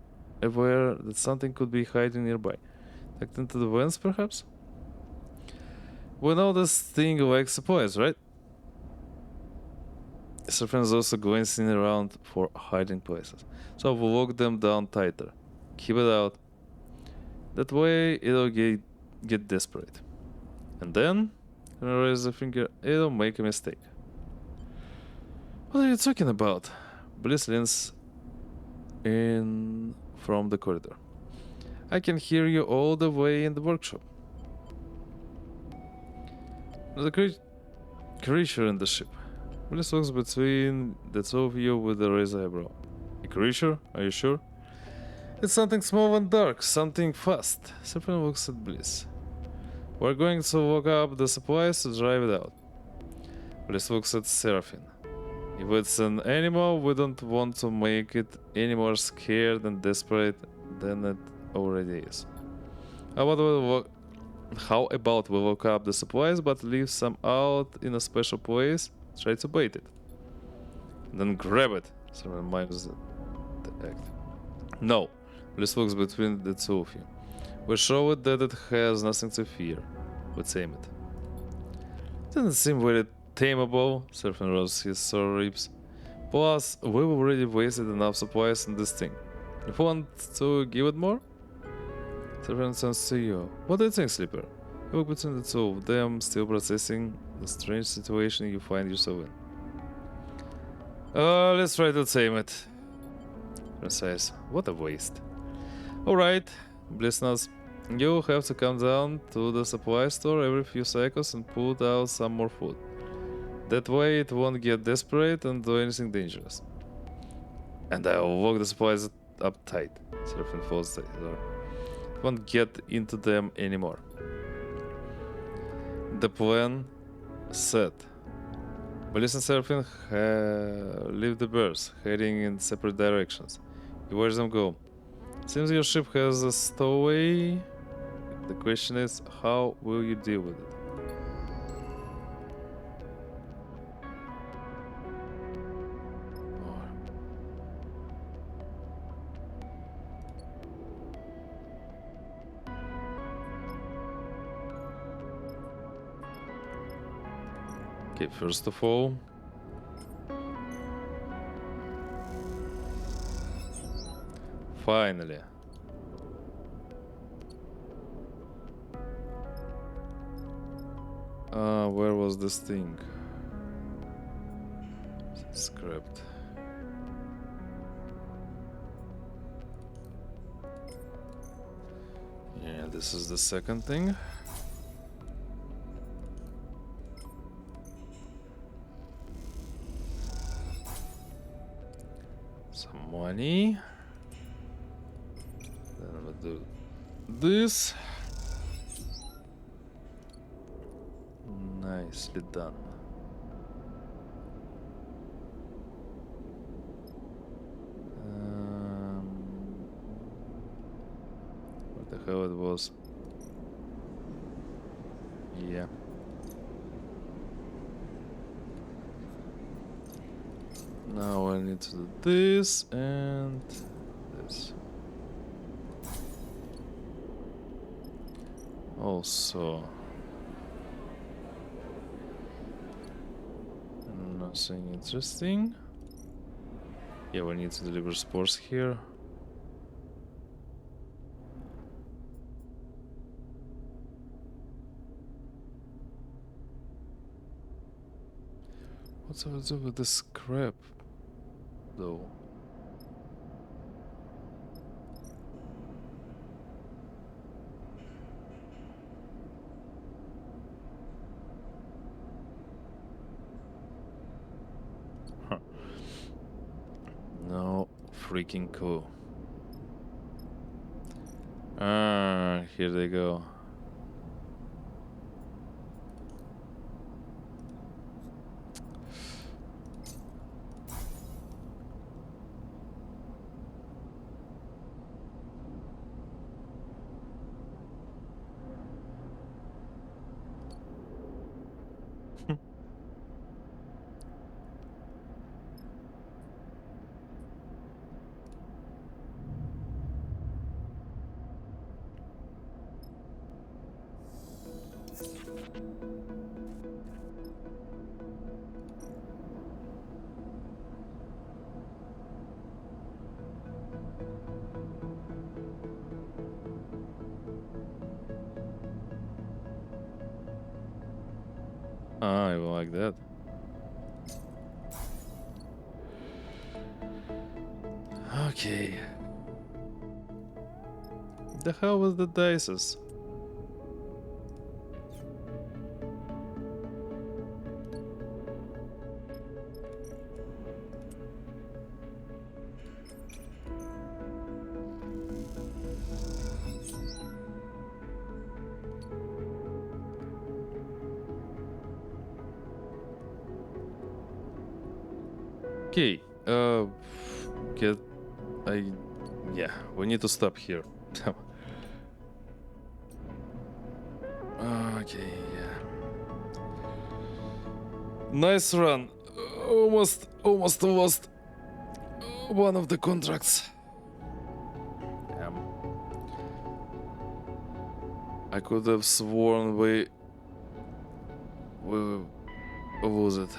aware that something could be hiding nearby. Tucked into the vents, perhaps? We know this thing likes supplies, right? Serafin is also glancing around for hiding places, so we'll lock them down tighter. Keep it out. That way it'll get desperate. And then, when I raise a finger, it'll make a mistake. What are you talking about? Bliss leans in from the corridor. I can hear you all the way in the workshop. There's a creature in the ship. Bliss looks between the two of you with a raised eyebrow. A creature? Are you sure? It's something small and dark, something fast. Serafin looks at Bliss. We're going to lock up the supplies to drive it out. Bliss looks at Serafin. If it's an animal, we don't want to make it any more scared and desperate than it already is. How about we lock up the supplies but leave some out in a special place? Try to bait it. Then grab it. Someone mimes the act. No. Bliss looks between the two of you. We show it that it has nothing to fear. We tame it. Doesn't seem very tameable. Serafin rose his sore ribs. Plus, we've already wasted enough supplies on this thing. If you want to give it more? Serafin turns to you. What do you think, Sleeper? You look between the two of them, still processing the strange situation you find yourself in. Let's try to tame it. Says, what a waste. Alright, Bliss nods. You'll have to come down to the supply store every few cycles and put out some more food. That way it won't get desperate and do anything dangerous. And I'll lock the supplies up tight. Serafin folds the door. It won't get into them anymore. The plan set. Bliss and Serafin leave the bears, heading in separate directions. You watch them go. Seems your ship has a stowaway. The question is, how will you deal with it? Okay, first of all, finally. Where was this thing? Scrapped. Yeah, this is the second thing. Some money. Then we'll do this. Nicely done. What the hell it was? Yeah. Now I need to do this and this. Also, Something interesting. Yeah, we need to deliver spores here. What's up with the scrap, though? Huh. No freaking cool. Ah, here they go. Ah, I will like that. Okay. The hell with the dices? Okay, get... Yeah, we need to stop here. Okay, yeah. Nice run. Almost lost one of the contracts. I could have sworn we lose it.